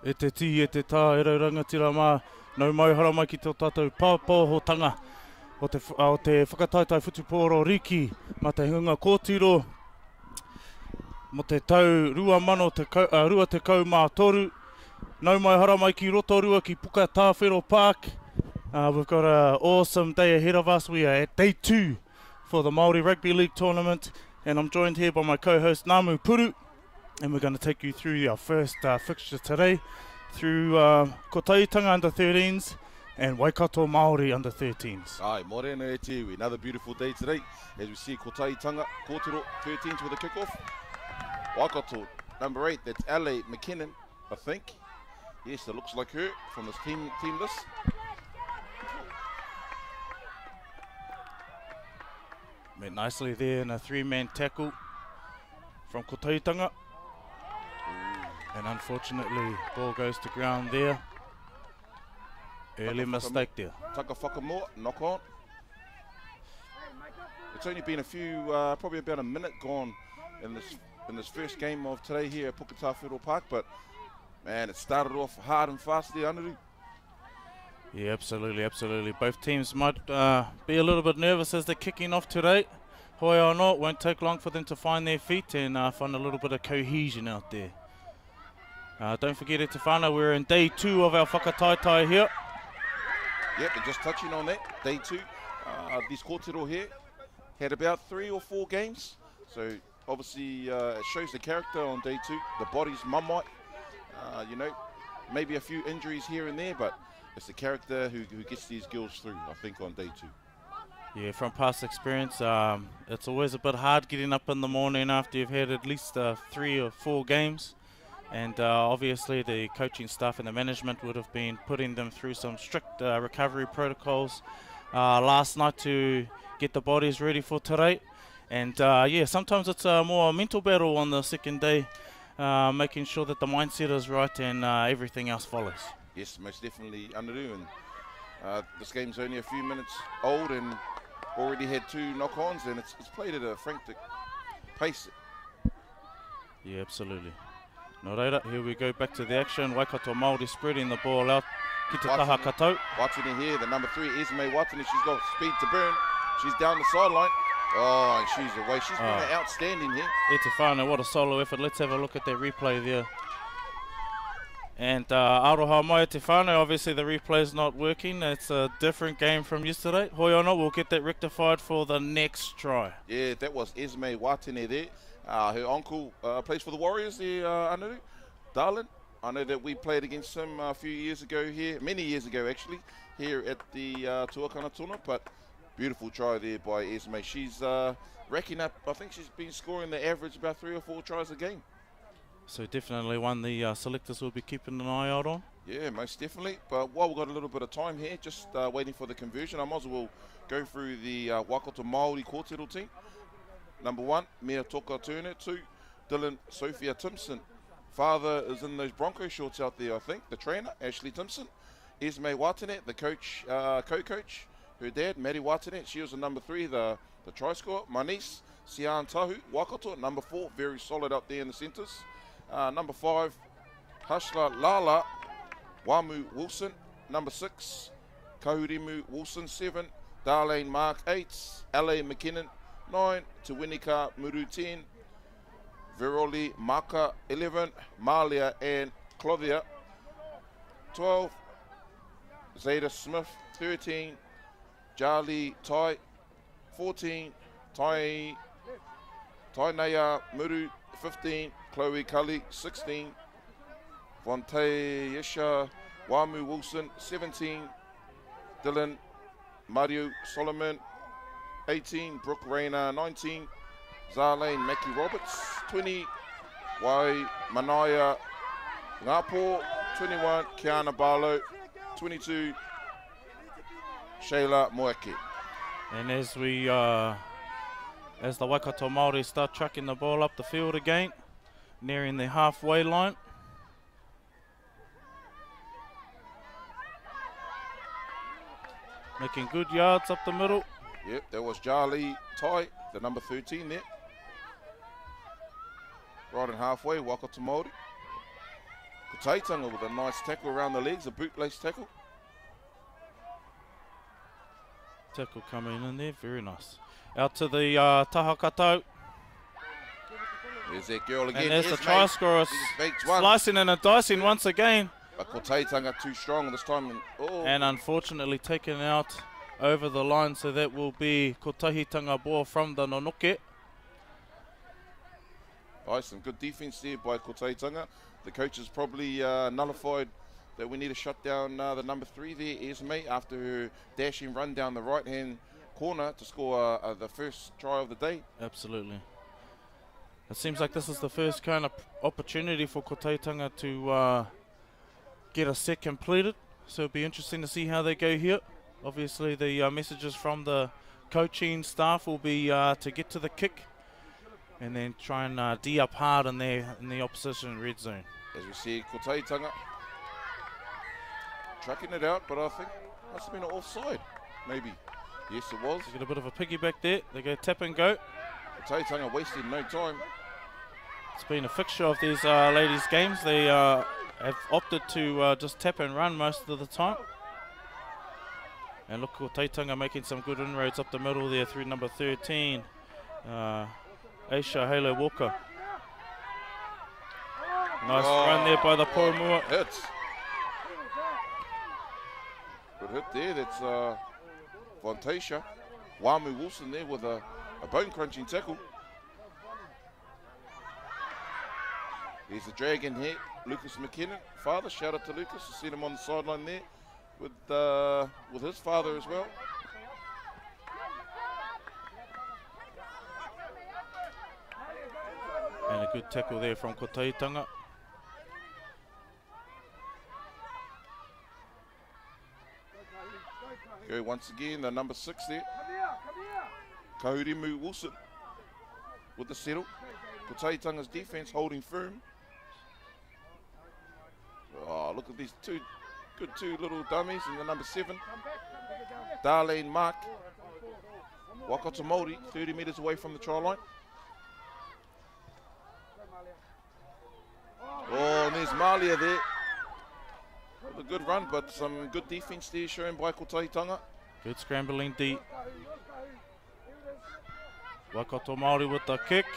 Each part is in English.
E te ti, e te tā, e rau rangatira mā, nau mauhara mai ki tō tātou pāpōhotanga o te whakataitai whutupōro Riki, ma te hunga kōtiro, mo te tau rua te kau mā toru, nau mauhara mai ki Rotorua ki Puka Tāwhero Park. We've got an awesome day ahead of us. We are at day 2 for the Māori Rugby League tournament, and I'm joined here by my co-host Namu Puru. And we're going to take you through our first fixture today, through Kotaitanga under 13s and Waikato Māori under 13s. Aye, morena e te iwi. Another beautiful day today as we see Kotaitanga, Kōturo 13s with a kick-off. Waikato, number 8, that's LA McKinnon, I think. Yes, it looks like her from this team list. Met nicely there in a 3-man tackle from Kotaitanga. And unfortunately, ball goes to ground there. Early mistake there. Taka Whakamoa, knock on. It's only been a few, probably about a minute gone in this first game of today here at Puka Tāwhero Park, but man, it started off hard and fast there, Anaru. Yeah, absolutely. Both teams might be a little bit nervous as they're kicking off today. Hoi or not, won't take long for them to find their feet and find a little bit of cohesion out there. Don't forget it, Tefana, we're in day 2 of our whakataitai here. Yep, and just touching on that, day 2, these kōtiro here had about 3 or 4 games. So obviously it shows the character on day 2. The body's mummight, maybe a few injuries here and there, but it's the character who gets these girls through, I think, on day 2. Yeah, from past experience, it's always a bit hard getting up in the morning after you've had at least 3 or 4 games. And obviously the coaching staff and the management would have been putting them through some strict recovery protocols last night to get the bodies ready for today. And sometimes it's more a mental battle on the second day, making sure that the mindset is right and everything else follows. Yes, most definitely, Anaru. And this game's only a few minutes old and already had 2 knock-ons, and it's played at a frantic pace. Yeah, absolutely. No reira, here we go back to the action. Waikato Māori spreading the ball out. Ki te taha katou. Watene here, the number 3, Esme Watene. She's got speed to burn. She's down the sideline. Oh, and she's away. She's been outstanding here. E te whānau, what a solo effort. Let's have a look at that replay there. And aroha mai te whānau, obviously the replay is not working. It's a different game from yesterday. Hoi or not, we'll get that rectified for the next try. Yeah, that was Esme Watene there. Her uncle plays for the Warriors there, Anaru, Darlin. I know that we played against him a few years ago here, many years ago actually, here at the Tuakana tournament, but beautiful try there by Esme. She's racking up, I think she's been scoring the average about 3 or 4 tries a game. So definitely one the selectors will be keeping an eye out on. Yeah, most definitely. But while we've got a little bit of time here, just waiting for the conversion, I might as well go through the Waikato Māori kōtiro team. Number 1, Mea Toka Turner. 2, Dylan Sophia Timpson. Father is in those Bronco shorts out there, I think. The trainer, Ashley Timpson. Esme Watene, the coach, co-coach. Her dad, Maddie Watene. She was the number 3, the try scorer. My niece, Sian Tahu, Waikato. Number 4, very solid up there in the centres. Number 5, Hashla Lala, Wamu Wilson. Number 6, Kahurimu Wilson. 7, Darlene Mark. 8, LA McKinnon. 9, Tuwinika Muru 10, Veroli Maka 11, Malia and Clovia 12, Zeta Smith 13, Jali Tai 14, Tainaya Muru 15, Chloe Cully 16, Vontae Yesha Wamu Wilson 17, Dylan Mario Solomon 18, Brooke Rayner 19, Zarlane Mackie Roberts 20, Wai Manaya Ngapo 21, Kiana Barlow 22, Shayla Moeke. And as the Waikato Māori start trucking the ball up the field again, nearing the halfway line. Making good yards up the middle. Yep, that was Jali Tai, the number 13 there. Right in halfway, Waikato Māori. Kotaitanga with a nice tackle around the legs, a bootlace tackle. Tackle coming in there, very nice. Out to the Tahakato. There's that girl again. And there's the Yes, try mate. scorer He's baked one. slicing and a dicing once again. But Kotaitanga too strong this time. And unfortunately taken out over the line, so that will be Kotahitanga Boa from the Nonoke. Some good defense there by Kotaitanga. The coach has probably nullified that we need to shut down the number 3 there, Esme, after her dashing run down the right-hand corner to score the first try of the day. Absolutely. It seems like this is the first kind of opportunity for Kotaitanga to get a set completed. So it'll be interesting to see how they go here. Obviously the messages from the coaching staff will be to get to the kick and then try and D up hard in the opposition red zone. As we see Kotaitanga tracking it out, but I think must have been an offside, maybe. Yes, it was. They get a bit of a piggyback there. They go tap and go. Kotaitanga wasted no time. It's been a fixture of these ladies' games. They have opted to just tap and run most of the time. And look, Kotaitanga making some good inroads up the middle there through number 13, Aisha Halo Walker. Nice run there by the Poromua. Hits. Good hit there. That's Vontasia. Wamu Wilson there with a bone-crunching tackle. Here's the dragon here, Lucas McKinnon. Father, shout out to Lucas. You seen him on the sideline there with his father as well. And a good tackle there from Kotaitanga. Go once again, the number 6 there. Kahurimu Wilson with the settle. Kotaitanga's defense holding firm. Oh, look at these two little dummies in the number 7. Darlene Mark. Waikato Māori, 30 metres away from the try line. Oh, and there's Malia there. With a good run, but some good defense there shown by Kotaitanga. Good scrambling D. Waikato Māori with the kick.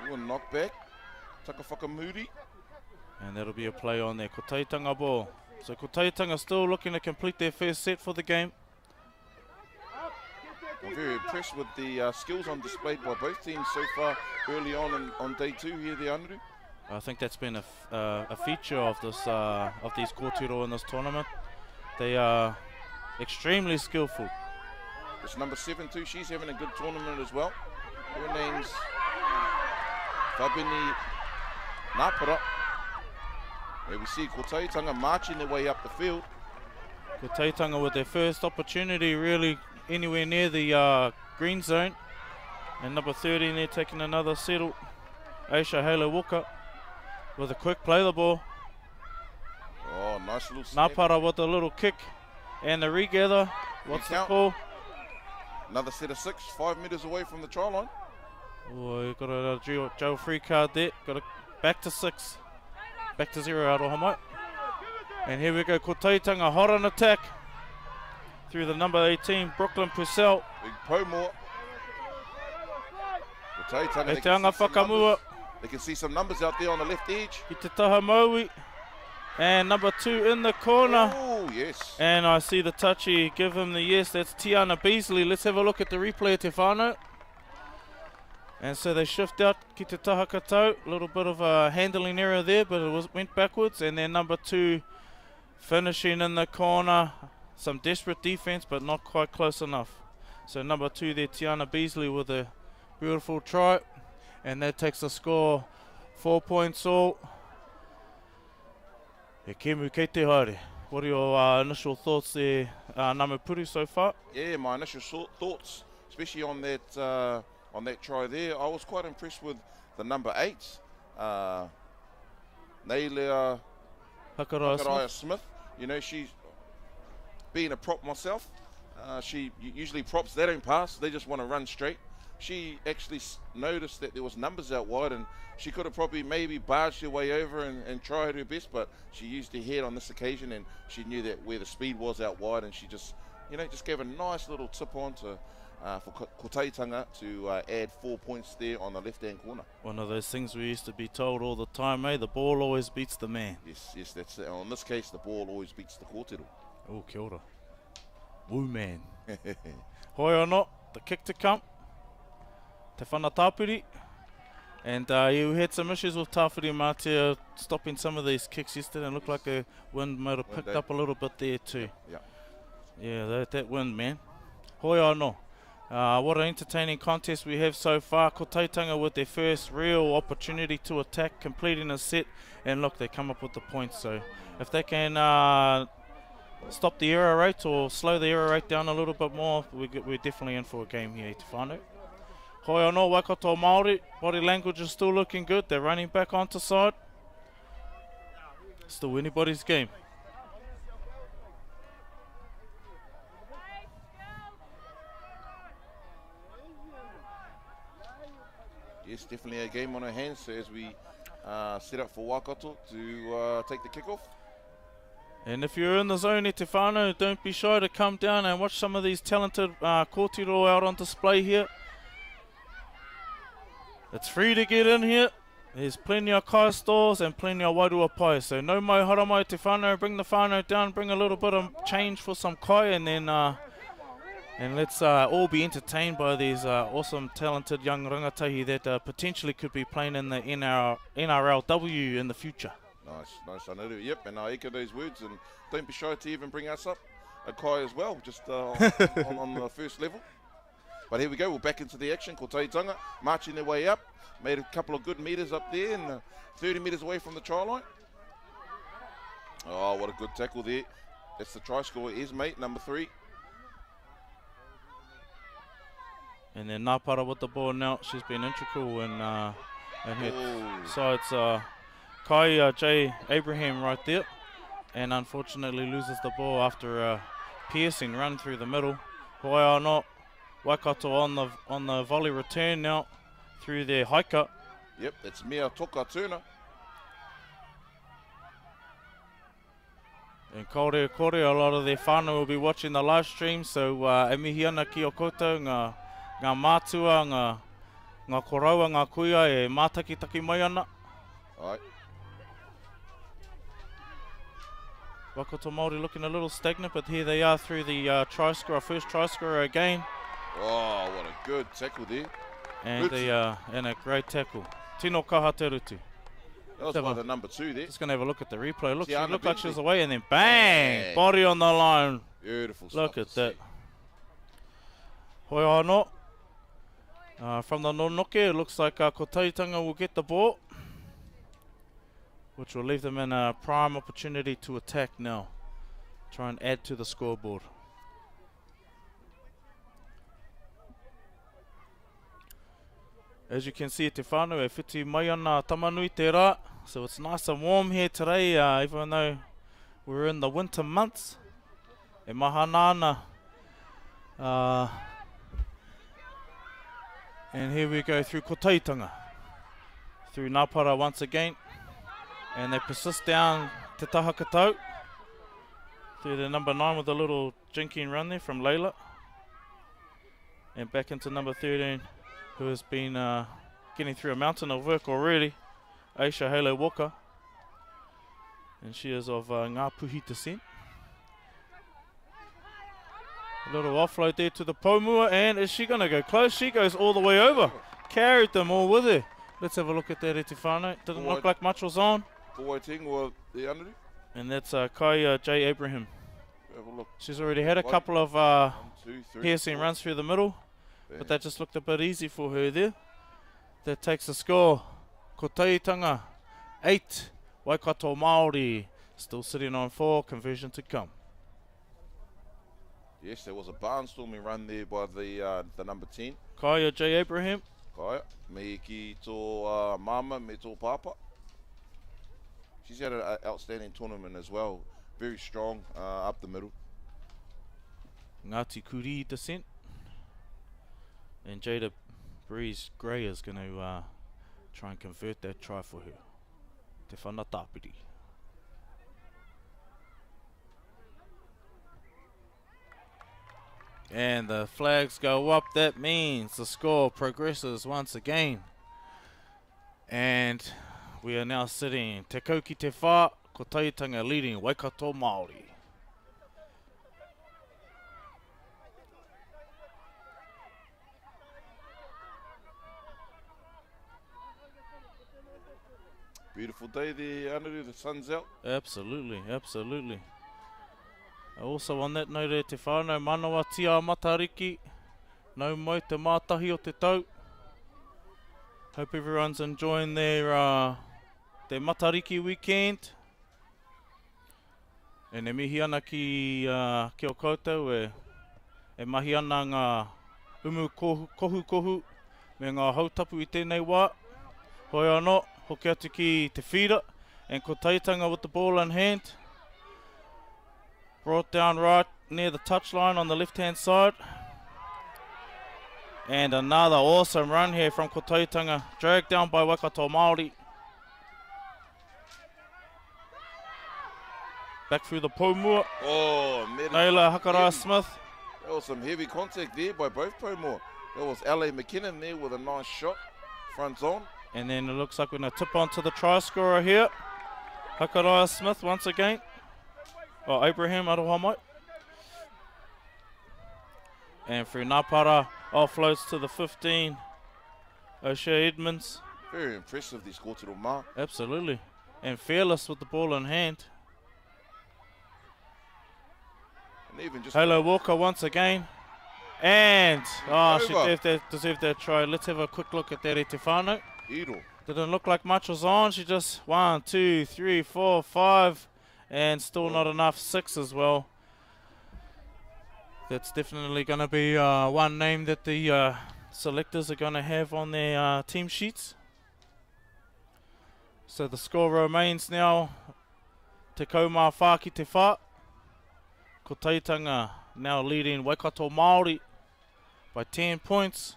Ooh, a knockback. Takawhaka Moody. And that'll be a play on there. Kotaitanga ball. So Kotaitanga still looking to complete their first set for the game. I'm very impressed with the skills on display by both teams so far early on day 2 here, the Anuru. I think that's been a feature of this of these kōtiro in this tournament. They are extremely skillful. It's number 7 too. She's having a good tournament as well. Her name's Fabini Napara. There we see Kotaitanga marching their way up the field. Kotaitanga with their first opportunity really anywhere near the green zone. And number 13 there taking another settle. Aisha Halo Walker with a quick play the ball. Oh, nice little snap. Napara with a little kick and the regather. What's the call? Another set of 6, 5 metres away from the try line. Oh, you got a Joe free card there. Got it back to 6. Back to 0 Aroha. And here we go, Kotaitanga hot on attack. Through the number 18, Brooklyn Purcell. Big Pomore. Kotaitanga they can see some numbers out there on the left edge. Ki te taha Maui. And number 2 in the corner. Oh, yes. And I see the touchy give him the yes. That's Tiana Beasley. Let's have a look at the replay, Te whānau. And so they shift out ki te taha katau. A little bit of a handling error there, but it went backwards. And then number 2 finishing in the corner. Some desperate defense, but not quite close enough. So number 2 there, Tiana Beasley with a beautiful try. And that takes the score 4 points all. E kemu kei te haere. What are your initial thoughts there, Namapuru, so far? Yeah, my initial thoughts, especially on that try there, I was quite impressed with the number 8, Nailea Hakaraya Smith. You know, she's being a prop myself. She usually props, they don't pass, they just want to run straight. she actually noticed that there was numbers out wide, and she could have probably maybe barged her way over and tried her best, but she used her head on this occasion, and she knew that where the speed was out wide, and she just, just gave a nice little tip on to for Kotaitanga to add 4 points there on the left-hand corner. One of those things we used to be told all the time, the ball always beats the man. Yes, that's it. In this case, the ball always beats the kōrero. Oh, kia ora. Woo man. Hoi anō, the kick to come. Te whanatapiri. And you had some issues with Tāwhiri Mātea stopping some of these kicks yesterday, and looked like the wind might have picked up a little bit there too. Yeah, that wind, man. Hoi anō. What an entertaining contest we have so far. Kotaitanga with their first real opportunity to attack, completing a set, and look, they come up with the points. So if they can stop the error rate or slow the error rate down a little bit more, we're definitely in for a game here, Te whānau. Hoi anō, Waikato Māori. Body language is still looking good. They're running back onto side. Still anybody's game. Yes, definitely a game on our hands, so as we set up for Waikato to take the kickoff. And if you're in the zone, Te whānau, don't be shy to come down and watch some of these talented kōrero out on display here. It's free to get in here. There's plenty of kai stores and plenty of wairua pai. So no mai haramai Te whānau, bring the whānau down, bring a little bit of change for some kai, and then and let's all be entertained by these awesome, talented young rangatahi that potentially could be playing in the NRLW in the future. Nice, Anaru. Yep, and I echo those words, and don't be shy to even bring us up a kai as well, just on the first level. But here we go, we're back into the action. Kotaitanga marching their way up, made a couple of good meters up there, and 30 meters away from the try line. Oh, what a good tackle there. That's the try scorer, mate, number 3. And then Napara with the ball now. She's been integral in her sides. Kai J. Abraham right there. And unfortunately loses the ball after a piercing run through the middle. Hoi anō. Waikato on the volley return now through their hiker. Yep, it's Mia Toka Turner. And kore, a lot of their whānau will be watching the live stream, so e mihi ana ki o koutou ngā mātua, ngā koraua, ngā kuia e mātakitaki mai ana. Right. Waikato Māori looking a little stagnant, but here they are through the try scorer, first try scorer again. Oh, what a good tackle there. And a great tackle. Tino Kahaterutu. That was by the number 2 there. Just going to have a look at the replay. Look, she Tiana looked like she Bentley. was away, and then bang! Body on the line. Beautiful stuff. Look at that. Hoi anō. From the Nonoke, it looks like Kotaitanga will get the ball, which will leave them in a prime opportunity to attack now. Try and add to the scoreboard. As you can see, Te whānau e whiti mai ana tamanui te rā. So it's nice and warm here today, even though we're in the winter months. E mahana ana. And here we go through Kotaitanga. Through Napara once again. And they persist down Te Tahakatau. Through the number 9 with a little jinking run there from Leila. And back into number 13, who has been getting through a mountain of work already, Aisha Halo Walker. And she is of Ngāpuhi descent. A little offload there to the Pomua, and is she going to go close? She goes all the way over. Carried them all with her. Let's have a look at that, Te whānau. Didn't look like much was on. Or the Anaru. And that's Kai J. Abraham. Have a look. She's already had a couple of 1, 2, 3, piercing 4. runs through the middle. Bang. But that just looked a bit easy for her there. That takes the score. Kotaitanga 8. Waikato Māori still sitting on 4. Conversion to come. Yes, there was a barnstorming run there by the number 10. Kaya J. Abraham. Kaya, me ki tō mama, me tō papa. She's had an outstanding tournament as well. Very strong up the middle. Ngāti Kuri descent. And Jada Breeze Gray is going to try and convert that try for her. Te whanatapiri. And the flags go up. That means the score progresses once again. And we are now sitting te kau ki te whā, ko Taitanga leading Waikato Māori. Beautiful day there, Anaru, the sun's out. Absolutely, absolutely. Also on that note, te whānau manawa tia matariki, nau mai te mātahi o te tau. Hope everyone's enjoying their matariki weekend. E ne mihi ana ki o koutou e mahi ana ngā umu kohu me ngā hautapu I tēnei wā. Hoi anō, hoki atu ki te whira, and ko Taitanga with the ball in hand. Brought down right near the touchline on the left-hand side. And another awesome run here from ko Taitanga, dragged down by Waikato Māori. Back through the Paumua. Oh, Naila Hakarai Smith. There was some heavy contact there by both Paumua. There was L.A. McKinnon there with a nice shot, front on. And then it looks like we're going to tip onto the try scorer here. Hakarai Smith once again. Oh, Abraham Arohamai. And through Napara, offloads to the 15. O'Shea Edmonds. Very impressive, this kōtero mā. Absolutely. And fearless with the ball in hand. And even just Halo Walker once again. And, she deserved that try. Let's have a quick look at that Te Whānau. Hiro. Didn't look like much was on. She just 1, 2, 3, 4, 5. And still not enough, 6 as well. That's definitely going to be one name that the selectors are going to have on their team sheets. So the score remains now te kaumā whā ki te whā. Ko Taitanga now leading Waikato Māori by 10 points.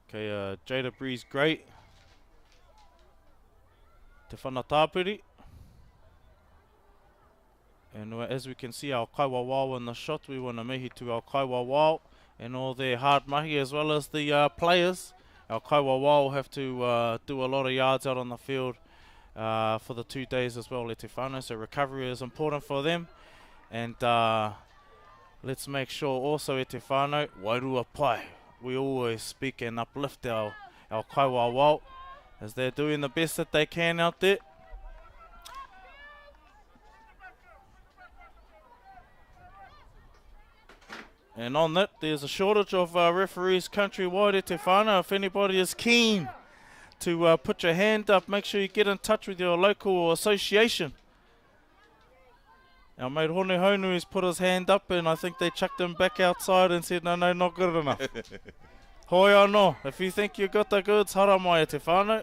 Okay, Jada Breeze great. Te whanatapiri. And as we can see, our kaiwawao in the shot, we want to mihi to our kaiwawao and all their hard mahi as well as the players. Our kaiwawao have to do a lot of yards out on the field for the 2 days as well, le te whānau, so recovery is important for them. And let's make sure also e te whānau, wairua pai. We always speak and uplift our kaiwawao as they're doing the best that they can out there. And on that, there's a shortage of referees countrywide e te whānau. If anybody is keen to put your hand up, make sure you get in touch with your local association. Our mate Hone Honu has put his hand up and I think they chucked him back outside and said, no, not good enough. Hoi anō, if you think you got the goods, hara mai e te whānau.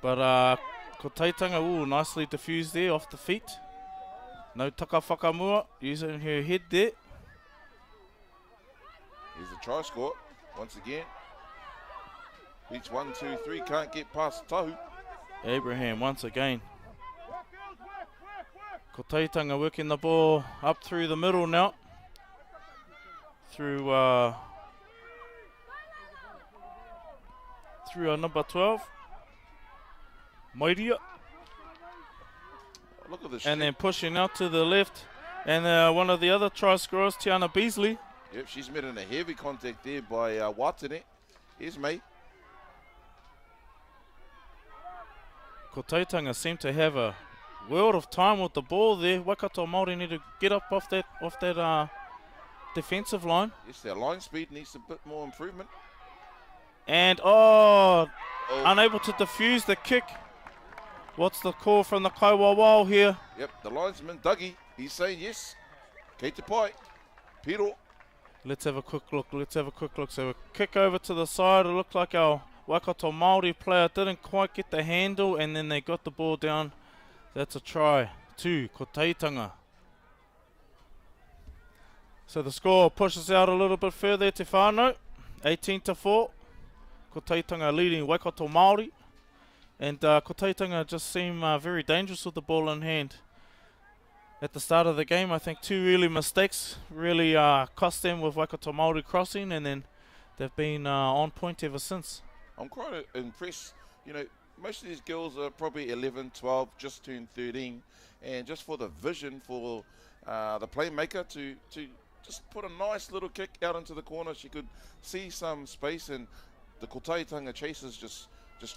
But ko Taitanga, nicely diffused there off the feet. No taka whakamua, using her head there. Here's the try score, once again. Each 1, 2, 3, can't get past Tahu. Abraham once again. Ko Taitanga working the ball up through the middle now. Through our number 12. Mairia. Look at this. And then pushing out to the left. And one of the other try scorers, Tiana Beasley. Yep, she's met in a heavy contact there by Watene. Here's May. Ko Taitanga seem to have a world of time with the ball there. Waikato Māori need to get up off that defensive line. Yes, their line speed needs a bit more improvement. And unable to defuse the kick. What's the call from the kaiwawao here? Yep, the linesman, Dougie, he's saying yes. Kei te pai, Piro. Let's have a quick look. So a kick over to the side. It looked like our Waikato Māori player didn't quite get the handle and then they got the ball down. That's a try 2, ko Taitanga. So the score pushes out a little bit further to whānau, 18-4. Ko Taitanga leading Waikato Māori. And ko Taitanga just seem very dangerous with the ball in hand. At the start of the game, I think 2 early mistakes really cost them with Waikato Māori crossing, and then they've been on point ever since. I'm quite impressed. You know, most of these girls are probably 11, 12, just turned 13, and just for the vision for the playmaker to just put a nice little kick out into the corner, she could see some space, and the Ko Taitanga chasers just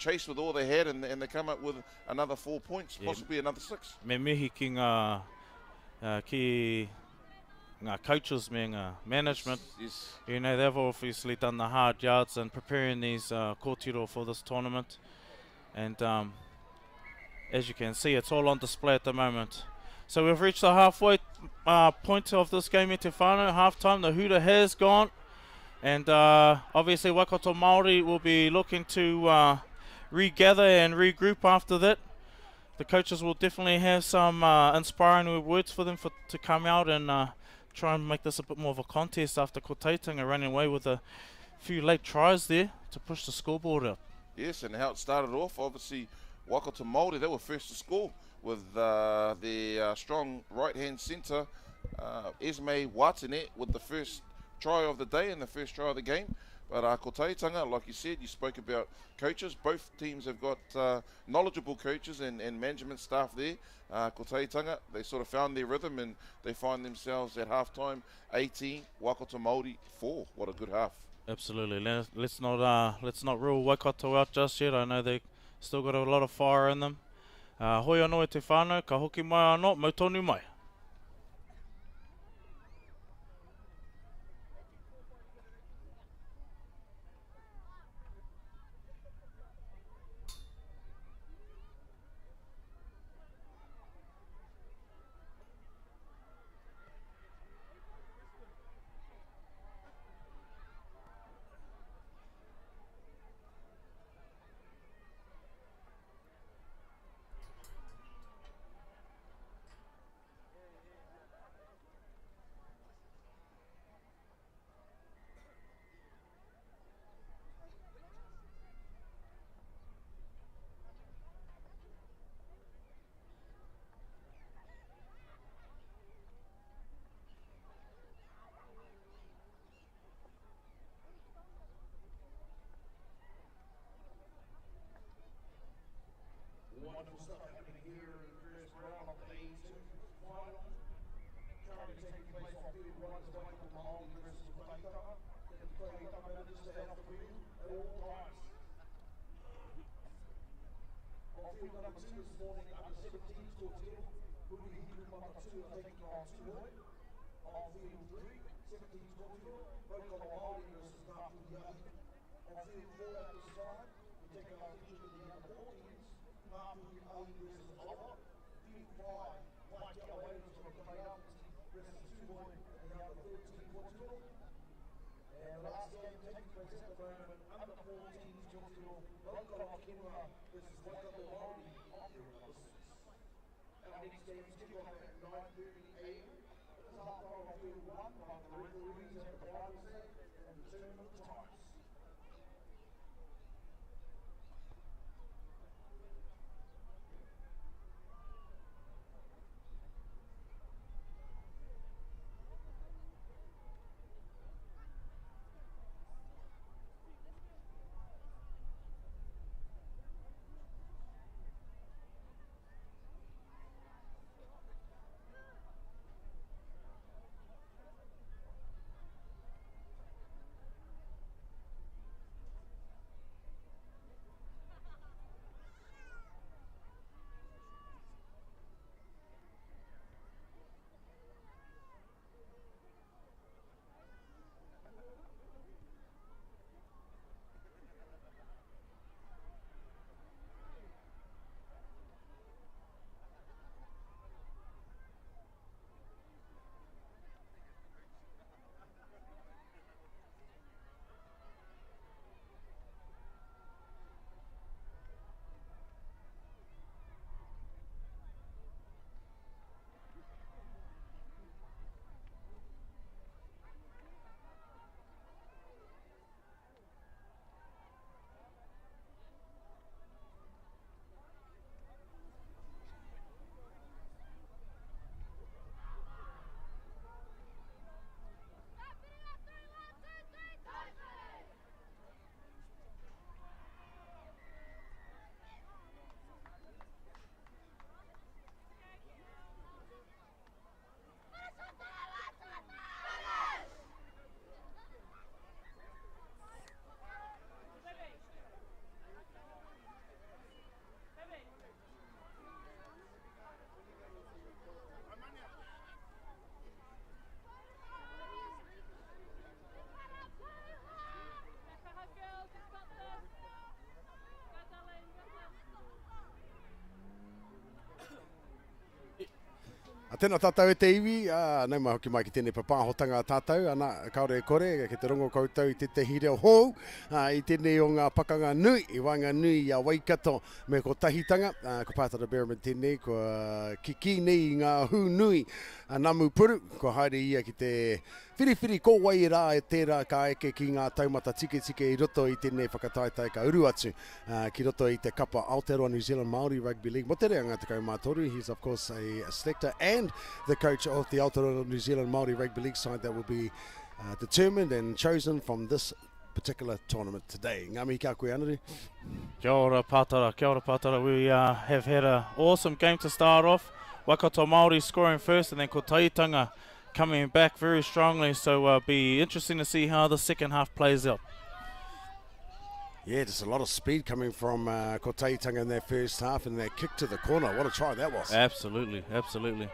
chase with all they had, and they come up with another 4 points, possibly another 6. Me mihi ki ngā coaches, me ngā management. Yes. You know, they've obviously done the hard yards in preparing these kōtiro for this tournament. And as you can see, it's all on display at the moment. So we've reached the halfway point of this game in Te Whānau. Half-time, the hooter has gone. And obviously Waikato Māori will be looking to regather and regroup after that. The coaches will definitely have some inspiring words for them to come out and try and make this a bit more of a contest after Ko Taitanga running away with a few late tries there to push the scoreboard up. Yes, and how it started off, obviously Waikato Māori, they were first to score with their strong right-hand centre, Esme Watene, with the first try of the day and the first try of the game. But Ko Taitanga, like you said, you spoke about coaches. Both teams have got knowledgeable coaches and management staff there. Ko Taitanga, they sort of found their rhythm, and they find themselves at halftime 18, Waikato Māori 4. What a good half. Absolutely. Let's not rule Waikato out just yet. I know they still got a lot of fire in them. Hoi anō e te whānau, ka hoki mai anō, mau tonu mai. Wonderful stuff happening here in the first round of the A2 final. Currently taking place on field one is Waikato Māori versus Ko Taitanga. And the Taitanga just to head off the field at all times. On field number 2 this morning, under 17's Kōtiro, Ruhi Hiru Makatū are taking on Tūhoi. On field 3, 17's Kōtiro, Waikato Māori versus Ngāpu Yahi. On field 4 at this time, we're taking on each of the under 14s. Ngāpu Yahi versus Ola. Field 5, Mike Galloway from Kaiapiti versus Tūhoi and the under 13 Kōtiro. And the last game taking place at the moment, under 14s Kōtiro, Waikato Kimura versus Waikato Māori on field number 6. Our next game is kick off at 9:30 a.m. This is half-time on field 1 by the referees at the final set and the tournament times. Tēnā tātou e te iwi, nau mai hoki mai ki tēnei papāhotanga tātou, ana kaore e kore, ke te rongo koutou I te hireo hou, I tēnei o ngā pakanga nui, I wanga nui I a Waikato, me ko tahitanga, ko pātara Berriman tēnei, ko kiki nei ngā hu nui, namu puru, ko haere ia ki te whiriwhiri ko wai rā e tērā ka eke ki ngā taumata tike I roto I tēnei whakataetai ka uru atu, ki roto I te kapa Aotearoa New Zealand Māori Rugby League. Mo te rea ngā tekau mātoru, he's of course a selector and the coach of the Aotearoa New Zealand Māori Rugby League side that will be determined and chosen from this particular tournament today. Ngā mihi kia koe Anuru. Kia ora Pātara, kia ora Pātara. We have had an awesome game to start off. Waikato Māori scoring first and then ko Tahitanga coming back very strongly, so be interesting to see how the second half plays out. Yeah, just a lot of speed coming from ko Tahitanga in that first half and that kick to the corner. What a try that was. Absolutely, absolutely.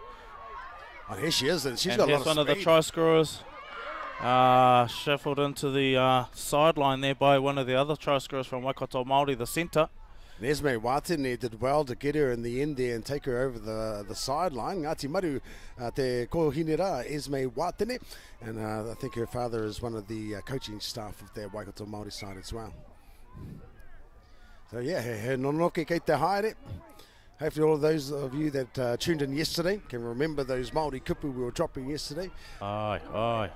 Oh, here she is, and she's and got a lot here's of one speed. of the try scorers. Shuffled into the sideline there by one of the other try scorers from Waikato Māori, the centre. And Esme Watene did well to get her in the end there and take her over the sideline. Ngāti maru te kohine rā, Esme Watene. And I think her father is one of the coaching staff of their Waikato Māori side as well. So yeah, he nonoke kei te haere. Hopefully all of those of you that tuned in yesterday can remember those Māori kupu we were dropping yesterday. Aye, aye.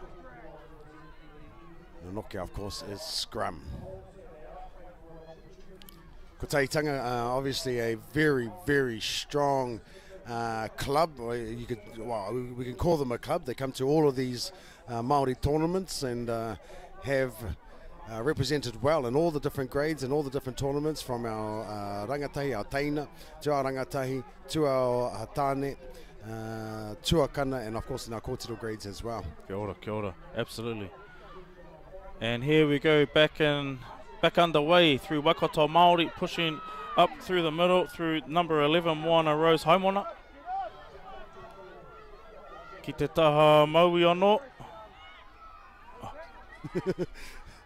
Nonoke, of course, is scrum. Ko Tahitanga, obviously a very, very strong club. We can call them a club. They come to all of these Māori tournaments and have represented well in all the different grades and all the different tournaments, from our rangatahi, our taina, to our rangatahi, to our hatane, to our kana, and of course in our kōtiro grades as well. Kia ora, absolutely. And here we go back underway through Waikato Māori, pushing up through the middle through number 11, Moana Rose Haimona. Ki te taha maui anō.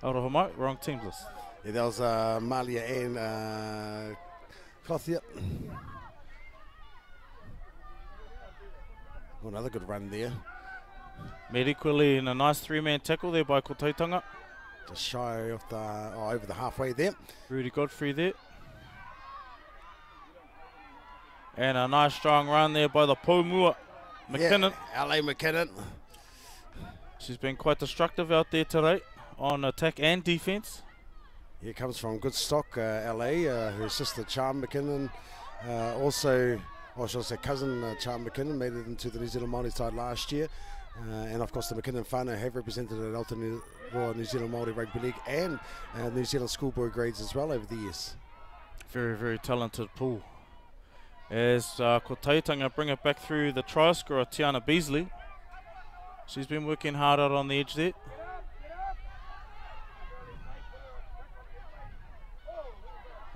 Aroha mai, wrong teams list. Yeah, that was Malia and Clothia. Oh, another good run there. Merikuli in a nice three-man tackle there by ko Tahitanga. Just shy of over the halfway there. Rudy Godfrey there. And a nice strong run there by the Pomua McKinnon. Yeah, LA McKinnon. She's been quite destructive out there today on attack and defense. Here comes from good stock, LA. Her sister Charm McKinnon, also, or should I say cousin Charm McKinnon, made it into the New Zealand Māori side last year. And of course the McKinnon whānau have represented at Aotearoa New Zealand Māori Rugby League and New Zealand schoolboy grades as well over the years. Very, very talented pool. As ko Tahitanga bring it back through the try scorer, Tiana Beasley. She's been working hard out on the edge there.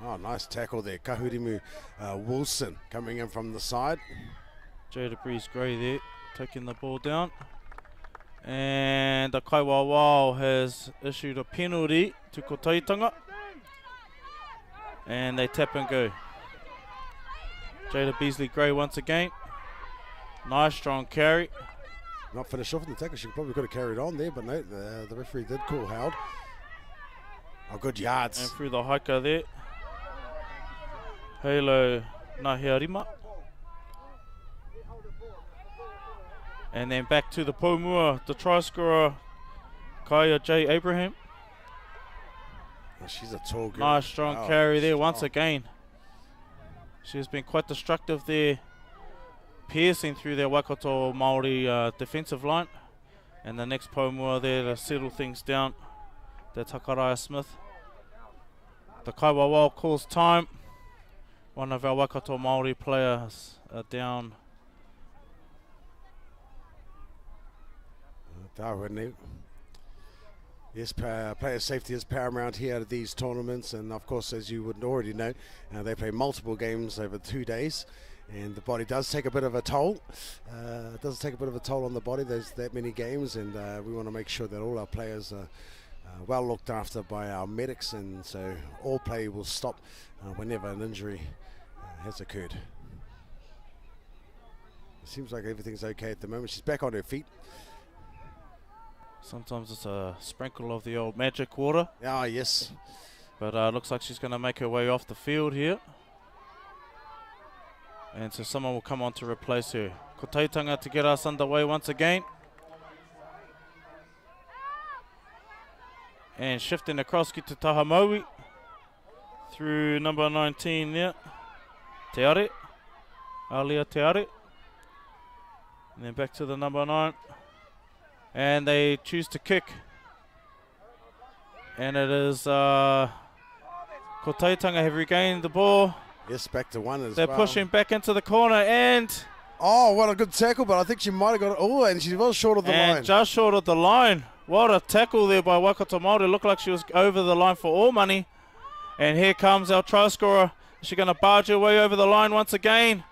Oh, nice tackle there. Kahurimu Wilson coming in from the side. Jada Breeze Gray there, taking the ball down. And the Kaiwawao has issued a penalty to ko Tahitanga. And they tap and go. Jada Beasley Gray once again. Nice strong carry. Not finished off in the tackle. She probably could have carried on there, but no, the referee did call held. Oh, good yards. And through the hiker there. Halo Nahiarima. And then back to the Pomua, the try scorer, Kaya J. Abraham. Oh, she's a tall girl. Nice strong carry there once again. She's been quite destructive there, piercing through their Waikato Māori defensive line. And the next Pomua there to settle things down, the Takaraya Smith. The Kaiwawao calls time. One of our Waikato Māori players down. Yes, player safety is paramount here at these tournaments, and of course, as you would already know, they play multiple games over 2 days, and the body does take a bit of a toll. It does take a bit of a toll on the body. There's that many games, and we want to make sure that all our players are well looked after by our medics, and so all play will stop whenever an injury has occurred. Seems like everything's okay at the moment. She's back on her feet. Sometimes it's a sprinkle of the old magic water, Ah, yes. but looks like she's going to make her way off the field here. And so someone will come on to replace her. Ko Taitanga to get us underway once again. And shifting across ki to Tahamaui. Through number 19 there. Te Are. Alia Te Are. And then back to the number 9. And they choose to kick. And it is Ko Taitanga have regained the ball. Yes, back to one as They're well. pushing back into the corner and Oh, what a good tackle, but I think she might have got it. Oh, and she was short of the line. just short of the line. What a tackle there by Waikato Māori. Looked like she was over the line for all money. And here comes our try scorer. She's going to barge her way over the line once again.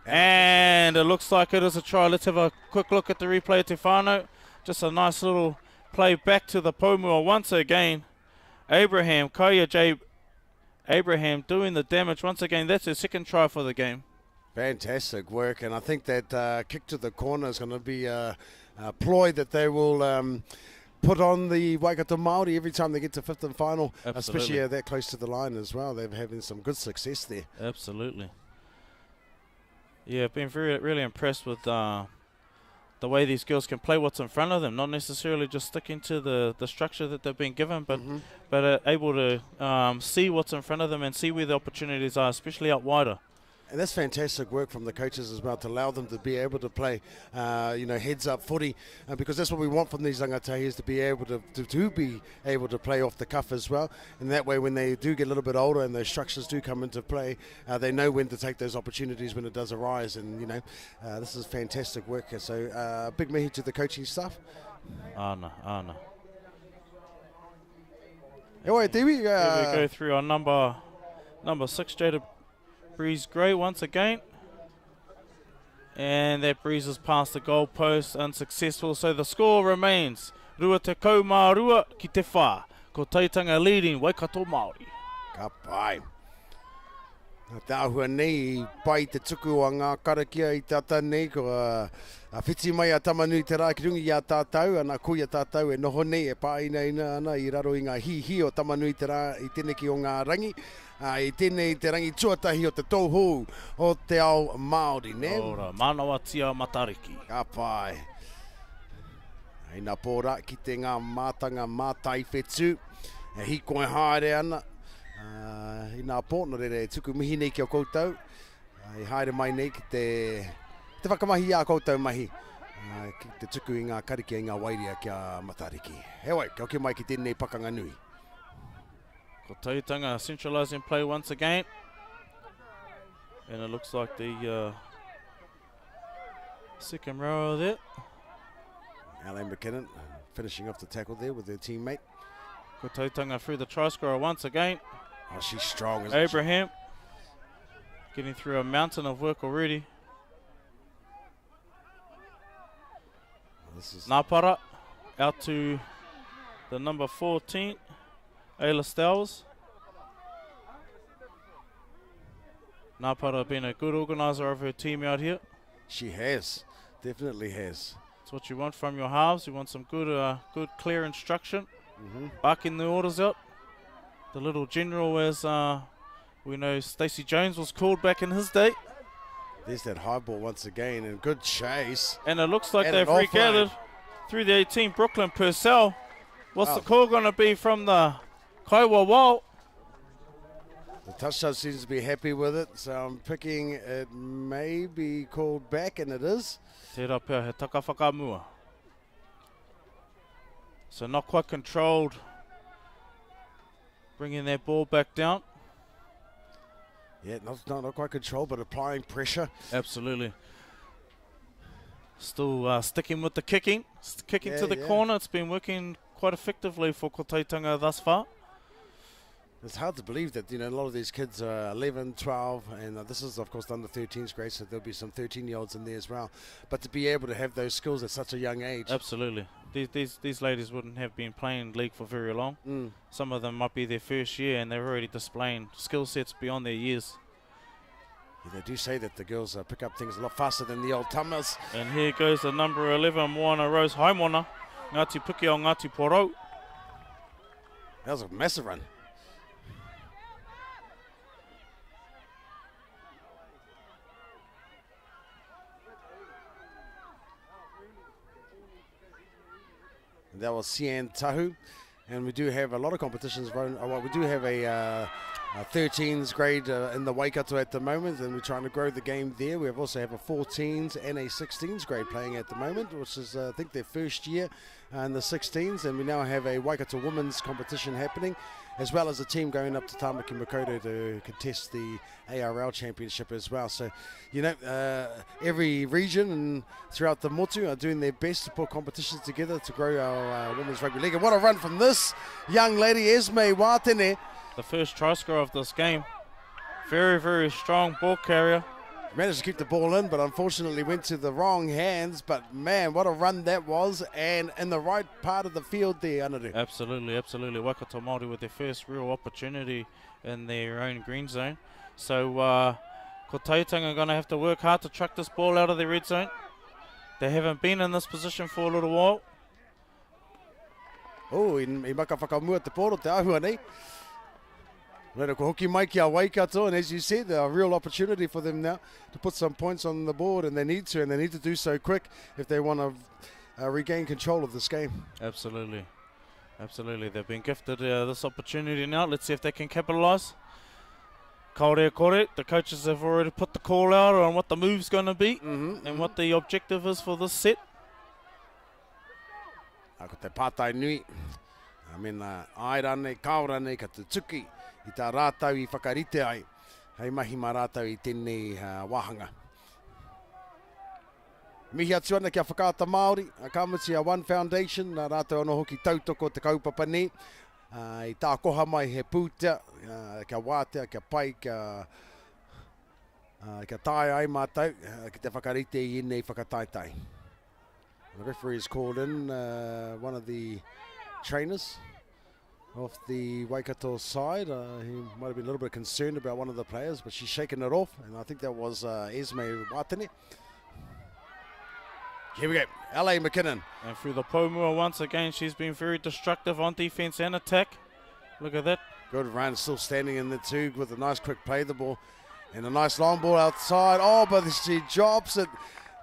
And it looks like it is a try. Let's have a quick look at the replay, Te Whānau. Just a nice little play back to the Pomua once again. Abraham, Kaya J. Abraham doing the damage once again. That's her second try for the game. Fantastic work, and I think that kick to the corner is going to be a ploy that they will put on the Waikato Māori every time they get to fifth and final, Absolutely. especially that close to the line as well. They're having some good success there. Absolutely. Yeah, I've been really impressed with the way these girls can play what's in front of them, not necessarily just sticking to the structure that they've been given, but able to see what's in front of them and see where the opportunities are, especially out wider. And that's fantastic work from the coaches as well to allow them to be able to play, heads up footy, because that's what we want from these rangatahi, to be able to be able to play off the cuff as well. And that way, when they do get a little bit older and those structures do come into play, they know when to take those opportunities when it does arise. And this is fantastic work. So big mihi to the coaching staff. Ana. Anyway, Here we go through our number 6, Jada Breeze Gray once again. And that breezes past the goal post, unsuccessful. So the score remains Rua te kau mā rua ki te whā. Ko Taitanga leading Waikato Māori. Ka pai. Nā tāhua nei, pai te tuku o ngā karakia i tātā nei, ko a whiti mai a tamanui te rā ki rungi i a tātou, ana kui a tātou e noho nei e pāina ana i raro i ngā hi o tamanui te rā i tēne ki o ngā rangi, i tēne i te rangi tuatahi o te tōhū o te ao Māori, ne? Ora, manawa tia matariki. Ka pai. Hei nā pōra ki te ngā mātanga mātai whetū, e hiko e haere ana. I nā pōno rere tuku mihi nei ki o koutou. I haere mai nei ki te whakamahi a koutou mahi. Ki te tuku i ngā kariki i ngā wairia ki a Matariki. Hewai, kia oke mai ki tēnei pakanga nui. Ko Taitanga centralising play once again. And it looks like the second row there. Alain McKinnon finishing off the tackle there with their teammate. Ko Taitanga through the try scorer once again. Oh, she's strong, isn't Abraham getting through a mountain of work already. she? This is Napara out to the number 14, Ayla Stowers. Napara being a good organiser of her team out here. she has, definitely has. That's what you want from your halves. You want some good clear instruction. Barking the orders out. The little general, as we know Stacey Jones was called back in his day. There's that high ball once again, and good chase. And it looks like And they've an offload. regathered through the 18, Brooklyn Purcell. What's the call going to be from the Kaiwa Wall? The touchdown seems to be happy with it, so I'm picking it may be called back, and it is. Te rapea he taka whakamua. So not quite controlled. Bringing that ball back down. Yeah, not quite controlled, but applying pressure. Absolutely. Still sticking with the kicking. Kicking to the Yeah. corner. It's been working quite effectively for Ko Taitanga thus far. It's hard to believe that, a lot of these kids are 11, 12, and this is, of course, the under 13s grade, so there'll be some 13-year-olds in there as well. But to be able to have those skills at such a young age. Absolutely. These ladies wouldn't have been playing league for very long. Some of them might be their first year, and they're already displaying skill sets beyond their years. Yeah, they do say that the girls pick up things a lot faster than the old tamas. And here goes the number 11, Moana Rose Haimona. Ngāti Puke o Ngāti Porou. That was a massive run. That was Sian Tahu. And we do have a lot of competitions. We do have a 13s grade in the Waikato at the moment, and we're trying to grow the game there. We also have a 14s and a 16s grade playing at the moment, which is, I think, their first year in the 16s. And we now have a Waikato women's competition happening, as well as a team going up to Tamaki Makaurau to contest the ARL Championship as well. So, you know, every region and throughout the motu are doing their best to put competitions together to grow our women's rugby league. And what a run from this young lady, Esme Watene. The first try scorer of this game. Very, very strong ball carrier. Managed to keep the ball in, but unfortunately went to the wrong hands. But man, what a run that was, and in the right part of the field there, Anaru. Absolutely, absolutely. Waikato Māori with their first real opportunity in their own green zone. So, ko Taitanga are going to have to work hard to truck this ball out of their red zone. They haven't been in this position for a little while. Oh, i maka whakamua te poro te ahua nei. Rera ko hoki mai ki a Waikato, and as you said, a real opportunity for them now to put some points on the board, and they need to do so quick if they want to regain control of this game. Absolutely, absolutely. They've been gifted this opportunity now. Let's see if they can capitalise. Kaore kore, the coaches have already put the call out on what the move's going to be and what the objective is for this set. Ko te pātai nui, I mean, airane, kaorane, ka te tuki, i tā rātau i whakarite ai, hei mahi mā rātau i tēnei wāhanga. Mihi atu ana kia whakaata Māori, a Kamuti a One Foundation, nā rātau anō hoki tautoko te kaupapa ni, i tā koha mai he pūtea, kia wātea, kia pai, kia tae ai mātau, ki te whakarite i nei whakataitai. The referee has called in one of the trainers of the Waikato side. He might have been a little bit concerned about one of the players, but she's shaken it off, and I think that was Esme Watene. Here we go, LA McKinnon. And through the Pomua once again, she's been very destructive on defence and attack. Look at that. Good run, still standing in the two with a nice quick play the ball. And a nice long ball outside. Oh, but she drops it.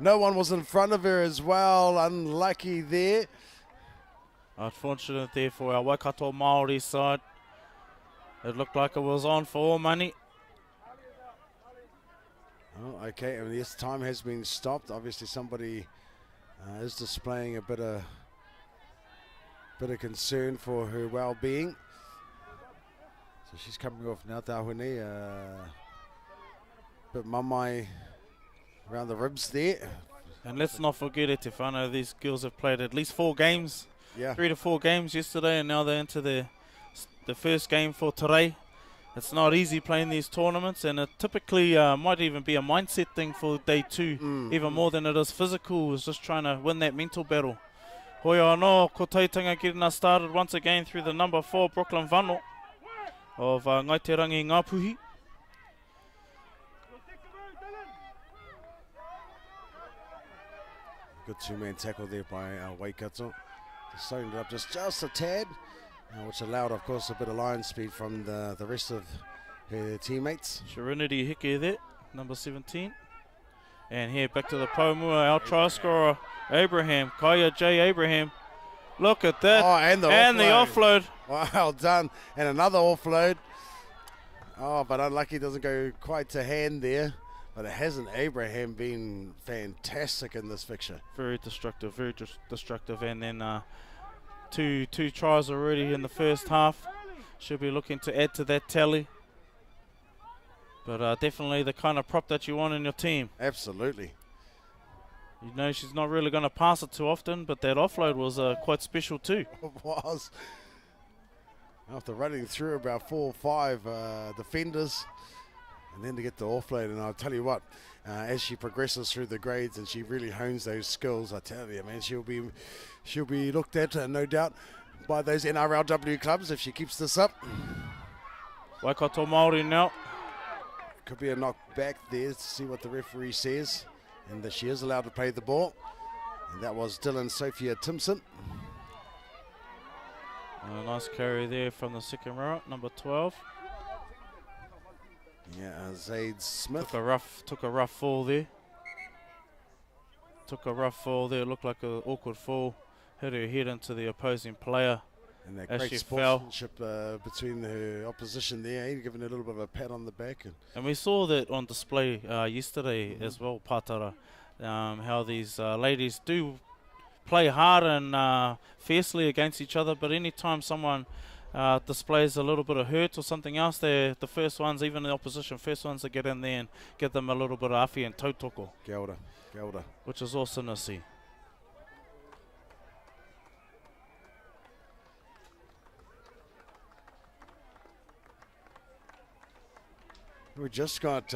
No one was in front of her as well. Unlucky there. Unfortunate there for our Waikato Māori side. It looked like it was on for all money. Oh, okay, and this time has been stopped. Obviously somebody is displaying a bit of concern for her well-being. So she's coming off now, Tāhuene. Bit mamai around the ribs there. And let's not forget it, if I know these girls have played at least 4 games. Yeah. 3 to 4 games yesterday, and now they're into the first game for today. It's not easy playing these tournaments, and it typically might even be a mindset thing for day 2, even more than it is physical. It's just trying to win that mental battle. Hoi anō, ko Taitanga getting us started once again through the number 4 Brooklyn Vano of Ngaiterangi Ngāpuhi. Good 2-man tackle there by Waikato. Just slowing it up just a tad, which allowed, of course, a bit of line speed from the rest of her teammates. Serenity Hike there, number 17. And here back to the Pomua, our try scorer, Abraham, Kaya J. Abraham. Look at that. Oh, and the offload. Well done. And another offload. Oh, but unlucky, doesn't go quite to hand there. But it hasn't Abraham been fantastic in this fixture? Very destructive, very destructive. And then two tries already in the first half. Should be looking to add to that tally. But definitely the kind of prop that you want in your team. Absolutely. You know she's not really going to pass it too often, but that offload was quite special too. It was. After running through about 4 or 5 defenders, and then to get the offload, and I'll tell you what, as she progresses through the grades and she really hones those skills, I tell you, man, she'll be looked at, no doubt, by those NRLW clubs if she keeps this up. Waikato Māori now. could be a knock back there to see what the referee says, and that she is allowed to play the ball. And that was Dylan Sophia Timpson. A nice carry there from the second row, number 12. Yeah, Zaid Smith. Took a rough fall there. Looked like an awkward fall. Hit her head into the opposing player. And that as great she sportsmanship between her opposition there, giving her a little bit of a pat on the back. And we saw that on display yesterday as well, Patara, how these ladies do play hard and fiercely against each other, but anytime someone displays a little bit of hurt or something else, they're the first ones, even the opposition, first ones to get in there and give them a little bit of awhi and tautoko. Kia ora, kia ora. Which is awesome to see. We just got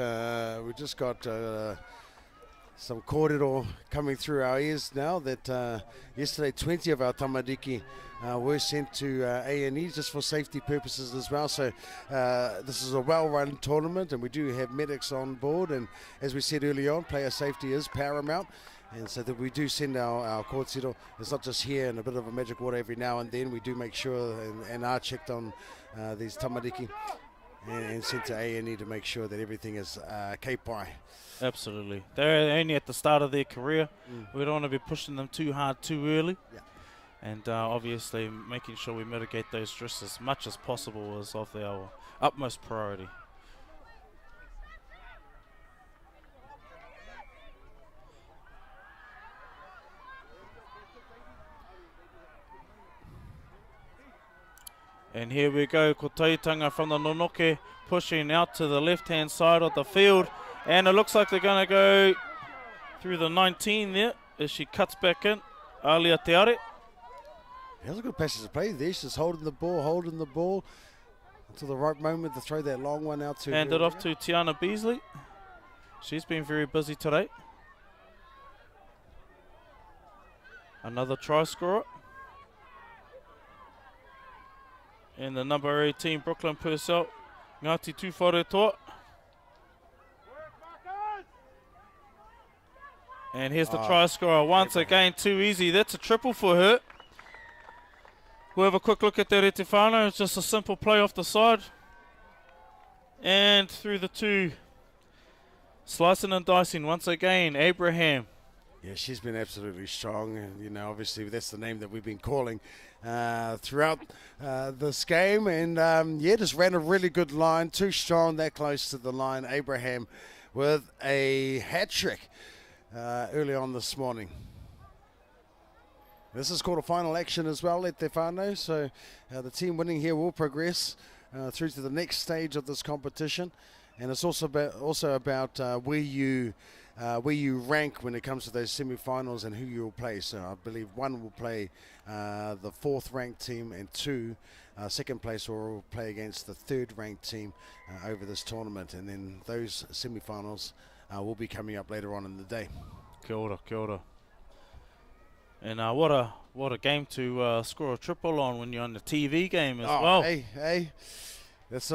some kōrero coming through our ears now that yesterday 20 of our tamariki were sent to A&E just for safety purposes as well. So this is a well-run tournament, and we do have medics on board. And as we said early on, player safety is paramount. And so that we do send our kōrero. It's not just here and a bit of a magic water every now and then. We do make sure and are checked on these tamariki. And sent to A&E to make sure that everything is keipai. Absolutely. They're only at the start of their career. We don't want to be pushing them too hard too early. Yeah. And obviously making sure we mitigate those stress as much as possible is of our utmost priority. And here we go, ko Taitanga from the Nonoke pushing out to the left-hand side of the field. And it looks like they're going to go through the 19 there as she cuts back in. Alia Te Are. That was a good passage to play there. She's holding the ball until the right moment to throw that long one out to Hand her. it off to Tiana Beasley. She's been very busy today. Another try scorer. And the number 18, Brooklyn Purcell, Ngāti Tūwharetoa. And here's the try scorer once again, too easy. That's a triple for her. We'll have a quick look at that Rete Whānau. It's just a simple play off the side. And through the two. Slicing and dicing once again, Abraham. Yeah, she's been absolutely strong. And, obviously that's the name that we've been calling throughout this game. And, just ran a really good line. Too strong, that close to the line. Abraham with a hat trick early on this morning. This is called a final action as well at Te Whānau. So the team winning here will progress through to the next stage of this competition. And it's also about where you rank when it comes to those semi-finals and who you will play. So I believe one will play the fourth ranked team, and two, second place will play against the third ranked team over this tournament. And then those semi-finals will be coming up later on in the day. Kia ora, kia ora. And what a game to score a triple on when you're on the TV game as well. Hey. That's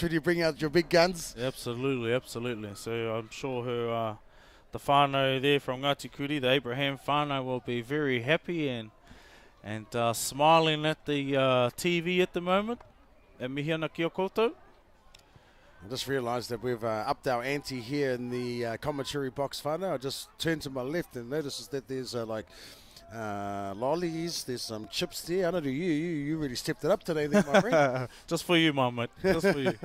when you bring out your big guns. Absolutely, absolutely. So I'm sure her, the whānau there from Ngāti Kuri, the Abraham whānau, will be very happy and smiling at the TV at the moment. E mihi ana kia koutou. I just realised that we've upped our ante here in the commentary box whānau. I just turned to my left and noticed that there's lollies, there's some chips there. I don't know, you really stepped it up today, then, my friend. Just for you, my mate. Just for you.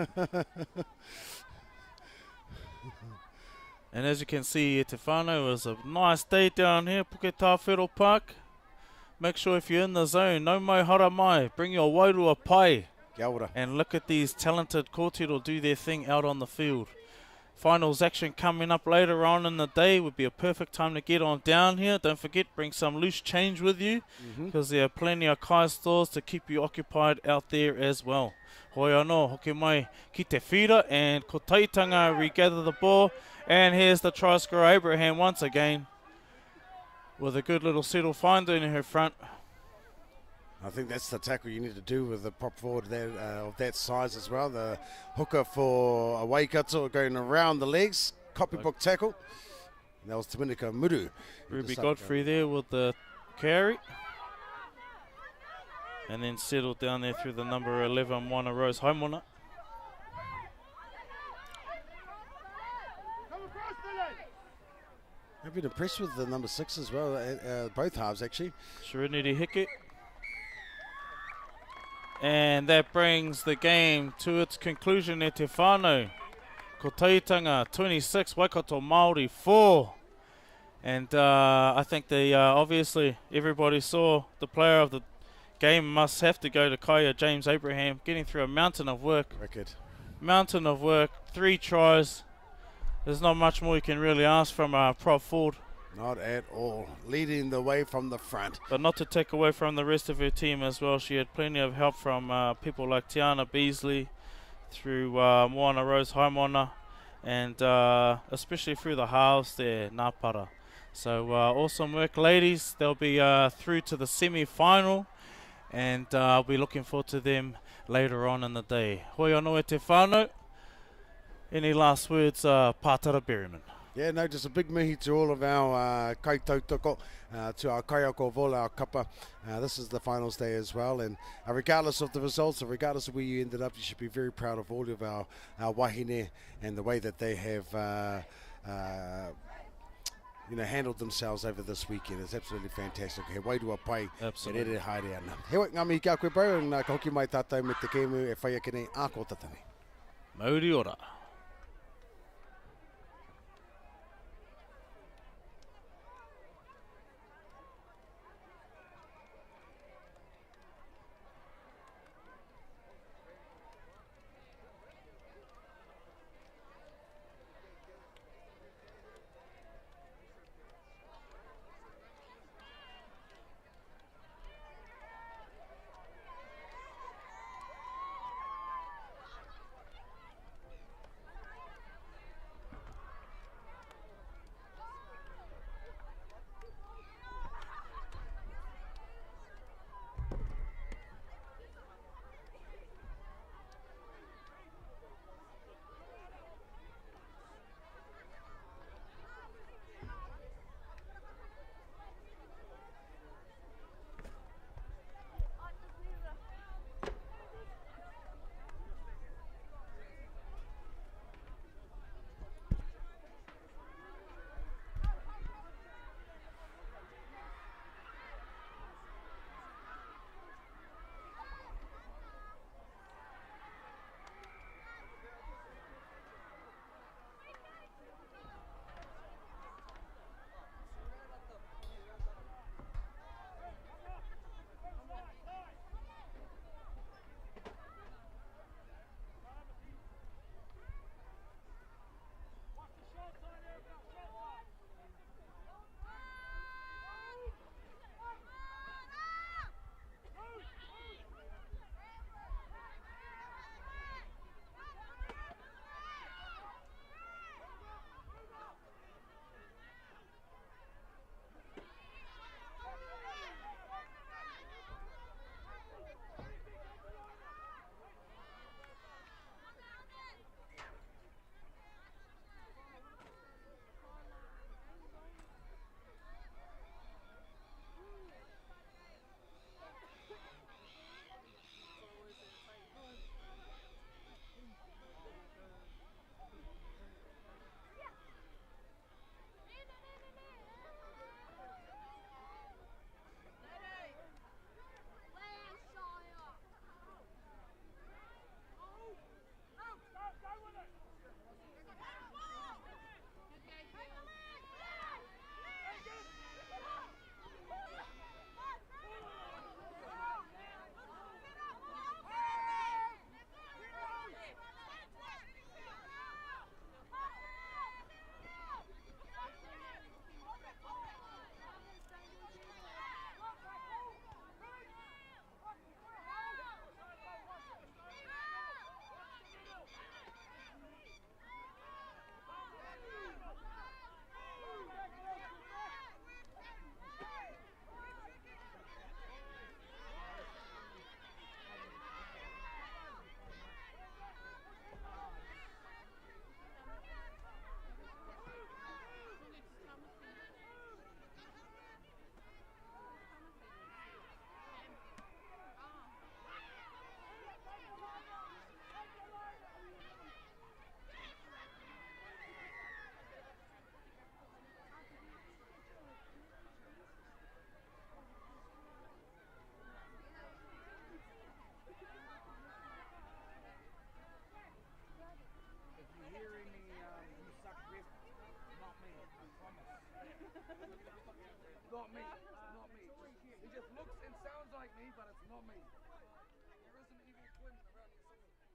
And as you can see, Te Whānau is a nice day down here, Puke Tāwhero Park. Make sure if you're in the zone, no mai hara mai, bring your wairua pai. Kia ora. And look at these talented kōrero do their thing out on the field. Finals action coming up later on in the day would be a perfect time to get on down here. Don't forget, bring some loose change with you, because there are plenty of kai stores to keep you occupied out there as well. Hoi anō, hoki mai ki te whira, and ko Taitanga regather the ball. And here's the try scorer, Abraham, once again, with a good little settle finder in her front. I think that's the tackle you need to do with the prop forward of that size as well. The hooker for Waikato going around the legs, copybook tackle. That was Dominica Muru. Ruby Godfrey there with the carry. And then settled down there through the number 11, Moana Rose Haimona. I've been impressed with the number 6 as well, both halves actually. Shiriniri Hike. And that brings the game to its conclusion at Te Whānau. Ko Taitanga 26, Waikato Māori 4. And I think obviously everybody saw the player of the game must have to go to Kaya James Abraham, getting through a mountain of work. Wicked. Mountain of work, 3 tries. There's not much more you can really ask from a prop forward. Not at all. Leading the way from the front. But not to take away from the rest of her team as well. She had plenty of help from people like Tiana Beasley, through Moana Rose Haimona, and especially through the halves there, Ngāpara. So awesome work, ladies. They'll be through to the semi-final, and I'll be looking forward to them later on in the day. Hoi anō e te whānau. Any last words, Pātara Berryman? Yeah, no, just a big mihi to all of our kaitautoko, to our kaiako vola, our kapa. This is the finals day as well, and regardless of the results, or regardless of where you ended up, you should be very proud of all of our wahine and the way that they have handled themselves over this weekend. It's absolutely fantastic. He wairua pai, Absolutely. e rere haere ana. He wai ngā mihi kia koe bro, and ka hoki mai tātou me te kēmu e whaia kene a ko tatane. Mauri ora. Not me. Not me. He just looks and sounds like me, but it's not me. There is an evil twin around here somewhere.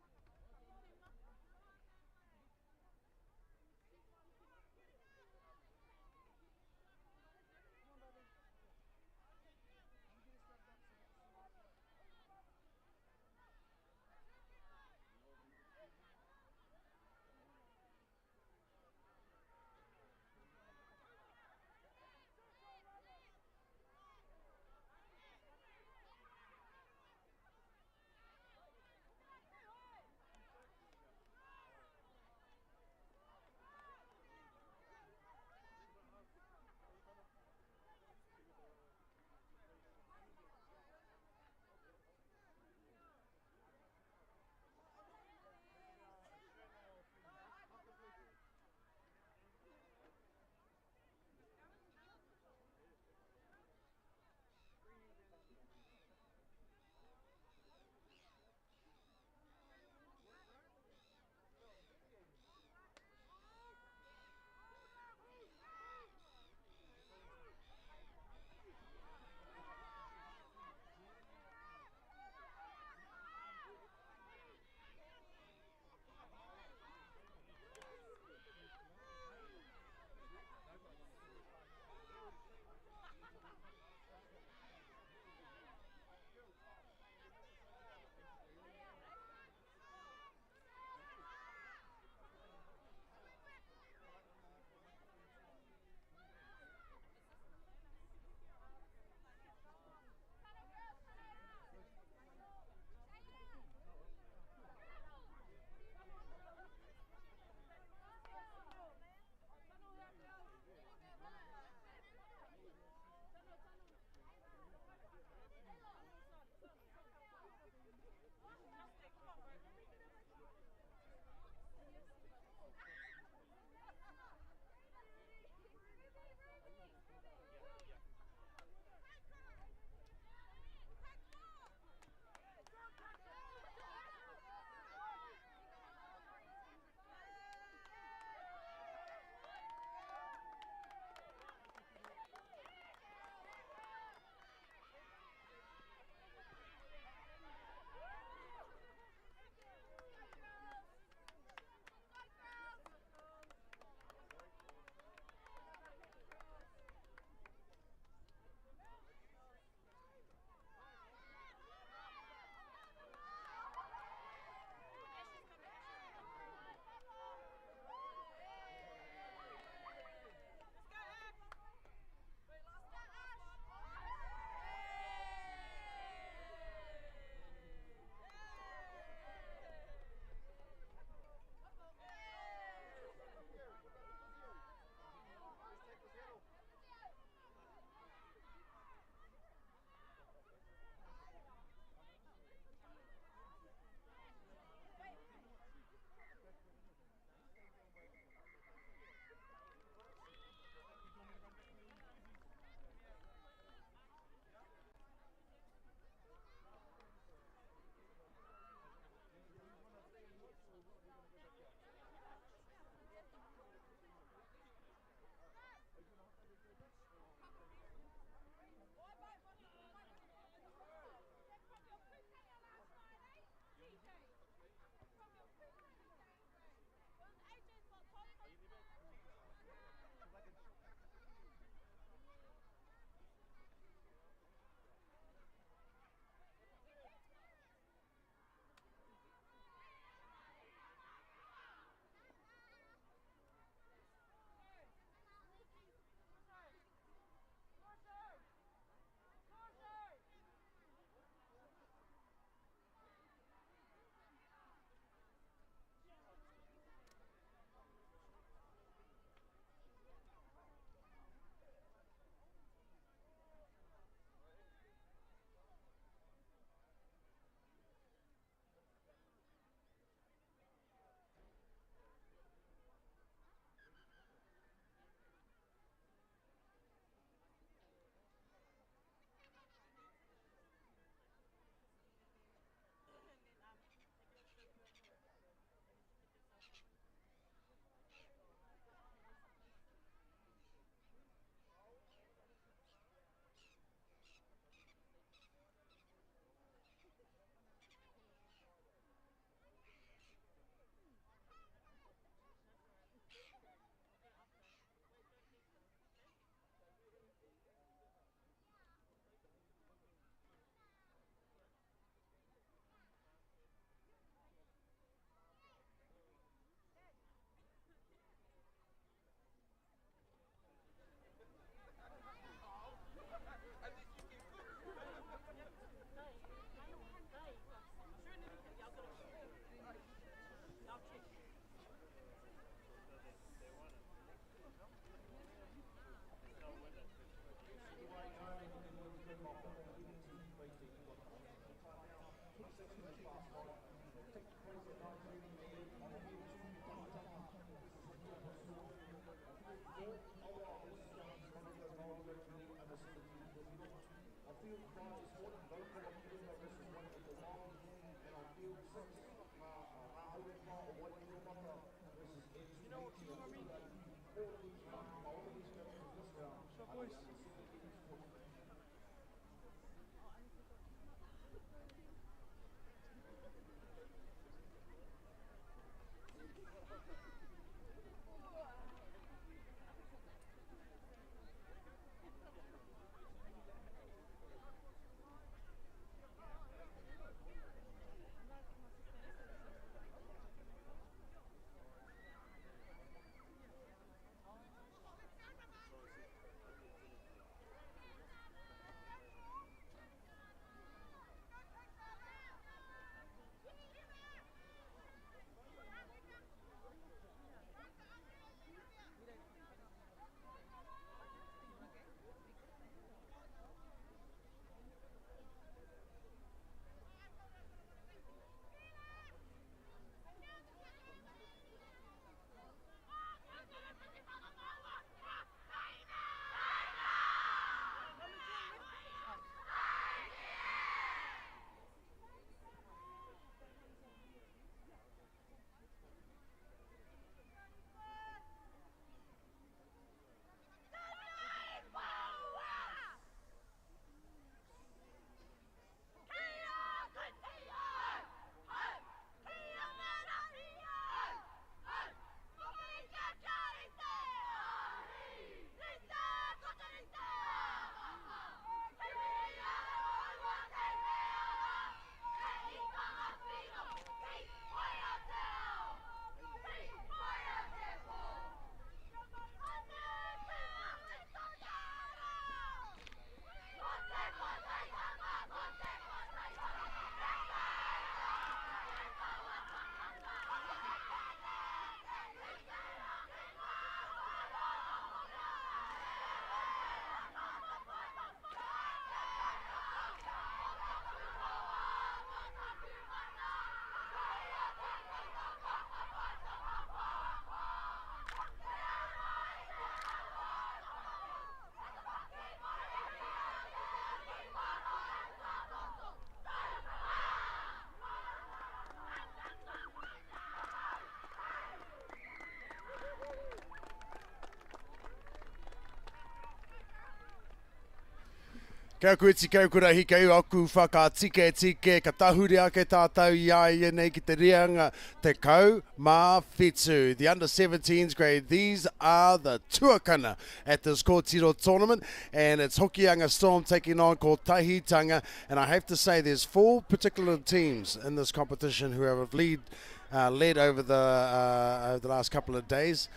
Kia kuiti kau kura hi kau aku whakatike tike ka tahuri ake tātou ia nei ki te reanga te kau mā whetū. The under-17s grade, these are the tuakana at this Kōtiro tournament, and it's Hokianga Storm taking on Kotahitanga, and I have to say there's 4 particular teams in this competition who have led over the last couple of days.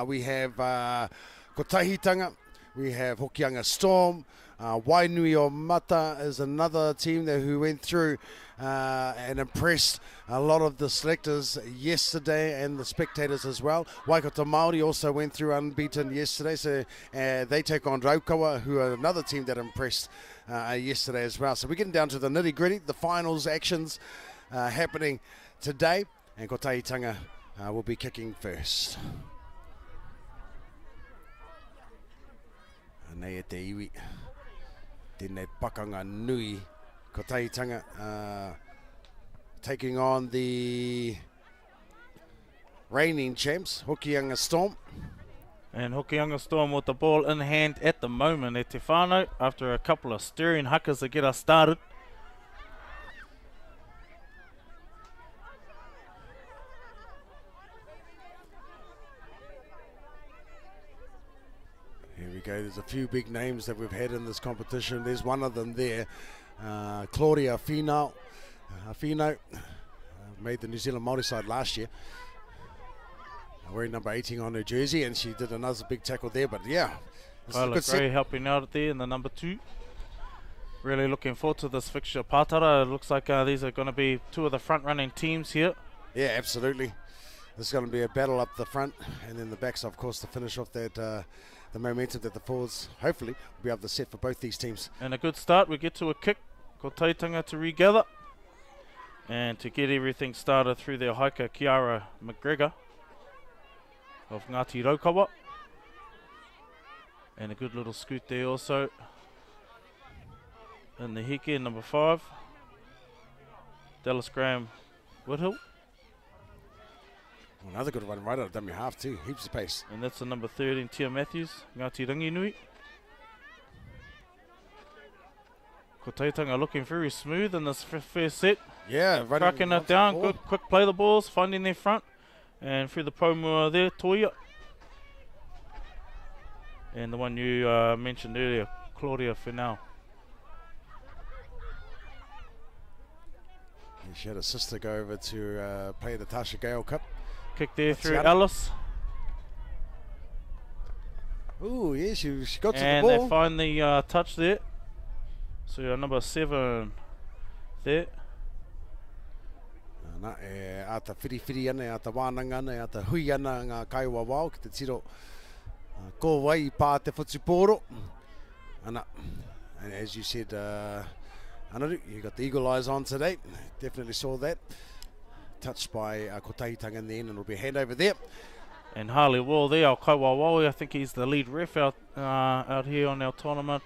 We have Kotahitanga, we have Hokianga Storm, Wainui o Mata is another team there who went through and impressed a lot of the selectors yesterday and the spectators as well. Waikato Māori also went through unbeaten yesterday, so they take on Raukawa, who are another team that impressed yesterday as well. So we're getting down to the nitty-gritty, the finals actions happening today, and Kotahitanga will be kicking first. Nei e te iwi, tēnei pakanga nui, Kotahitanga taking on the reigning champs, Hokianga Storm. And Hokianga Storm with the ball in hand at the moment, e te whānau, after a couple of stirring huckers to get us started. Here we go, there's a few big names that we've had in this competition. There's one of them there, Claudia Finau. Made the New Zealand Māori side last year. Wearing number 18 on her jersey, and she did another big tackle there, but yeah. Kyla Gray helping out there in the number 2. Really looking forward to this fixture. Pātara, it looks like these are going to be 2 of the front-running teams here. Yeah, absolutely. This is going to be a battle up the front, and then the backs, of course, to finish off that the momentum that the forwards, hopefully, will be able to set for both these teams. And a good start. We get to a kick. Ko Taitanga to regather. And to get everything started through their hiker, Kiara McGregor of Ngāti Raukawa. And a good little scoot there also. In the heke, number 5. Dallas Graham Whithill. Another good one right out of dummy half too, heaps of pace. And that's the number 13, Tia Matthews, Ngāti Ranginui. Ko Taitanga looking very smooth in this first set. Yeah, right. Cracking it down, good, quick play the balls, finding their front. And through the Paumua there, Toia. And the one you mentioned earlier, Claudia Finau. She had a sister go over to play the Tasha Gale Cup. Kick there through Tiana. Alice. Ooh, yeah, she got to And the they ball. find the touch there. So number 7 there. A ta whiri ana, a ta wānanga ana, a ta hui ana ngā kaiwa wao, ki te tiro ko wai I pā te whutupōro. And as you said, Anaru, you got the eagle eyes on today. Definitely saw that. Touched by Ko Tahitanga in the end, and it'll be a handover there. And Harley Wall there, our Kaiwawawi, I think he's the lead ref out here on our tournament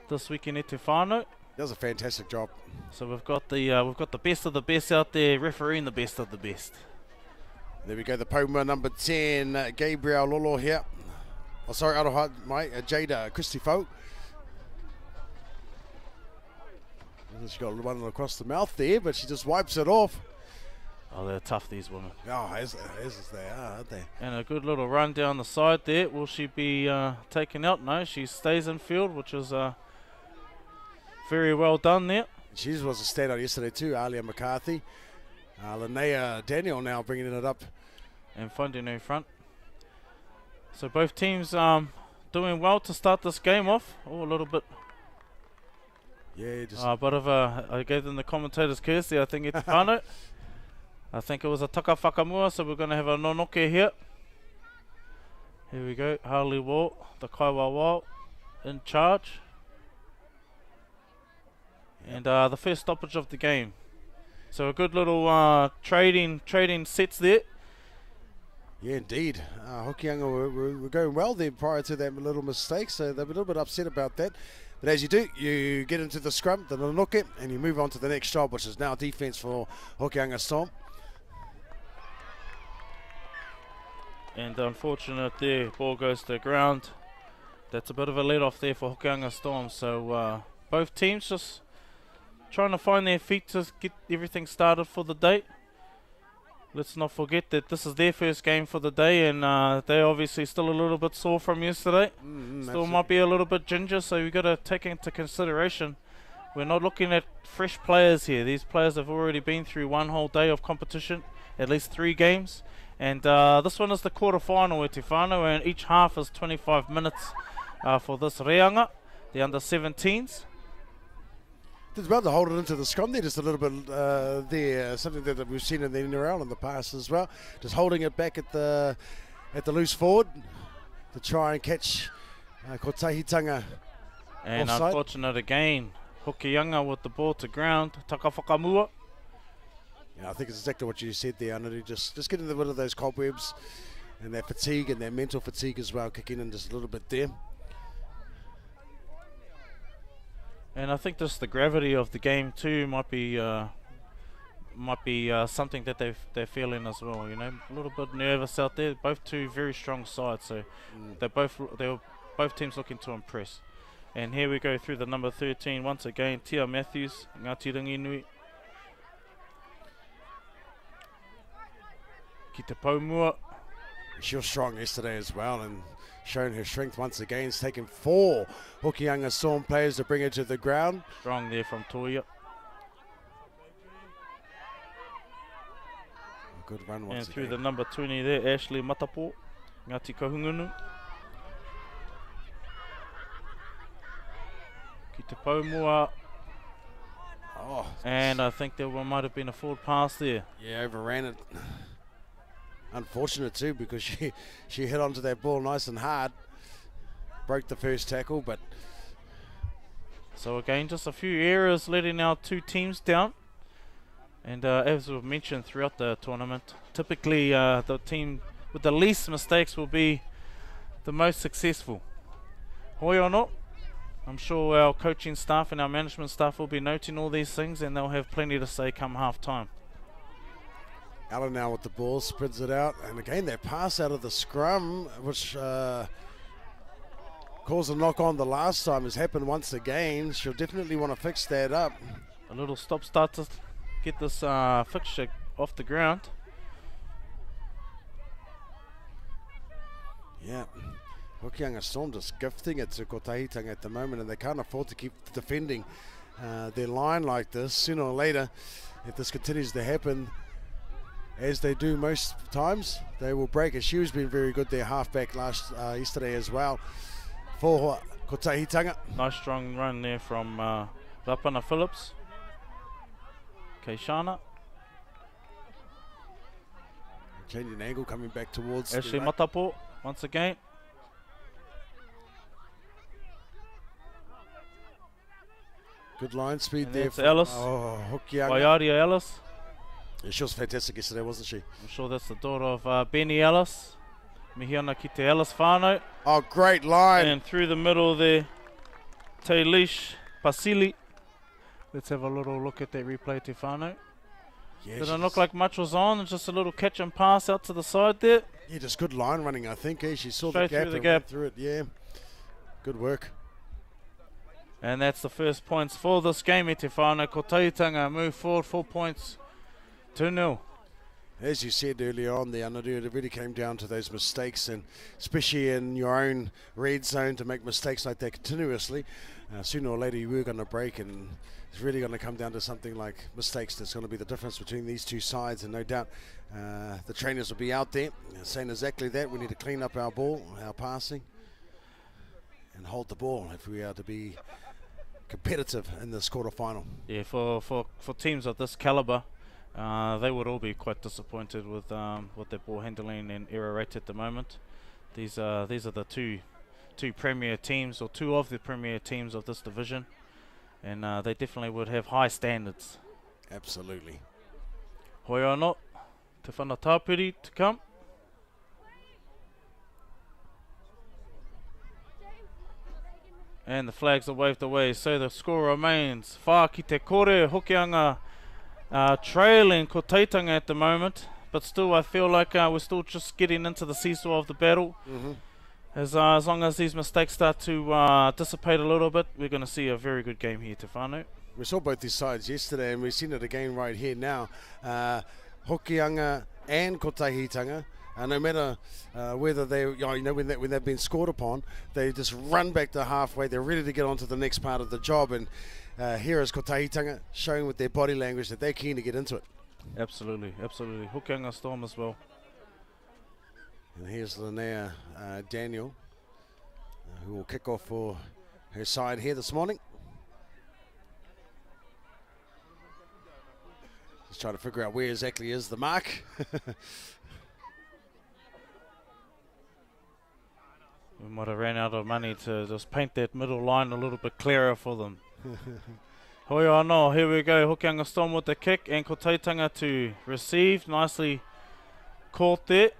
this weekend at Te Whānau. That was a fantastic job. So we've got the best of the best out there, refereeing the best of the best. There we go, the Paumua number 10, Gabriel Lolo here. Oh, sorry, Aroha, mate, Jada Christifo. She got one across the mouth there, but she just wipes it off. Oh, they're tough, these women. Oh, as they are, aren't they? And a good little run down the side there. Will she be taken out? No, she stays in field, which is very well done there. She was a standout yesterday too, Alia McCarthy. Linnea Daniel now bringing it up. And finding her front. So both teams doing well to start this game off. Oh, a little bit. Yeah, just But I gave them the commentator's courtesy, I think, at Te Whānau. I think it was a taka whakamua, so we're going to have a nonoke here. Here we go, Harley Wall, the Kaiwa Wall, in charge. And the first stoppage of the game. So a good little trading sets there. yeah, indeed. Hokianga were going well there prior to that little mistake, so they were a little bit upset about that. But as you do, you get into the scrum, the nonoke, and you move on to the next job, which is now defense for Hokianga Storm. And unfortunate there, ball goes to the ground. That's a bit of a let off there for Hokianga Storm. So both teams just trying to find their feet to get everything started for the day. Let's not forget that this is their first game for the day, and they're obviously still a little bit sore from yesterday. Still might be a little bit ginger, so we've got to take into consideration we're not looking at fresh players here. These players have already been through one whole day of competition, at least 3 games. And this one is the quarter-final at Te Whānau, and each half is 25 minutes for this reanga, the under-17s. It's about to hold it into the scrum there just a little bit there, something that we've seen in the NRL in the past as well. Just holding it back at the loose forward to try and catch Ko Tahitanga And offside. unfortunate again, Hokianga with the ball to ground, taka whakamua. Yeah, I think it's exactly what you said there, Anaru. Just getting rid of those cobwebs and that fatigue and that mental fatigue as well, kicking in just a little bit there. And I think just the gravity of the game too might be something that they're feeling as well. You know, a little bit nervous out there. Both two very strong sides, so they're both teams looking to impress. And here we go through the number 13 once again, Tia Matthews, Ngāti Ranginui. Ki te Paumua. She was strong yesterday as well and showing her strength once again. It's taken 4 Hokianga Storm players to bring her to the ground. Strong there from Toia. A good run once And through again. the number 20 there, Ashley Matapo, Ngāti Kahungunu. Ki te Paumua. Oh, And I think there might have been a forward pass there. yeah, overran it. unfortunate too, because she hit onto that ball nice and hard. Broke the first tackle, but So again, just a few errors letting our two teams down. And as we've mentioned throughout the tournament, typically the team with the least mistakes will be the most successful. Hoi or not, I'm sure our coaching staff and our management staff will be noting all these things, and they'll have plenty to say come half time. Allen now with the ball, spreads it out, and again that pass out of the scrum, which caused a knock on the last time, has happened once again. She'll definitely want to fix that up. A little stop-start to get this fixture off the ground. Yeah, Hokianga Storm just gifting it to Kotahitanga at the moment, and they can't afford to keep defending their line like this. Sooner or later, if this continues to happen, as they do most times, they will break it. Shiu's been very good there, halfback yesterday as well for Kotahitanga. Nice strong run there from Rapana Phillips. Keishana. Changing angle, coming back towards Ashley the right. Matapo once again. Good line speed And there. that's Ellis. Oh, Hokianga. Waiaria Ellis. Yeah, she was fantastic yesterday, wasn't she? I'm sure that's the daughter of Benny Ellis. Mihiana ki te Ellis whānau. Oh, great line. And through the middle there, Tailish Pasili. Let's have a little look at that replay, te whānau. Yeah, Didn't she's- look like much was on, just a little catch and pass out to the side there. Yeah, just good line running, I think. She saw Straight the gap through the and gap. went through it. Yeah, good work. And that's the first points for this game, te whānau. Kotahitanga move forward 4 points, 2-0. As you said earlier on, the Anaru, it really came down to those mistakes, and especially in your own red zone, to make mistakes like that continuously. Sooner or later, you were going to break, and it's really going to come down to something like mistakes. That's going to be the difference between these two sides, and no doubt the trainers will be out there saying exactly that. We need to clean up our ball, our passing, and hold the ball if we are to be competitive in this quarterfinal. Yeah, for teams of this caliber, they would all be quite disappointed with their ball handling and error rate at the moment. These are the two premier teams, or two of the premier teams of this division, and they definitely would have high standards. Absolutely. Hoi anō, te whanatapiri to come. And the flags are waved away, so the score remains whā ki te kore. Hokianga trailing Kotahitanga at the moment, but still I feel like we're still just getting into the seesaw of the battle. As long as these mistakes start to dissipate a little bit, we're going to see a very good game here, te whānau. We saw both these sides yesterday, and we've seen it again right here now. Hokianga and Kotahitanga, no matter whether they, when they've been scored upon, they just run back to halfway. They're ready to get on to the next part of the job, and here is Kotahitanga showing with their body language that they're keen to get into it. Absolutely, absolutely. Hokianga Storm as well. And here's Linnea Daniel, who will kick off for her side here this morning. Just trying to figure out where exactly is the mark. We might have ran out of money to just paint that middle line a little bit clearer for them. Hoi anō, here we go. Hokianga Storm with the kick, and Kotahitanga to receive. Nicely caught there.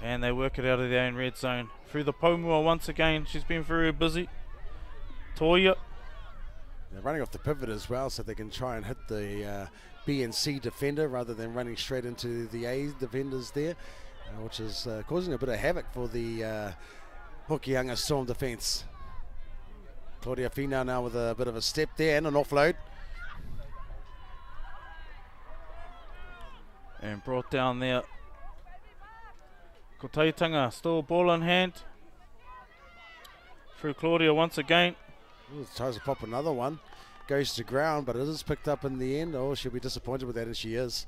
And they work it out of their own red zone. Through the Pomua once again. She's been very busy. Toya. They're running off the pivot as well, so they can try and hit the B and C defender rather than running straight into the A defenders there, which is causing a bit of havoc for the Hokianga Storm defence. Claudia Finau now with a bit of a step there and an offload. And brought down there. Kotahitanga still ball in hand. Through Claudia once again. Ooh, tries to pop another one. Goes to ground, but it is picked up in the end. Oh, she'll be disappointed with that, and she is.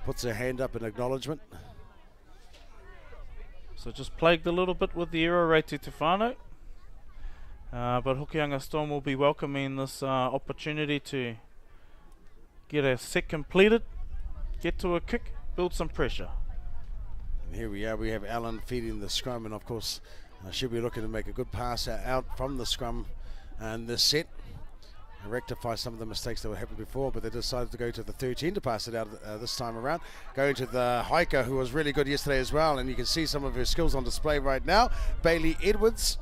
Puts her hand up in acknowledgement. So just plagued a little bit with the error rate to te whānau. But Hokianga Storm will be welcoming this opportunity to get a set completed. get to a kick, build some pressure. And here we are, we have Allen feeding the scrum, and of course she'll be looking to make a good pass out from the scrum and this set and rectify some of the mistakes that were happened before, but they decided to go to the 13 to pass it out this time around. Going to the hiker, who was really good yesterday as well, and you can see some of her skills on display right now. Bailey Edwards,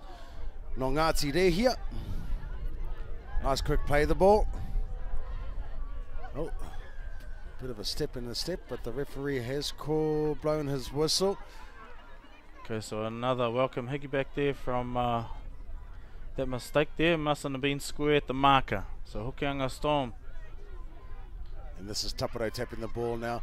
no Ngāti there here. Nice quick play of the ball. Oh, bit of a step in the step, but the referee has blown his whistle. Okay, so another welcome Hickey back there from that mistake there. Mustn't have been square at the marker. So Hokianga Storm. And this is Taparo tapping the ball now,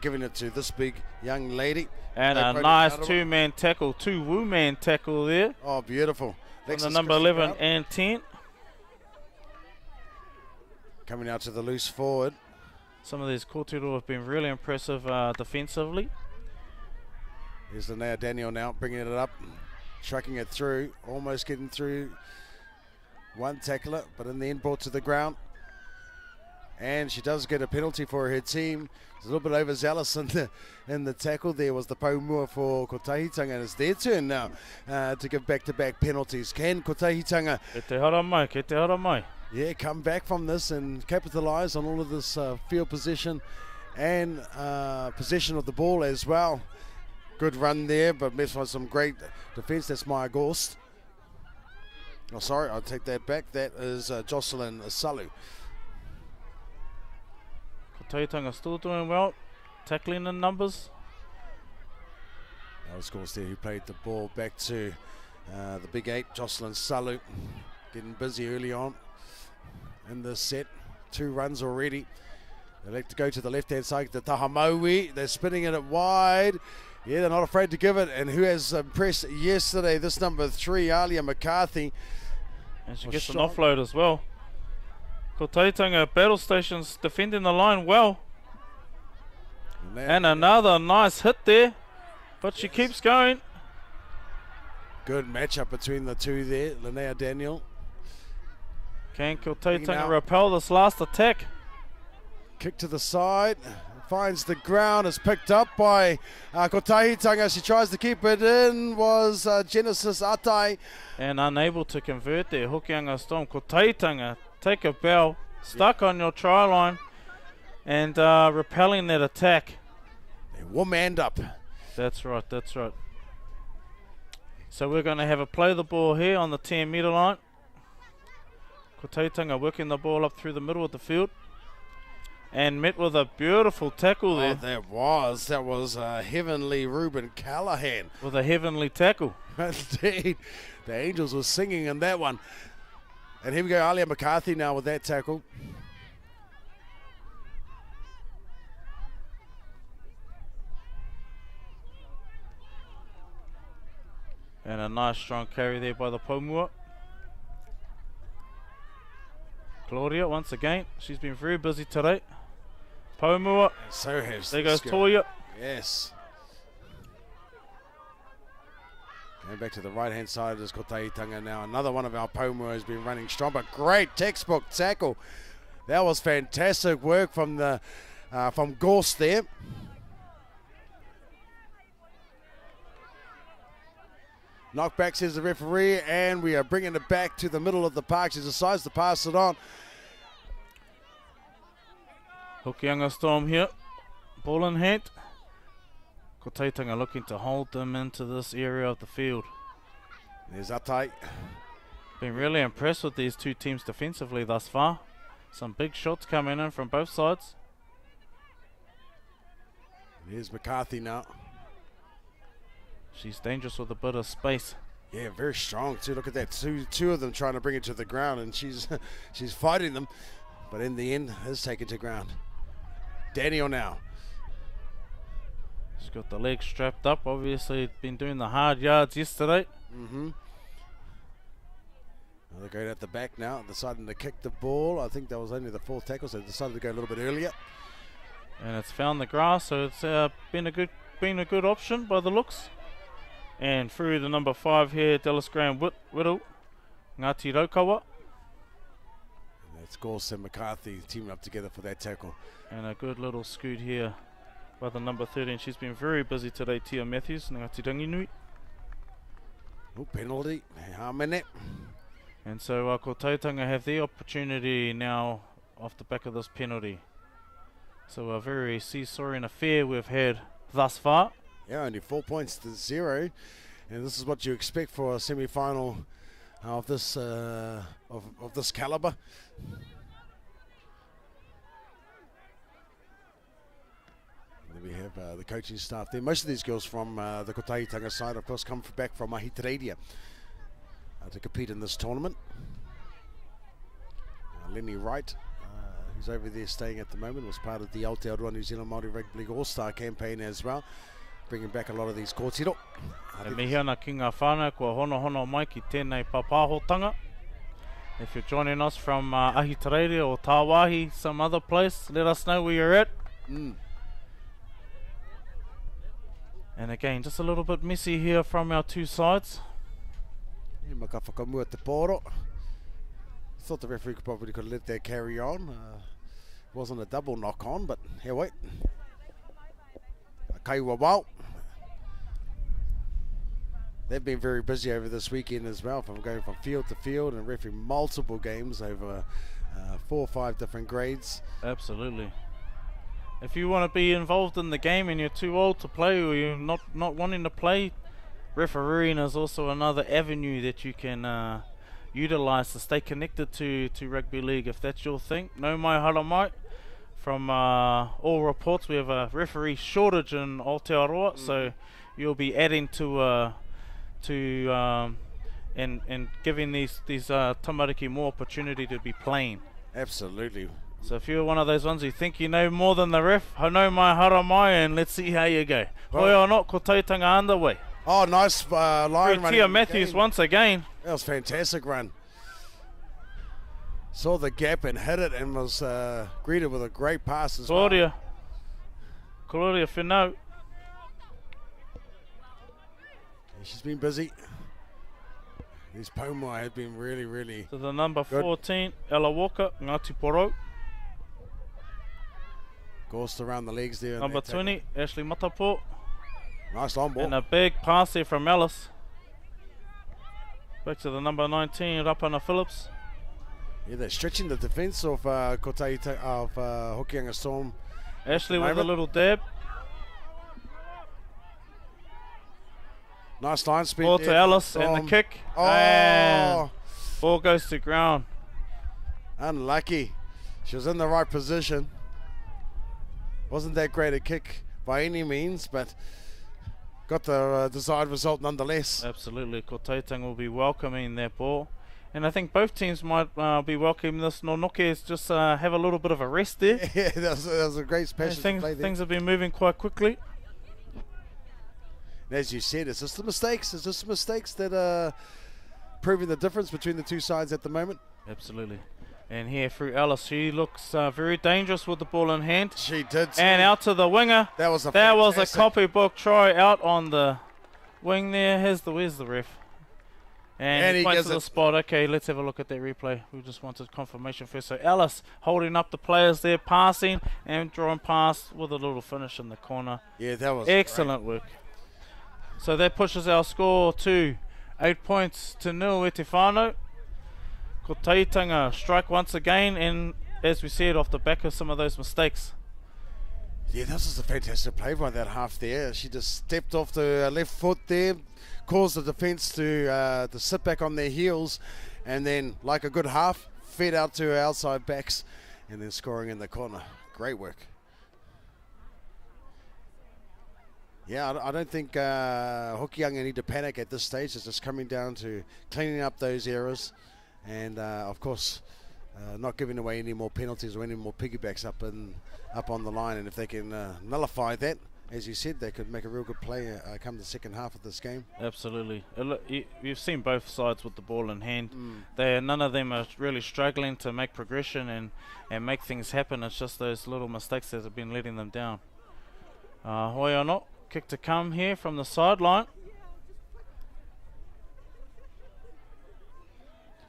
giving it to this big young lady. And a nice two-man tackle, two-woo-man tackle there. Oh, beautiful. On the number 11 and 10. Coming out to the loose forward. Some of these Kōtiro have been really impressive defensively. Here's Linnea Daniel now, bringing it up, trucking it through, almost getting through one tackler, but in the end brought to the ground. And she does get a penalty for her team. It's a little bit overzealous in the tackle. There was the Paumua for Kotahitanga, and it's their turn now to give back-to-back penalties. Can Kotahitanga Ke te hara mai. Yeah, come back from this and capitalise on all of this field position and possession of the ball as well. Good run there, but missed by some great defence. That's Maya Gorst. Oh, sorry, I'll take that back. That is Jocelyn Salu. Kotahitanga still doing well, tackling in numbers. That was Gorst there who played the ball back to the big eight, Jocelyn Salu. Getting busy early on in this set. 2 runs already. They like to go to the left-hand side, the Tahamaui. They're spinning it wide. Yeah, they're not afraid to give it. And who has impressed yesterday? This number 3, Alia McCarthy. And she gets an offload as well. Kotahitanga battle stations defending the line well. And another nice hit there. But she keeps going. Good matchup between the two there. Linnea Daniel. Can Kotahitanga repel this last attack? Kick to the side. Finds the ground, is picked up by Kotahitanga. She tries to keep it in, was Genesis Atai. And unable to convert there. Hokianga Storm. Kotahitanga, take a bow, stuck on your try line, and repelling that attack. They're womaned up. That's right, that's right. So we're going to have a play the ball here on the 10-metre line. Kotahitanga working the ball up through the middle of the field. And met with a beautiful tackle there. Oh, that was heavenly Ruben Callahan. With a heavenly tackle. Indeed. The Angels were singing in that one. And here we go, Alia McCarthy now with that tackle. And a nice strong carry there by the Paumua. Claudia once again. She's been very busy today. Paumua. So has there goes Toya. Yes. Going back to the right-hand side is Kotahitanga now. Another one of our Paumua has been running strong, but great textbook tackle. That was fantastic work from the from Gorst there. Knockback, says the referee, and we are bringing it back to the middle of the park. She decides to pass it on. Hokianga Storm here, ball in hand. Kotahitanga looking to hold them into this area of the field. There's Atai. Been really impressed with these two teams defensively thus far. Some big shots coming in from both sides. Here's McCarthy now. She's dangerous with a bit of space. Yeah, very strong too. Look at that, two of them trying to bring it to the ground, and she's fighting them, but in the end is taken to ground. Daniel now. She's got the legs strapped up. Obviously been doing the hard yards yesterday. They're going at the back now, deciding to kick the ball. I think that was only the 4th tackle, so they decided to go a little bit earlier. And it's found the grass, so it's been a good option by the looks. And through the number 5 here, Dallas Graham Whittle, Ngāti Raukawa. And It's Gorse and McCarthy teaming up together for that tackle. And a good little scoot here by the number 13. She's been very busy today, Tia Matthews. Ngati Ranginui. Oh, penalty. Hamene. And so ko Tautanga have the opportunity now off the back of this penalty. So a very seesawing affair we've had thus far. Yeah, only 4 points to 0. And this is what you expect for a semi-final of this of this caliber. And then we have the coaching staff there. Most of these girls from the Kotahitanga side, of course, come back from Ahitereiria to compete in this tournament. Lenny Wright, who's over there staying at the moment, was part of the Aotearoa New Zealand Māori Rugby League All-Star campaign as well, bringing back a lot of these kōtiro. E mihi ana ki ngā whānau kua hono mai ki tēnei papahotanga. If you're joining us from Ahitereiria or Tāwāhi, some other place, let us know where you're at. And again, just a little bit messy here from our two sides. E maka whakamua te pōro. Thought the referee probably could have let that carry on. Wasn't a double knock on, but here wait. Kaiwa Wau. They've been very busy over this weekend as well, from going from field to field and refereeing multiple games over 4 or 5 different grades. Absolutely. If you want to be involved in the game and you're too old to play, or you're not wanting to play, refereeing is also another avenue that you can utilize to stay connected to rugby league if that's your thing. No mai hara mai. From all reports, we have a referee shortage in Aotearoa, so you'll be adding to and giving these tamariki more opportunity to be playing. Absolutely. So if you're one of those ones who think you know more than the ref, no mai hara mai, and let's see how you go. Hoi or not, ko tautanga underway. Oh, nice line running. Tia Matthews once again. That was a fantastic run. Saw the gap and hit it, and was greeted with a great pass as well. Claudia Finau. She's been busy. These Pomai have been really To the number good. 14, Ella Walker, Ngati Porou. Gorsed around the legs there. Number 20, Ashley Matapo. Nice long ball. And a big pass there from Alice. Back to the number 19, Rapana Phillips. Yeah, they're stretching the defence of Hokianga Storm. Ashley with a little dab. Nice line speed. Ball to Alice and the kick. Oh, And ball goes to ground. unlucky. She was in the right position. Wasn't that great a kick by any means, but got the desired result nonetheless. Absolutely. Ko Tautanga will be welcoming that ball. And I think both teams might be welcoming this. Nonoke is just have a little bit of a rest there. Yeah, that was a great passion to play there. Things have been moving quite quickly. And as you said, it's just the mistakes. It's just the mistakes that are proving the difference between the two sides at the moment. Absolutely. And here through Alice, she looks very dangerous with the ball in hand. She did. And out to the winger. That was a copybook try out on the wing there. Where's the ref? And he points to the spot. Okay, let's have a look at that replay. We just wanted confirmation first. So Alice holding up the players there, passing and drawing past with a little finish in the corner. Yeah, that was excellent work. So that pushes our score to 8 points to 0 e te whānau. Ko Tautanga strike once again, and as we said, off the back of some of those mistakes. Yeah, that was just a fantastic play by that half there. She just stepped off the left foot there, caused the defence to sit back on their heels, and then, like a good half, fed out to her outside backs, and then scoring in the corner. Great work. Yeah, I don't think Hokianga need to panic at this stage. It's just coming down to cleaning up those errors, and of course, not giving away any more penalties or any more piggybacks up on the line. And if they can nullify that, as you said, they could make a real good play come the second half of this game. Absolutely. You've seen both sides with the ball in hand. None of them are really struggling to make progression and make things happen. It's just those little mistakes that have been letting them down. Hoi anō, kick to come here from the sideline.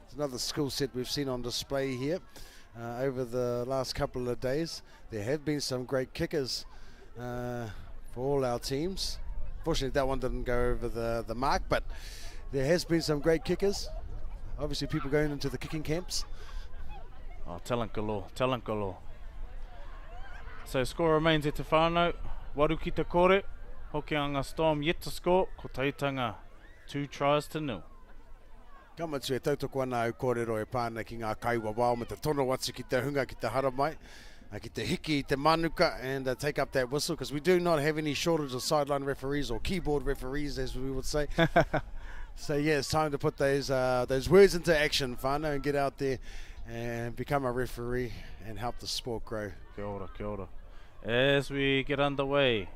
It's another skill set we've seen on display here over the last couple of days. There have been some great kickers for all our teams. Fortunately, that one didn't go over the mark, but there has been some great kickers. Obviously, people going into the kicking camps. Oh, talent galore, talent galore. So score remains e te whānau. Waru ki te kore. Hokianga Storm yet to score. Ko Taitanga 2-0. Kamatu e tautoko ana au kōrero e pāna ki ngā kaiwa wao me te tono watu ki te hunga ki te haramai. Ki te hiki, te manuka, and take up that whistle, because we do not have any shortage of sideline referees or keyboard referees, as we would say. So yeah, it's time to put those words into action, whānau, and get out there and become a referee and help the sport grow. Kia ora, kia ora. As we get underway,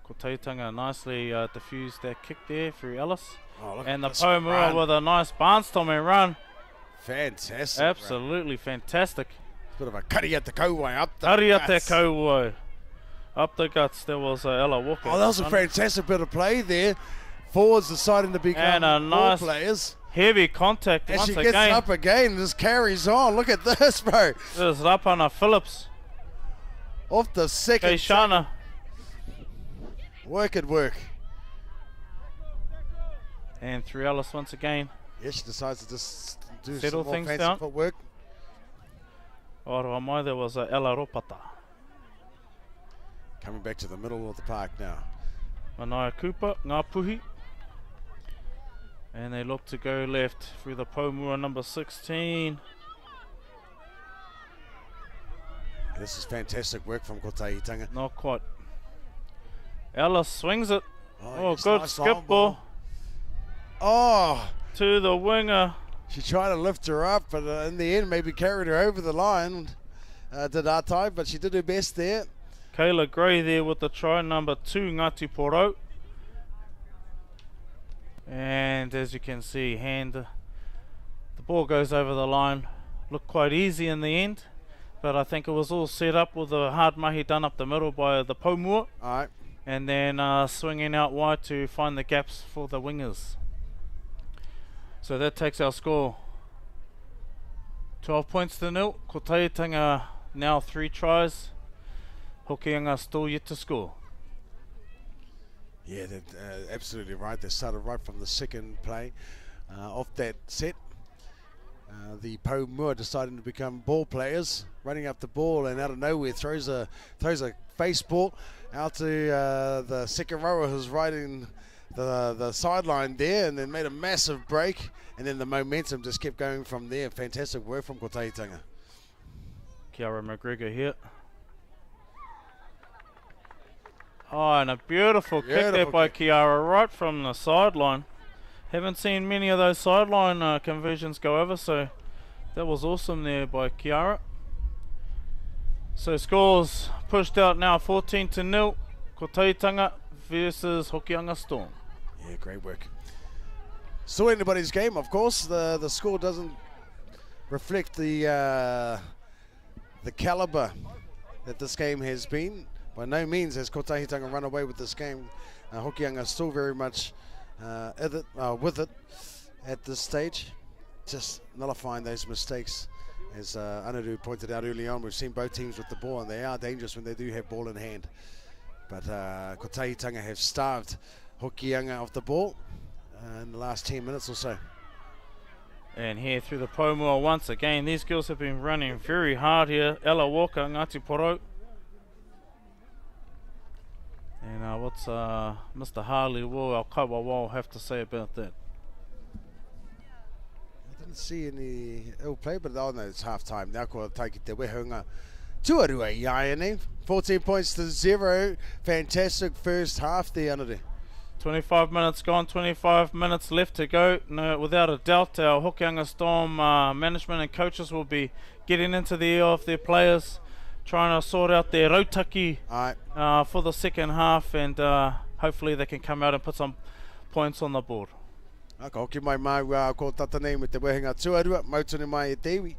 ko Taitanga nicely diffused that kick there through Ellis. Oh, look And the at this Pomua run. with a nice barnstorming run. Fantastic. Absolutely fantastic. Bit of a cutty at the kauai up the Haria te guts. kauai. Up the guts, there was Ella Walker. Oh, that was a fantastic bit of play there. Forwards deciding to become And a ball nice players. heavy contact And once she gets again. up again and just carries on. Look at this, bro. There's Rapana Phillips. Off the second. Keishana. Work at work. And through Ellis once again. Yeah, she decides to just do Settle some more things fancy down. footwork. Oroa mai, there was Ella Ropata. Coming back to the middle of the park now. Manaia Cooper, Ngā Puhi. And they look to go left through the Pomua number 16. This is fantastic work from Kotahitanga. Not quite. Ellis swings it. Oh, yes, good nice skip long ball Oh, to the winger. she tried to lift her up, but in the end maybe carried her over the line. Did Atai, but she did her best there. Kayla Gray there with the try, number 2, Ngati Poro. And as you can see, the ball goes over the line. Looked quite easy in the end, but I think it was all set up with a hard mahi done up the middle by the Pomua, All right. and then swinging out wide to find the gaps for the wingers. So that takes our score 12 points to 0. Ko Taitanga now 3 tries. Hokianga still yet to score. Yeah, they're absolutely right. They started right from the second play. Off that set, the Pomua deciding to become ball players, running up the ball, and out of nowhere throws a face ball out to the second rower who's riding the sideline there, and then made a massive break, and then the momentum just kept going from there. Fantastic work from Kotahitanga. Kiara McGregor here. Oh, and a beautiful kick there Beautiful by kick. Kiara right from the sideline. Haven't seen many of those sideline conversions go over, so that was awesome there by Kiara. So scores pushed out now 14 to 0. Kotahitanga versus Hokianga Storm. Yeah, great work. Still anybody's game, of course. The score doesn't reflect the caliber that this game has been. By no means has Kotahitanga run away with this game. Hokianga still very much with it at this stage. Just nullifying those mistakes. As Anadu pointed out early on, we've seen both teams with the ball, and they are dangerous when they do have ball in hand. But Kotahitanga have starved Hokianga of the ball in the last 10 minutes or so. And here through the Pomua once again, these girls have been running very hard here. Ella Walker, Ngati Poro. And what's Mr. Harley Wall, our Kawa Wall, have to say about that? I didn't see any ill play, but oh no, it's half time. Now ko taiki te wehunga. Tuarua i aene. 14 points to 0. Fantastic first half there, Anadu. 25 minutes gone, 25 minutes left to go. No, without a doubt, our Hokianga Storm management and coaches will be getting into the ear of their players, trying to sort out their rautaki All right. for the second half, and hopefully they can come out and put some points on the board. Ka hoki mai mai ko tatanei me te wehenga tuarua. Mautuni mai e tewi.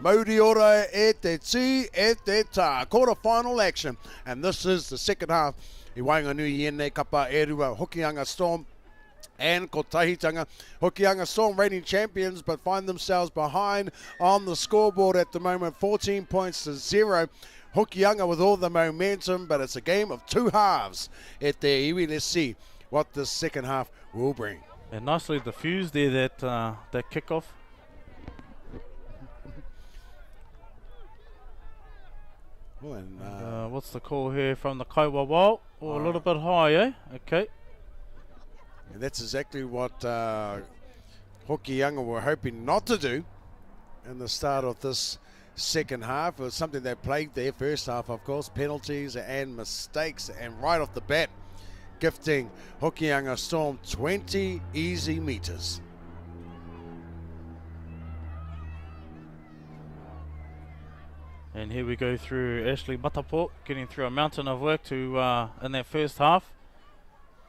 Mauri ora e te ti e te tā. Quarter-final action. And this is the second half. I Wainganui Iene kapa e rua Hokianga Storm and Kotahitanga. Hokianga Storm reigning champions, but find themselves behind on the scoreboard at the moment, 14 points to 0. Hokianga with all the momentum, but it's a game of two halves at the iwi. Let's see what the second half will bring. And nicely diffused there, that kickoff. Oh, and, what's the call here from the Kaiwa Wall? Oh, a little bit high, eh? Okay. and that's exactly what Hokianga were hoping not to do in the start of this second half. It was something that plagued their first half, of course, penalties and mistakes, and right off the bat, gifting Hokianga Storm 20 easy meters. And here we go through Ashley Matapo, getting through a mountain of work to in that first half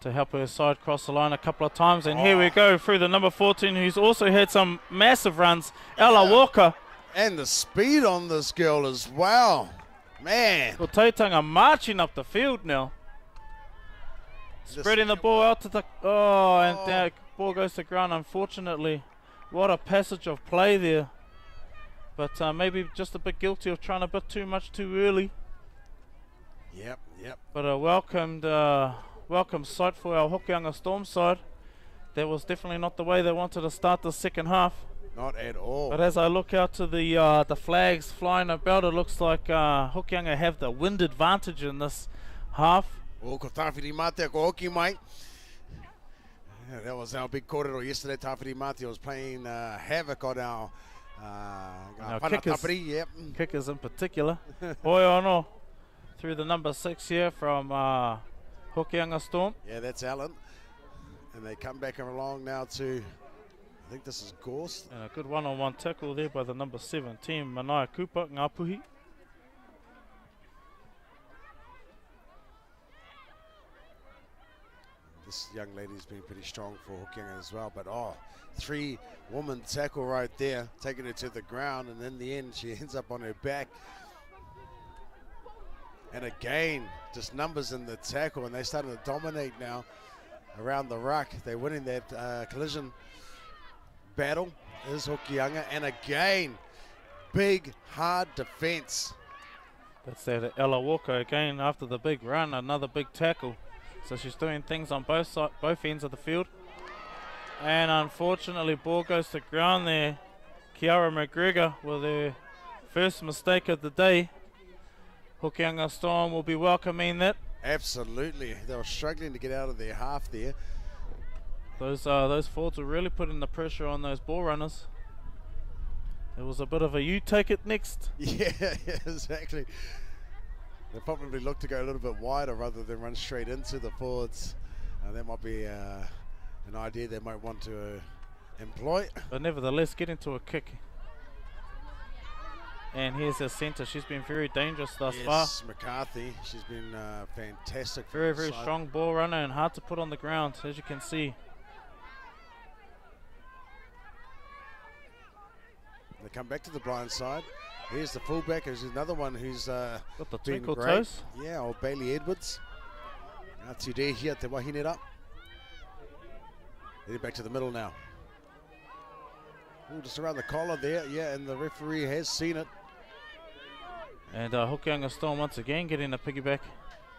to help her side cross the line a couple of times. And here we go through the number 14, who's also had some massive runs, Ella Walker. And the speed on this girl as well. Man. Well, Taitanga marching up the field now. Spreading the ball out to the... Oh, and that ball goes to ground, unfortunately. What a passage of play there. But maybe just a bit guilty of trying a bit too much too early. Yep. But a welcome sight for our Hokianga Storm side. That was definitely not the way they wanted to start the second half. Not at all. But as I look out to the flags flying about, it looks like Hokianga have the wind advantage in this half. O ko Tawhiri Mate ko hoki mai. Yeah, that was our big kōrero yesterday. Tawhiri Mate was playing havoc on our kickers. Yep. Kickers in particular. Hoiono through the number 6 here from Hokianga Storm. Yeah, that's Alan. And they come back along now to, I think this is Gorst. And a good one-on-one tackle there by the number 17, Manaya Kupa, Ngapuhi. This young lady's been pretty strong for Hokianga as well, but three-woman tackle right there, taking her to the ground, and in the end she ends up on her back. And again, just numbers in the tackle, and they're starting to dominate now around the ruck. They're winning that collision battle, is Hokianga, and again, big, hard defense. That's that Ella Walker again after the big run, another big tackle. So she's doing things on both ends of the field. And unfortunately, ball goes to ground there. Kiara McGregor with her first mistake of the day. Hokianga Storm will be welcoming that. Absolutely. They were struggling to get out of their half there. Those forwards were really putting the pressure on those ball runners. It was a bit of a you take it next. Yeah, exactly. They probably look to go a little bit wider rather than run straight into the forwards. That might be an idea they might want to employ. But nevertheless, get into a kick. And here's her centre. She's been very dangerous thus far. Yes, McCarthy. She's been fantastic. Very, very strong ball runner and hard to put on the ground, as you can see. They come back to the blind side. Here's the fullback. There's another one who's got the been twinkle great. toes. Yeah, old Bailey Edwards. Atu re hia te wahine ra. Heading back to the middle now. Ooh, just around the collar there. Yeah, and the referee has seen it. And Hokianga Storm once again getting a piggyback.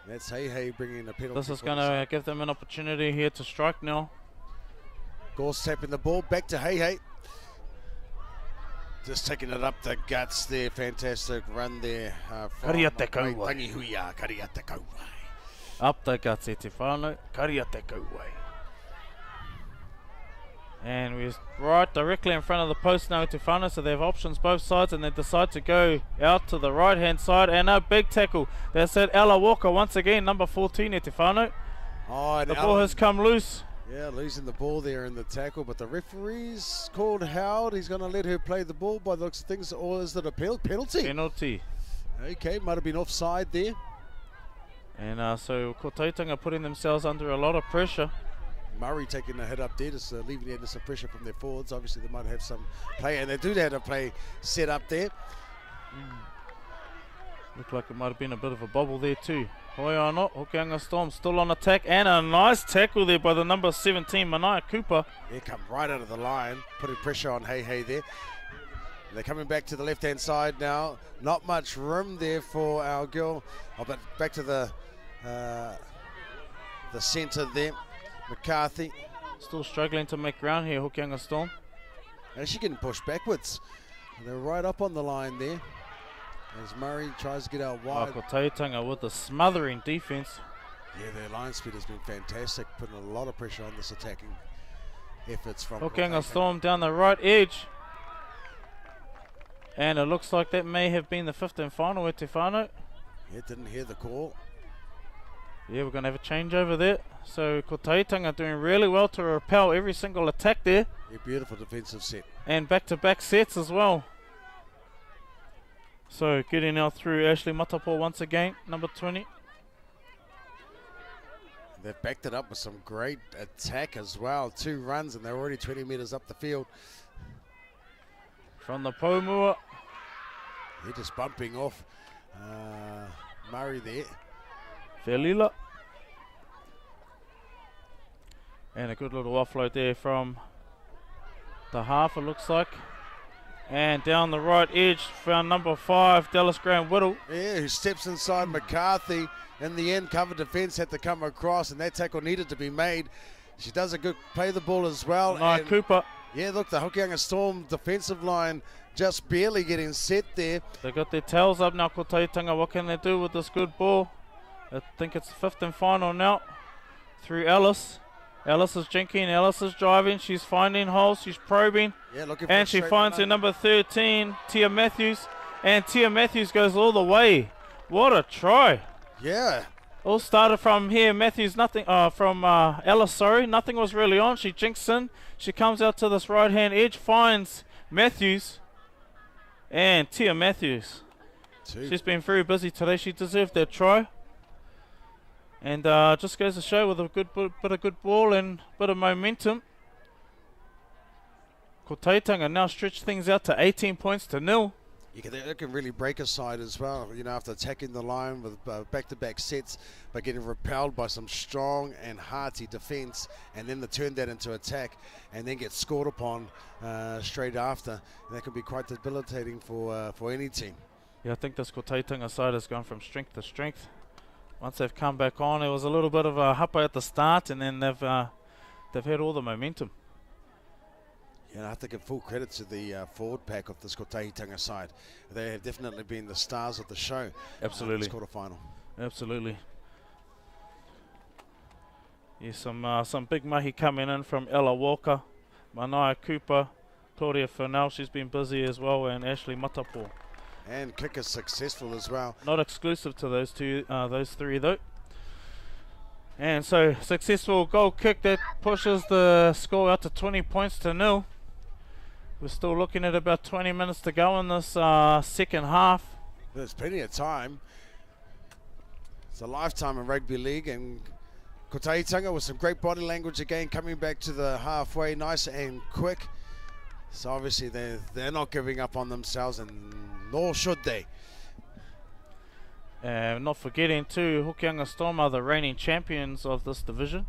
That's Hey bringing the penalty. This is going to give them an opportunity here to strike now. Gorst tapping the ball back to Hey. Just taking it up the guts there. Fantastic run there. Kariate Kauai. Tangihuia, Kariate Kauai. Up the guts, e te whānau, Kariate Kauai. And we're right directly in front of the post now to whānau, so they have options both sides, and they decide to go out to the right-hand side, and a big tackle. That's it, Ella Walker once again, number 14 e te whānau. Oh, the ball has come loose. Yeah, losing the ball there in the tackle, but the referee's called Howard. He's going to let her play the ball by the looks of things, or is it a penalty? Penalty. Okay, might have been offside there. And so Ko Taitanga putting themselves under a lot of pressure. Murray taking a hit up there, just alleviating some pressure from their forwards. Obviously, they might have some play, and they do have a play set up there. Looked like it might have been a bit of a bobble there too. Hoiana, Hokianga Storm still on attack, and a nice tackle there by the number 17, Manaia Cooper. They come right out of the line, putting pressure on Hey there. They're coming back to the left-hand side now. Not much room there for our girl. Oh, but back to the centre there. McCarthy. Still struggling to make ground here, Hokianga Storm. Actually getting pushed backwards. And they're right up on the line there. As Murray tries to get out wide. Taitanga with the smothering defense. Yeah, their line speed has been fantastic, putting a lot of pressure on this attacking efforts from Hokianga Storm down the right edge. And it looks like that may have been the fifth and final at Tefano. Yeah, didn't hear the call. Yeah, we're going to have a change over there. So Taitanga doing really well to repel every single attack there. Yeah, beautiful defensive set. And back-to-back sets as well. So getting out through Ashley Matapo once again, number 20. They've backed it up with some great attack as well. 2 runs and they're already 20 metres up the field. From the Pomua. They're just bumping off Murray there. Velila. And a good little offload there from the half, it looks like. And down the right edge, found number 5, Dallas Graham-Whittle. Yeah, who steps inside McCarthy. In the end, cover defence had to come across, and that tackle needed to be made. She does a good play the ball as well. Manaia Cooper. Yeah, look, the Hokianga Storm defensive line just barely getting set there. They got their tails up now, Taitanga. What can they do with this good ball? I think it's the fifth and final now. Through Ellis. Ellis is jinking, Ellis is driving, she's finding holes, she's probing. Yeah, looking for and she finds her number 13, Tia Matthews. And Tia Matthews goes all the way. What a try. Yeah. All started from here, Matthews, nothing, from Ellis, sorry. Nothing was really on. She jinks in. She comes out to this right-hand edge, finds Matthews. And Tia Matthews. She's been very busy today. She deserved that try. And just goes to show with a good bit of good ball and bit of momentum. Taitanga now stretch things out to 18 points to 0. They can really break a side as well, you know, after attacking the line with back-to-back sets, but getting repelled by some strong and hearty defence, and then to turn that into attack and then get scored upon straight after. And that can be quite debilitating for any team. Yeah, I think this Taitanga side has gone from strength to strength. Once they've come back on, it was a little bit of a hapa at the start, and then they've had all the momentum. Yeah, I have to give full credit to the forward pack of this Taitanga side. They have definitely been the stars of the show. Absolutely. This quarterfinal. Absolutely. Yeah, some big mahi coming in from Ella Walker, Manaia Cooper, Claudia Fernell, she's been busy as well, and Ashley Matapo. And kick is successful as well. Not exclusive to those three though. And so successful goal kick that pushes the score out to 20 points to 0. We're still looking at about 20 minutes to go in this second half. There's plenty of time. It's a lifetime in rugby league, and Taitanga with some great body language again, coming back to the halfway, nice and quick. So obviously they're not giving up on themselves, and nor should they. Not forgetting too, Hokianga Storm are the reigning champions of this division.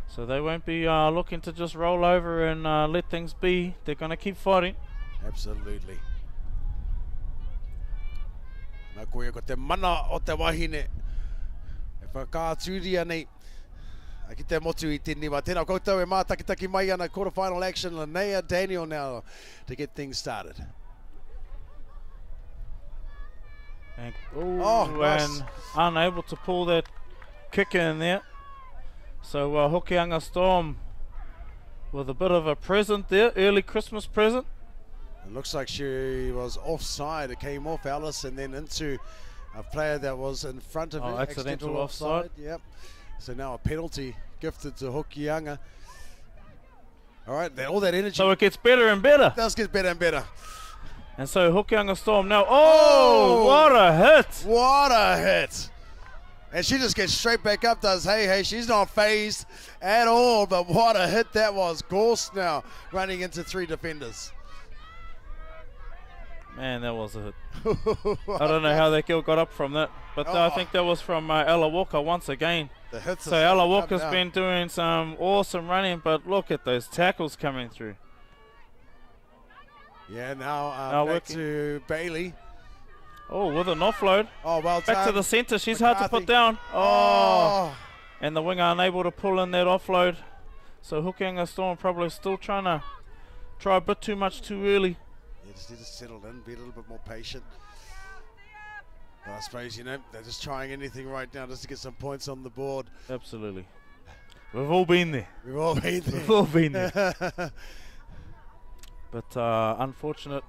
So they won't be looking to just roll over and let things be. They're going to keep fighting. Absolutely. Nā koe ko te mana o te wahine. E whakāturia nei. Ki te motu I tēnei wā tēnā koutou e mātakitaki mai ana quarterfinal action. Linnea Daniel now to get things started. And, nice. And unable to pull that kick in there. So Hokianga Storm with a bit of a present there, early Christmas present. It looks like she was offside. It came off Alice and then into a player that was in front of her. Accidental offside. Yep. So now a penalty gifted to Hokianga. All right, all that energy. So it gets better and better. It does get better and better. And so Hokianga Storm now. Oh, what a hit! What a hit! And she just gets straight back up, does hey. She's not phased at all, but what a hit that was. Gorse now running into 3 defenders. Man, that was a hit. I don't know how that girl got up from that, but I think that was from Ella Walker once again. The hits So are Ella coming Walker's out. been doing some awesome running, but look at those tackles coming through. Yeah, now Now back working. to Bailey. Oh, with an offload. Oh, well Back to done. the centre. She's hard to McCarthy. put down. Oh. Oh. And the winger unable to pull in that offload. So Hokianga Storm probably still trying to try a bit too much too early. You just need to settle in, be a little bit more patient. But I suppose, they're just trying anything right now just to get some points on the board. Absolutely. We've all been there. We've all been there. We've all been there. But unfortunate,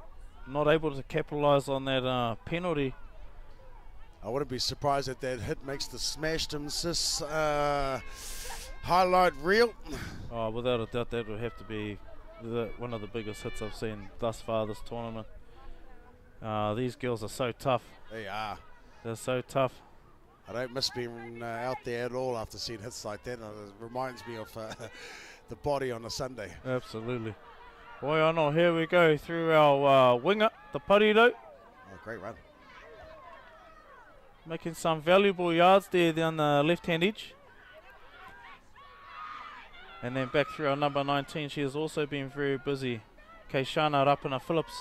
not able to capitalise on that penalty. I wouldn't be surprised if that hit makes the smashed sis highlight reel. Oh, without a doubt, that would have to be one of the biggest hits I've seen thus far this tournament. These girls are so tough. They are. They're so tough. I don't miss being out there at all after seeing hits like that. It reminds me of the body on a Sunday. Absolutely. Boy, oh no, here we go through our winger, the Parido. Oh, great run. Making some valuable yards there down the left-hand edge. And then back through our number 19, she has also been very busy. Keishana Rapana Phillips.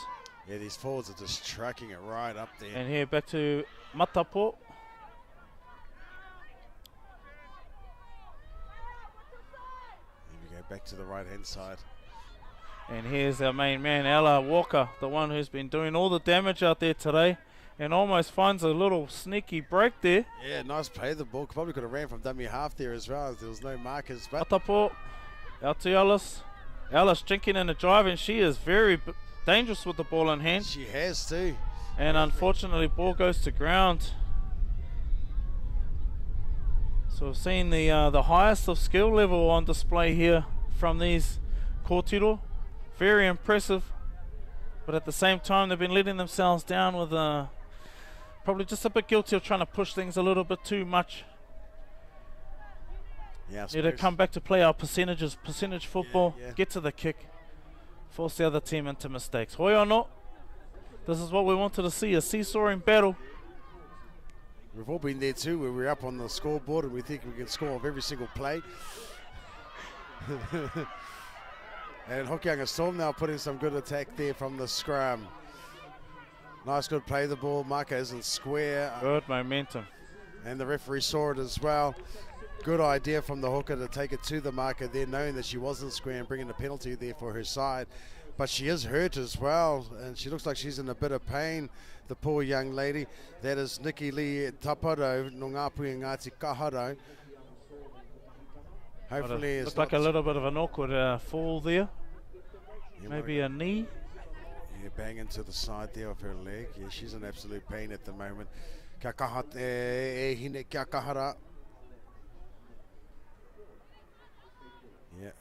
Yeah, these forwards are just tracking it right up there. And here back to Matapo. Here we go back to the right-hand side. And here's our main man, Ella Walker, the one who's been doing all the damage out there today. And almost finds a little sneaky break there. Yeah, nice play. The ball probably could have ran from dummy half there as well. There was no markers. But Matapo, out to Alice. Alice drinking in the drive, and she is very dangerous with the ball in hand. she has too. And unfortunately, ball goes to ground. So we've seen the highest of skill level on display here from these Kōtiro. Very impressive. But at the same time, they've been letting themselves down with probably just a bit guilty of trying to push things a little bit too much. Yeah, I Need to suppose. come back to play our percentage football, yeah. get to the kick, force the other team into mistakes. Hoi anō, this is what we wanted to see, a seesawing battle. We've all been there too, where we're up on the scoreboard and we think we can score off every single play. And Hokianga Storm now putting some good attack there from the scrum. Nice, good play. The ball marker isn't square. Good momentum. And the referee saw it as well. Good idea from the hooker to take it to the marker there, knowing that she wasn't square and bringing a penalty there for her side. But she is hurt as well, and she looks like she's in a bit of pain, the poor young lady. That is Nikki Lee Taparo, no Ngāpui Ngāti Kaharo. Hopefully it's Looked like a little bit of an awkward fall there. Yeah, Maybe a knee. Yeah, bang into the side there of her leg. Yeah, she's in absolute pain at the moment. Kia kaha e hine kia kahara. Yeah.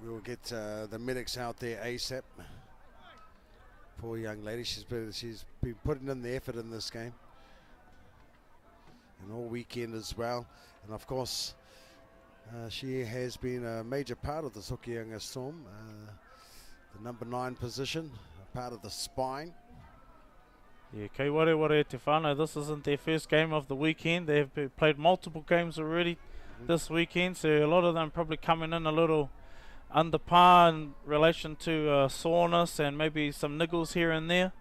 We'll get the medics out there ASAP. Poor young lady, she's been putting in the effort in this game. And all weekend as well. And of course, she has been a major part of the Hokianga Storm. The number 9 position, a part of the spine. Yeah, kei ware te whānau. This isn't their first game of the weekend. They've played multiple games already this weekend, so a lot of them probably coming in a little under par in relation to soreness and maybe some niggles here and there.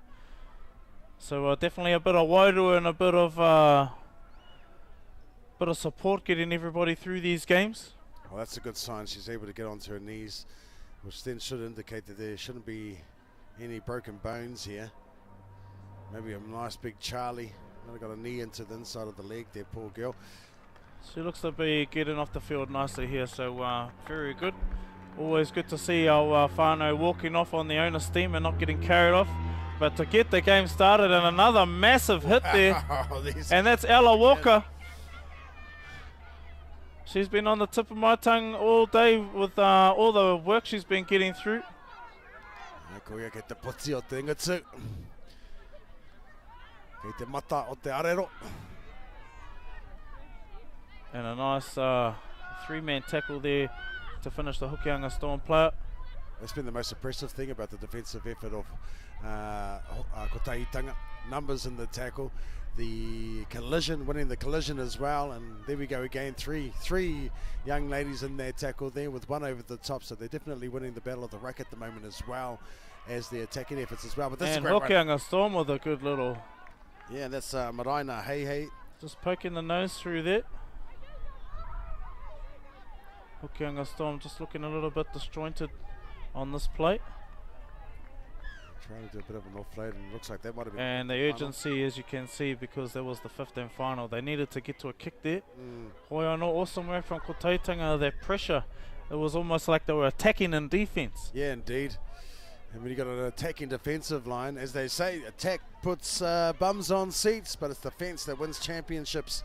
So definitely a bit of wairu and a bit of support getting everybody through these games. Well, that's a good sign. She's able to get onto her knees, which then should indicate that there shouldn't be any broken bones here. Maybe a nice big Charlie. Might have got a knee into the inside of the leg there, poor girl. She looks to be getting off the field nicely here, so very good. Always good to see our whānau walking off on the owner's team and not getting carried off. But to get the game started, and another massive hit there, and that's Ella Walker. She's been on the tip of my tongue all day with all the work she's been getting through. Kei te mata o te arero. And a nice three-man tackle there to finish the Hokianga Storm player. That's been the most impressive thing about the defensive effort of Kotahitanga. Numbers in the tackle, the collision, winning the collision as well, and there we go again. Three young ladies in their tackle there with one over the top, so they're definitely winning the battle of the ruck at the moment as well as the attacking efforts as well. But that's And a great run. Hokianga Storm with a good little, Yeah, that's Maraina Hey. just poking the nose through there. Hokianga Storm just looking a little bit disjointed on this plate. Trying to do a bit of an offload, and it looks like that might have been. And the final. urgency, as you can see, because that was the 15th final, they needed to get to a kick there. Mm. Hoiano, awesome work from Kotahitanga, that pressure. It was almost like they were attacking in defense. Yeah, indeed. And when you've got an attacking defensive line, as they say, attack puts bums on seats, but it's defense that wins championships.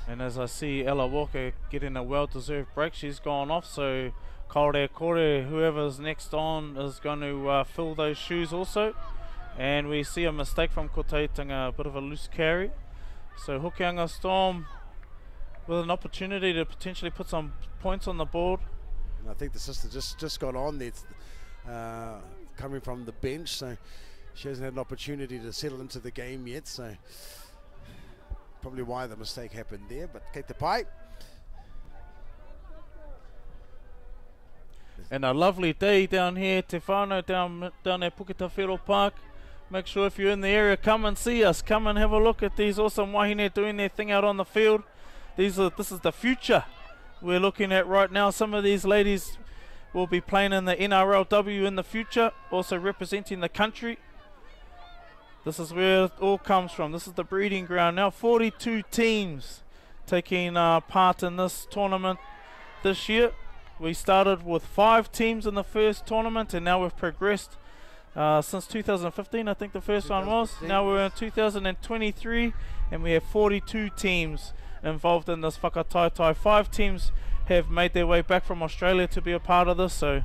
And as I see Ella Walker getting a well-deserved break, she's gone off, so Kaore Kore, whoever's next on, is going to fill those shoes also. And we see a mistake from Kotahitanga, a bit of a loose carry. So Hokianga Storm with an opportunity to potentially put some points on the board. And I think the sister just got on there, coming from the bench, so she hasn't had an opportunity to settle into the game yet, so probably why the mistake happened there. But Kei te pai. And a lovely day down here, Te Whānau down at Puketawhero Park. Make sure if you're in the area, come and see us. Come and have a look at these awesome wahine doing their thing out on the field. This is the future we're looking at right now. Some of these ladies will be playing in the NRLW in the future, also representing the country. This is where it all comes from. This is the breeding ground. Now 42 teams taking part in this tournament this year. We started with 5 teams in the first tournament, and now we've progressed since 2015, I think the first one was. Now we're in 2023, and we have 42 teams involved in this whakataitai. 5 teams have made their way back from Australia to be a part of this, so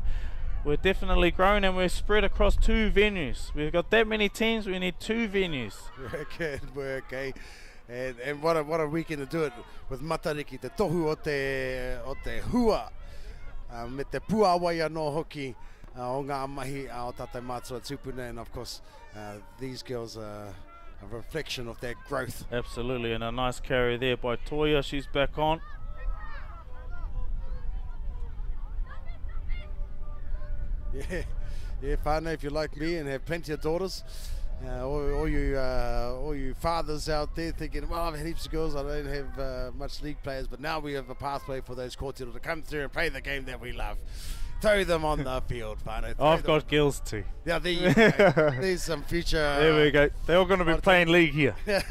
we're definitely growing, and we're spread across 2 venues. We've got that many teams, we need 2 venues. Work, eh? And what a weekend to do it with Matariki, te tohu o te hua. Me te puawaia no hoki o ngā mahi o Tātai Mātua Tupuna, and of course these girls are a reflection of that growth. Absolutely, and a nice carry there by Toya. She's back on. Yeah, whānau, if you're like me and have plenty of daughters, all you fathers out there thinking, well, I've had heaps of girls, I don't have much league players, but now we have a pathway for those kōtiro to come through and play the game that we love. Throw them on the field, whānau. I've got girls too. Yeah, there you go. There's some future. There we go. They're all going to be playing league here. And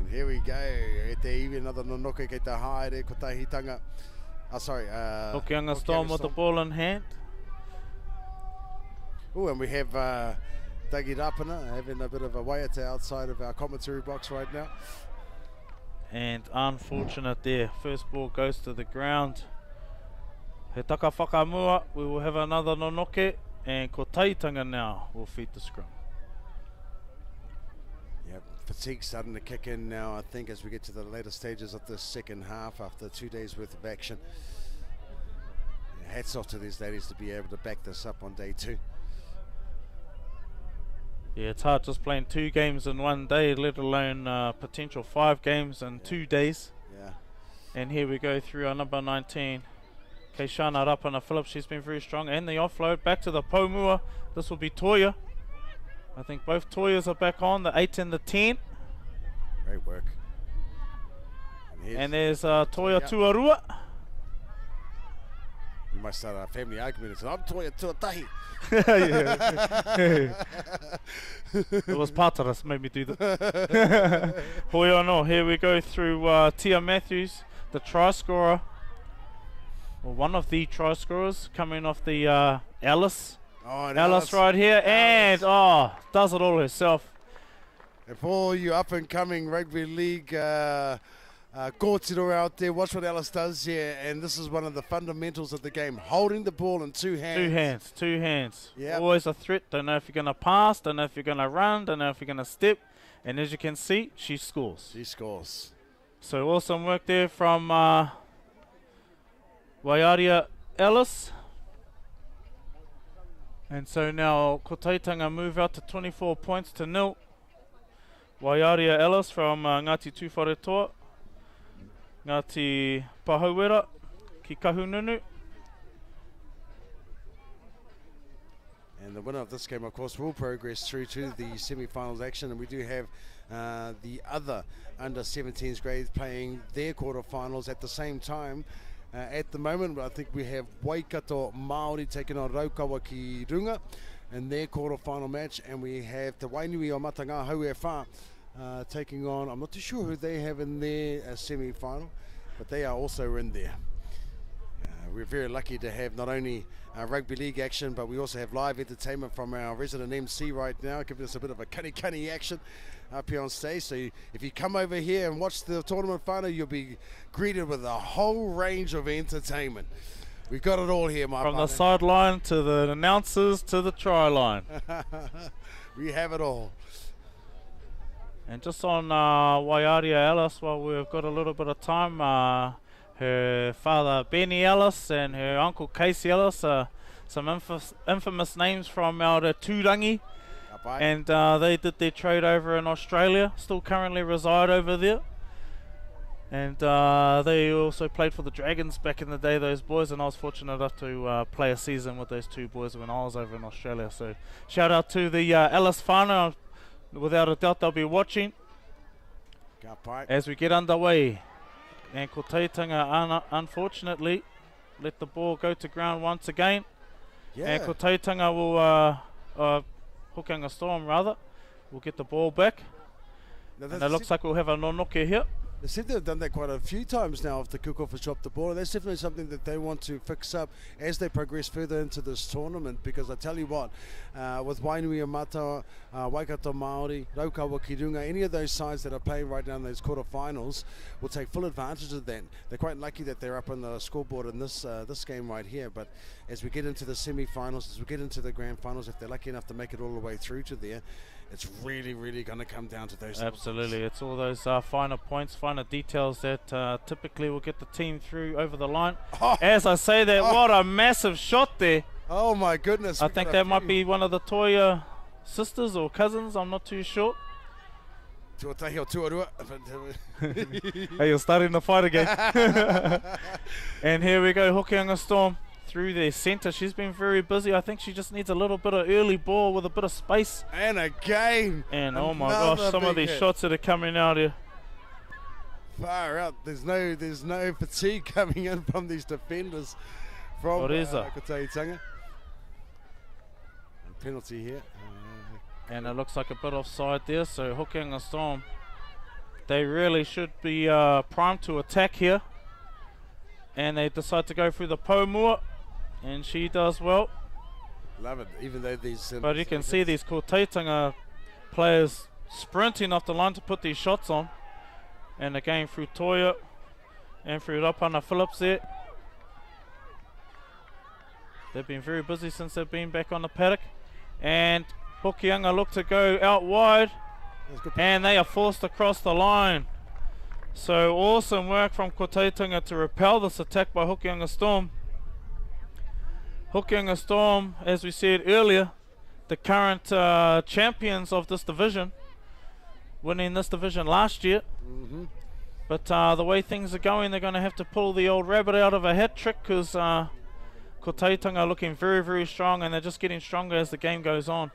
here we go. E te iwi, another nonoke kei te haere, Kotahitanga. Hokianga Storm with the ball in hand. Oh, and we have Dougie Rapana having a bit of a waiata outside of our commentary box right now. And unfortunate there. First ball goes to the ground. He taka whakamua. We will have another nonoke. And Kotahitanga now will feed the scrum. Yep, fatigue starting to kick in now, I think, as we get to the later stages of the second half after 2 days worth of action. Hats off to these ladies to be able to back this up on day 2. Yeah, it's hard just playing 2 games in 1 day, let alone potential 5 games in 2 days. Yeah. And here we go through our number 19, Keishana Rapana Phillips. She's been very strong. And the offload back to the Pomua. This will be Toya. I think both Toyas are back on, the 8 and the 10. Great work. And there's Toya Tuarua. You might start a family argument and say, I'm Toya Tuatahi. It was Pātaras made me do that. Hoi no, here we go through Tia Matthews, the try scorer. Well, one of the try scorers coming off the Alice. Oh, Alice right here, and does it all herself. And for you up and coming rugby league Kōtiro out there, watch what Ellis does here, and this is one of the fundamentals of the game, holding the ball in two hands. Two hands. Yep. Always a threat. Don't know if you're going to pass, don't know if you're going to run, don't know if you're going to step. And as you can see, she scores. She scores. So awesome work there from Waiaria Ellis. And so now Kotaitanga move out to 24 points to 0. Waiaria Ellis from Ngāti Tūwharetoa. Ngāti Pahauera ki Kahununu. And the winner of this game, of course, will progress through to the semi-finals action. And we do have the other under-17s grades playing their quarterfinals at the same time. At the moment, I think we have Waikato Māori taking on Raukawa ki Runga in their quarterfinal match. And we have Te Wainui o Matanga Hauewha taking on, I'm not too sure who they have in their semi-final, but they are also in there. We're very lucky to have not only rugby league action, but we also have live entertainment from our resident MC right now, giving us a bit of a cunny action up here on stage. So if you come over here and watch the tournament final, you'll be greeted with a whole range of entertainment. We've got it all here, my From partner. the sideline to the announcers to the try line. We have it all. And just on Waiaria Ellis, while we've got a little bit of time, her father Benny Ellis and her uncle Casey Ellis are some infamous names from our Tūrangi. And they did their trade over in Australia, still currently reside over there. And they also played for the Dragons back in the day, those boys, and I was fortunate enough to play a season with those two boys when I was over in Australia. So shout out to the Ellis whānau. Without a doubt they'll be watching as we get underway. And Kotaitanga unfortunately let the ball go to ground once again. And Kotaitanga will, Hokianga Storm rather, will get the ball back. And it looks like we'll have a nonoke here. They said they've done that quite a few times now if the cook-off has dropped the ball. And that's definitely something that they want to fix up as they progress further into this tournament, because I tell you what, with Wainui Mata, Waikato Māori, Raukawa ki Runga, any of those sides that are playing right now in those quarterfinals will take full advantage of that. They're quite lucky that they're up on the scoreboard in this this game right here, but as we get into the semi-finals, as we get into the grand finals, if they're lucky enough to make it all the way through to there, it's really going to come down to those. Absolutely, it's all those finer points, finer details that typically will get the team through over the line. As I say that, what a massive shot there. Oh my goodness. I think that might be one of the Toya sisters or cousins, I'm not too sure. Tuatahi o Tuarua. Hey, you're starting the fight again. And here we go, Hokianga Storm through their centre. She's been very busy. I think she just needs a little bit of early ball with a bit of space. And again. And oh my gosh, some of these shots that are coming out here. Far out. There's no fatigue coming in from these defenders from Kotaitanga. Penalty here. And it looks like a bit offside there. So Hokianga Storm, they really should be primed to attack here. And they decide to go through the Pomua. And she does well. Love it, even though these... but you can see these Kotaitanga players sprinting off the line to put these shots on. And again through Toya and through Rapana Phillips there. They've been very busy since they've been back on the paddock. And Hokianga look to go out wide. And they are forced across the line. So awesome work from Kotaitanga to repel this attack by Hokianga Storm. Hokianga Storm, as we said earlier, the current champions of this division, winning this division last year. But the way things are going, they're going to have to pull the old rabbit out of a hat trick, because Kotaitanga are looking very strong, and they're just getting stronger as the game goes on.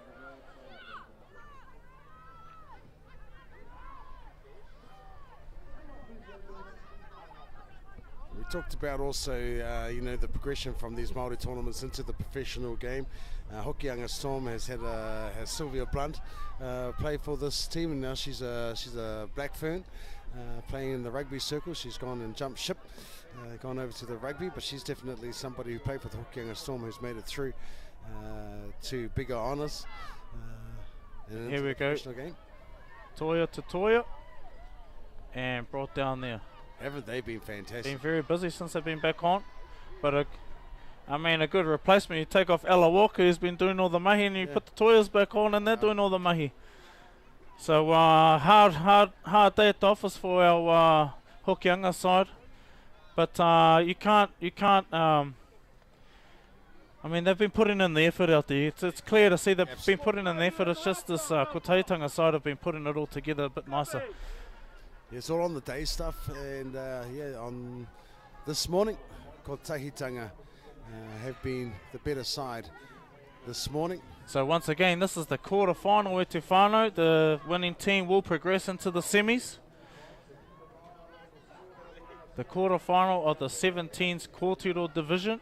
We talked about also, you know, the progression from these Māori tournaments into the professional game. Hokianga Storm has had has Sylvia Blunt play for this team, and now she's a Black Fern playing in the rugby circle. She's gone and jumped ship, gone over to the rugby, but she's definitely somebody who played for the Hokianga Storm who's made it through to bigger honours. Here we go. Game. Toya to Toya, and brought down there. Haven't they been fantastic? Been very busy since they've been back on. But a good replacement. You take off Ella Walker, who's been doing all the mahi, and you put the Toyas back on, and they're doing all the mahi. So hard day at the office for our Hokianga side. But you can't. They've been putting in the effort out there. It's clear to see they've been putting in the effort. It's just this Kotahitanga side have been putting it all together a bit nicer. Yeah, it's all on the day stuff, and on this morning, Kotahitanga have been the better side this morning. So once again, this is the quarter final e te whānau. The winning team will progress into the semis. The quarter final of the 17s Kōtiro division.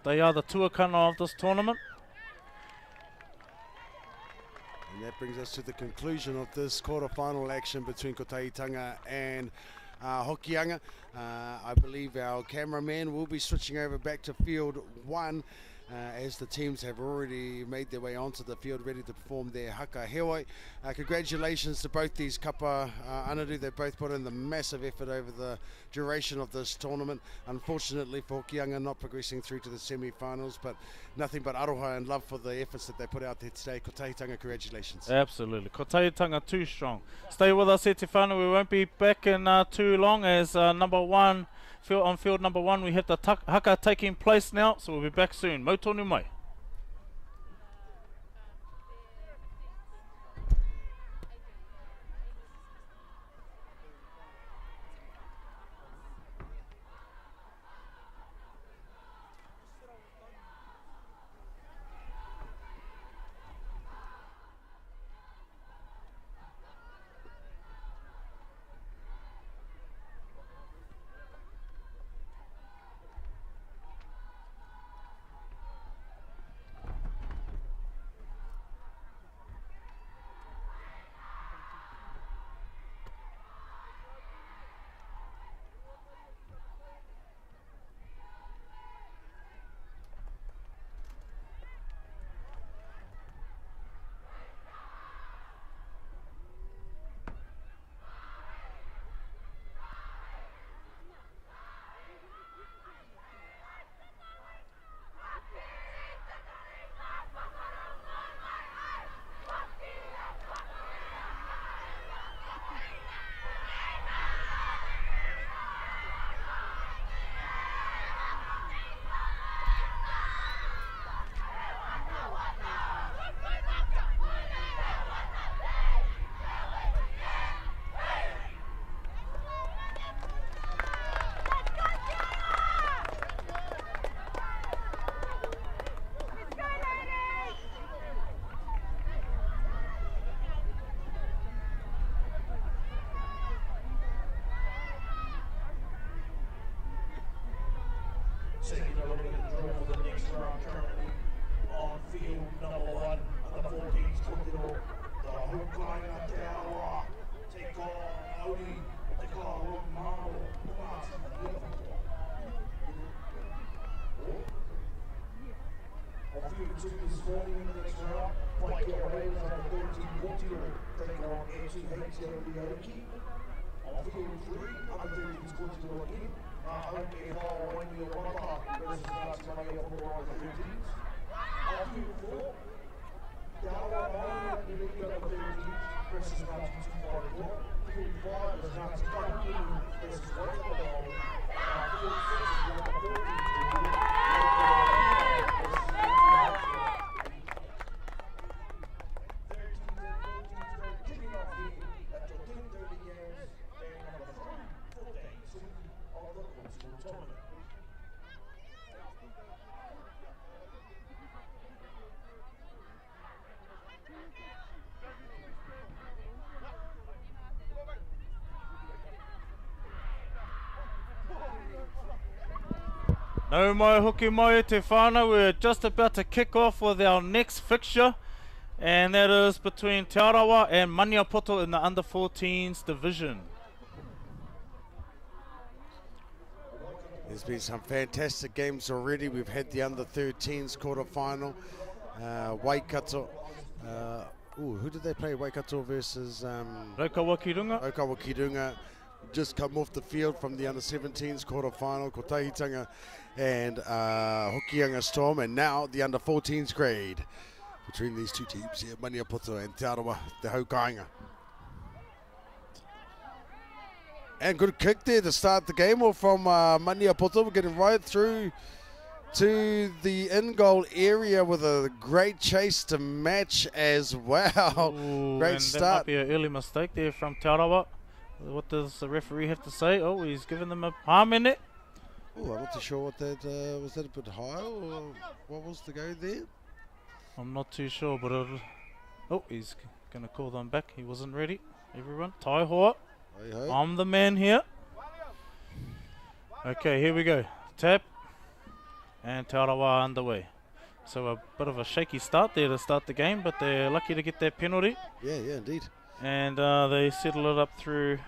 They are the tuakana of this tournament. And that brings us to the conclusion of this quarter-final action between Kotahitanga and Hokianga. I believe our cameraman will be switching over back to field 1 as the teams have already made their way onto the field ready to perform their haka heoi. Congratulations to both these kapa anadu. They both put in the massive effort over the duration of this tournament. Unfortunately for Hokianga, not progressing through to the semi-finals, but nothing but aroha and love for the efforts that they put out there today. Kotahitanga, congratulations. Absolutely. Kotahitanga too strong. Stay with us, e te whānau. We won't be back in too long as number 1 on field number 1, we have the haka taking place now, so we'll be back soon. Mau tonu mai. Taking a look at the draw for the next round currently on field number 1 of the 14s Kōtiro. The Hokianga Te Aroa take on Audi, Te Kawa Mano, Pumati, and Leopold. On field 2 this morning in the next round, Waikato Raiders under 13 Kōtiro take on H2HL Leoki. On field 3, under 13s Kōtiro again. Okay, when you want versus Matsumaya for the 13s. On field 4, Dawa Maya number 13s versus Matsumaya. Field 5 is Matsumaya versus Waikato. Field 6 is number 14s. No mai hoki mai e te whānau. We're just about to kick off with our next fixture, and that is between Te Arawa and Maniapoto in the under 14s division. There's been some fantastic games already. We've had the under 13s quarter final. Waikato. Who did they play? Waikato versus Raukawa Kirunga. Raukawa Kirunga just come off the field from the under-17s quarter-final, ko Tahitanga and Hokianga Storm, and now the under-14s grade between these two teams here, Maniapoto and Te Arawa, Te Haukainga. And good kick there to start the game off from Maniapoto, getting right through to the in-goal area with a great chase to match as well. Ooh, Great and start. That might be an early mistake there from Te Arawa. What does the referee have to say? Oh, he's given them a palm in it. Oh, I'm not too sure what that was. That a bit high, or what was the go there? I'm not too sure, but oh, he's going to call them back. He wasn't ready. Everyone, Tai Hoa. Hey, hey. I'm the man here. Okay, here we go. Tap. And Te Arawa underway. So a bit of a shaky start there to start the game, but they're lucky to get that penalty. Yeah, indeed. And they settle it up through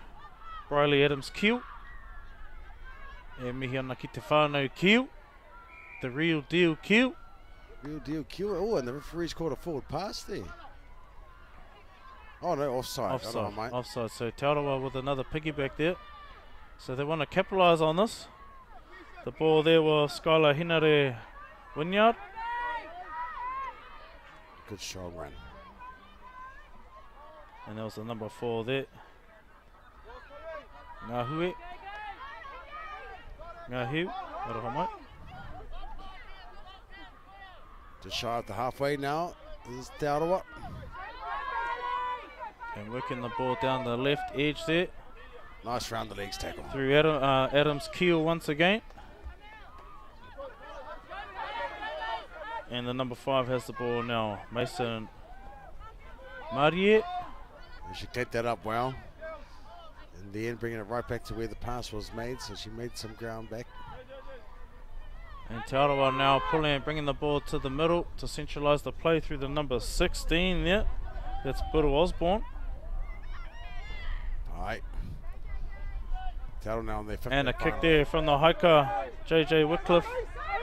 Briley Adams Keel. E mihi ana ki te whānau Keel. The real deal Keel. Real deal kill. Oh, and the referee's called a forward pass there. Oh no, offside. Offside. Mate. Offside. So Te Arawa with another piggyback there. So they want to capitalise on this. The ball there was Skylar Hinare Wynyard. Good strong run. And that was the number 4 there. Ngahue. Ngahiu. Aroha mai. Just shy of the halfway now. This is Te Arawa. And working the ball down the left edge there. Nice round the legs tackle. Through Adams Keel once again. And the number 5 has the ball now. Mason Marie. She cleared that up well. In the end, bringing it right back to where the pass was made, so she made some ground back. And Te Arawa now bringing the ball to the middle to centralise the play through the number 16 there. That's Buru Osborne. All right. Te Arawa now on their 50th And a kick final. there from the hiker, JJ Wycliffe.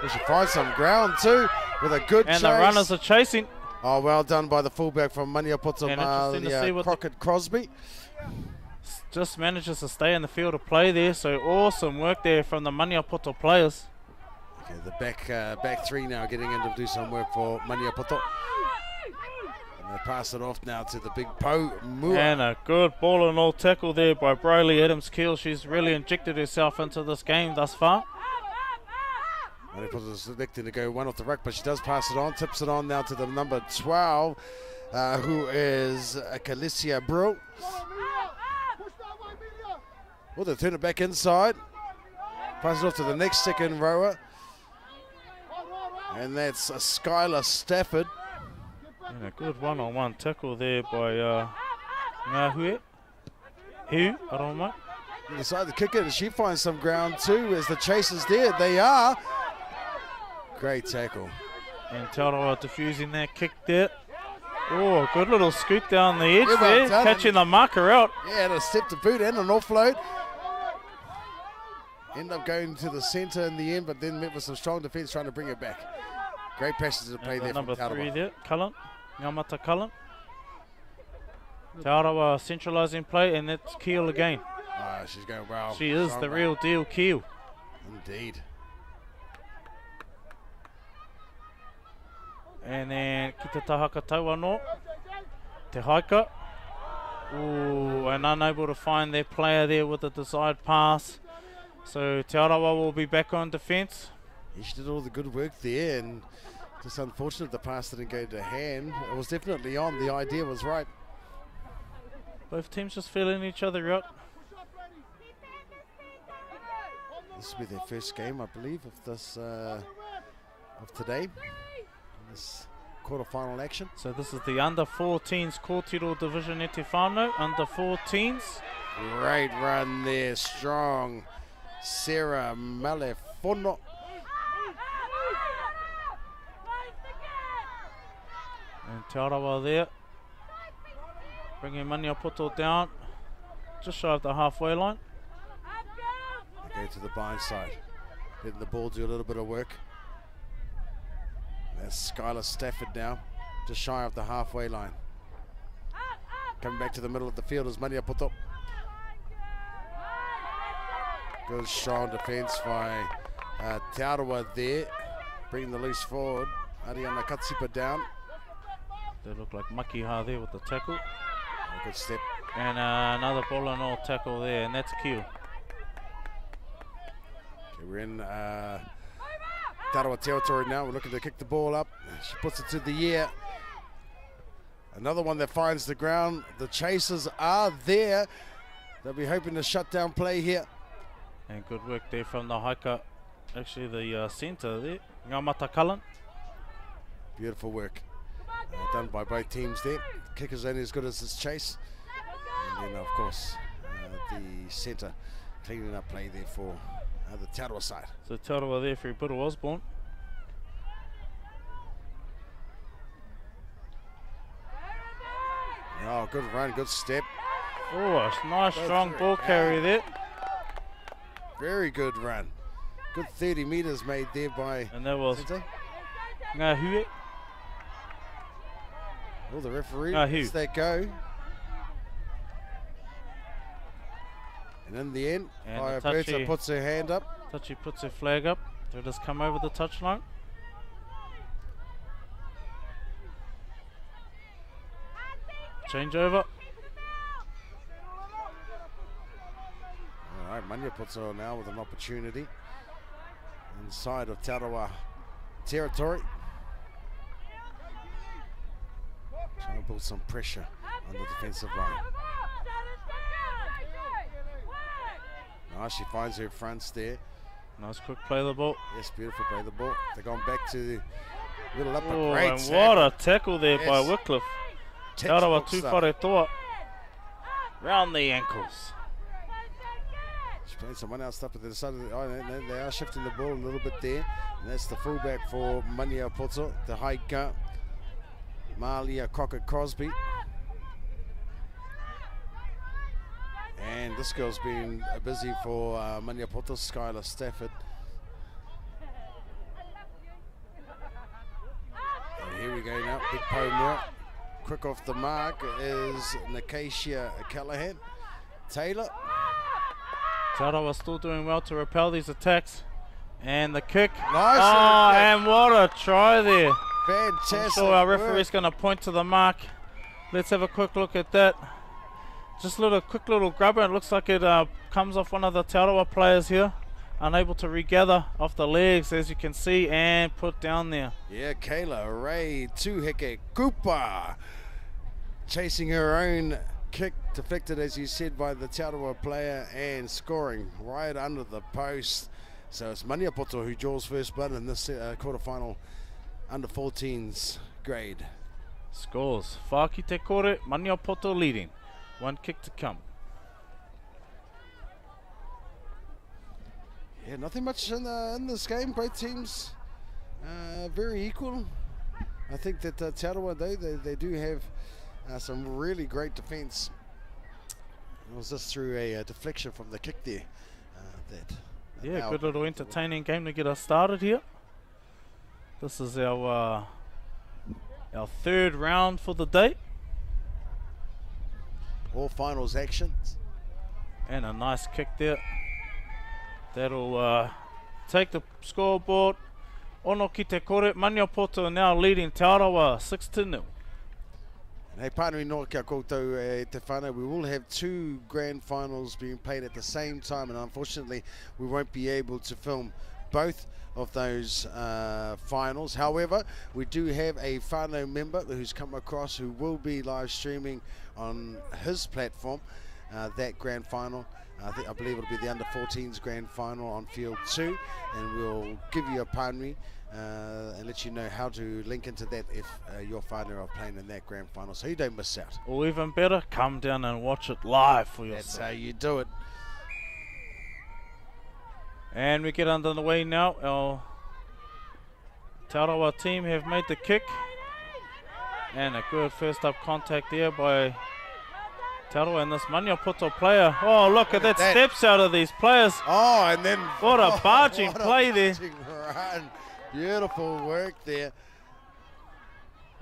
She finds some ground too with a good And chase. the runners are chasing. Oh, well done by the fullback from Maniapoto, And interesting to see what Crockett Crosby. Just manages to stay in the field of play there. So awesome work there from the Maniapoto players. Okay, the back three now getting in to do some work for Maniapoto. And they pass it off now to the big Po Mua. And a good ball and all tackle there by Briley Adams Keel. She's really injected herself into this game thus far. Maniapoto is selecting to go one off the ruck, but she does pass it on, tips it on now to the number 12, who is Calicia Brill. Well, they turn it back inside. Pass it off to the next second rower. And that's Skylar Stafford. And a good one-on-one tackle there by Ngahue. Aroma. They decide to kick it, and she finds some ground too as the chase is there. They are. Great tackle. And Te Arawa diffusing that kick there. Oh, a good little scoot down the edge Yeah, well there, done. catching the marker out. Yeah, and a step to boot and an offload. End up going to the centre in the end, but then met with some strong defence trying to bring it back. Great passage to play And there the from number Te 3 Arawa. there, Cullen. Ngamata Cullen. Te Arawa centralising play, and that's Keel again. She's going well. She is Strong the run. real deal Keel. Indeed. And then ki te tahaka tau anō, te haika. Ooh, and unable to find their player there with the desired pass. So Te Arawa will be back on defence. Yeah, she did all the good work there, and just unfortunate the pass didn't go to hand. It was definitely on. The idea was right. Both teams just feeling each other out. This will be their first game, I believe, of this of today. This quarter-final action. So this is the under-14s Kōtiro Division e te whānau. Under-14s. Great run there, strong. Sarah Malefono. And Te Arawa there. Bringing Maniapoto down. Just shy of the halfway line. They go to the blind side. Letting the ball do a little bit of work. That's Skylar Stafford now. Just shy of the halfway line. Coming back to the middle of the field is Maniapoto. Good strong defence by Te Arawa there, bringing the loose forward. Ariana Katsipa down. They look like Makiha there with the tackle. A good step. And another ball and all tackle there, and that's Kiel. Okay, we're in Te Arawa territory now. We're looking to kick the ball up. She puts it to the air. Another one that finds the ground. The chasers are there. They'll be hoping to shut down play here. And good work there from the hiker, actually the centre there, Ngamata Cullen. Beautiful work done by both teams there. Kicker's only as good as his chase. And then, of course, the centre cleaning up play there for the Te Arawa side. So Te Arawa there for Buru Osborne. Oh, good run, good step. Oh, a nice strong ball carry there. Very good run. Good 30 metres made there by And that was Sente. Ngahue. Oh, the referee Ngahu. lets that go. And in the end, And Aya the touchy- Berta puts her hand up. Touchy puts her flag up. They'll just come over the touchline. Change over. All right, Mania puts her on now with an opportunity inside of Te Arawa territory. Trying to build some pressure on the defensive line. Nice, she finds her fronts there. Nice quick play of the ball. Yes, beautiful play the ball. They're going back to the middle upper. Oh, Great and sack. what a tackle there by Yes. Wycliffe. Te Textbook Arawa stuff. tūwhare toa. Round the ankles. She's playing someone else up at the side of the. Oh, they are shifting the ball a little bit there. And that's the fullback for Mania Poto, the hiker, Malia Crockett Crosby. And this girl's been busy for Mania Poto, Skylar Stafford. And here we go now, Big Pomura. Quick off the mark is Nakasia Callahan. Taylor. Te Arawa still doing well to repel these attacks. And the kick. Nice. Oh, and what a try there. Fantastic. I'm sure our work. referee's going to point to the mark. Let's have a quick look at that. Just a quick little grubber. It looks like it comes off one of the Te Arawa players here. Unable to regather off the legs, as you can see, and put down there. Yeah, Kayla Ray Tuheke Cooper chasing her own kick, deflected, as you said, by the Te Arawa player and scoring right under the post. So it's Mania Poto who draws first blood in this quarterfinal under 14s grade. Scores. Whaki Te Kore, Mania Poto leading. One kick to come. Yeah, nothing much in this game. Both teams very equal. I think that Te Arawa, they do have some really great defence. It was just through a deflection from the kick there. Yeah, allowed good little entertaining game to get us started here. This is our third round for the day. all finals action. And a nice kick there. That'll take the scoreboard. Ono ki te kore, Mania Poto now leading Te Arawa 6-0. Hey, partner in kia koutou te whānau, we will have two grand finals being played at the same time, and unfortunately we won't be able to film both of those finals. However, we do have a whānau member who's come across who will be live streaming on his platform that grand final. I believe it'll be the under-14s grand final on field 2, and we'll give you a pānui and let you know how to link into that if your whānau are playing in that grand final, so you don't miss out. Or even better, come down and watch it live for yourself. That's how you do it. And we get under the way now. Our Te Arawa team have made the kick. And a good first up contact there by Te Arawa and this Mania Poto player. Oh, look at that steps out of these players. Oh, and then What a barging play there. Run. Beautiful work there.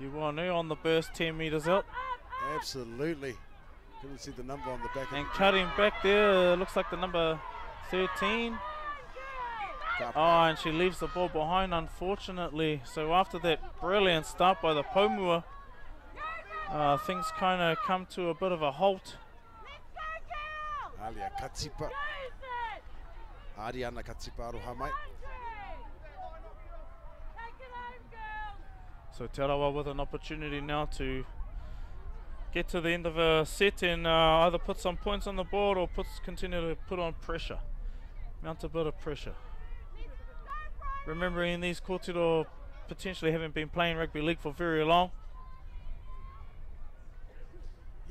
Iwanu on the burst 10 metres out. Absolutely. Couldn't see the number on the back. And cutting back there, looks like the number 13. Up. Oh, and she leaves the ball behind, unfortunately. So after that brilliant start by the Pomua, things kind of come to a bit of a halt. Alia Katsipa. Ariana Katsipa aroha mai. So Te Arawa with an opportunity now to get to the end of a set and either put some points on the board or continue to put on pressure. Mount a bit of pressure. Remembering these kōtiro potentially haven't been playing rugby league for very long.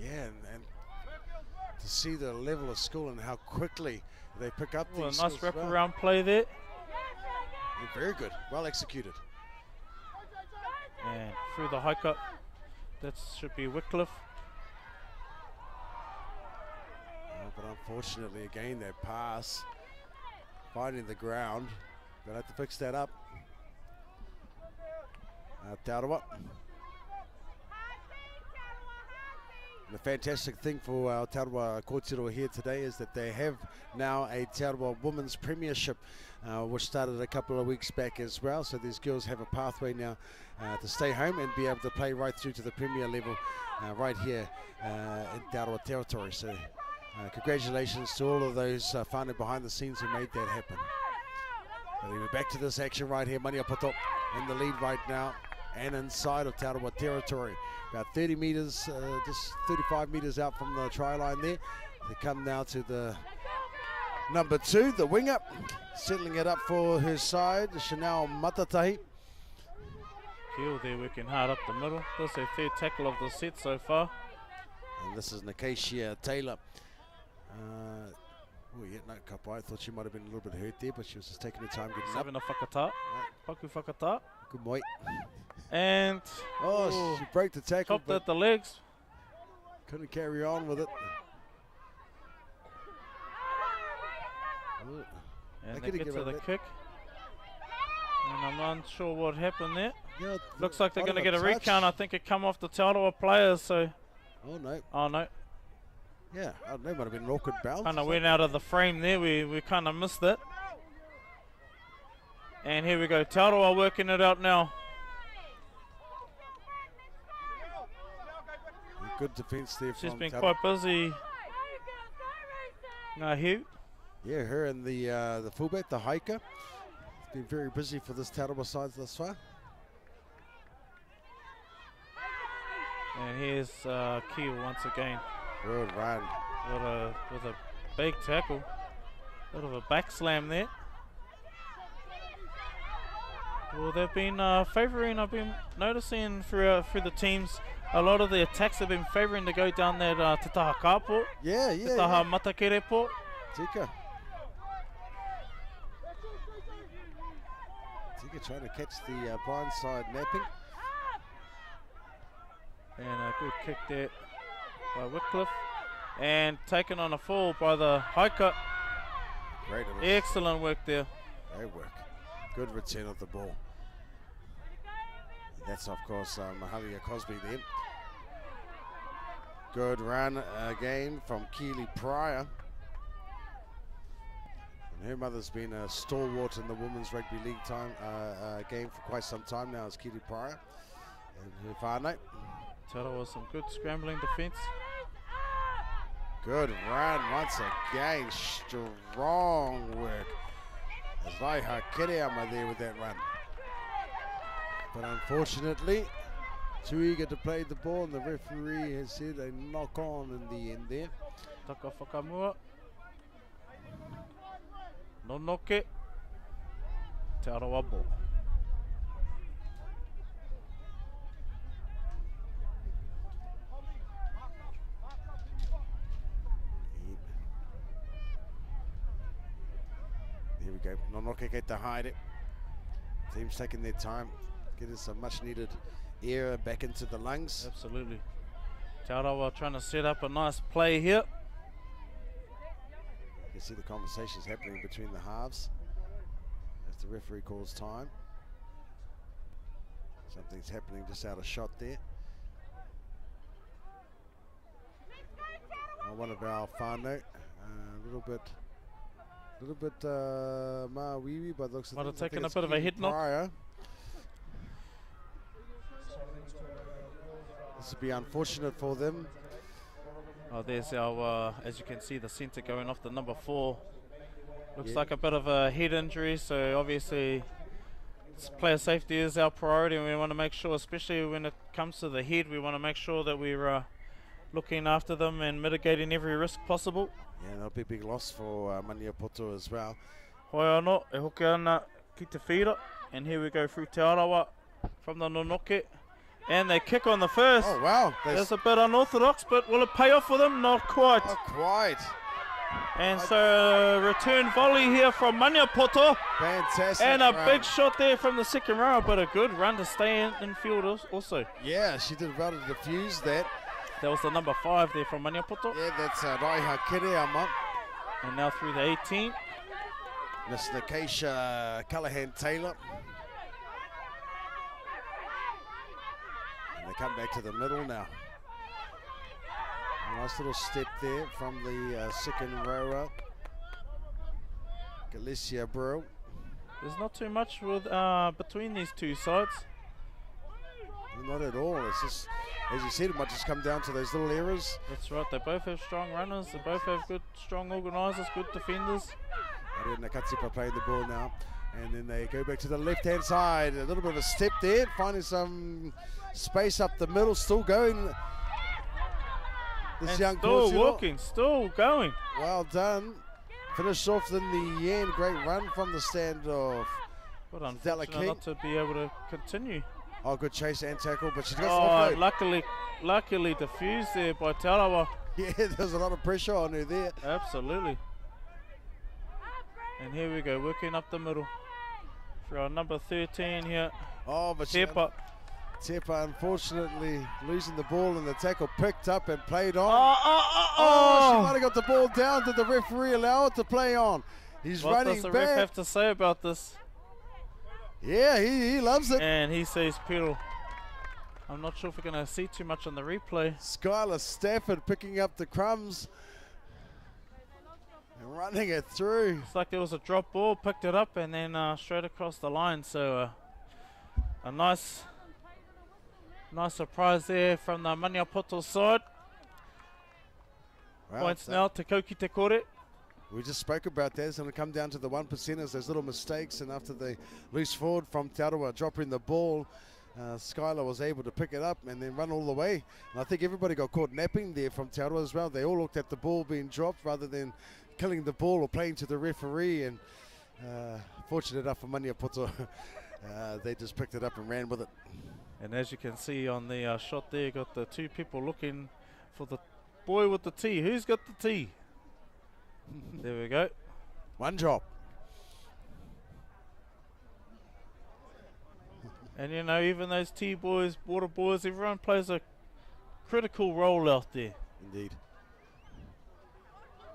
Yeah, and to see the level of skill and how quickly they pick up Well, a these nice skills. wraparound play there. Yeah, very good, well executed. And through the high cut, that should be Wycliffe. But unfortunately, again, that pass, finding the ground. Gonna have to fix that up. Te Arawa. And the fantastic thing for our Te Arawa kōtiro here today is that they have now a Te Arawa Women's Premiership, which started a couple of weeks back as well. So these girls have a pathway now to stay home and be able to play right through to the Premier level right here in Te Arawa territory. So congratulations to all of those whānau behind the scenes who made that happen. But we're back to this action right here. Maniapoto in the lead right now and inside of Te Arawa territory. About 30 metres, just 35 metres out from the try line there. They come now to the number 2, the winger, settling it up for her side, Chanel Matatahi. Keel there working hard up the middle. That's their third tackle of the set so far. And this is Nakasia Taylor. Oh yeah, no, Kapai. I thought she might have been a little bit hurt there, but she was just taking her time getting up. Having a whakata. Paku whakata. Good boy. And she broke the tackle, chopped but at the legs. couldn't carry on with it. And They they couldn't get get to rid the of it. kick. And I'm not sure what happened there. Yeah, Looks like they're might going to have get a touch. recount. I think it come off the Te Arawa players. So, Oh no. oh no, Yeah, I don't know, might have been an awkward bounce. kind of went out of the frame there. We kind of missed it. And here we go. Te Arawa working it out now. Good defence there She's from been Te Arawa. quite busy. Hugh. Yeah, her and the fullback, the hiker. It's been very busy for this Te Arawa side thus far. And here's Keel once again Good run. with a big tackle. Bit of a back slam there. Well, they've been favouring. I've been noticing through the teams, a lot of the attacks have been favouring to go down that Te Taha Kāpō, Yeah, Te yeah. Taha Matakere port. Tika. Tika trying to catch the blind side napping. And a good kick there by Wycliffe. And taken on a fall by the hiker. Great. Excellent work there. Great work. Good return of the ball. That's, of course, Mahalia Cosby there. Good run again from Keely Pryor. And her mother's been a stalwart in the women's rugby league game for quite some time now, as Keely Pryor. And her whānau. Te Arawa some good scrambling defence. Good run once again. Strong work. As Vaiha Kereama there with that run. But unfortunately, too eager to play the ball, and the referee has said a knock on in the end there. Taka whakamua. Nonoke. Te Arawa ball. Here we go. Nonoke get to hide it. Team's taking their time, getting some much needed air back into the lungs. Absolutely. Te Arawa trying to set up a nice play here. You can see the conversations happening between the halves as the referee calls time. Something's happening just out of shot there. One of our whānau, a little bit A little bit Mawiwi, but looks Might have I think taken a it's bit of a Kiwi head knock. prior. This would be unfortunate for them. Oh, there's our, as you can see, the centre going off the number 4. Looks like a bit of a head injury, so obviously player safety is our priority, and we want to make sure, especially when it comes to the head, we want to make sure that we're looking after them and mitigating every risk possible. Yeah, that'll be a big loss for Maniapoto as well. Hoi anō, e hoki ana ki te whira, and here we go through Te Arawa from the Nonoke, and they kick on the first. Oh wow, That's a bit unorthodox, but will it pay off for them? Not quite. not quite. And so return volley here from Maniapoto, Fantastic. and a run. big shot there from the second row, but a good run to stay in field also. Yeah, she did well to defuse that. That was the number 5 there from Maniapoto. Yeah, that's Raiha Kireama. And now through the 18. Miss Nakaisha Callahan-Taylor. And they come back to the middle now. Nice little step there from the second rower, Galicia Brill. There's not too much with between these two sides. Not at all. It's just, as you said, it might just come down to those little errors. That's right, they both have strong runners, they both have good, strong organisers, good defenders. Ariana Katsipa playing the ball now. And then they go back to the left-hand side. A little bit of a step there, finding some space up the middle, still going. This And young still Portugal. walking, still going. Well done. Finished off in the end. Great run from the standoff. But Stella unfortunate King. not to be able to continue. Oh, good chase and tackle, but she's got Oh, some luckily diffused there by Te Arawa. Yeah, there's a lot of pressure on her there. Absolutely. And here we go, working up the middle. For our number 13 here, Oh, but Tepa. Tepa unfortunately losing the ball and the tackle picked up and played on. Oh, She might have got the ball down. Did the referee allow it to play on? He's What running does the back. ref have to say about this? Yeah, he loves it. And he says pedal. I'm not sure if we're going to see too much on the replay. Skylar Stafford picking up the crumbs and running it through. It's like there was a drop ball, picked it up, and then straight across the line. So a nice surprise there from the Maniapoto side. Well, Points now to Koki Te Kore. we just spoke about that. It's going to come down to the 1%ers, those little mistakes, and after the loose forward from Te Arawa dropping the ball, Skylar was able to pick it up and then run all the way. And I think everybody got caught napping there from Te Arawa as well. They all looked at the ball being dropped rather than killing the ball or playing to the referee. And fortunate enough for Maniapoto, they just picked it up and ran with it. And as you can see on the shot there, got the two people looking for the boy with the tee. Who's got the tee? There we go. One drop. And you know, even those tee boys, water boys, everyone plays a critical role out there. Indeed.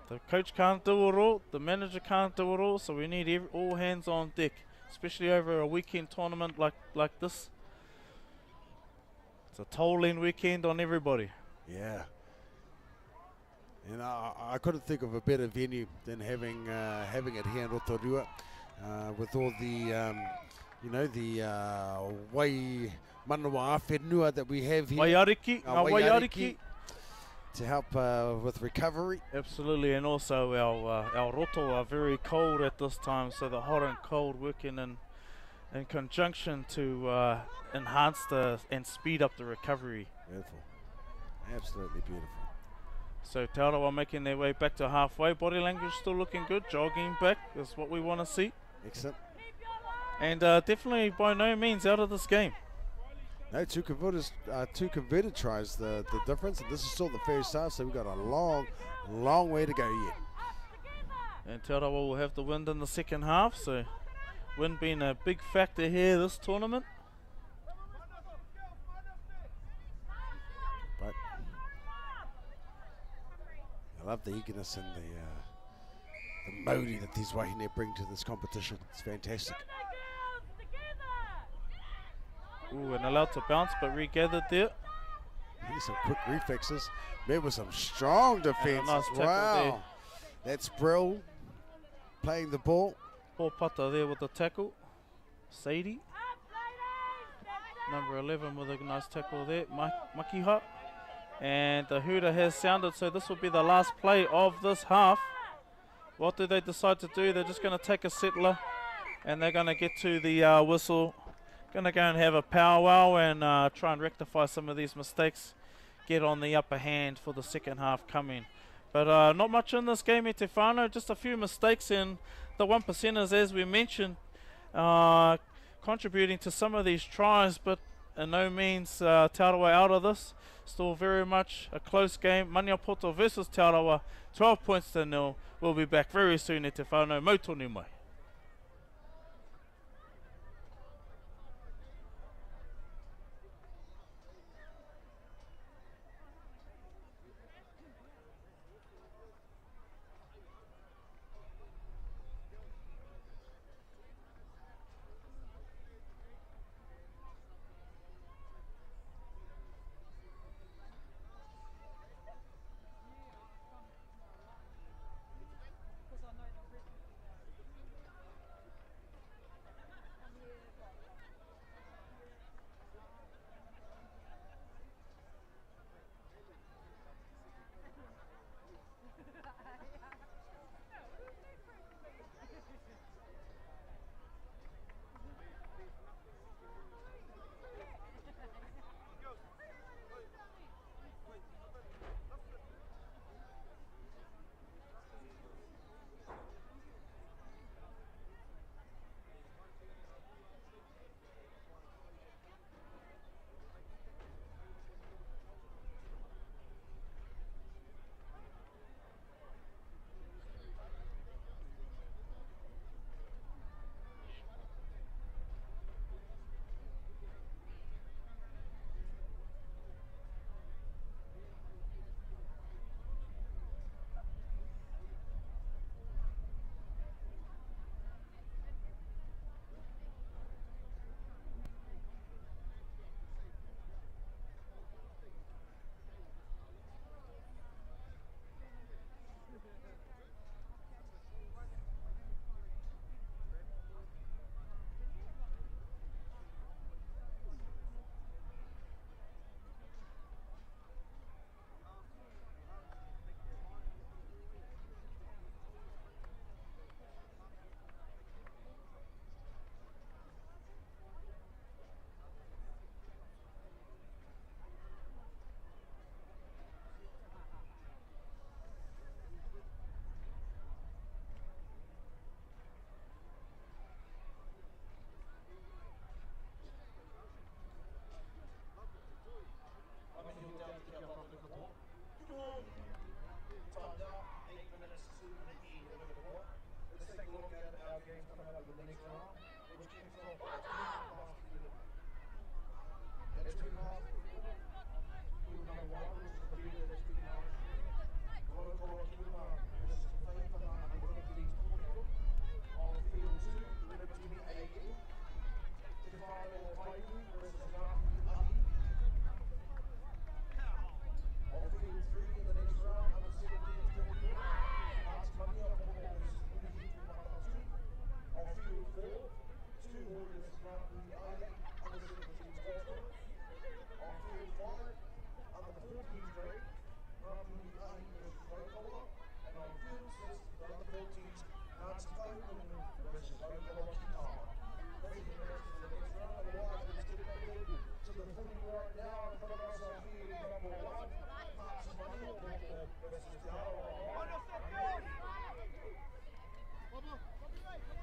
The coach can't do it all, the manager can't do it all, so we need all hands on deck, especially over a weekend tournament like this. It's a tolling weekend on everybody. Yeah. And I couldn't think of a better venue than having it here in Rotorua, with all the the wai manawa whenua that we have here. Waiariki, Waiariki, to help with recovery. Absolutely, and also our roto are very cold at this time, so the hot and cold working in conjunction to enhance and speed up the recovery. Beautiful. Absolutely beautiful. So Te Arawa making their way back to halfway. Body language still looking good, jogging back. That's what we want to see. Excellent. And definitely by no means out of this game. No, two converted tries the difference, and this is still the first half, so we've got a long way to go yet. And Te Arawa will have the wind in the second half, so wind being a big factor here this tournament. But I love the eagerness and the modi that these wahine bring to this competition. It's fantastic. Ooh, and allowed to bounce, but regathered there. Here's some quick reflexes. There was some strong defense. nice tackle wow. there. That's Brill. playing the ball. Pōpata there with the tackle. Sadie. Number 11 with a nice tackle there. Makiha. And the hooter has sounded, so this will be the last play of this half. What do they decide to do? They're just going to take a settler and they're going to get to the whistle. Going to go and have a powwow and try and rectify some of these mistakes. Get on the upper hand for the second half coming. But not much in this game, Te Whānau. Just a few mistakes in the 1%ers, as we mentioned, contributing to some of these tries, but in no means Te Arawa out of this. Still very much a close game. Maniapoto versus Te Arawa, 12 points to 0. We'll be back very soon, Te Whānau. Mau tonu mai.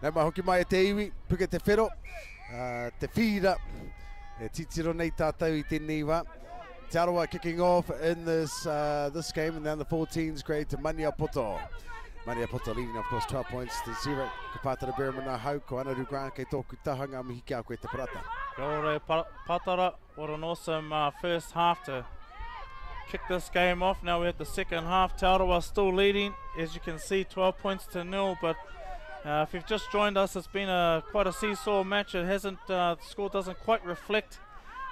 Nau mai hoki mai e te iwi, puke te whero, te whira, e titiro nei tātou I tēnei wā. Te Arawa kicking off in this game, and then the 14s grade to Maniapoto. Maniapoto leading, of course, 12 points to 0. Ka pātara Berrimana hau, ko Anaru Grant kei tōku tahanga mihi kia koe te parata. Kia ora Patara, what an awesome first half to kick this game off. Now we're at the second half. Te Arawa still leading, as you can see, 12 points to 0, but if you've just joined us, it's been quite a seesaw match. It hasn't, the score doesn't quite reflect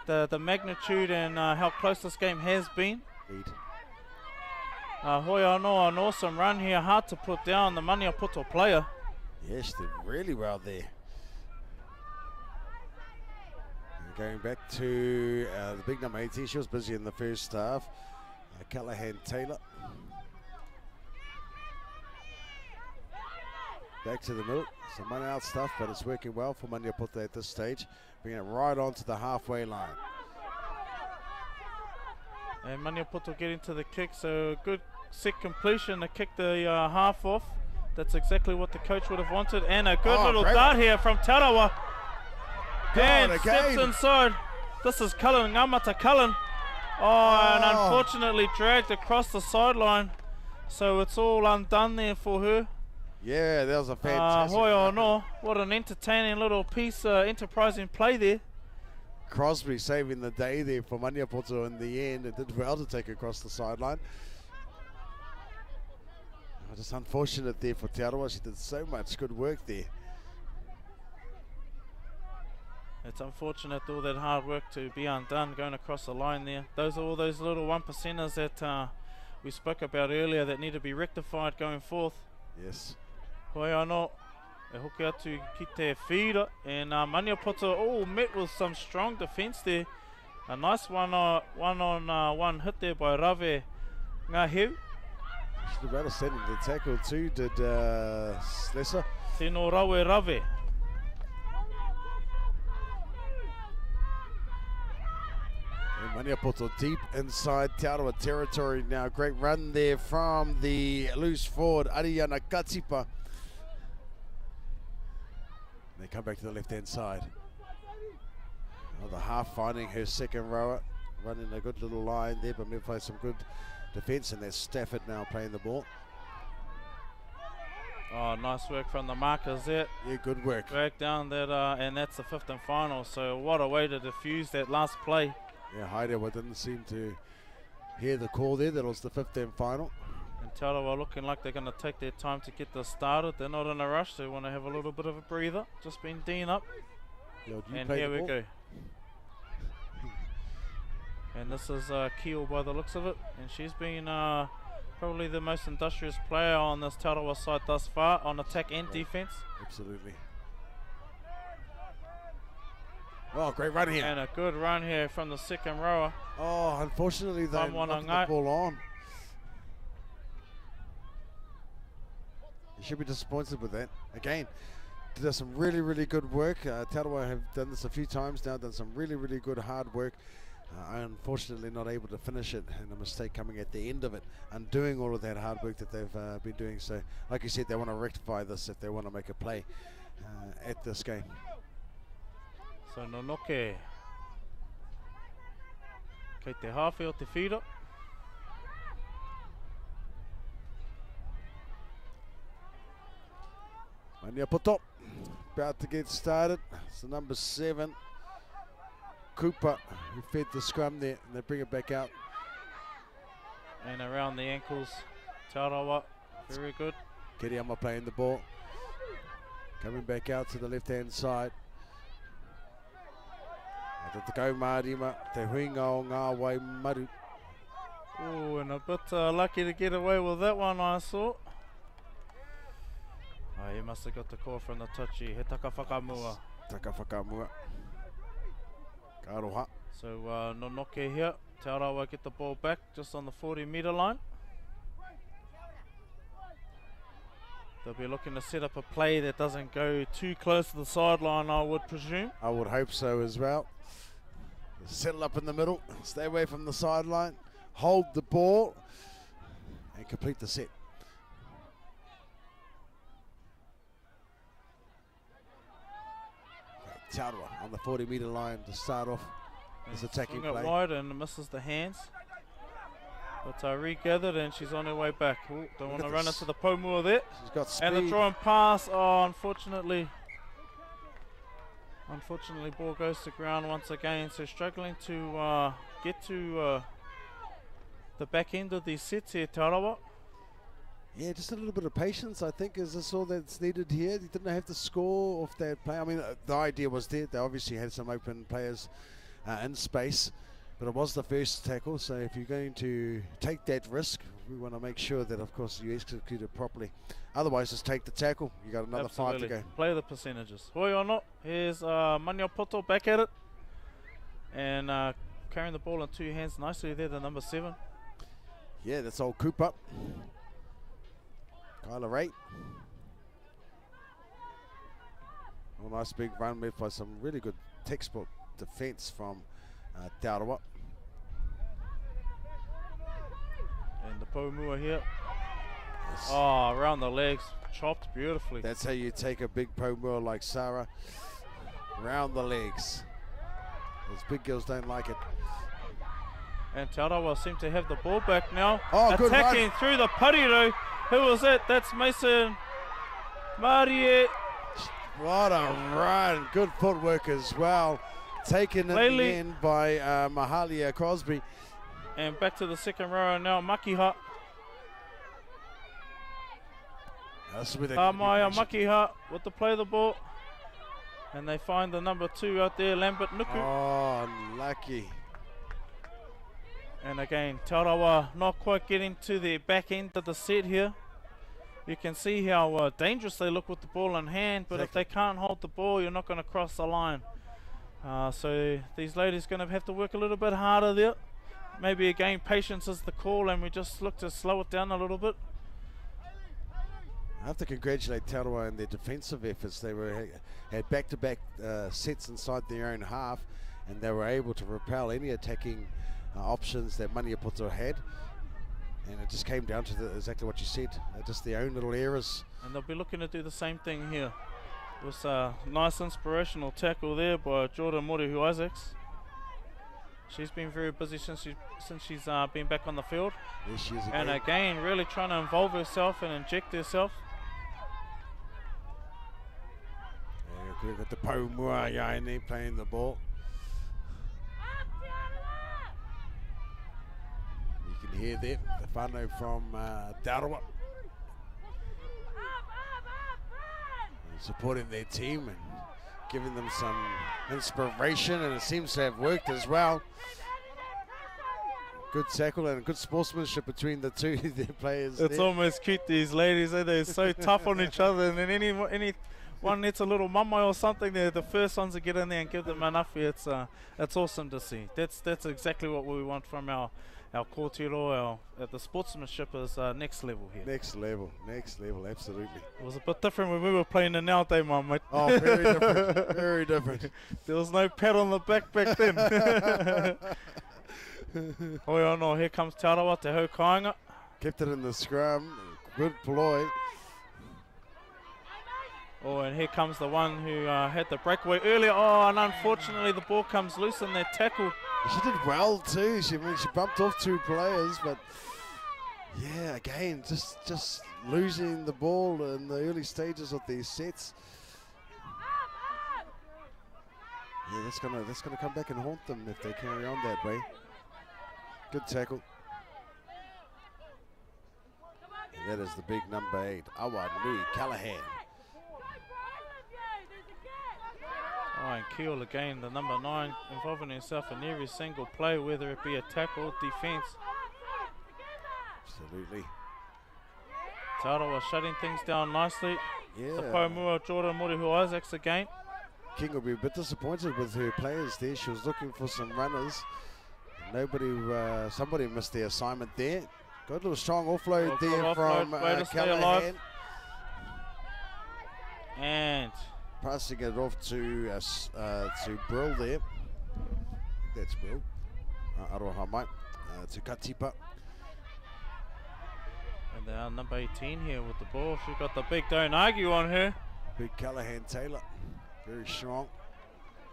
the magnitude and how close this game has been. Indeed. Hoi anō, an awesome run here, hard to put down the Maniapoto player. Yes, did really well there. And going back to the big number 18, she was busy in the first half. Callahan Taylor. Back to the middle. Some money out stuff, but it's working well for Maniapoto at this stage. Bringing it right onto the halfway line. And Maniapoto getting to the kick, so good set completion to kick the half off. That's exactly what the coach would have wanted. And a good little dart here from Tarawa. And steps inside. This is Cullen, Ngamata Cullen. And unfortunately dragged across the sideline. So it's all undone there for her. Yeah, that was a fantastic. Hoi no. What an entertaining little piece, enterprising play there. Crosby saving the day there for Maniapoto in the end. It did well to take across the sideline. Just unfortunate there for Te Arawa. She did so much good work there. It's unfortunate all that hard work to be undone going across the line there. Those are all those little 1%ers that we spoke about earlier that need to be rectified going forth. Yes. Hoi anō, e hoki atu ki te whira, and Maniapoto met with some strong defence there. A nice one-on-one hit there by Rave Ngaheu. Should have better sending the tackle too, did Slesser. Tino Rawe Rave. And Maniapoto deep inside Te Arawa territory now. Great run there from the loose forward, Ariana Katsipa. They come back to the left-hand side. Another half finding her second rower. Running a good little line there, but Memphis some good defence, and there's Stafford now playing the ball. Oh, nice work from the markers there. Yeah, good work. Drag down that, and that's the 5th and final. So what a way to defuse that last play. Yeah, Heidewa didn't seem to hear the call there. That was the 5th and final. And Te Arawa looking like they're going to take their time to get this started. They're not in a rush. They want to have a little bit of a breather. Just been Dean up. And here we go. And this is Keel by the looks of it. And she's been probably the most industrious player on this Te Arawa side thus far on attack and defence. Absolutely. Oh, great run here. And a good run here from the second rower. Oh, unfortunately they knocked the ball on. You should be disappointed with that. Again, did some really, really good work. Te Arawa have done this a few times now, done some really, really good hard work. Unfortunately not able to finish it, and a mistake coming at the end of it, undoing all of that hard work that they've been doing. So, like you said, they want to rectify this if they want to make a play at this game. So Nonoke kei te hawhi o te whira. Maniapoto about to get started. So number 7, Cooper, who fed the scrum there, and they bring it back out. And around the ankles, Te Arawa, very good. Kiriama playing the ball. Coming back out to the left-hand side. Te kau mārima, te huinga o ngā wai maru. Oh, and a bit lucky to get away with that one, I saw. Oh, he must have got the call from the touchy. He taka whakamua. Taka whakamua. Ka aroha. So Nonoke here. Te Arawa get the ball back just on the 40-metre line. They'll be looking to set up a play that doesn't go too close to the sideline, I would presume. I would hope so as well. Settle up in the middle, stay away from the sideline, hold the ball, and complete the set. Te Arawa on the 40-metre line to start off this attacking play. play. Wide and misses the hands. But regathered and she's on her way back. Ooh, don't want to run into the Pomua there. She's got speed. And the draw and pass, unfortunately, ball goes to ground once again. So struggling to get to the back end of these sets here, Te Arawa. Yeah, just a little bit of patience, I think, is this all that's needed here. You didn't have to score off that play. I mean, the idea was there. They obviously had some open players in space. But it was the first tackle, so if you're going to take that risk, we want to make sure that, of course, you execute it properly. Otherwise, just take the tackle. You got another 5 to go. Play the percentages. Hoi ono. Here's Maniapoto back at it. And carrying the ball in 2 hands nicely there, the number 7. Yeah, that's old Cooper. Kyler Ray. A nice big run made by some really good textbook defense from Te Arawa. And the Poumua here. Yes. Oh, around the legs, chopped beautifully. That's how you take a big Poumua like Sarah. Round the legs. Those big girls don't like it. And Te Arawa seem to have the ball back now. Oh, good attacking run. through the pariro. Who was it? That's Mason Marie. What a run. Good footwork as well. Taken at the end by Mahalia Crosby. And back to the second row now, Makiha. Maya Makiha with the play the ball. And they find the number 2 out there, Lambert Nuku. Oh, unlucky. And again, Te Arawa not quite getting to the back end of the set here. You can see how dangerous they look with the ball in hand, but if they can't hold the ball, you're not going to cross the line. So these ladies are going to have to work a little bit harder there. Maybe again, patience is the call, and we just look to slow it down a little bit. I have to congratulate Te Arawa and their defensive efforts. They had back-to-back sets inside their own half, and they were able to repel any attacking options that Maniapoto had. And it just came down to exactly what you said, just their own little errors. And they'll be looking to do the same thing here. It was a nice inspirational tackle there by Jordan Morihu Isaacs. She's been very busy since she's been back on the field. There she is again. And again, really trying to involve herself and inject herself. Yeah, we've got the Poumua Yaine playing the ball. You can hear there, the whānau from Te Arawa. Supporting their team and giving them some inspiration, and it seems to have worked as well. Good tackle and good sportsmanship between the two their players. It's there. almost cute, these ladies, eh? They're so tough on each other, and then anyone needs a little mamai or something, they're the first ones to get in there and give them enough. It's awesome to see. That's exactly what we want from our kōtiro. The sportsmanship is next level here. Next level, absolutely. It was a bit different when we were playing in our day, mate. Oh, very different, very different. There was no pat on the back then. Hoi ono, here comes Te Arawa, Te Hau Kāinga. Kept it in the scrum, good ploy. Oh, and here comes the one who had the breakaway earlier. Oh, and unfortunately the ball comes loose in that tackle. She did well too. She bumped off 2 players, but yeah, again, just losing the ball in the early stages of these sets. Yeah, that's gonna come back and haunt them if they carry on that way. Good tackle. And that is the big number 8, Awa Nui Callahan. Oh, and Keel again, the number 9, involving himself in every single play, whether it be attack or defense. Absolutely. Te Arawa shutting things down nicely. Yeah. The Poumua Jordan Morihu Isaacs again. King will be a bit disappointed with her players there. She was looking for some runners. Somebody missed their assignment there. Good little strong offload there from Callahan. And passing it off to Brill there. That's Brill. Aroha Mai to Katipa. And now number 18 here with the ball. She got the big don't argue on her. Big Callahan Taylor. Very strong.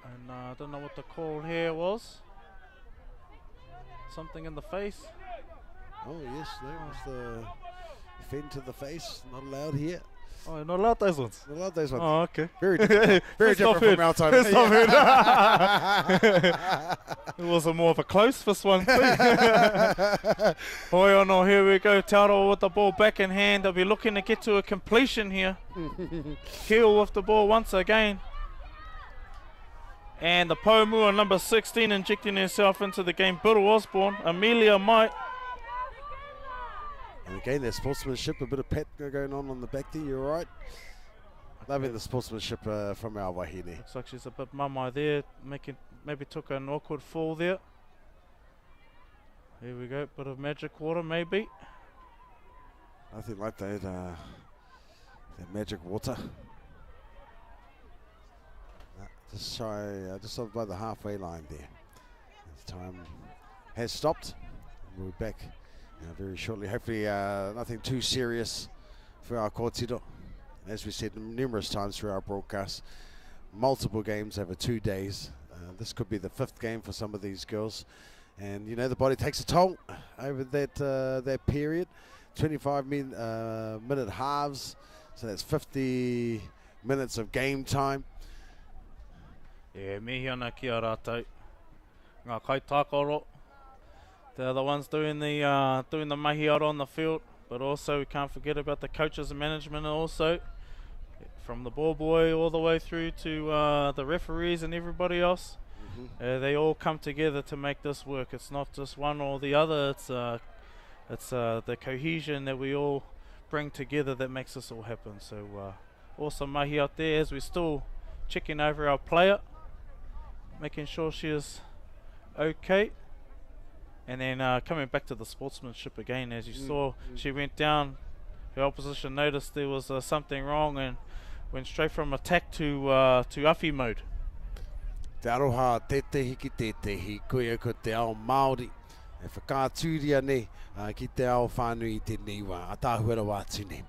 And I don't know what the call here was. Something in the face. Oh yes, that was the fend to the face. Not allowed here. Oh, you're not allowed those ones? Not allowed those ones. Oh, okay. Very different, very different from our time. It was more of a close first one too. Hoi ono, here we go. Te Arawa with the ball back in hand. They'll be looking to get to a completion here. Keel with the ball once again. And the Pomua, number 16, injecting herself into the game. Bill Osborne, Amelia Mai. And again, their sportsmanship, a bit of pat going on the back there, you're right. Loving the sportsmanship from our wahine. Looks like she's a bit mamai there, maybe took an awkward fall there. Here we go, bit of magic water maybe. Nothing like that magic water. Just shy, just by the halfway line there. As time has stopped. We'll be back very shortly. Hopefully nothing too serious for our kōtiro. As we said numerous times through our broadcast, multiple games over 2 days. This could be the 5th game for some of these girls. And you know the body takes a toll over that period. 25-minute halves, so that's 50 minutes of game time. Yeah, mihi ana ki a rātou. Ngā kaitākaro. They're the ones doing the mahi out on the field, but also we can't forget about the coaches and management also. From the ball boy all the way through to the referees and everybody else. They all come together to make this work. It's not just one or the other, it's the cohesion that we all bring together that makes this all happen. So awesome mahi out there as we're still checking over our player, making sure she is okay. And then coming back to the sportsmanship again, as you saw, she went down, her opposition noticed there was something wrong and went straight from attack to awhi mode. Te aroha tetehi ki tetehi, koia ko te ao Māori. E whakāturia ne ki te ao whānui te niwa, a tāhuara wātu ne.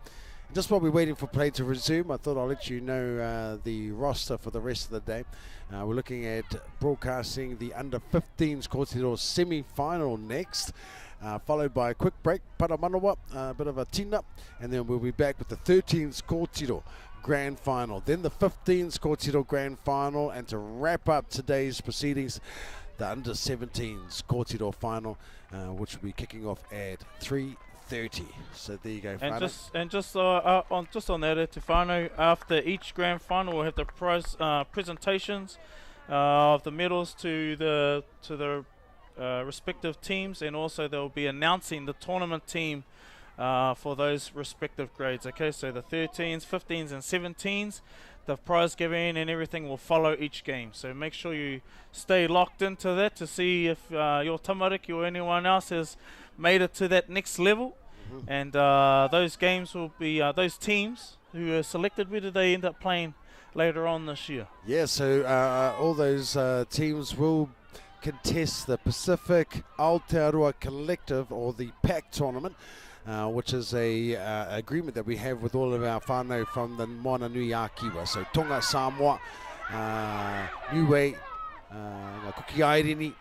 Just while we're waiting for play to resume, I thought I'll let you know the roster for the rest of the day. We're looking at broadcasting the under-15s kōtiro semi-final next, followed by a quick break, Paramanawa, a bit of a tina, and then we'll be back with the 13s kōtiro grand final, then the 15s kōtiro grand final, and to wrap up today's proceedings, the under-17s kōtiro final, which will be kicking off at 3:30. So there you go. And just on that, Te Whānau, after each grand final, we'll have the prize presentations of the medals to the respective teams, and also they'll be announcing the tournament team for those respective grades. Okay, so the 13s, 15s, and 17s. The prize giving and everything will follow each game. So make sure you stay locked into that to see if your tamariki or anyone else has made it to that next level. And those games will be those teams who are selected. Where do they end up playing later on this year? Yeah, so all those teams will contest the Pacific Aotearoa Collective, or the PAC tournament, which is a agreement that we have with all of our whānau from the Moana Nui a Kiwa. So Tonga, Samoa, Niue, Kuki Airini,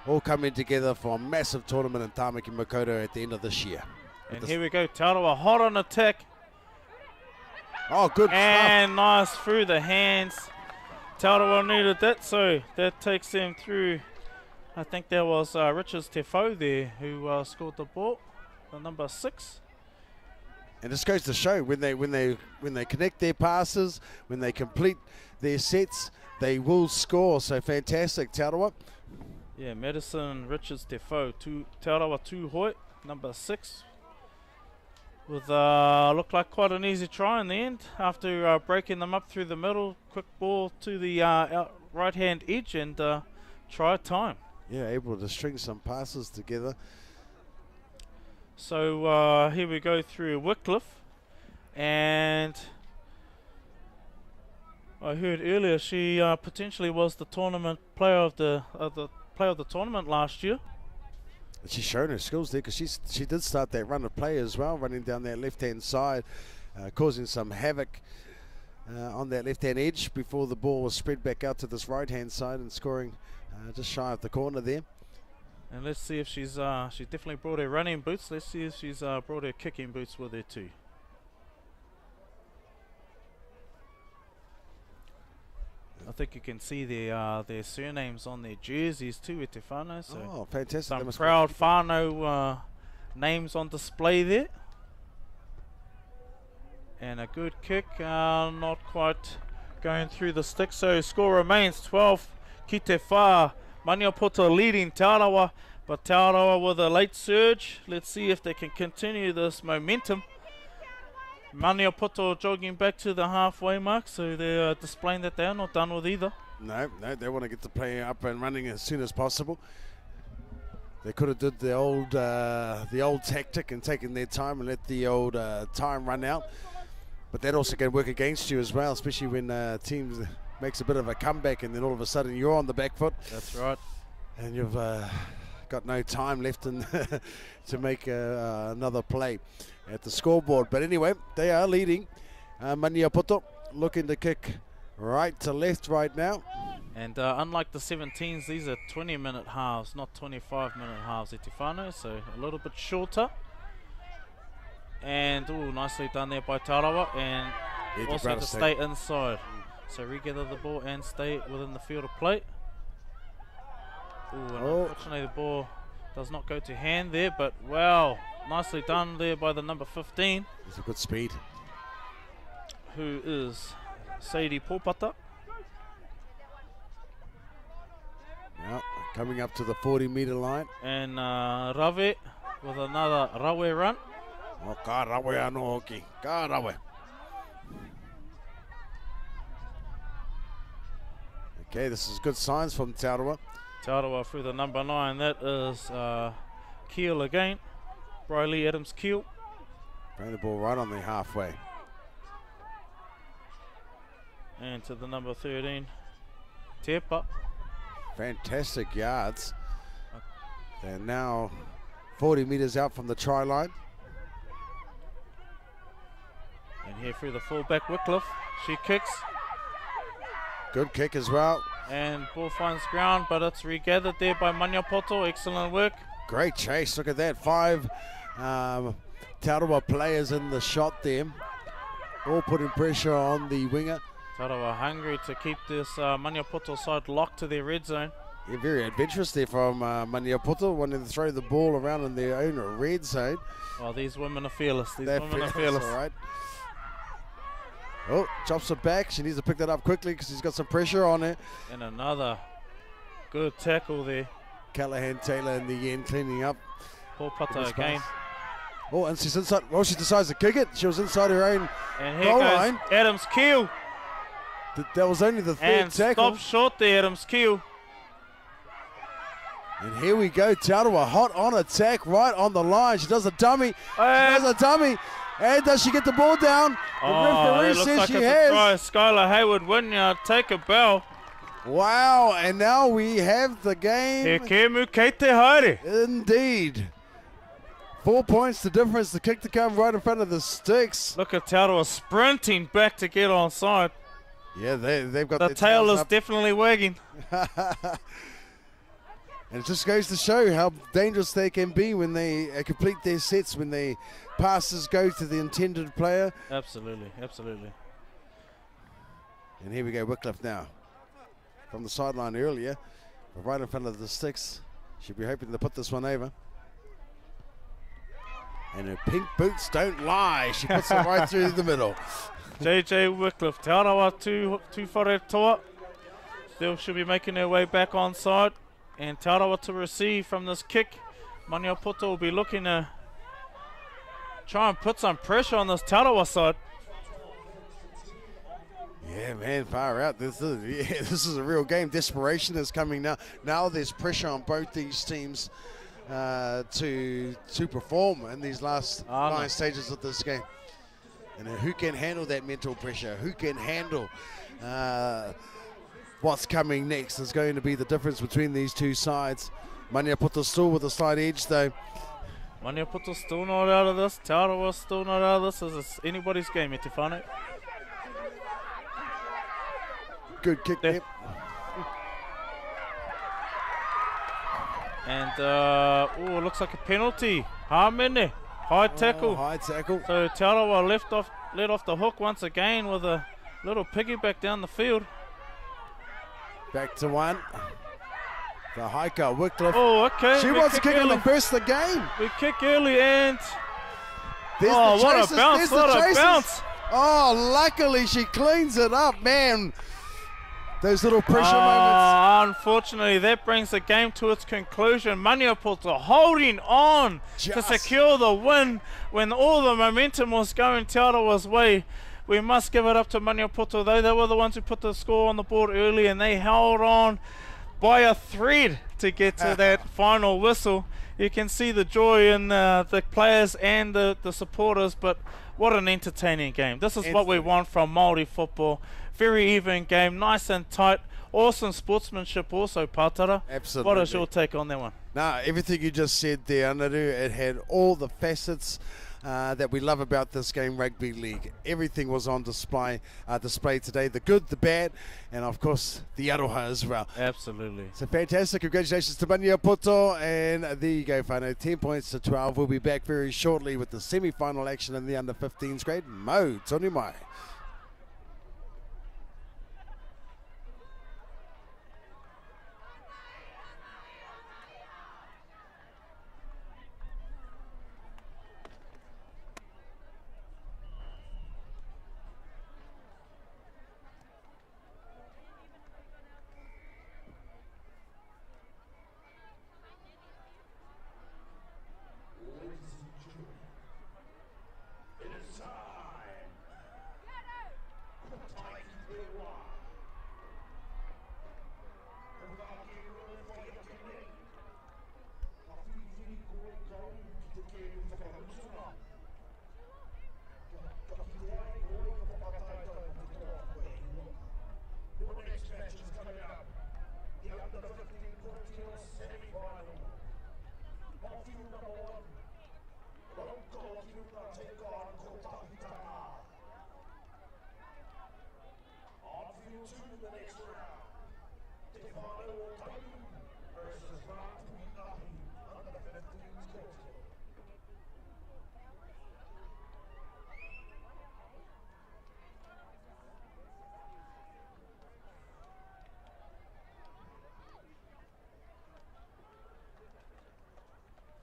all coming together for a massive tournament in Tāmaki Makaurau at the end of this year. And here we go, Te Arawa hot on attack. Oh, good and stuff. Nice through the hands. Te Arawa needed that, so that takes them through. I think there was Richards Te Whau there who scored the ball, the number 6. And this goes to show when they connect their passes, when they complete their sets, they will score. So fantastic, Te Arawa. Yeah, Madison Richards Te Whau, Te Arawa Tūhoi, number 6. With looked like quite an easy try in the end after breaking them up through the middle. Quick ball to the right hand edge and try time. Yeah, able to string some passes together. So here we go through Wycliffe, and I heard earlier she potentially was the tournament player of the tournament last year. She's shown her skills there, because she did start that run of play as well, running down that left-hand side, causing some havoc on that left-hand edge before the ball was spread back out to this right-hand side and scoring just shy of the corner there. And let's see if she's she definitely brought her running boots. Let's see if she's brought her kicking boots with her too. I think you can see their surnames on their jerseys too at Te Whānau. So oh, fantastic. Some proud whānau names on display there. And a good kick, not quite going through the stick. So score remains 12 ki te whā. Maniapoto leading Te Arawa, but Te Arawa with a late surge. Let's see if they can continue this momentum. Maniapoto jogging back to the halfway mark, so they're displaying that they're not done with either. No, they want to get the play up and running as soon as possible. They could have did the old tactic and taken their time and let the old time run out. But that also can work against you as well, especially when teams makes a bit of a comeback and then all of a sudden you're on the back foot. That's right. And you've got no time left in to make another play at the scoreboard. But anyway, they are leading. Maniapoto looking to kick right to left right now. And unlike the 17s, these are 20-minute halves, not 25-minute halves, Etifano, so a little bit shorter. And nicely done there by Tarawa, and also to stay inside. So regather the ball and stay within the field of play. Unfortunately the ball does not go to hand there, but wow, nicely done there by the number 15. It's a good speed. Who is Sadie Popata. Now coming up to the 40-meter line. And Rave with another Rawe run. Oh, ka Rawe anō hoki. Ka Rawe. Okay, this is good signs from Te Arawa. Te Arawa through the number 9. That is Keel again. Briley Adams Keel. Throwing the ball right on the halfway. And to the number 13, Tepa. Fantastic yards. They're now 40 meters out from the try line. And here through the fullback, Wycliffe. She kicks. Good kick as well. And ball finds ground, but it's regathered there by Maniapoto. Excellent work. Great chase. Look at that. 5 Te Arawa players in the shot there. All putting pressure on the winger. Te Arawa hungry to keep this Maniapoto side locked to their red zone. Yeah, very adventurous there from Maniapoto, wanting to throw the ball around in their own red zone. Oh, these women are fearless. They're fearless. All right. Oh, chops it back. She needs to pick that up quickly because he's got some pressure on it. And another good tackle there. Callahan Taylor in the end cleaning up. Popata again. Oh, and she's inside. Well, she decides to kick it. She was inside her own and here goal goes line. Adams Keel. That was only the third and tackle. Stop short there, Adams Keel. And here we go, Te Arawa hot on attack right on the line. She does a dummy. And does she get the ball down? The referee says like she has. Skylar Hayward Wynyard, take a bow. Wow, and now we have the game. He kemu kei te haere. Indeed. 4 points the difference. The kick to come right in front of the sticks. Look at Te Arawa sprinting back to get onside. Yeah, they've got the their tail is up. definitely wagging. And it just goes to show how dangerous they can be when they complete their sets, when the passes go to the intended player. Absolutely, absolutely. And here we go, Wycliffe now. From the sideline earlier, but right in front of the sticks. Should be hoping to put this one over. And her pink boots don't lie. She puts it right through the middle. JJ Wycliffe, Te Arawa tu whare toa. Still should be making their way back onside. And Te Arawa to receive from this kick. Maniapoto will be looking to try and put some pressure on this Te Arawa side. Yeah, man, far out. This is a real game. Desperation is coming now. Now there's pressure on both these teams to perform in these last 9 stages of this game. And who can handle that mental pressure? Who can handle what's coming next is going to be the difference between these two sides. Maniapoto still with a slight edge though. Maniapoto still not out of this. Te Arawa still not out of this. It's anybody's game, Etifano. Good kick there. And looks like a penalty. Hamene, high tackle. Oh, high tackle. So Te Arawa let off the hook once again with a little piggyback down the field. Back to one. The hiker, Wycliffe. Oh, okay. She wants to kick on the first of the game. We kick early and... What a bounce, what a bounce. Oh, luckily she cleans it up, man. Those little pressure moments. Unfortunately, that brings the game to its conclusion. Maniapoto holding on to Just. secure the win when all the momentum was going Te Arawa's way. We must give it up to Maniapoto, though. They were the ones who put the score on the board early, and they held on by a thread to get to that final whistle. You can see the joy in the players and the supporters, but what an entertaining game. This is what we want from Māori football. Very even game, nice and tight. Awesome sportsmanship also, Pātara. Absolutely. What is your take on that one? Nah, everything you just said there, Anaru, it had all the facets that we love about this game, Rugby League. Everything was on display today, the good, the bad, and of course the aroha as well. Absolutely. So fantastic. Congratulations to Maniapoto, and there you go, whānau, 10 points to 12. We'll be back very shortly with the semi-final action in the under-15s grade. Mo tonu mai.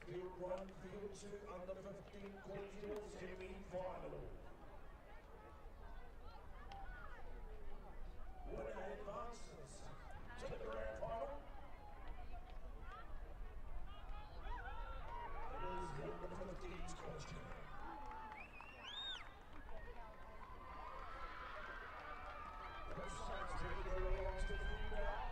Field 2 under 15 quarterfinal semi-final. Winner advances to the grand final. It is the under 15s question. Both sides take their way on to the field now.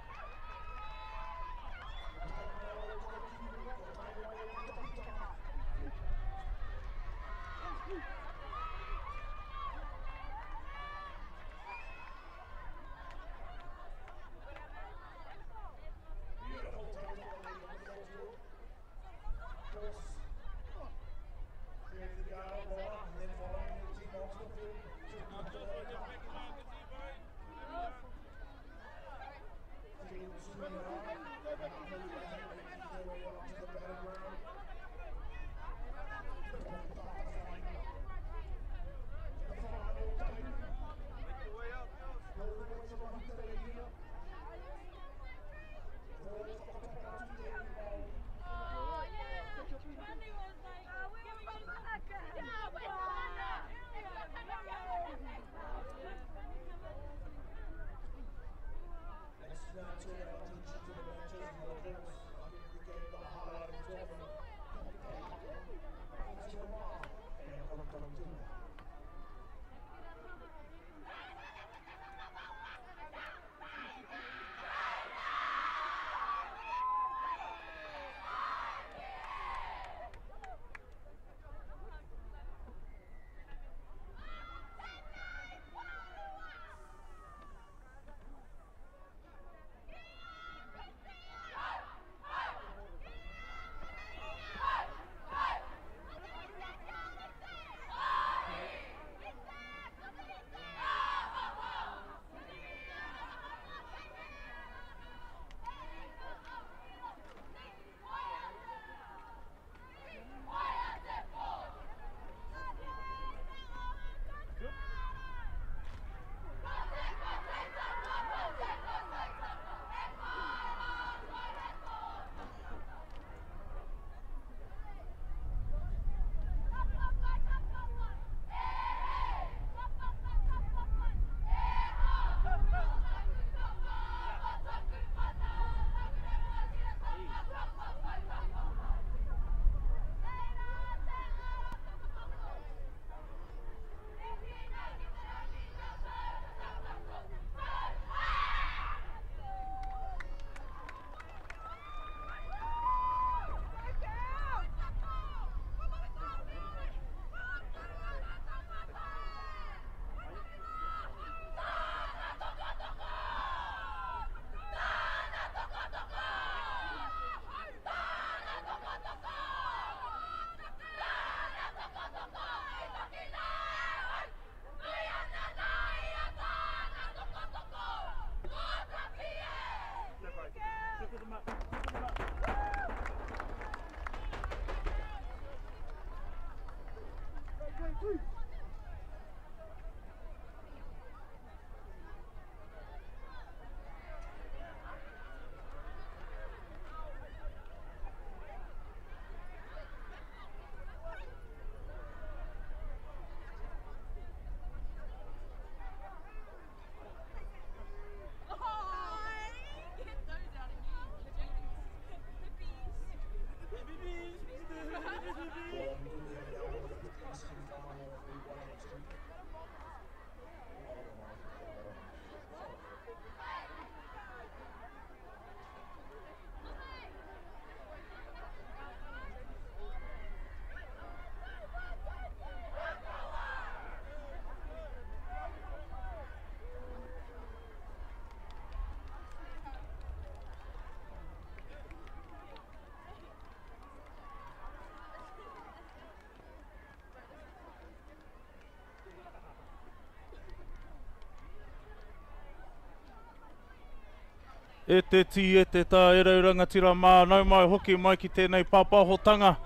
E te ti e te tā e rauranga tira mā, nau mai hoki mai ki tēnei pāpahotanga.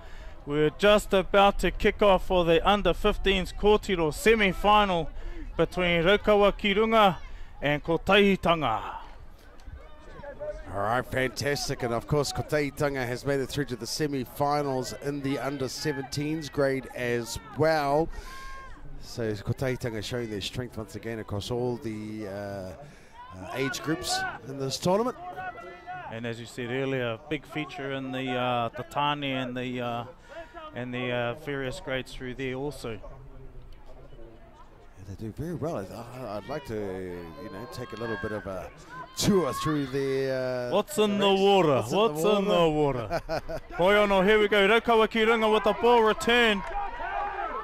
We're just about to kick off for the under-15s kōtiro semi-final between Raukawa Kirunga and Kotahitanga. All right, fantastic. And of course, Kotahitanga has made it through to the semi-finals in the under-17s grade as well. So Kotahitanga showing their strength once again across all the age groups in this tournament. And as you said earlier, big feature in the tatani and the various grades through there also. Yeah, they do very well. I'd like to, take a little bit of a tour through the. What's in the water? What's in the water? Hoiono, here we go. Raukawa Kirunga with the ball return.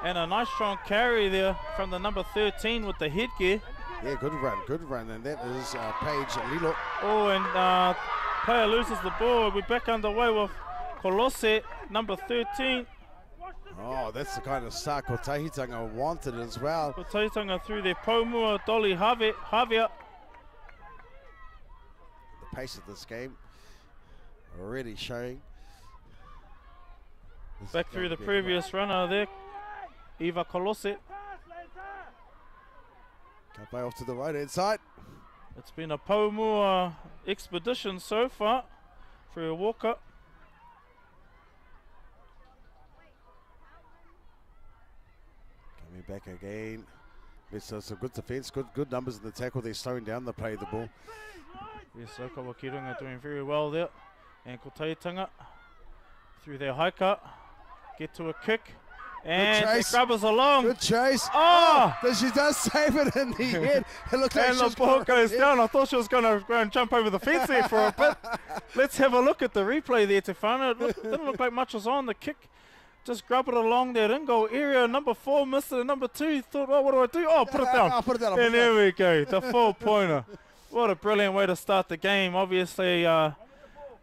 And a nice strong carry there from the number 13 with the headgear. Yeah, good run. And that is Paige Lilo. Oh, and player loses the ball. We're back underway with Kolose, number 13. Oh, that's the kind of start Kotahitanga wanted as well. Kotahitanga through their Pomua, Dolly Javier. The pace of this game already showing. Back through the previous runner there, Eva Kolose. Can't play off to the right hand side. It's been a Pomua expedition so far for a Walker. Coming back again. It's some good defense, good numbers in the tackle. They're slowing down the play of the ball. Yes, Raukawa Kirunga doing very well there. And Kotahitanga through their high cut. Get to a kick. And the grubbers along. Good chase. Oh! She does save it in the end. It looked like and the ball goes down. I thought she was going to go and jump over the fence there for a bit. Let's have a look at the replay there, Tefano. It didn't look like much was on. The kick just grub it along that in-goal area. Number 4 missed it. Number 2 thought, oh, what do I do? Oh, put it down. I'll put it down. And there we go. The 4-pointer. What a brilliant way to start the game. Obviously,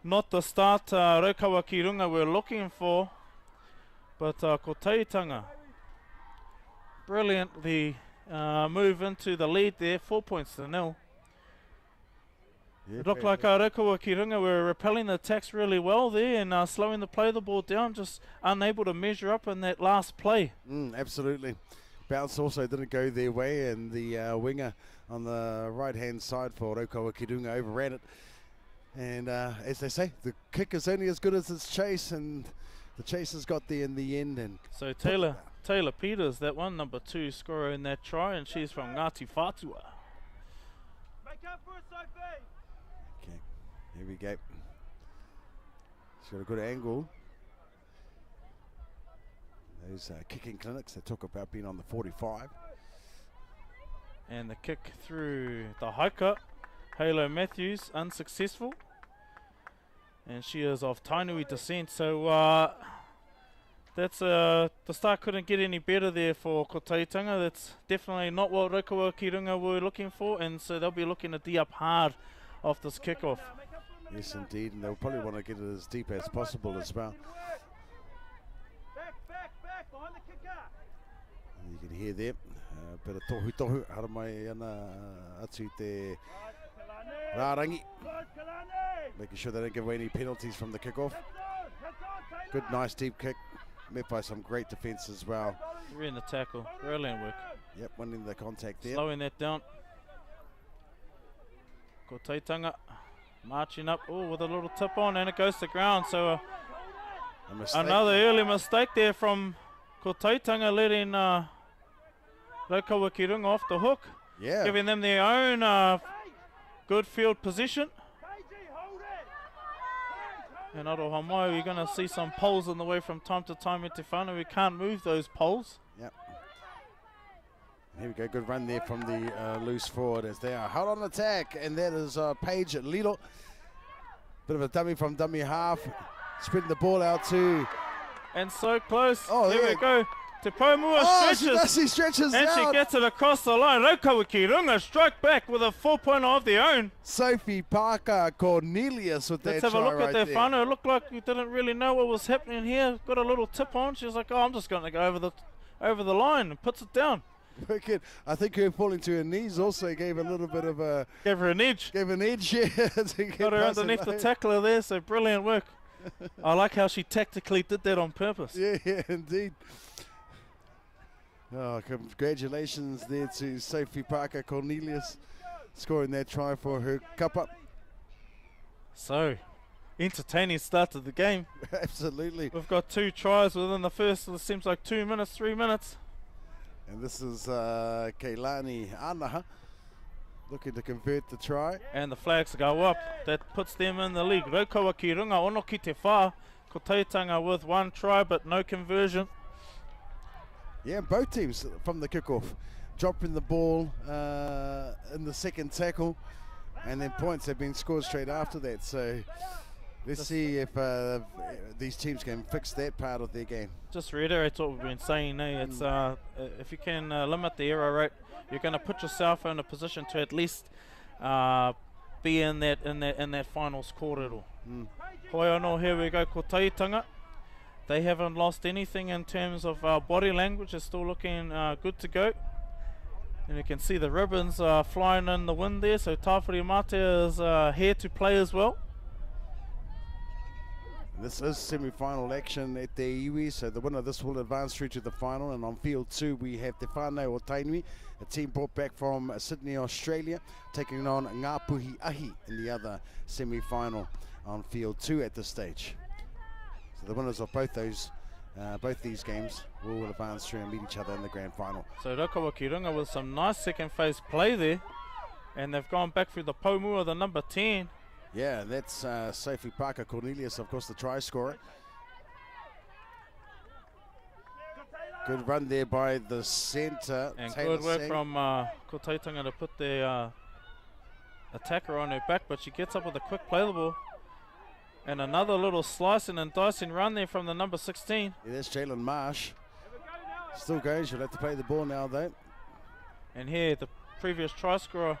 not the start Raukawa Kirunga we're looking for. But Kotahitanga, brilliantly move into the lead there, 4-0. Yeah, It looked like Raukawa Kirunga were repelling the attacks really well there and slowing the play of the ball down, just unable to measure up in that last play. Absolutely. Bounce also didn't go their way, and the winger on the right-hand side for Raukawa Kirunga overran it. And as they say, the kick is only as good as its chase, and the chasers got there in the end. And so Taylor Peters, that one, number 2 scorer in that try, and she's from Ngāti Whātua. Okay, here we go. She's got a good angle. Those kicking clinics, they talk about being on the 45. And the kick through the hiker, Halo Matthews, unsuccessful. And she is of Tainui descent, so that's the start couldn't get any better there for Kotahitanga. That's definitely not what Raukawa Kirunga were looking for, and so they'll be looking to D up hard off this kickoff. Yes, indeed, and they'll probably want to get it as deep as possible as well. Behind the kicker. And you can hear them, a bit of tohu out of my atu te Rārangi, making sure they don't give away any penalties from the kickoff. Good, nice deep kick. met by some great defence as well. We're in the tackle. Brilliant work. Yep, winning the contact there. Slowing that down. Ko Taitanga marching up. Oh, with a little tip on, and it goes to ground. So A mistake. another early mistake there from Ko Taitanga, letting Raukawa Ki Runga off the hook, Yeah. giving them their own good field position. And Aroha we're going to see some poles in the way from time to time in Te Whānau. We can't move those poles. Yep. Here we go, good run there from the loose forward as they are held on attack, and that is Paige Lilo. Bit of a dummy from dummy half, spreading the ball out to. And so close. Oh, Here yeah. we go. Te Paumua stretches. She stretches And out. she gets it across the line. Raukawa Ki Runga strike back with a 4-pointer of their own. Sophie Parker Cornelius with Let's that have a try look right at their there. whānau. It looked like you didn't really know what was happening here. Got a little tip on. She was like, oh, I'm just going to go over the line, and puts it down. Wicked. I think her falling to her knees also gave a little bit of a Gave her an edge. yeah, to get Got her past underneath the line. tackler there, so brilliant work. I like how she tactically did that on purpose. Yeah, indeed. Oh, congratulations there to Sophie Parker Cornelius scoring that try for her cup. So, entertaining start to the game. Absolutely. We've got 2 tries within the first, it seems like 2 minutes, 3 minutes. And this is Keilani Anaha looking to convert the try. And the flags go up. That puts them in the league. Raukawa Ki Runga, ono ki te whā. Ko Taitanga with 1 try, but no conversion. Yeah, both teams from the kickoff dropping the ball in the second tackle, and then points have been scored straight after that. So let's see if these teams can fix that part of their game. Just reiterate what we've been saying. It's if you can limit the error rate, you're going to put yourself in a position to at least be in that finals kōrero. Hoi anō, here we go, ko Taitanga. They haven't lost anything in terms of body language. It's still looking good to go. And you can see the ribbons flying in the wind there. So Tāwhiri Mate is here to play as well. This is semi-final action at the iwi, so the winner of this will advance through to the final. And on field 2 we have Te Whānau o Tainui, a team brought back from Sydney, Australia, taking on Ngāpuhi Ahi in the other semi-final on field 2 at this stage. So the winners of both these games will advance through and meet each other in the grand final. So Raukawa Ki Runga with some nice second phase play there. And they've gone back through the Paumua, the number 10. Yeah, that's Sophie Parker Cornelius, of course, the try scorer. Good run there by the centre. And Taylor good work Singh. from Ko Taitanga to put the attacker on her back, but she gets up with a quick play the ball. And another little slicing and dicing run there from the number 16. Yeah, that's Jalen Marsh. Still going, she'll have to play the ball now though. And here the previous try scorer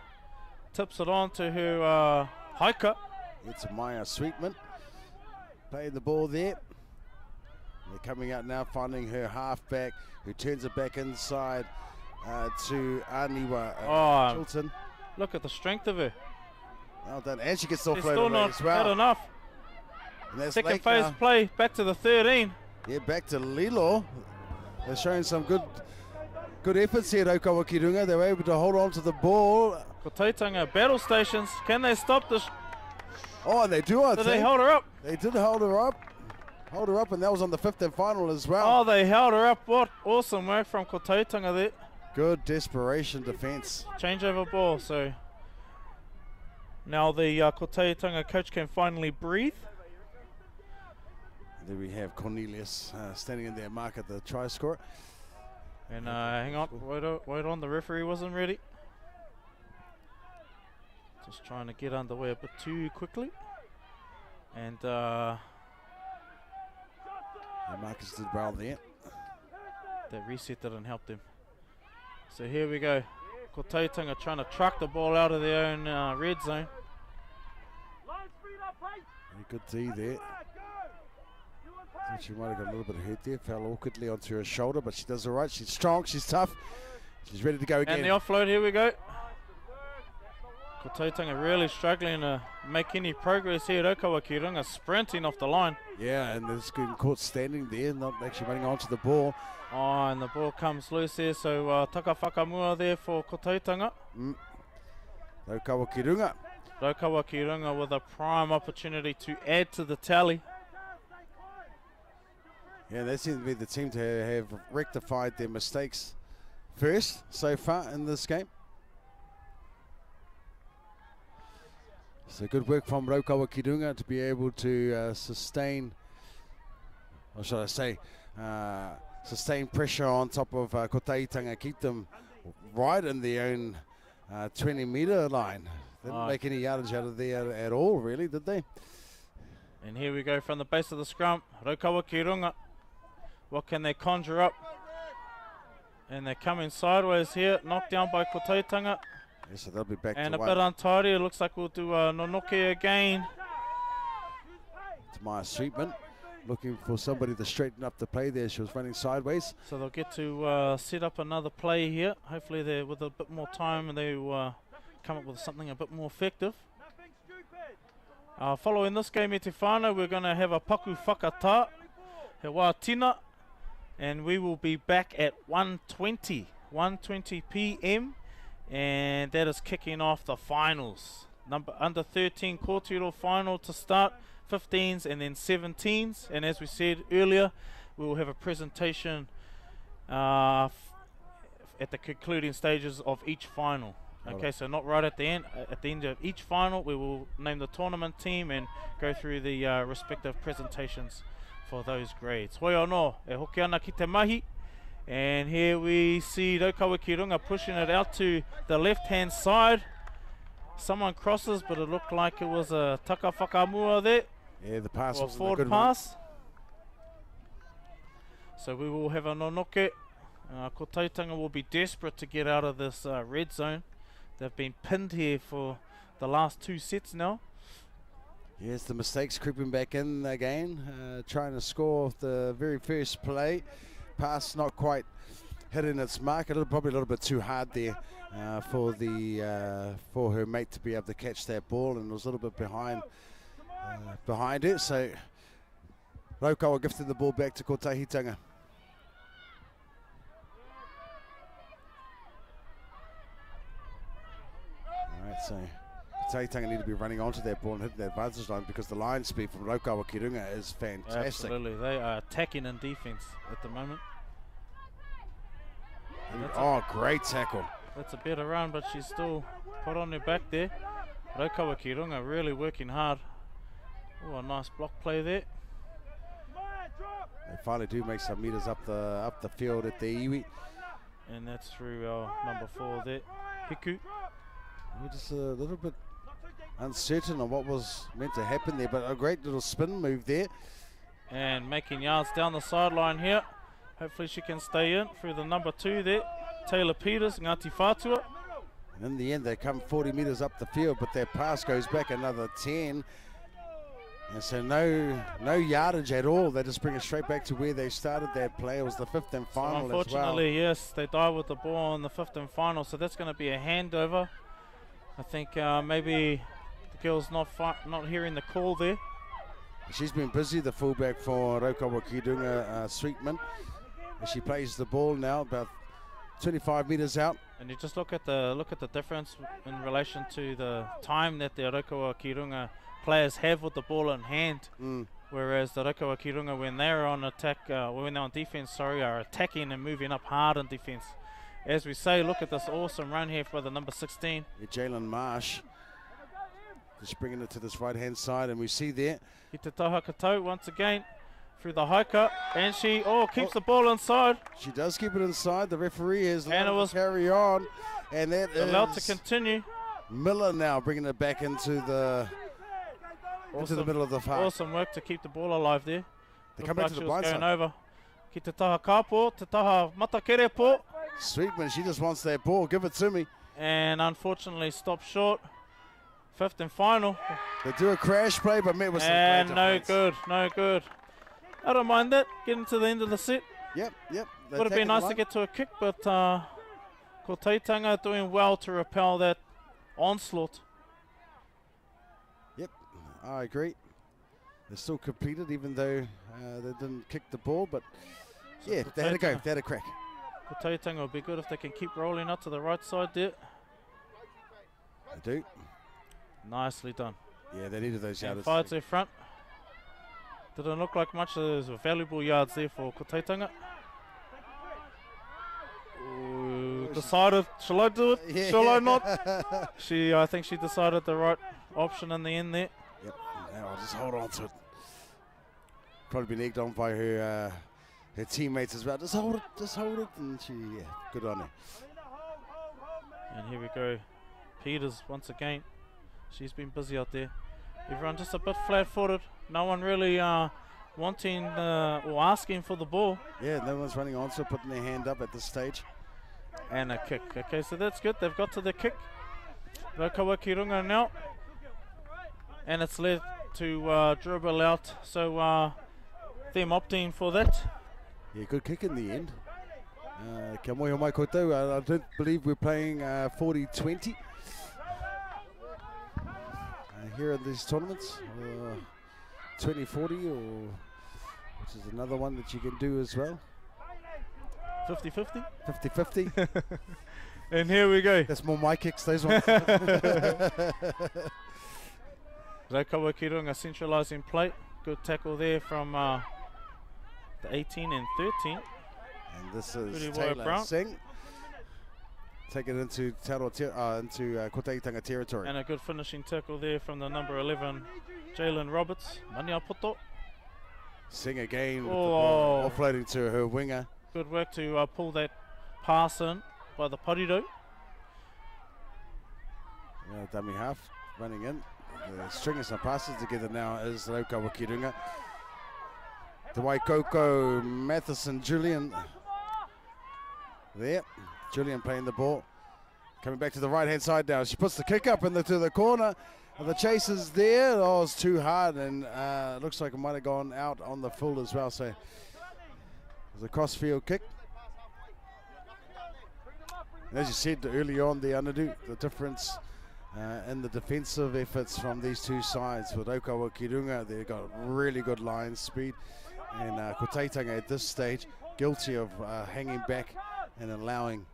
tips it on to her hiker. It's Maya Sweetman. Playing the ball there. They're coming out now, finding her halfback, who turns it back inside to Aniwa Chilton. Look at the strength of her. Well done. And she gets She's offloaded still away not as well. had enough. And that's Second late phase now. play, back to the 13. Yeah, back to Lilo. They're showing some good efforts here, Raukawa Ki Runga. They were able to hold on to the ball. Ko Taitanga battle stations. Can they stop this? Oh, and they do, I Did think. they hold her up? They did hold her up. Hold her up, and that was on the 5th and final as well. Oh, they held her up. What awesome work from Ko Taitanga there. Good desperation defence. Changeover ball. So now the Ko Taitanga coach can finally breathe. There we have Cornelius standing in their mark at the try scorer. And hang on, wait on, the referee wasn't ready. Just trying to get underway a bit too quickly. And The Marcus did well there. that reset didn't help them. So here we go. Ko Taitanga trying to truck the ball out of their own red zone. Very good D there. Thought she might have got a little bit hurt there. Fell awkwardly onto her shoulder, but she does all right. She's strong, she's tough. She's ready to go again. And the offload, here we go. Ko Tautanga really struggling to make any progress here. Raukawa Ki Runga sprinting off the line. Yeah, and they're just getting caught standing there, not actually running onto the ball. Oh, and the ball comes loose there, so taka whakamua there for Ko Tautanga. Raukawa Ki Runga. Raukawa Ki Runga with a prime opportunity to add to the tally. Yeah, they seem to be the team to have rectified their mistakes first so far in this game. So good work from Raukawa Ki Runga to be able to sustain, or should I say, sustain pressure on top of Ko Taitanga, keep them right in their own 20-metre line. They didn't make any yardage out of there at all, really, did they? And here we go from the base of the scrum. Raukawa Ki Runga. What can they conjure up? And they're coming sideways here, knocked down by Ko Taitanga. Yeah, so they'll be back and to a bit untidy. It looks like we'll do Nonoke again. It's Maya Sweetman looking for somebody to straighten up the play there. She was running sideways. So they'll get to set up another play here. Hopefully they're with a bit more time and they come up with something a bit more effective. Following this game, te whānau, we're going to have a paku whakatā, he wā tina, and we will be back at 1:20 p.m. and that is kicking off the finals. Under 13 Kōtiro final to start, 15s and then 17s, and as we said earlier, we will have a presentation at the concluding stages of each final. Okay, so not right at the end. At the end of each final, we will name the tournament team and go through the respective presentations for those grades. Hoi anō, e hoki ana ki te mahi. And here we see Raukawa Ki Runga pushing it out to the left-hand side. Someone crosses, but it looked like it was a taka whakamua there. Yeah, the pass was a forward good pass. So we will have a nonoke. Ko Tautanga will be desperate to get out of this red zone. They've been pinned here for the last 2 sets now. Yes, the mistakes creeping back in again, trying to score the very first play. Pass not quite hitting its mark, probably a little bit too hard there for her mate to be able to catch that ball, and it was a little bit behind it. So Raukawa gifted the ball back to Ko Tahitanga. Alright, so Tahitanga need to be running onto that ball and hitting that advantage line because the line speed from Raukawa Ki Runga is fantastic. Absolutely, they are attacking in defense at the moment. Oh, great tackle. That's a better run, but she's still put on her back there. Raukawa Ki Runga really working hard. Oh, a nice block play there. They finally do make some meters up the field at the iwi. And that's through our number 4 there, Hiku. We're just a little bit uncertain on what was meant to happen there, but a great little spin move there. And making yards down the sideline here. Hopefully she can stay in through the number 2 there, Taylor Peters, Ngāti Whātua. And in the end, they come 40 metres up the field, but their pass goes back another 10. And so no yardage at all. They just bring it straight back to where they started that play. It was the 5th and final as well. Unfortunately, yes, they die with the ball on the 5th and final, so that's going to be a handover. I think maybe the girl's not hearing the call there. She's been busy, the fullback for Raukawa Ki Runga, Sweetman. As she plays the ball now, about 25 metres out. And you just look at the difference in relation to the time that the Raukawa Ki Runga players have with the ball in hand. Whereas the Raukawa Ki Runga, when they're on defence, are attacking and moving up hard in defence. As we say, look at this awesome run here for the number 16. Yeah, Jalen Marsh just bringing it to this right-hand side, and we see there. Ki te taha katou once again through the hiker, and she keeps the ball inside. She does keep it inside. The referee is allowed to carry on, and that is allowed to continue. Miller now bringing it back into the middle of the park. Awesome work to keep the ball alive there. They come back to the blind side. Over. Ki te taha kāpō, te taha matakere pō. Sweetman, she just wants that ball. Give it to me. And unfortunately stopped short. 5th and final. They do a crash play, but met with some and great no defense. good, no good. I don't mind that, getting to the end of the set. Yep. Would have been nice to get to a kick, but Ko Taitanga doing well to repel that onslaught. I agree. They still completed, even though they didn't kick the ball. But yeah, they had a go. They had a crack. Kotaitanga will be good if they can keep rolling up to the right side there. They do. Nicely done. Yeah, they needed those And yards. fire to front. Didn't look like much. Those were valuable yards there for Kotaitanга. Ooh, decided, shall I do it? Yeah. Shall I not? I think she decided the right option in the end there. Yep. Now I'll just hold on to it. Probably been egged on by her teammates as well. Just hold it, and she, yeah, good on her. And here we go. Peters once again. She's been busy out there. Everyone just a bit flat-footed. No one really wanting or asking for the ball. Yeah, no one's running on, so putting their hand up at this stage. And a kick. Okay, so that's good. They've got to the kick. Raukawa ki runga now. And it's led to dribble out. So them opting for that. Yeah, good kick in the end. Kia mohi mai koutou. I don't believe we're playing 40-20 here at these tournaments. 20-40, or which is another one that you can do as well. 50-50. 50-50. And here we go. That's more my kicks, those ones. Raukawa ki runga centralising plate. Good tackle there from the 18 and 13. And this is Pretty Taylor Brown. Singh. Take it into Kotaitanga territory. And a good finishing tackle there from the number 11, Jalen Roberts. Mania Poto. Singh again with the Oh. ball offloading to her winger. Good work to pull that pass in by the Parido. Yeah, dummy half running in. Stringing some passes together now is Raukawa ki runga. The Waikoko, Matheson, Julian. There. Julian playing the ball. Coming back to the right hand side now. She puts the kick up to the corner. And the chase is there. Oh, it's too hard, and it looks like it might have gone out on the full as well. So there's a cross-field kick. And as you said early on, the difference in the defensive efforts from these two sides. With Raukawa ki runga, they've got really good line speed. And Kotaitanga at this stage, guilty of hanging back and allowing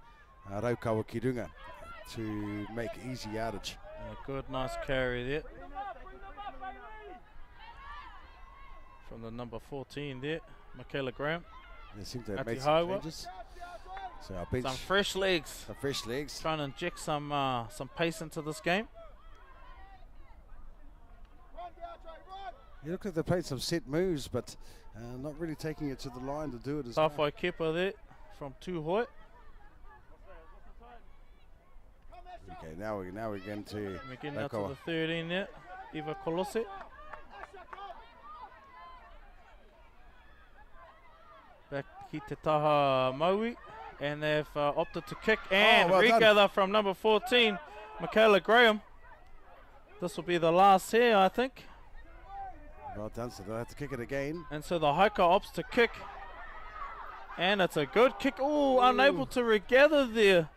Raukawa ki runga to make easy yardage. And a good, nice carry there. From the number 14 there, Michaela Graham. They seem to have Ati made some Haiwa. changes. So our bench, Some fresh legs. some fresh legs. Trying to inject some pace into this game. You look like they played some set moves, but not really taking it to the line to do it as Tawhai well. Kepa there from Tuhoi. Okay, now we're getting to We're getting out to Raukawa. the 13 there. Eva Kolose. Back ki te taha Maui. And they've opted to kick. And well done. regather from number 14, Michaela Graham. This will be the last here, I think. Well done, so they'll have to kick it again. And so the hiker opts to kick. And it's a good kick. Oh, unable to regather there.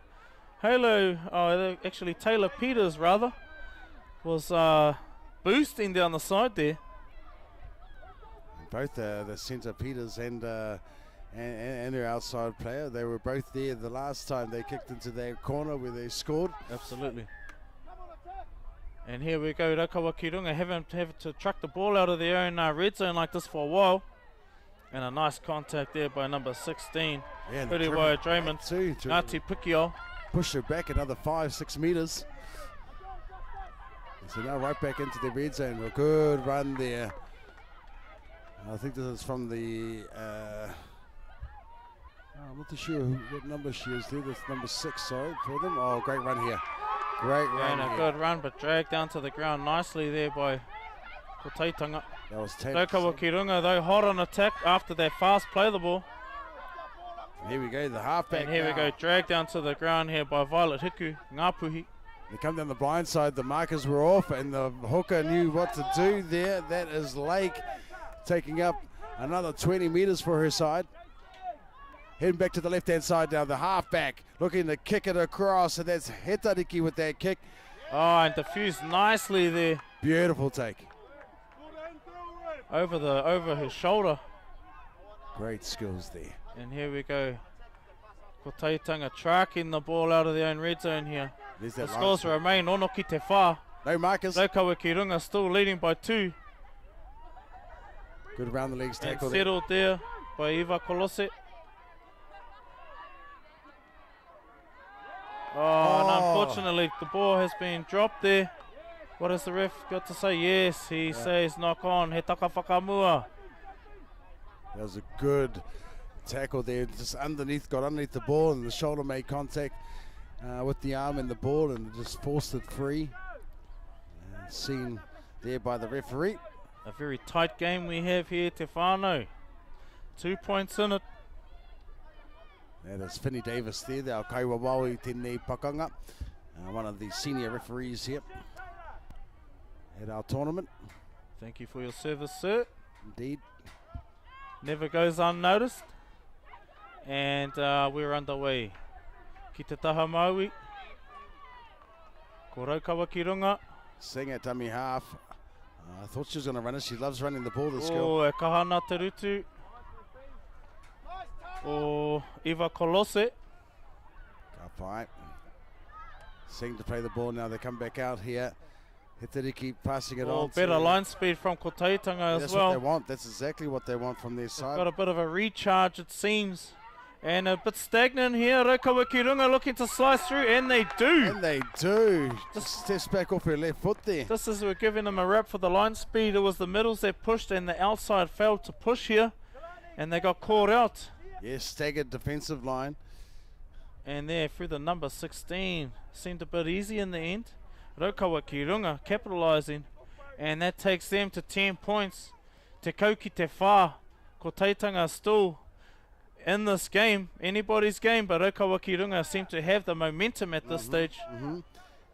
Actually Taylor Peters rather, was boosting down the side there. Both the centre Peters and their outside player, they were both there the last time they kicked into their corner where they scored. Absolutely. And here we go, Raukawa ki runga having to truck the ball out of their own red zone like this for a while. And a nice contact there by number 16, Yeah, and Huriwai Draymond, too, to Ngati Pukio. push her back another 5-6 meters. And so now right back into the red zone. A good run there. I think this is from the I'm not too sure what number she is there. That's number 6, sorry, for them. Oh, great run here. Great run And a here. good run, but dragged down to the ground nicely there by Kotaitanga. That was 10. Raukawa ki runga though hot on attack after they fast play the ball. Here we go, the halfback. And here we now. go, dragged down to the ground here by Violet Hiku, Ngapuhi. They come down the blind side, the markers were off, and the hooker knew what to do there. That is Lake taking up another 20 meters for her side. Heading back to the left-hand side now, the halfback looking to kick it across, and that's Hetariki with that kick. Oh, and diffused nicely there. Beautiful take. over his shoulder. Great skills there. And here we go. Ko Taitanga tracking the ball out of their own red zone here. There's The that scores line. remain ono ki te whā. No markers. Raukawa ki runga still leading by 2. Good around the legs And tackle there. settled there by Iva Kolose. And unfortunately the ball has been dropped there. What has the ref got to say? Yes, he says knock on. He taka whakamua. That was a good tackle there. Just got underneath the ball, and the shoulder made contact with the arm and the ball, and just forced it free. Seen there by the referee. A very tight game we have here, Te Whānau. 2 points in it. That is Finney Davis there, the Kaiwa Maui Tēnei Pakanga, one of the senior referees here at our tournament. Thank you for your service, sir. Indeed. Never goes unnoticed. And we're underway. Ki te taha Maui. Ko Raukawa ki runga. Seeing at dummy half. I thought she was going to run it. She loves running the ball, this girl. O e kahana te rutu. O Iva Kolose. Kapai. Seeing to play the ball now. They come back out here. Hitariki passing it on. Better line speed from Ko Taitanga as That's well. what they want. That's exactly what they want from their side. Got a bit of a recharge, it seems. And a bit stagnant here. Raukawa ki runga looking to slice through, and they do. And they do. Just steps back off her left foot there. Just as we're giving them a rap for the line speed, it was the middles that pushed and the outside failed to push here. And they got caught out. Yes, staggered defensive line. And there through the number 16. Seemed a bit easy in the end. Raukawa ki runga capitalising. And that takes them to 10 points. Te kau ki te whā. Ko Taitanga still in this game, anybody's game, but Raukawa ki runga seem to have the momentum at this stage. And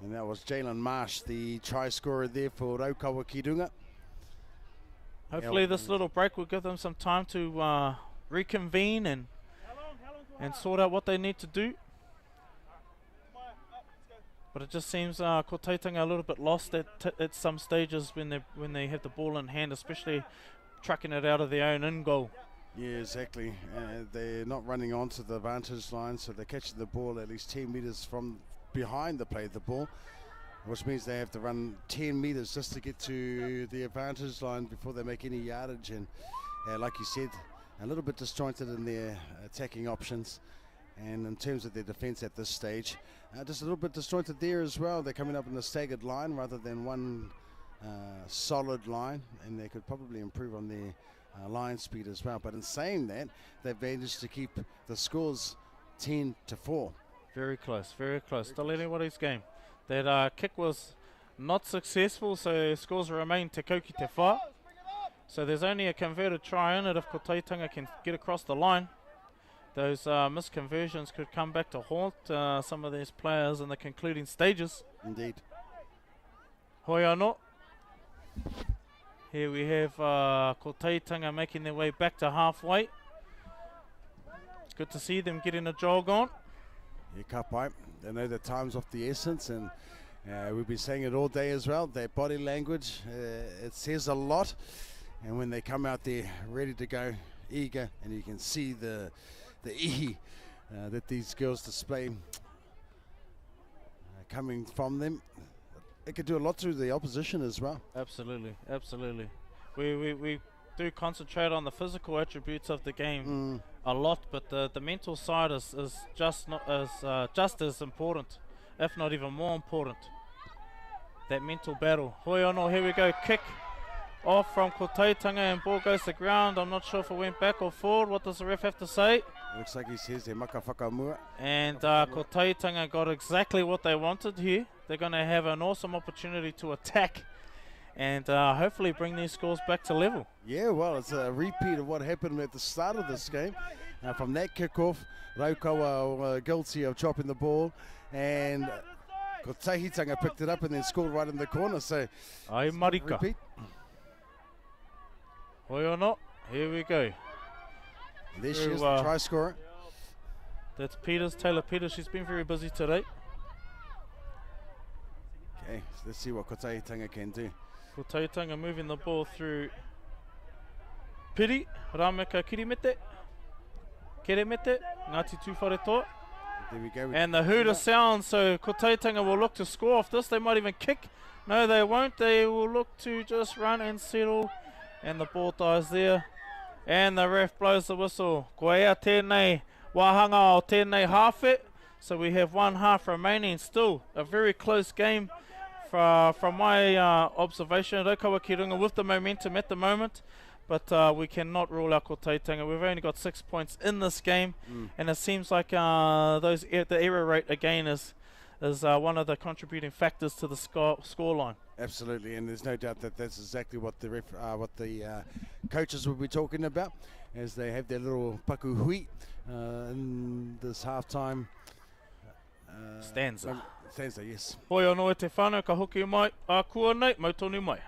that was Jalen Marsh, the try scorer there for Raukawa ki runga. Hopefully this little break will give them some time to reconvene and sort out what they need to do. But it just seems Ko Taitanga a little bit lost at some stages when they have the ball in hand, especially trucking it out of their own in goal. Yeah, exactly. They're not running onto the advantage line, so they're catching the ball at least 10 metres from behind the play of the ball, which means they have to run 10 metres just to get to the advantage line before they make any yardage. And like you said, a little bit disjointed in their attacking options. And in terms of their defence at this stage, just a little bit disjointed there as well. They're coming up in a staggered line rather than one solid line, and they could probably improve on their line speed as well. But in saying that, they've managed to keep the scores 10-4. Very close, very close. Still anybody's game. That kick was not successful, so scores remain te kau ki te whā. So there's only a converted try in it if Ko Taitanga can get across the line. Those misconversions could come back to haunt some of these players in the concluding stages. Indeed. Hoi anō. Here we have Ko Taitanga making their way back to halfway. It's good to see them getting a jog on. Yeah, kapai. They know that time's of the essence, and we've been saying it all day as well. Their body language, it says a lot. And when they come out there ready to go, eager, and you can see the ihi that these girls display coming from them, it could do a lot to the opposition as well. Absolutely, absolutely. We do concentrate on the physical attributes of the game a lot, but the mental side is just as important, if not even more important. That mental battle. Hoi anō, here we go, kick off from Ko Taitanga and ball goes to the ground. I'm not sure if it went back or forward. What does the ref have to say? Looks like he says he maka whakamua. And Ko Taitanga got exactly what they wanted here. They're going to have an awesome opportunity to attack and hopefully bring these scores back to level. Yeah, well, it's a repeat of what happened at the start of this game. From that kickoff, Raukawa were guilty of dropping the ball, and Ko Taitanga picked it up and then scored right in the corner. So, Ai marika. repeat. Hoi anō, here we go. There she is, the try scorer. That's Peters, Taylor Peters. She's been very busy today. Okay, so let's see what Ko Taitanga can do. Ko Taitanga moving the ball through Piri, Rameka Kirimete, Keremete, Ngāti Tūwhare toa. There we go. And the hooter sounds, so Ko Taitanga will look to score off this. They might even kick. No, they won't. They will look to just run and settle. And the ball dies there. And the ref blows the whistle. Ko ea tēnei wahanga o tēnei hawhe. So we have 1 half remaining. Still a very close game from my observation. Raukawa ki runga with the momentum at the moment. But we cannot rule out Ko Taitanga. We've only got 6 points in this game. And it seems like the error rate again is one of the contributing factors to the score line. Absolutely, and there's no doubt that that's exactly what the coaches will be talking about as they have their little paku hui in this halftime Stanza. Stanza, yes. Hoi anō e te whānau ka hoki mai, a kua nei, mautonu mai.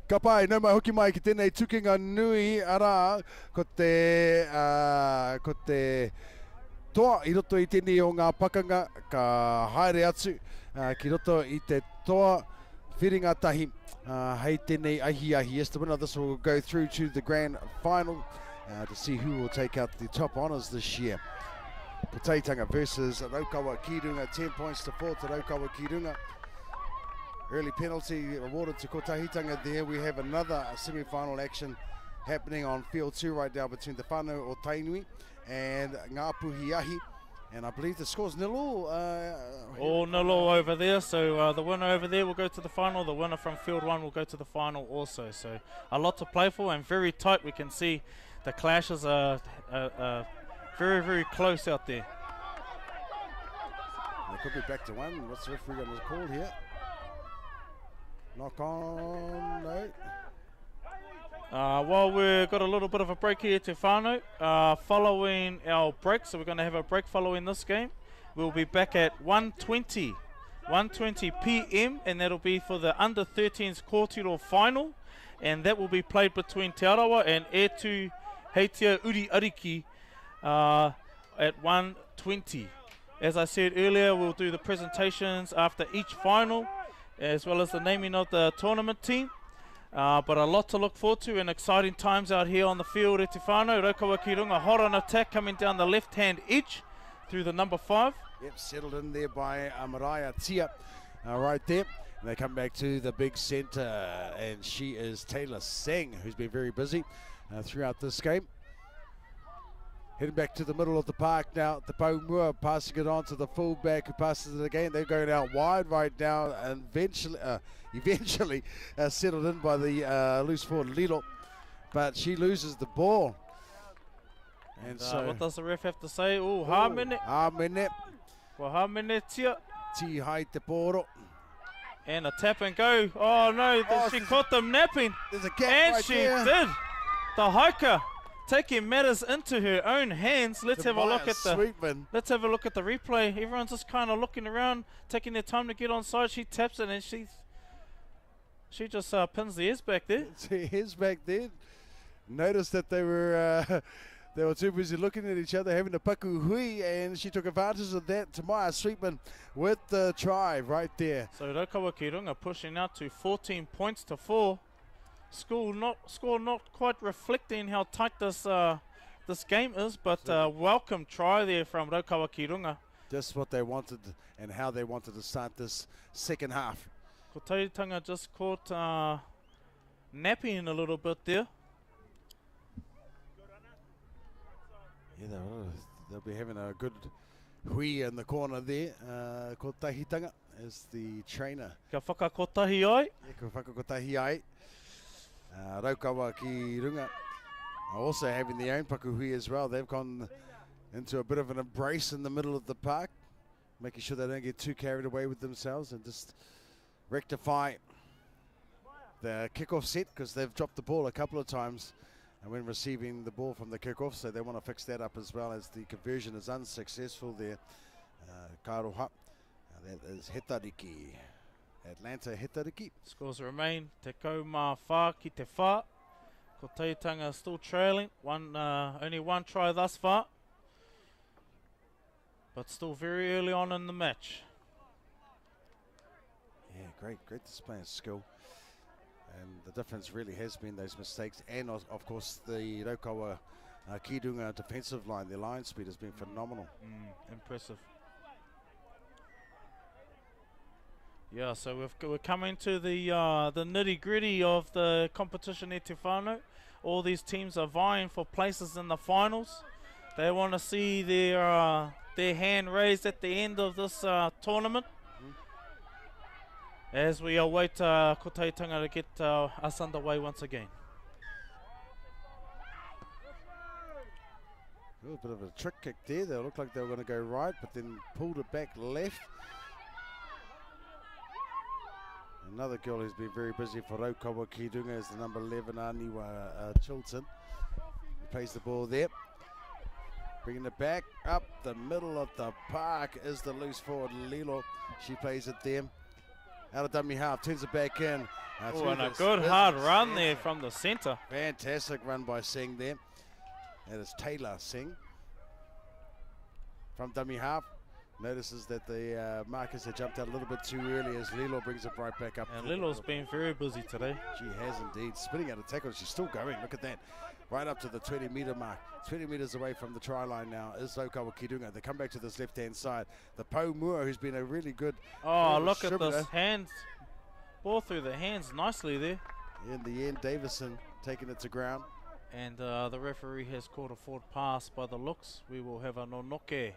Ka pai, nau mai hoki mai ki tēnei tukinga nui ara ko te toa i roto i tēnei o ngā pakanga ka haere atu ki roto i te toa whiringa tahi hei tēnei ahi. Yes, the winner of this will go through to the grand final to see who will take out the top honours this year. Ko Teitanga versus Raukawa Kirunga, 10 points to 4 to Raukawa Kirunga. Early penalty awarded to Kotahitanga there. We have another semi-final action happening on field 2 right now between the whānau o Tainui and Ngā Puhiahi. And I believe the score's 0-0. All 0-0 over there, so the winner over there will go to the final. The winner from field 1 will go to the final also. So a lot to play for and very tight. We can see the clashes are very, very close out there. It could be back to 1. What's the referee going to call here? Knock on, no. Well, we've got a little bit of a break here to whānau. Following our break, so we're going to have a break following this game. We'll be back at 1:20 p.m. and that'll be for the under-13s kōtiro final, and that will be played between Te Arawa and Etu Heitia Uri Ariki at 1:20. As I said earlier, we'll do the presentations after each final, as well as the naming of the tournament team. But a lot to look forward to and exciting times out here on the field at Te Whānau. Raukawa Kirunga hot on attack coming down the left-hand edge through the number 5. Yep, settled in there by Mariah Tia right there. And they come back to the big centre, and she is Taylor Singh, who's been very busy throughout this game. Heading back to the middle of the park now. The Paumua passing it on to the fullback who passes it again. They're going out wide right now and eventually settled in by the loose forward Lilo. But she loses the ball. And so what does the ref have to say? Oh, Hāmene. Hāmene. Well, Hāmene tia. Ti hai te poro. And a tap and go. Oh no, she caught them napping. There's a gap and right she there. did. The hiker taking matters into her own hands. Let's have a look at let's have a look at the replay. Everyone's just kind of looking around, taking their time to get on side. She taps it and she just pins the ears back there. Ears back there. Noticed that they were too busy looking at each other, having a paku hui, and she took advantage of that. Tamaya Sweetman with the try right there. So Raukawa Kirunga pushing out to 14 points to 4. Score not quite reflecting how tight this game is, but welcome try there from Raukawa Kirunga. Just what they wanted and how they wanted to start this second half. Ko Teitanga just caught napping a little bit there. Yeah, they'll be having a good hui in the corner there. Ko Tahitanga is the trainer. Ka whakakotahi ai. Yeah, ka whakakotahi ai. Raukawa Kirunga are also having their own pakuhui as well. They've gone into a bit of an embrace in the middle of the park, making sure they don't get too carried away with themselves and just rectify the kickoff set, because they've dropped the ball a couple of times and when receiving the ball from the kickoff, so they want to fix that up as well, as the conversion is unsuccessful there. Karoha, that is Hetariki. Atlanta Hetariki. Scores remain te kau mā whā ki te whā. Ko Teitanga still trailing. Only one try thus far. But still very early on in the match. Yeah, great display of skill. And the difference really has been those mistakes. And of course the Raukawa Kirunga defensive line. Their line speed has been phenomenal. Impressive. Yeah, so we're coming to the nitty-gritty of the competition at Te Whānau. All these teams are vying for places in the finals. They want to see their hand raised at the end of this tournament. As we await Ko Teitanga to get us underway once again. A little bit of a trick kick there. They looked like they were going to go right, but then pulled it back left. Another girl who's been very busy for Raukawa Kirunga is the number 11, Aniwa Chilton. He plays the ball there. Bringing it back up the middle of the park is the loose forward Lilo. She plays it there. Out of dummy half, turns it back in. Oh, and a good hard run there from the centre. Fantastic run by Singh there. That is Taylor Singh from dummy half. Notices that the markers have jumped out a little bit too early as Lilo brings it right back up. And Lilo's been very busy today. She has indeed. Spinning out of tackle. She's still going. Look at that. Right up to the 20-metre mark. 20 metres away from the try line now is Raukawa Kirunga. They come back to this left-hand side. The Po Mua, who's been a really good Look at this hands. Ball through the hands nicely there. In the end, Davison taking it to ground. And the referee has called a forward pass by the looks. We will have a nonoke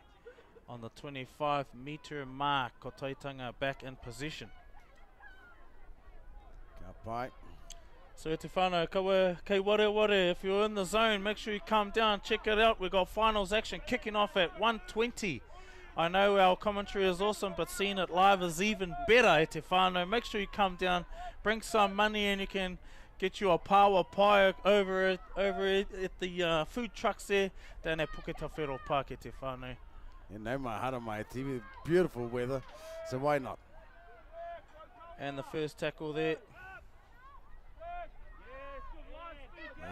on the 25-metre mark. Ko Taitanga back in position. Bye. So te whānau, kei ware, if you're in the zone, make sure you come down, check it out. We've got finals action kicking off at 1:20. I know our commentary is awesome, but seeing it live is even better, te whānau. Make sure you come down, bring some money, and you can get you a power pie over at the food trucks there down at Puketawhero Park, te whānau. You know my heart on my TV, beautiful weather, so why not? And the first tackle there.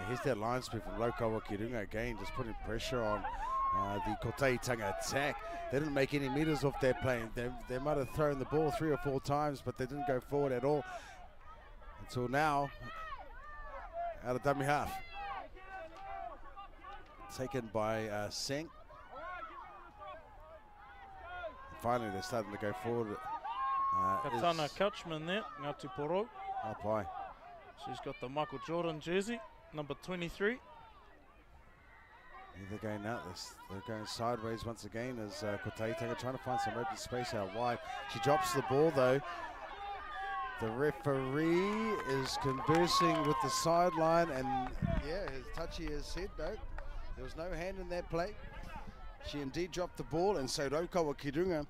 Here's that line speed from Raukawa Kirunga again, just putting pressure on the Kotaitanga attack. They didn't make any meters off that play. They might have thrown the ball 3 or 4 times, but they didn't go forward at all until now. Out of dummy half. Taken by Singh. Finally, they're starting to go forward. Katana Couchman there, Ngāti Poro. Up high. She's got the Michael Jordan jersey, number 23. Here they're going out. They're going sideways once again as Kotaitanga trying to find some open space out wide. She drops the ball though. The referee is conversing with the sideline, and yeah, his touchy has said no. There was no hand in that play. She indeed dropped the ball, and so Raukawa Kirunga.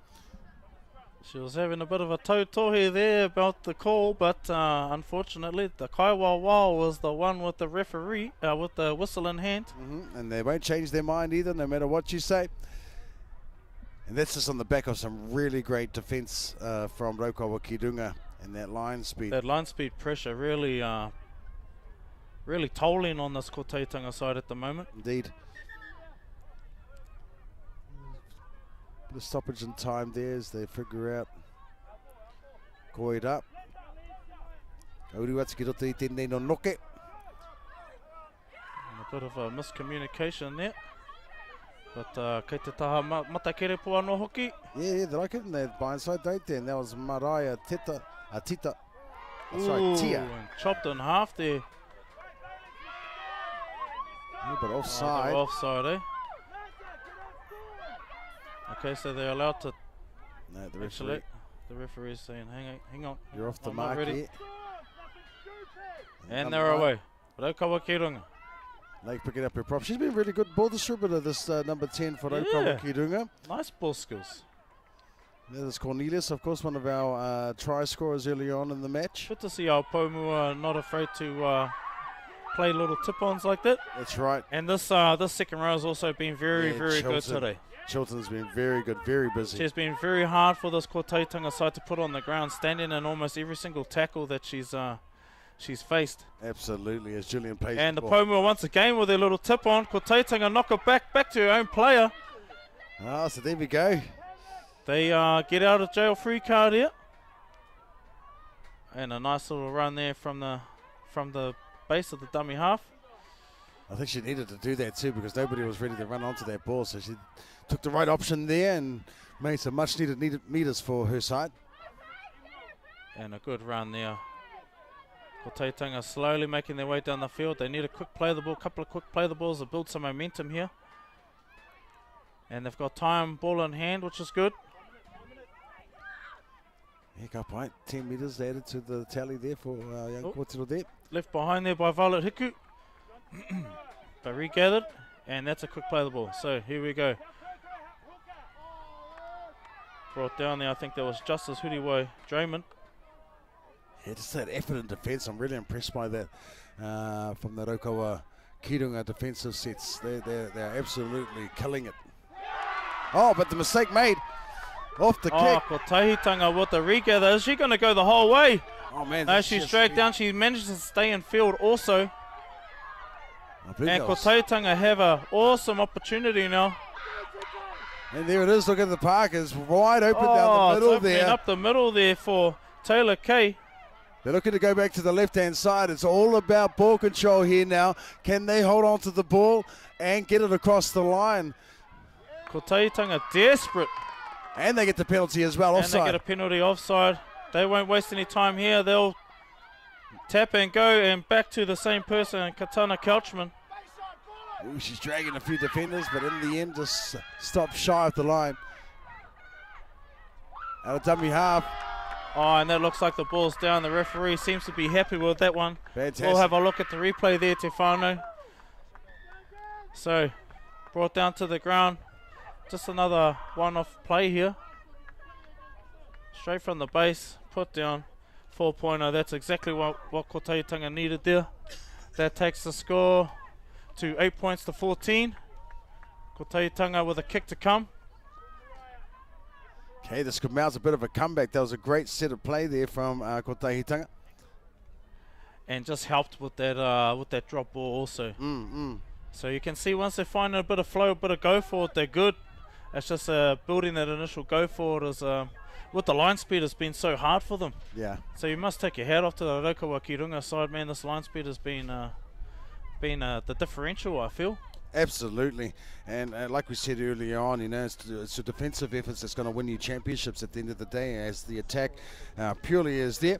She was having a bit of a tautohe there about the call, but unfortunately the Kaiwawa was the one with the referee, with the whistle in hand. And they won't change their mind either, no matter what you say. And that's just on the back of some really great defence from Raukawa Kirunga and that line speed. That line speed pressure really really tolling on this Kotaitanga side at the moment. Indeed. Bit of stoppage in time there as they figure out. Koid up. Kauriwatsuki roto I tēnei no noke. And a bit of a miscommunication there. But kei te taha matakere po anō hoki. Yeah, they like it in that blindside, don't they? And that was Mariah Tita. That's Ooh, right, Tia. And chopped in half there. Yeah, but offside. Oh, offside, eh? Okay, so they're allowed to. No, the Actually, the referee is saying, hang on. You're off the I'm not mark ready. here. And they're away. Raukawa Kirunga. Lake picking up her prop. She's been a really good ball distributor, this number 10 for Raukawa Kirunga. Nice ball skills. There's Cornelius, of course, one of our try scorers early on in the match. Good to see our Pomua not afraid to play little tip-ons like that. That's right. And this second row has also been very good today. Chilton's been very good, very busy. She's been very hard for this Kotaitanga side to put on the ground, standing in almost every single tackle that she's faced. Absolutely, as Julian plays. And the Pomua once again with their little tip-on. Kotaitanga knock it back to her own player. Ah, so there we go. They get out of jail free card here. And a nice little run there from the base of the dummy half. I think she needed to do that too because nobody was ready to run onto that ball. So she took the right option there and made some much needed meters for her side. And a good run there. Kotaitanga slowly making their way down the field. They need a quick play the ball, couple of quick play the balls to build some momentum here. And they've got time, ball in hand, which is good. Heck up, right. 10 meters added to the tally there for young Kōtiro there. Left behind there by Violet Hiku. But regathered, and that's a quick play the ball. So here we go. Brought down there, I think that was Justice Huriwai Draymond. Yeah, just that effort in defence. I'm really impressed by that from the Raukawa Kirunga defensive sets. They're absolutely killing it. Oh, but the mistake made off the kick. Ko Tahitanga with the regather. Is she going to go the whole way? Oh, man. No, that's she's just dragged been- down. She managed to stay in field also. I believe And that was- Kotaitanga have an awesome opportunity now. And there it is. Look at the park. It's wide open down the It's middle opening there. up the middle there for Taylor Kay. They're looking to go back to the left-hand side. It's all about ball control here now. Can they hold on to the ball and get it across the line? Kotaitanga desperate. And they get the penalty as well, And they offside. get a penalty offside. They won't waste any time here. They'll tap and go and back to the same person, Katana Couchman. Ooh, she's dragging a few defenders, but in the end just stopped shy of the line. Out of dummy half. Oh, and that looks like the ball's down. The referee seems to be happy with that one. Fantastic. We'll have a look at the replay there, Tefano. So, brought down to the ground. Just another one-off play here. Straight from the base, put down, 4-pointer. That's exactly what Kotaitanga needed there. That takes the score to 8 points to 14. Kotaitanga with a kick to come. Okay, this could mount a bit of a comeback. That was a great set of play there from Kotaihitanga. And just helped with that drop ball also. So you can see once they find a bit of flow, a bit of go forward, they're good. It's just building that initial go forward is with the line speed has been so hard for them. Yeah. So you must take your hat off to the Raukawa Kirunga side, man. This line speed has been the differential, I feel. Absolutely, and like we said earlier on, you know, it's the defensive efforts that's going to win you championships at the end of the day, as the attack purely is there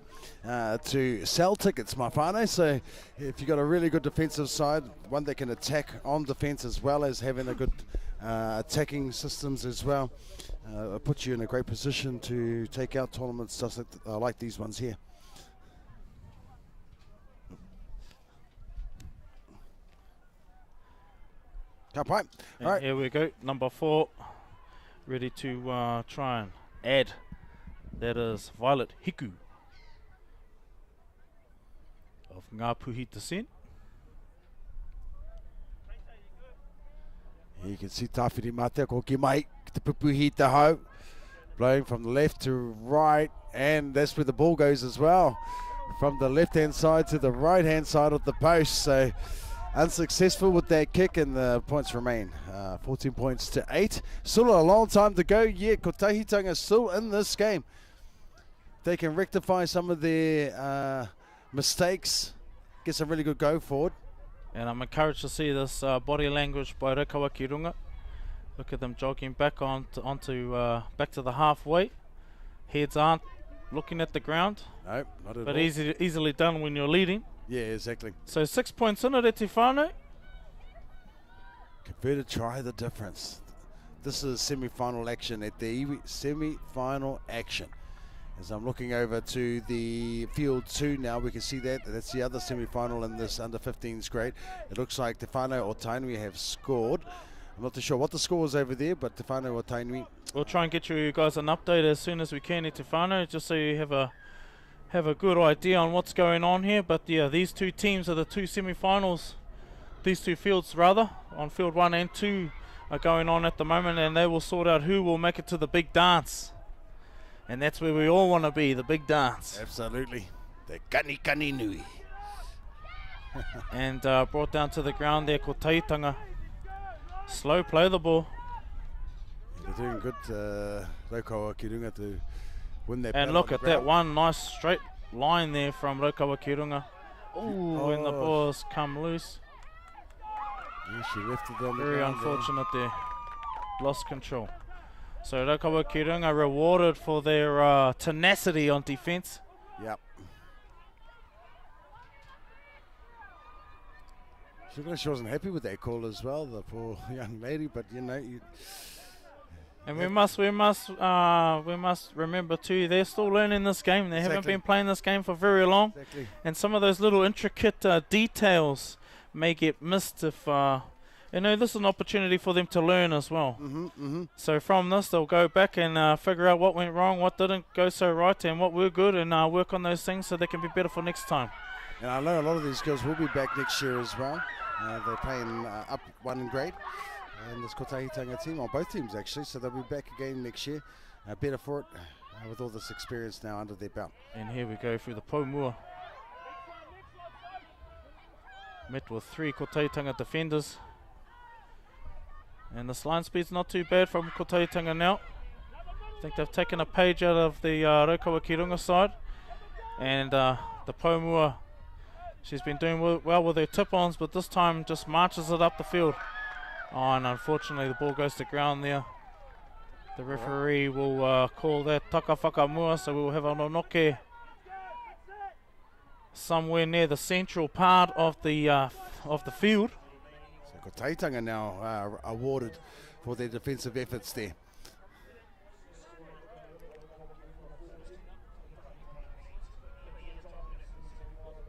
to sell tickets, my whānau. So if you've got a really good defensive side, one that can attack on defense as well as having a good attacking systems as well, it puts you in a great position to take out tournaments just like these ones here. Right. And All right. here we go, number 4, ready to try and add. That is Violet Hiku of Ngāpuhi descent. You can see Tawhiri Mate, ko ki mai, te pupuhi te hau. Blowing from the left to right, and that's where the ball goes as well. From the left-hand side to the right-hand side of the post. So unsuccessful with that kick, and the points remain 14 points to 8. Still a long time to go. Yeah, Kotaihitanga still in this game. They can rectify some of their mistakes, get some really good go forward. And I'm encouraged to see this body language by Raukawa Kirunga. Look at them jogging back onto back to the halfway. Heads aren't looking at the ground, No, not at but all. easily done when you're leading. Yeah, exactly. So 6 points in it at Tefano. Converted try the difference. This is semi-final action at the iwi, semi-final action. As I'm looking over to the field 2 now, we can see that's the other semi-final in this under 15s grade. It looks like Tefano or Tainui have scored. I'm not too sure what the score is over there, but Tefano or Tainui. We'll try and get you guys an update as soon as we can at Tefano, just so you have a good idea on what's going on here. But yeah, these two teams are the two semi-finals. These two fields rather, on field 1 and 2, are going on at the moment, and they will sort out who will make it to the big dance. And that's where we all want to be, the big dance. Absolutely. The kani nui. And brought down to the ground there, Kotaitanga. Slow play the ball. They're doing good, Raukawa Kirunga, to win that And battle look on at the that ground. one nice straight line there from Raukawa Kirunga. Ooh, and the Oh. ball's come loose. Yeah, she left it on the Very ground there. unfortunate there. Lost control. So Raukawa Kirunga rewarded for their tenacity on defense. Yep. She looked like she wasn't happy with that call as well, the poor young lady. But you know, And we must remember too, they're still learning this game. They haven't Exactly. been playing this game for very long. exactly. And some of those little intricate details may get missed if, this is an opportunity for them to learn as well. So from this, they'll go back and figure out what went wrong, what didn't go so right, and what were good, and work on those things so they can be better for next time. And I know a lot of these girls will be back next year as well. They're playing up 1 grade. And this Kotaihitanga team, or both teams actually, so they'll be back again next year. Better for it. with all this experience now under their belt. And here we go through the Paumua. Met with 3 Kotaitanga defenders. And this line speed's not too bad from Kotaitanga now. I think they've taken a page out of the Raukawa Ki Runga side. And the Paumua, she's been doing well with her tip-ons, but this time just marches it up the field. Oh, and unfortunately the ball goes to ground there. The referee will call that taka whakamua, so we'll have a nonoke somewhere near the central part of the field. So Kotaitanga now awarded for their defensive efforts there.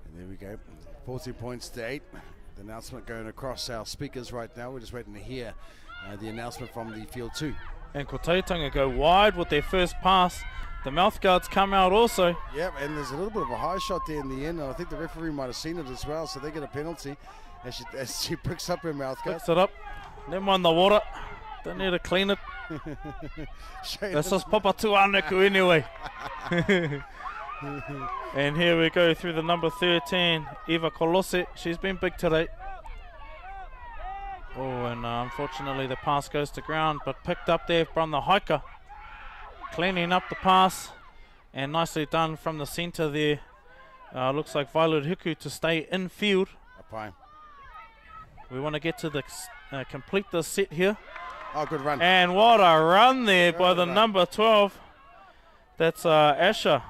And there we go, 14 points to 8. The announcement going across our speakers right now. We're just waiting to hear the announcement from the field too. And Kotaitanga go wide with their first pass. The mouth guards come out also. Yep, and there's a little bit of a high shot there in the end. And I think the referee might have seen it as well, so they get a penalty as she picks up her mouth guard. Picks it up. Never mind the water. Don't need to clean it. That's just papa tuaneku anyway. And here we go through the number 13, Eva Kolose. She's been big today. Oh, and unfortunately the pass goes to ground, but picked up there from the hiker. Cleaning up the pass, and nicely done from the centre there. Looks like Violet Hiku to stay in field. We want to get to the complete the set here. Oh, good run. And what a run there by the number 12. That's Asha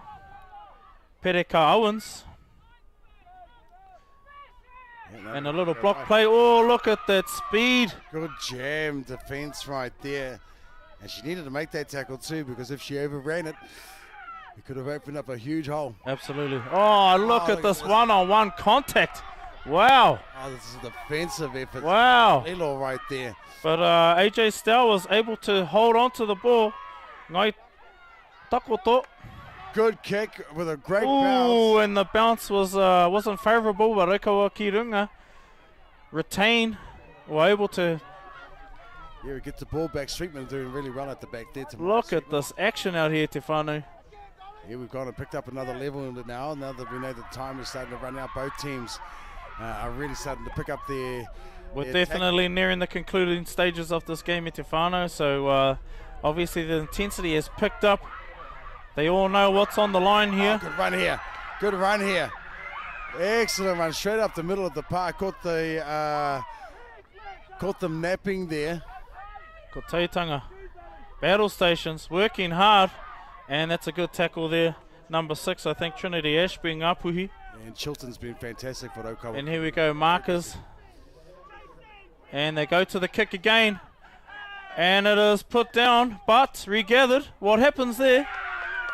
Pereka Owens. And a little block play. Oh, look at that speed. Good jam defense right there. And she needed to make that tackle too, because if she overran it, it could have opened up a huge hole. Absolutely. Oh, look at this one-on-one contact. Wow. Oh, this is a defensive effort. Wow. Lilo right there. But AJ Stow was able to hold on to the ball. Ngai takoto. Good kick with a great Ooh, bounce. and the bounce wasn't favourable, but Raukawa Ki Runga retained, were able to. Yeah, we get the ball back. Streetman doing really well at the back there. Look at this action out here, Te Whānau. Here we've gone and picked up another level in it now. Now that we know the time is starting to run out, both teams are really starting to pick up their. We're definitely nearing the concluding stages of this game, Te Whānau. So obviously the intensity has picked up. They all know what's on the line here. Oh, good run here. Good run here. Excellent run straight up the middle of the park. Caught them napping there. Kotaitanga. Battle stations, working hard. And that's a good tackle there. Number 6, I think Trinity Ash being apuhi. And Chilton's been fantastic for Raukawa. And here we go, markers. And they go to the kick again. And it is put down, but regathered. What happens there?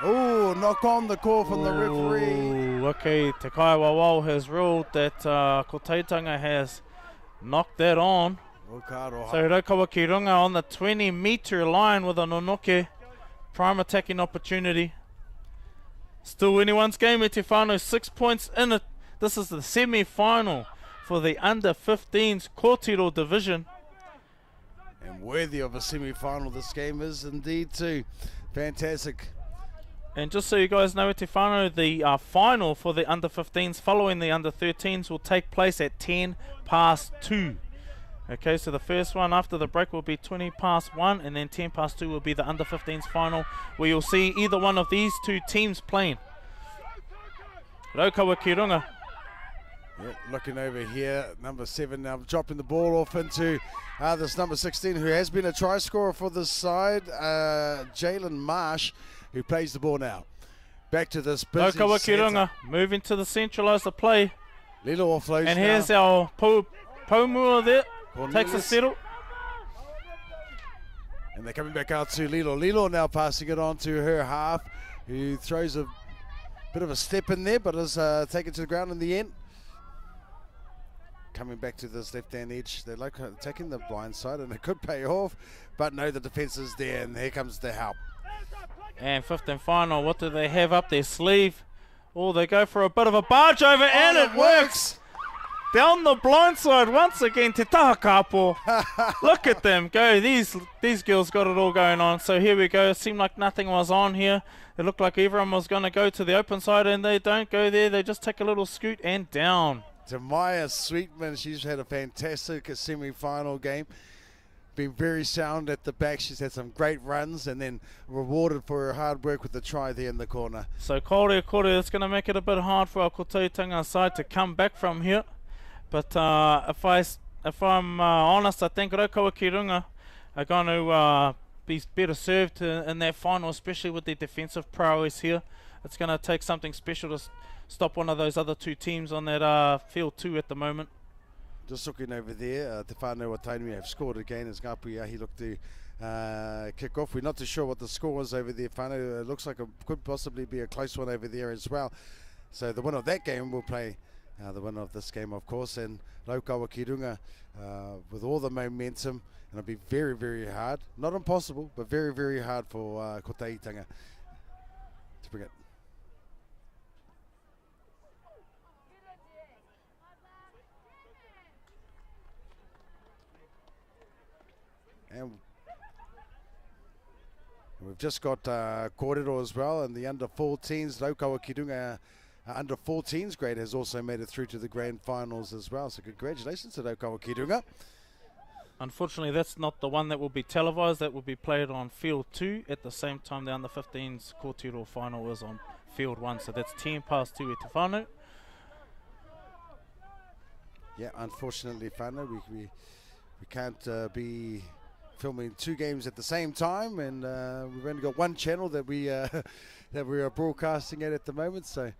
Oh, knock on the call from the referee. Okay, Te Kaiawawao has ruled that Kotaitanga has knocked that on. So Raukawa Ki Runga on the 20-metre line with a nonoke. Prime attacking opportunity. Still anyone's game, Te Whānau, 6 points in it. This is the semi-final for the under-15s Kōtiro division. And worthy of a semi-final this game is indeed too. Fantastic. And just so you guys know, Te Whānau, the final for the under-15s following the under-13s will take place at 2:10. Okay, so the first one after the break will be 1, and then 2 will be the under-15s final, where you'll see either one of these two teams playing. Raukawa Ki Runga. Yeah, looking over here, number 7 now dropping the ball off into this number 16, who has been a try scorer for this side, Jalen Marsh, who plays the ball now. Back to this busy Raukawa Ki Runga moving to the centralised play. Lilo offloads and now. Here's our Paumua there. Cornelius. Takes a settle. And they're coming back out to Lilo. Lilo now passing it on to her half, who throws a bit of a step in there, but is taken to the ground in the end. Coming back to this left-hand edge. They like taking the blind side, and it could pay off, but no, the defense is there, and here comes the help. And 5th and final, what do they have up their sleeve? Oh, they go for a bit of a barge over, and it works. Down the blind side once again, Te Taha Kapo. Look at them go. These girls got it all going on. So here we go. It seemed like nothing was on here. It looked like everyone was going to go to the open side, and they don't go there. They just take a little scoot and down. Tamaya Sweetman, she's had a fantastic semi-final game. Been very sound at the back. She's had some great runs and then rewarded for her hard work with the try there in the corner. So Kore, it's going to make it a bit hard for our Kotautanga side to come back from here. But if I'm honest, I think Raukawa Ki Runga are going to be better served in that final, especially with their defensive prowess here. It's going to take something special to stop one of those other two teams on that field too at the moment. Just looking over there, Te Whānau Tainui have scored again as Ngāpuhi look to kick off. We're not too sure what the score was over there, Whānau. It looks like it could possibly be a close one over there as well. So the winner of that game will play the winner of this game, of course, and Raukawa Ki Runga with all the momentum, and it'll be very, very hard. Not impossible, but very, very hard for Kotaitanga to bring it. And we've just got Kōrero as well, and the under-14s, Raukawa Ki Runga under-14s grade has also made it through to the grand finals as well. So congratulations to Raukawa Ki Runga. Unfortunately, that's not the one that will be televised. That will be played on field 2 at the same time the under-15s Kōrero final is on field 1. So that's 10 past 2 at Te Whānau. Yeah, unfortunately, Whānau, we can't be filming 2 games at the same time, and we've only got one channel that we that we are broadcasting at the moment. So,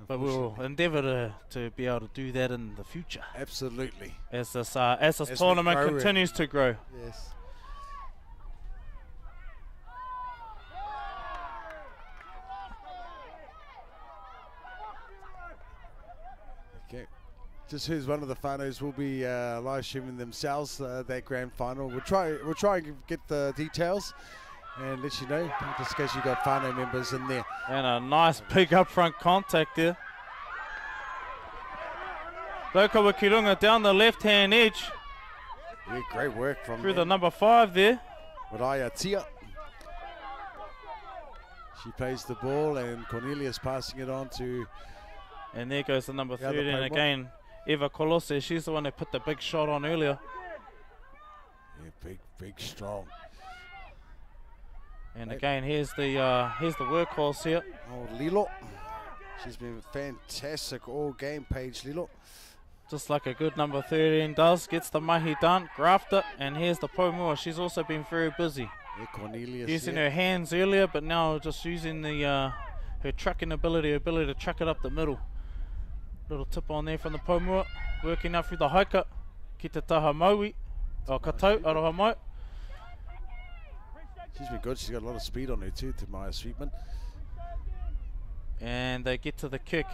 but we'll endeavour to be able to do that in the future. Absolutely. As this tournament continues to grow. Yes. Okay. Just who's one of the whānaus will be live streaming themselves that grand final. We'll try and get the details and let you know, just in case you've got whānau members in there. And a nice big upfront contact there. Raukawa Ki Runga down the left-hand edge. Yeah, great work from through the number 5 there. Mariah Tia. She plays the ball, and Cornelius passing it on to. And there goes the number 30, and again, Eva Colose, she's the one that put the big shot on earlier. Yeah, big, strong. And again, here's the workhorse here. Oh, Lilo. She's been fantastic all game, Paige Lilo. Just like a good number 13 does. Gets the mahi done, graft it, and here's the Poumua. She's also been very busy. Yeah, Cornelius. Using her hands earlier, but now just using the her trucking ability to truck it up the middle. Little tip on there from the Poumua. Working up through the haika. Ki te taha maui. O katau, aroha mai. She's been good. She's got a lot of speed on her too, Tamaya Sweetman. And they get to the kick.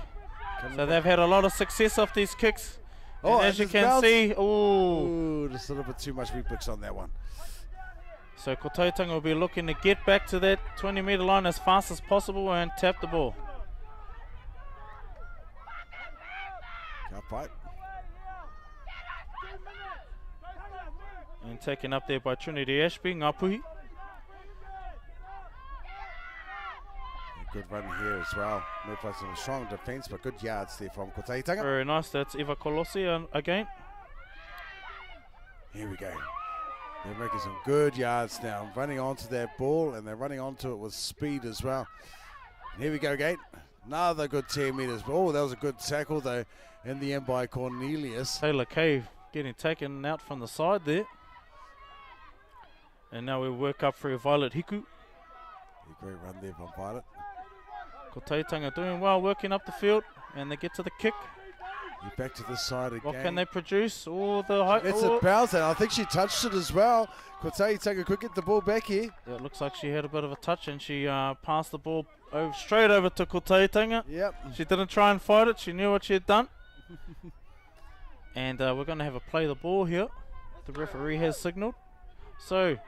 So they've had a lot of success off these kicks. Oh, and as you can see, ooh, just a little bit too much reflex on that one. So Kotautanga will be looking to get back to that 20-metre line as fast as possible and tap the ball. Fight. And taken up there by Trinity Ashby, Ngāpuhi. Good run here as well. Made for some strong defence, but good yards there from Kotautanga. Very nice. That's Eva Colossi again. Here we go. They're making some good yards now. Running onto that ball, and they're running onto it with speed as well. And here we go, Gate. Another good 10 metres. Oh, that was a good tackle, though, in the end by Cornelius. Taylor Cave getting taken out from the side there. And now we work up through Violet Hiku. Great run there from Violet. Kotautanga doing well, working up the field, and they get to the kick. You're back to this side again. What can they produce? Oh, the high. It's a bounce, and I think she touched it as well. Kotautanga could get the ball back here. Yeah, it looks like she had a bit of a touch, and she passed the ball straight over to Kotautanga. Yep. She didn't try and fight it. She knew what she had done. And we're going to have a play the ball here. The referee has signalled. So,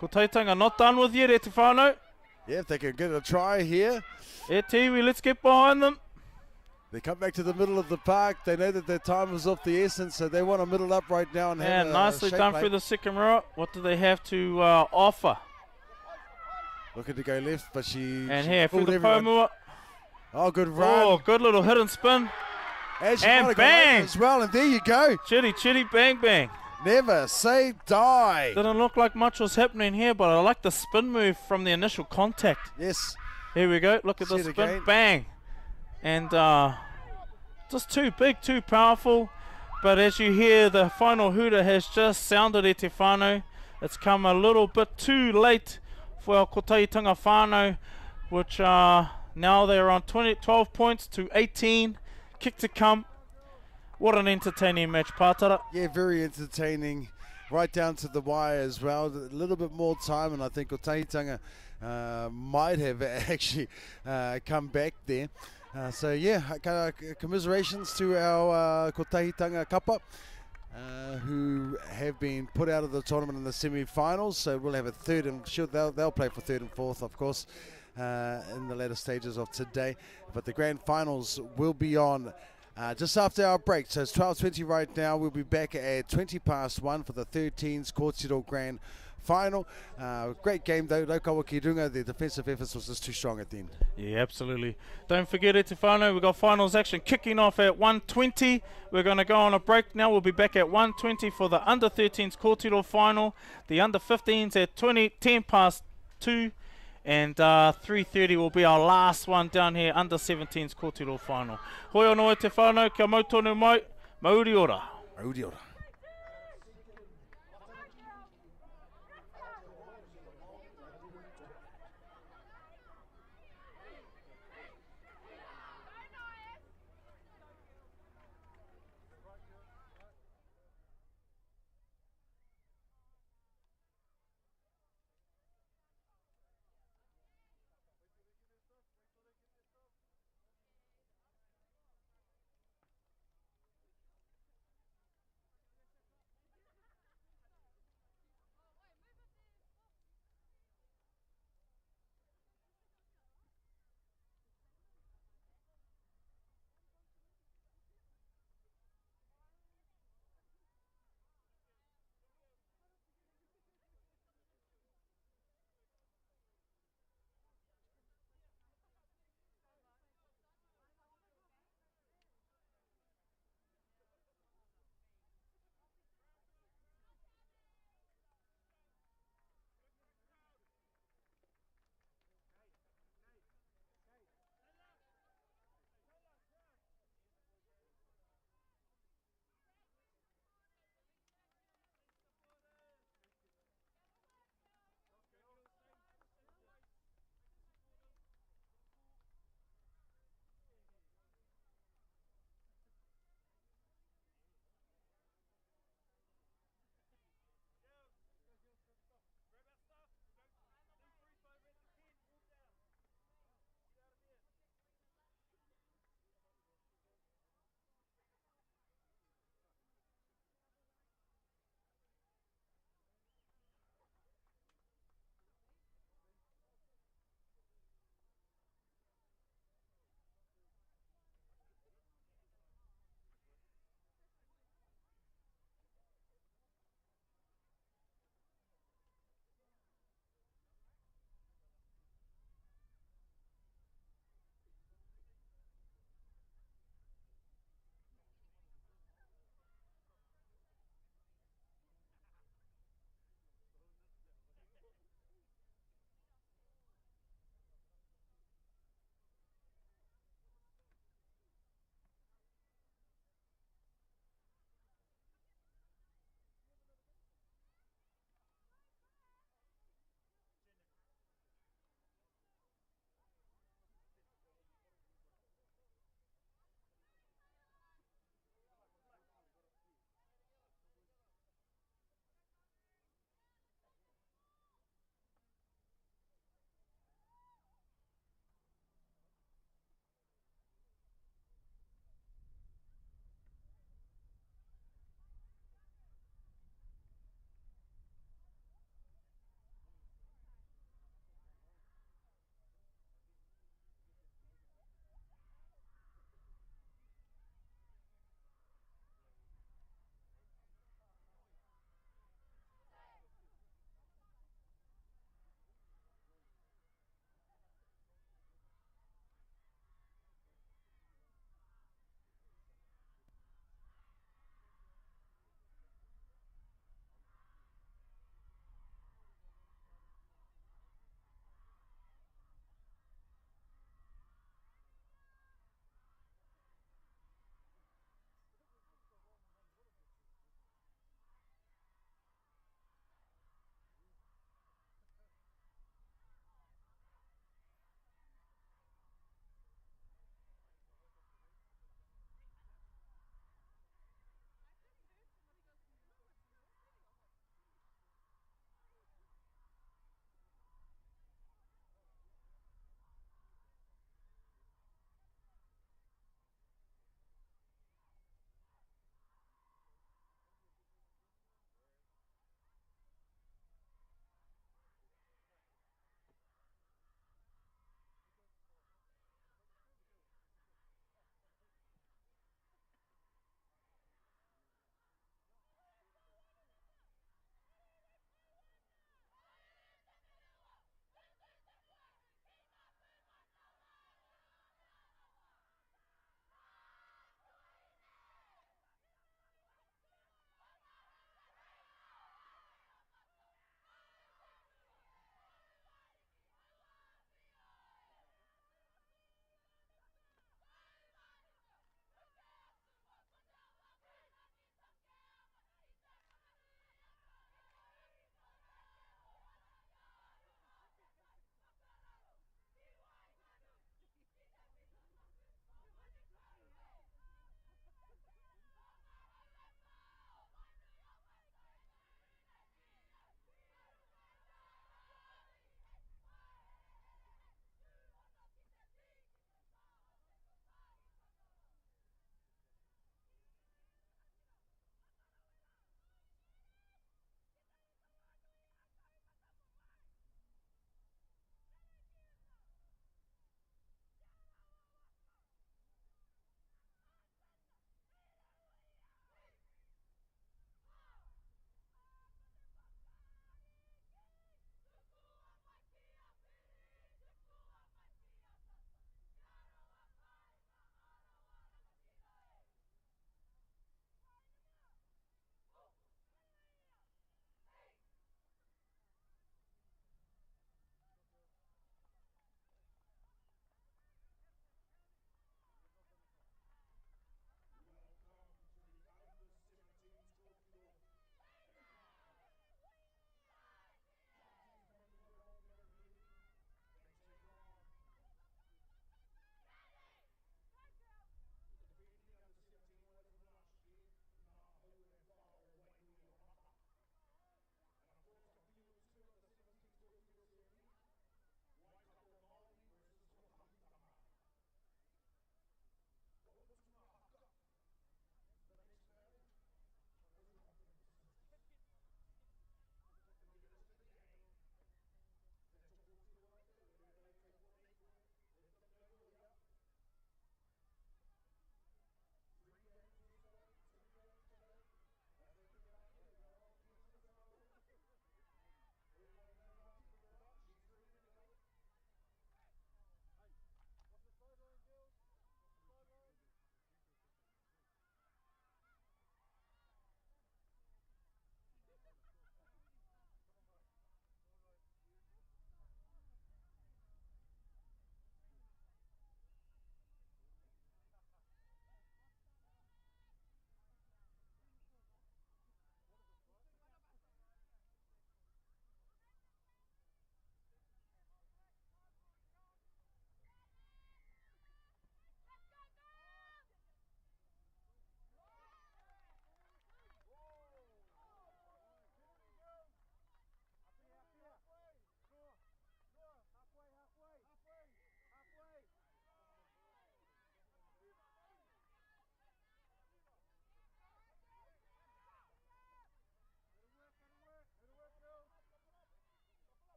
Kotautanga not done with yet, Te Whānau. Yeah, if they can get a try here. Tiwi, let's get behind them. They come back to the middle of the park. They know that their time is of the essence, so they want to middle up right now and have a nicely shape done play. through the second row. What do they have to offer? Looking to go left, but she Here through fooled the everyone. Pomua. Oh, good run. Oh, good little hit and spin. And she and might have gone over bang! as well, and there you go. Chitty, chitty, bang, bang. Never say die. Didn't look like much was happening here, but I like the spin move from the initial contact. Yes. Here we go. Look at See the it spin. again. Bang. And just too big, too powerful. But as you hear, the final hooter has just sounded e te whānau. It's come a little bit too late for our Kotahitanga whānau, which now they're on 12 points to 18. Kick to come. What an entertaining match, Pātara. Yeah, very entertaining. Right down to the wire as well. A little bit more time, and I think Kotahitanga might have actually come back there. So yeah, commiserations to our Kotahitanga Kapa, who have been put out of the tournament in the semi-finals. So we'll have a third, and they'll play for third and fourth, of course, in the later stages of today. But the grand finals will be on just after our break. So it's 12:20 right now. We'll be back at 1:20 for the 13s Kōtiro Grand Final. Great game though. Laukawa Ki Runga, their defensive efforts was just too strong at the end. Yeah, absolutely. Don't forget it, Tefano. We've got finals action kicking off at 1:20. We're going to go on a break now. We'll be back at 1:20 for the under 13s Kōtiro final. The under 15s at 2. And 3:30 will be our last one down here, under 17s Kōtiro final. Hoi anō e te whānau, kia mau tonu mai, mauri ora. Mauri ora.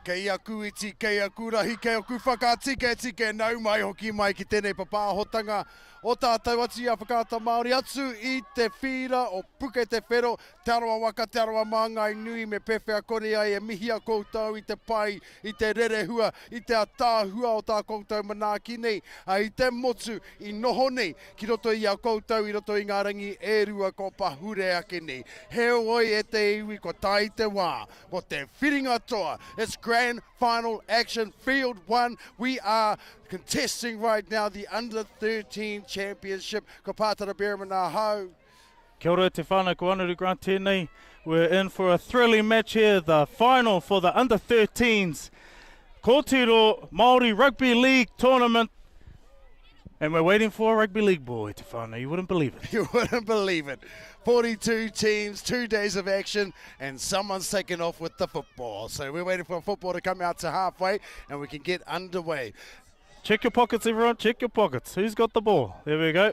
Kei aku iti, kei aku rahi, kei aku whakatike, nau mai hoki mai ki tēnei papahotanga o tātou atu ia whakaata Māori atu i te whira o puke te whero, te aroa waka, te aroa māngai nui me pewhia kore ai e mihi a koutou i te pai, i te rerehua, i te atāhua o tā koutou manaaki nei, i te motu, i noho nei, ki roto i a koutou, i roto i ngā rangi e rua ko pahure ake nei. Heo oi e te iwi ko tai te wā, ko te whiringa toa. It's grand final action, field 1. We are contesting right now the under-13 championship. Ko Pātara Berrimana hau. Kia ora te whānau ko Anaru Grant tēnei. We're in for a thrilling match here, the final for the under-13s Kōtiro Māori Rugby League tournament. And we're waiting for a rugby league boy, te whānau. You wouldn't believe it. You wouldn't believe it. 42 teams, 2 days of action, and someone's taken off with the football. So we're waiting for football to come out to halfway, and we can get underway. Check your pockets, everyone. Check your pockets. Who's got the ball? There we go.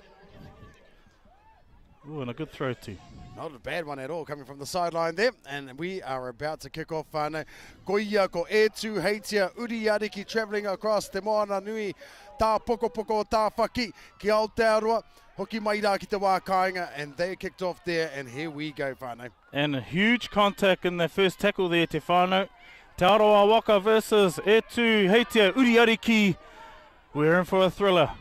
Ooh, and a good throw too. Not a bad one at all, coming from the sideline there. And we are about to kick off whānau. Koia ko Etu Heitia Uriariki travelling across Te Moana Nui. Tā poko tā whaki ki Aotearoa. Hoki mai rā ki te wā kāinga, and they kicked off there, and here we go, whānau. And a huge contact in the first tackle there, te whānau. Te Aroa Waka versus Etu Heitia Uriariki. We're in for a thriller.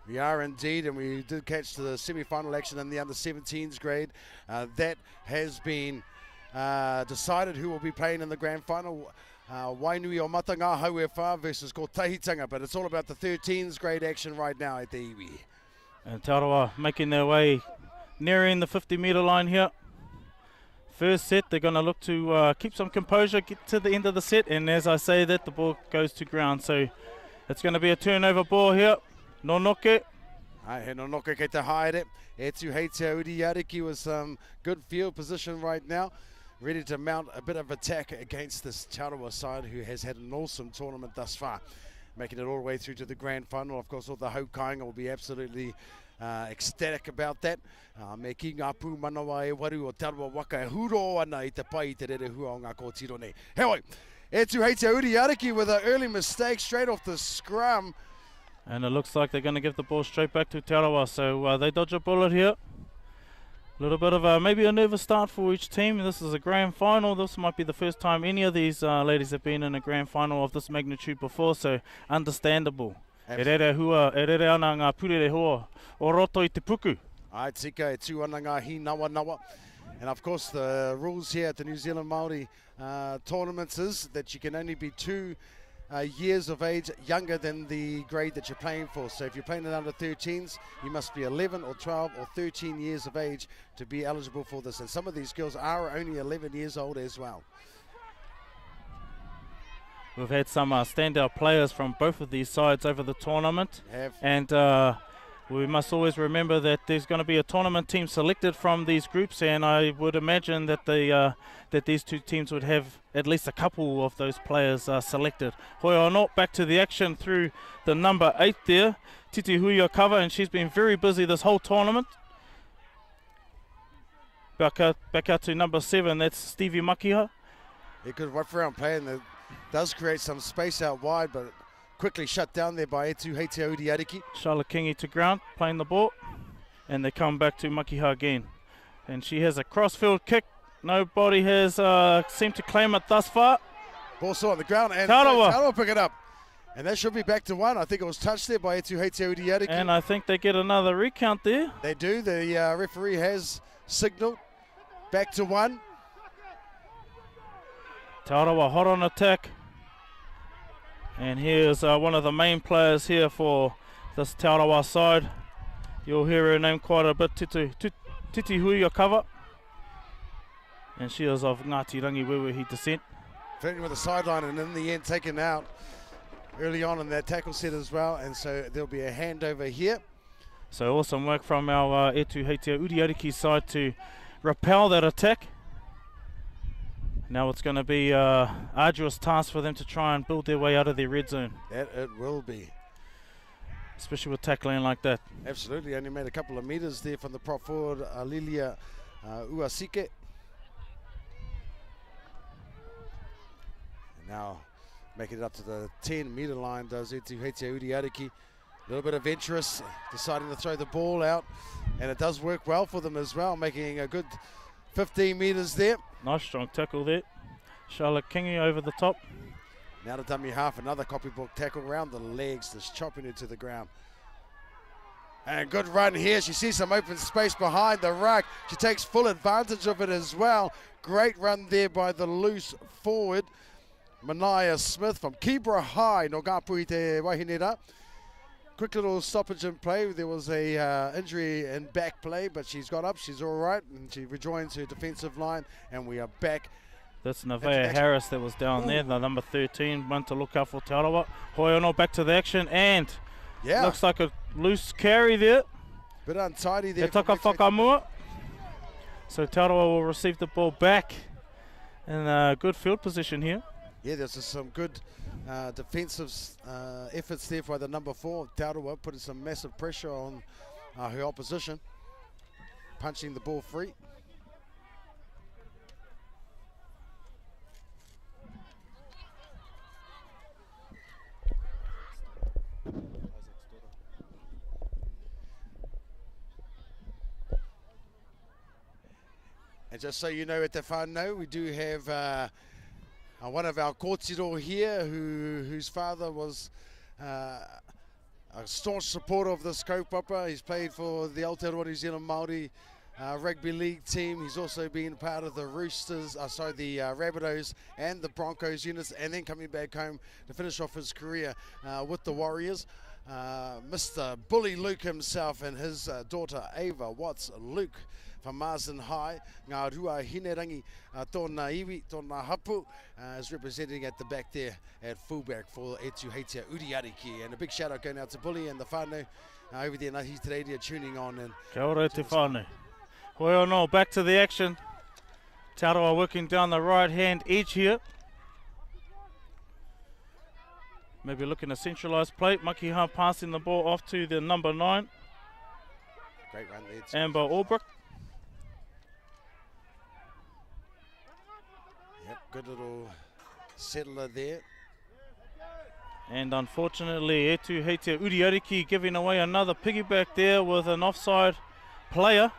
We are indeed, and we did catch the semi-final action in the under-17s grade. That has been decided who will be playing in the grand final. Wainui o Matanga Hauewha versus Ko Tahitanga, but it's all about the 13s grade action right now at the iwi. And Te Aroa making their way nearing the 50-metre line here. First set, they're going to look to keep some composure, get to the end of the set, and as I say that, the ball goes to ground. So it's going to be a turnover ball here. Nonoke. Ai, he Nonoke kei te haere. Etu Heitia Uriariki with some good field position right now. Ready to mount a bit of attack against this Te Aroa side who has had an awesome tournament thus far. Making it all the way through to the grand final. Of course, all the Haukainga will be absolutely ecstatic about that. Me ki ngā pū manawa e waru o Te Aroa Waka e huro ana i te pai i te rerehua o ngā kōtiro nei. Hei, Etu Heitia Uriariki with an early mistake straight off the scrum. And it looks like they're going to give the ball straight back to Te Aroa. So they dodge a bullet here. A little bit of maybe a nervous start for each team. This is a grand final. This might be the first time any of these ladies have been in a grand final of this magnitude before, so understandable. E rere ana ngā purere hoa o roto i te puku. Ai tika e tū ana ngā hi nawa. And of course the rules here at the New Zealand Māori tournaments is that you can only be 2 years of age younger than the grade that you're playing for. So if you're playing in under 13s, you must be 11 or 12 or 13 years of age to be eligible for this. And some of these girls are only 11 years old as well. We've had some standout players from both of these sides over the tournament. And we must always remember that there's going to be a tournament team selected from these groups, and I would imagine that that these two teams would have at least a couple of those players selected. Hoi anō, back to the action through the number 8 there, Titi Huia cover, and she's been very busy this whole tournament. Back out to number 7, that's Stevie Makiha. He could rough around play, and it does create some space out wide, but quickly shut down there by Etu Heitia Uriariki. Charlotte Kingi to ground, playing the ball. And they come back to Makiha again. And she has a crossfield kick. Nobody has seemed to claim it thus far. Ball still on the ground, and Te Aroa. Te Aroa pick it up. And that should be back to 1. I think it was touched there by Etu Heitia Uriariki. And I think they get another recount there. They do. The referee has signalled back to 1. Te Aroa hot on attack. And here's one of the main players here for this Te Aroa side. You'll hear her name quite a bit, Titi Huia cover. And she is of Ngāti Rangiwewehi descent. Flirting with the sideline, and in the end taken out early on in that tackle set as well. And so there'll be a handover here. So awesome work from our Etu Heitia Uriariki side to repel that attack. Now it's going to be an arduous task for them to try and build their way out of their red zone. That it will be. Especially with tackling like that. Absolutely. Only made a couple of metres there from the prop forward, Lilia Uasike. And now Making it up to the 10-metre line does Etuhetia Udiariki. A little bit adventurous, deciding to throw the ball out, and it does work well for them as well, making a good 15 metres there. Nice strong tackle there. Charlotte Kingy over the top. Now to dummy half, another copybook tackle around the legs, just chopping it to the ground. And good run here. She sees some open space behind the ruck. She takes full advantage of it as well. Great run there by the loose forward, Mania Smith from Kibra High, Nogapui te Wahinera. Quick little stoppage in play. There was a injury in back play, but she's got up. She's all right, and she rejoins her defensive line, and we are back. That's Nevaeh Harris that was down there, the number 13, one to look out for Te Arawa. Hoiono back to the action, and looks like a loose carry there. Bit untidy there. He taka whakamua. So Te Arawa will receive the ball back in a good field position here. Yeah, there's just some good defensive efforts there by the number 4, Te Arawa, putting some massive pressure on her opposition, punching the ball free. And just so you know, at the whānau, we do have one of our kōtiro here whose father was a staunch supporter of this kaupapa. He's played for the Aotearoa New Zealand Māori rugby league team. He's also been part of the Roosters, the Rabbitohs and the Broncos units, and then coming back home to finish off his career with the Warriors. Mr. Bully Luke himself and his daughter Ava Watts Luke from Marsden High. Ngā rua hinerangi tōna iwi, tōna hapu, is representing at the back there at fullback for Etuhetia Udiariki. And a big shout out going out to Bully and the whānau over there in Ahitereiria tuning on. And kia ora te whānau. Hoiono back to the action. Te Arawa working down the right hand edge here. Maybe looking a centralised play. Makiha passing the ball off to the number 9. Great run there. Amber Albrook. Yep, good little settler there. And unfortunately, Etuhetia Udiariki giving away another piggyback there with an offside player.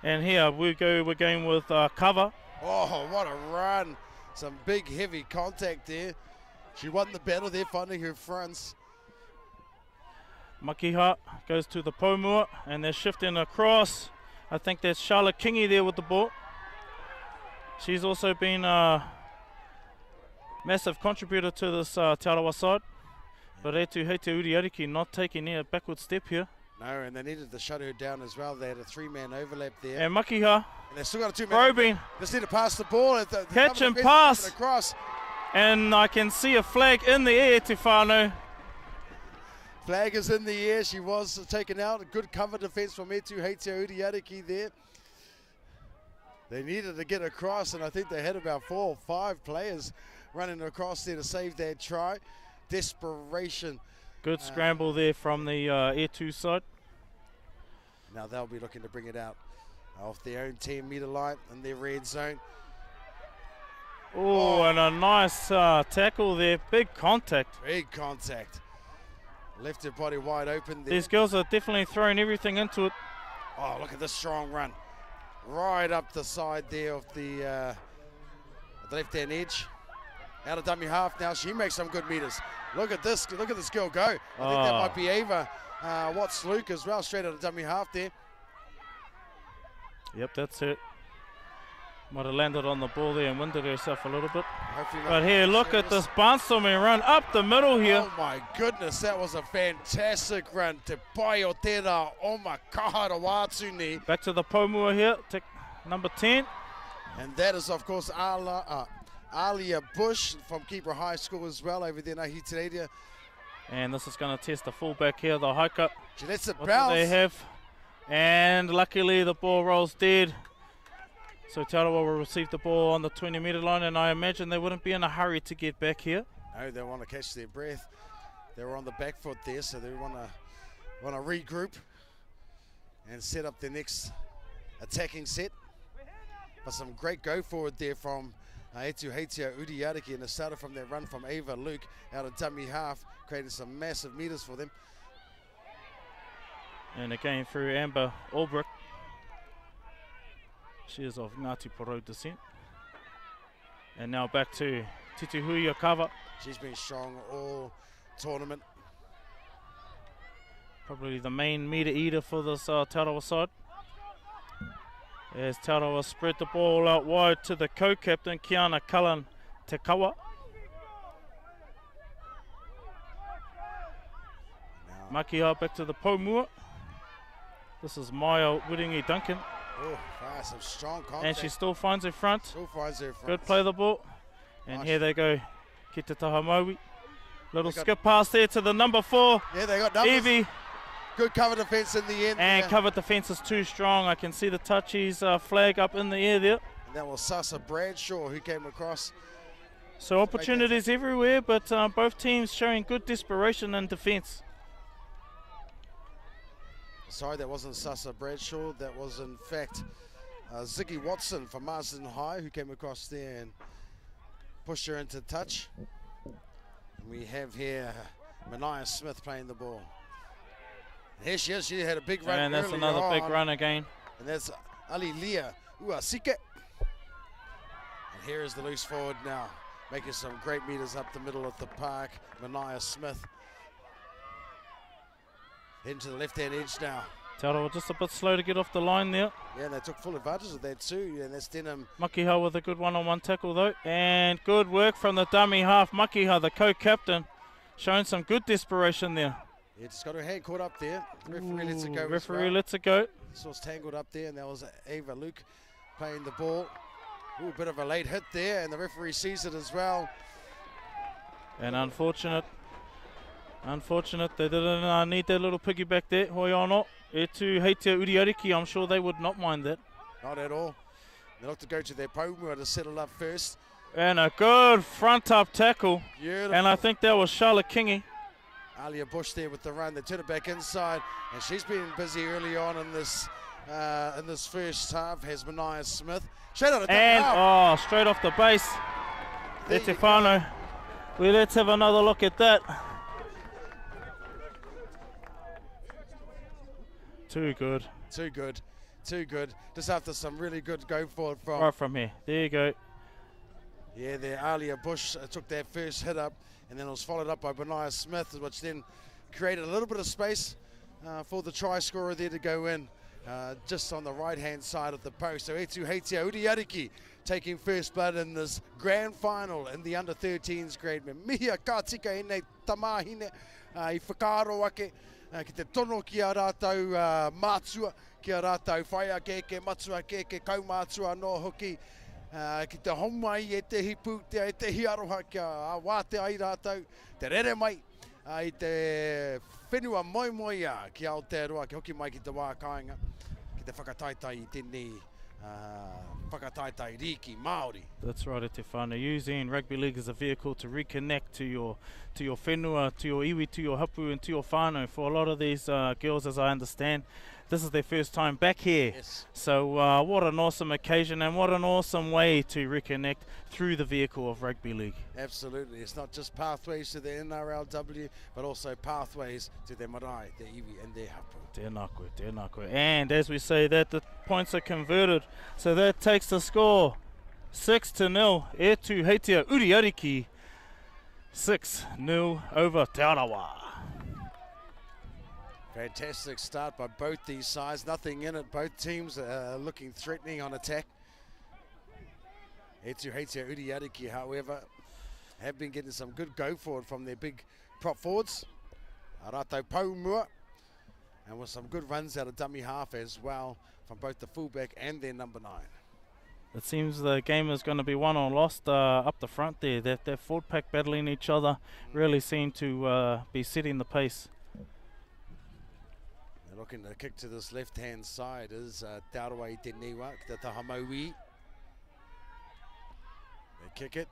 And here we're going with cover. Oh, what a run. Some big, heavy contact there. She won the battle there, finding her fronts. Makiha goes to the Pomua, and they're shifting across. I think that's Charlotte Kingy there with the ball. She's also been a massive contributor to this Te Arawa side. But Etuhetia Udiariki not taking a backward step here. No, and they needed to shut her down as well. They had a 3-man overlap there. And Makiha And they've still got a 2-man. probing. Just need to pass the ball. Catch and pass. Across. And I can see a flag in the air, Te Whānau. Flag is in the air. She was taken out. A good cover defense from Etuhetia Udiariki there. They needed to get across, and I think they had about 4 or 5 players running across there to save their try. Desperation. Good scramble there from the Air 2 side. Now they'll be looking to bring it out off their own 10-metre line in their red zone. Oh, and a nice tackle there. Big contact. Big contact. Left her body wide open there. These girls are definitely throwing everything into it. Oh, look at this strong run. Right up the side there of the left-hand edge. Out of dummy half now. She makes some good meters. Look at this. Look at this girl go. I think that might be Ava Watts Luke as well. Straight out of dummy half there. Yep, that's it. Might have landed on the ball there and winded herself a little bit. Hopefully But here, look at this barnstorming run up the middle here. Oh my goodness, that was a fantastic run. Te pai o tērā o ma kahara wātu ni. Back to the Pomua here, number 10. And that is, of course, Alia Bush from Kibra High School as well over there in Ahitereiria. And this is going to test the fullback here, the hiker. She lets it What bounce. do they have? And luckily the ball rolls dead. So Te Arawa will receive the ball on the 20-metre line, and I imagine they wouldn't be in a hurry to get back here. No, they want to catch their breath. They were on the back foot there, so they want to regroup and set up their next attacking set. But some great go forward there from Etu Heitia Udiariki, and it started from that run from Ava Luke out of dummy half, creating some massive meters for them. And again through Amber Albrecht. She is of Ngāti Porou descent. And now back to Titihui Akawa. She's been strong all tournament. Probably the main meter eater for this Taurawa side. As Taurawa spread the ball out wide to the co-captain, Kiana Cullen Te Kawa. Makiha back to the Pomua. This is Maya Wiringi Duncan. Oh, some strong contact. And she still finds her front. Still finds her front. Good play the ball. And Nice. here they go. Ki te taha Maui. Little skip pass there to the number 4. Yeah, they got numbers. Evie. Good cover defense in the end. And there. covered defense is too strong. I can see the touchies flag up in the air there. And that was Sasa Bradshaw who came across. So opportunities everywhere, but both teams showing good desperation in defense. Sorry, that wasn't Sasa Bradshaw. That was, in fact, Ziggy Watson from Marsden High who came across there and pushed her into touch. And we have here Mania Smith playing the ball. And here she is. She had a big run. And that's earlier another big on. run again. And that's Ali Leah Uasike. And here is the loose forward now, making some great meters up the middle of the park. Mania Smith. Heading to the left-hand edge now. Taurawa just a bit slow to get off the line there. Yeah, and they took full advantage of that too. And that's Denham. Makiha with a good one-on-one tackle though. And good work from the dummy half. Makiha, the co-captain, showing some good desperation there. Yeah, just got her hand caught up there. Referee lets it go. Referee lets it go. This was tangled up there, and that was Ava Luke playing the ball. Ooh, a bit of a late hit there, and the referee sees it as well. And unfortunate, they didn't need that little piggyback there. Hoiano, Etu Heitia Uriariki, I'm sure they would not mind that. Not at all. They look to go to their Pomua to settle up first. And a good front-up tackle. Beautiful. And I think that was Charlotte Kingy. Alia Bush there with the run. They turn it back inside, and she's been busy early on in this first half. Has Mania Smith. Straight out of And straight off the base. There Te you Whānau. Well, let's have another look at that. Too good. Too good. Too good. Just after some really good go for it from. Right from here. There you go. Yeah, there Alia Bush took that first hit up, and then it was followed up by Mania Smith, which then created a little bit of space for the try scorer there to go in, just on the right-hand side of the post. So Etu Heitia Uriariki taking first blood in this grand final in the under-13s grade. Me mihia ka tika ene tamahine I whakaro ake ki te tono ki a rātou mātua, ki a rātou whaia keke, matua keke, kaumātua no hoki. Ki te homai e te hipu, e te hiaroha kia a wāte ai rātou, te rere mai, i te whenua moimoia ki Aotearoa, ki hoki mai ki te wākainga, ki te whakataitai i tēnei whakataitai riki Māori. That's right, Te Whānau. Using rugby league as a vehicle to reconnect to your whenua, to your iwi, to your hapu and to your whānau. For a lot of these girls, as I understand, this is their first time back here. Yes. So what an awesome occasion and what an awesome way to reconnect through the vehicle of rugby league. Absolutely. It's not just pathways to the NRLW, but also pathways to their marae, their iwi and their hapu. Tēnā koe, tēnā koe. And as we say that, the points are converted. So that takes the score 6-0. Etu Heitia Uriariki 6-0 over Taurawa. Fantastic start by both these sides. Nothing in it. Both teams looking threatening on attack. Etu Heitia Uriariki, however, have been getting some good go forward from their big prop forwards. Arato Paumua. And with some good runs out of dummy half as well from both the fullback and their number 9. It seems the game is going to be won or lost up the front there. That forward pack battling each other really seem to be setting the pace. They're looking to kick to this left-hand side is Taurawa i te Niwa, the Tahamaui. They kick it,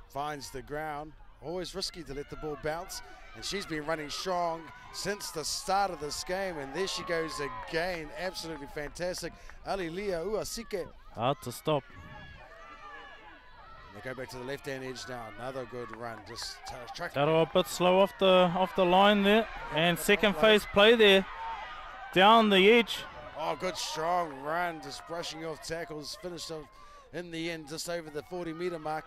finds the ground. Always risky to let the ball bounce. And she's been running strong since the start of this game. And there she goes again. Absolutely fantastic. Ali Leah Uasike. Hard to stop. They go back to the left-hand edge now. Another good run. Just tracking. Taroa a bit slow off the line there. And second phase play there. Down the edge. Oh, good strong run. Just brushing off tackles. Finished off in the end just over the 40-metre mark.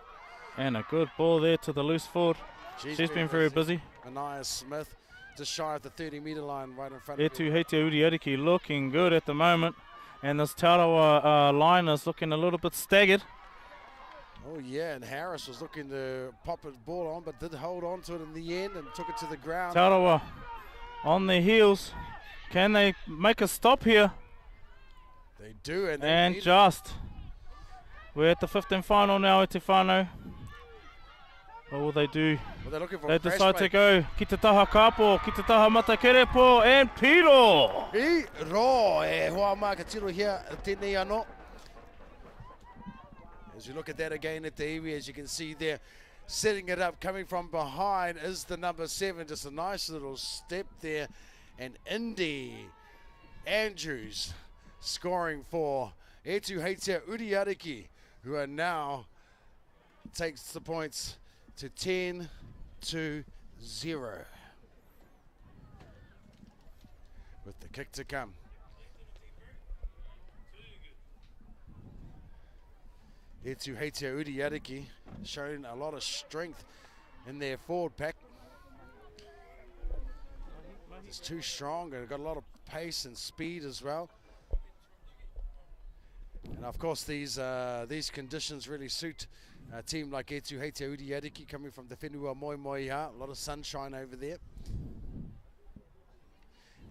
And a good ball there to the loose forward. She's been very busy. Anaya Smith just shy of the 30-metre line right in front of Etu Heitea Uriariki looking good at the moment. And this Taroa line is looking a little bit staggered. Oh, yeah, and Harris was looking to pop his ball on, but did hold on to it in the end and took it to the ground. Taroa on their heels. Can they make a stop here? They do, and just. We're at the 15 final now at Te Whānau. What will they do? Well, they're looking for They a crash decide to break. go ki te taha kapo, ki te taha matakerepo, and Piro. Piro, hoa makatiro here, tēnei anō. As you look at that again at the iwi, as you can see there, setting it up, coming from behind is the number 7. Just a nice little step there. And Indy Andrews scoring for Etu Heitea Uriariki, who are now takes the points to 10-0. With the kick to come. Etu Heitea Uriariki showing a lot of strength in their forward pack. It's too strong and got a lot of pace and speed as well. And of course these conditions really suit a team like Etu Heitea Uriariki coming from the Whenua Moemoeha. A lot of sunshine over there.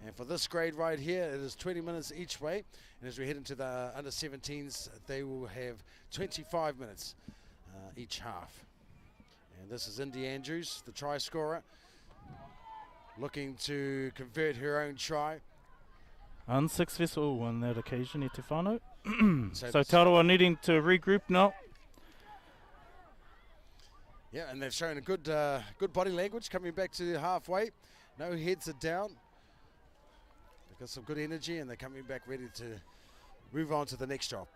And for this grade right here, it is 20 minutes each way. And as we head into the under-17s, they will have 25 minutes each half. And this is Indy Andrews, the try scorer, looking to convert her own try. Unsuccessful on that occasion at Te Whānau. So Taroa needing to regroup now. Yeah, and they've shown a good body language coming back to halfway. No heads are down. They've got some good energy and they're coming back ready to move on to the next job.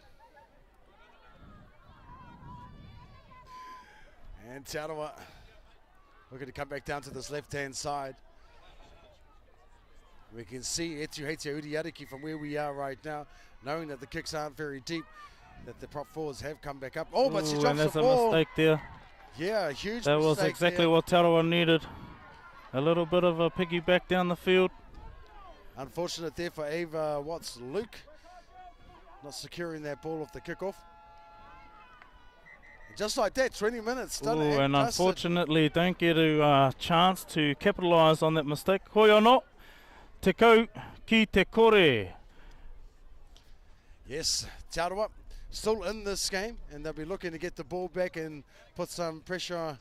And Taroa looking to come back down to this left-hand side. We can see Etu Heitea Uriariki from where we are right now, knowing that the kicks aren't very deep, that the prop forwards have come back up. Oh, but she Ooh, drops and the there's a ball. mistake there. Yeah, a huge That was mistake exactly there. what Taroa needed. A little bit of a piggyback down the field. Unfortunate there for Ava Watts-Luke, not securing that ball off the kickoff. Just like that, 20 minutes done. Ooh, and dusted. unfortunately don't get a chance to capitalise on that mistake. Hoi anō, te kau ki te kore. Yes, Taroa still in this game, and they'll be looking to get the ball back and put some pressure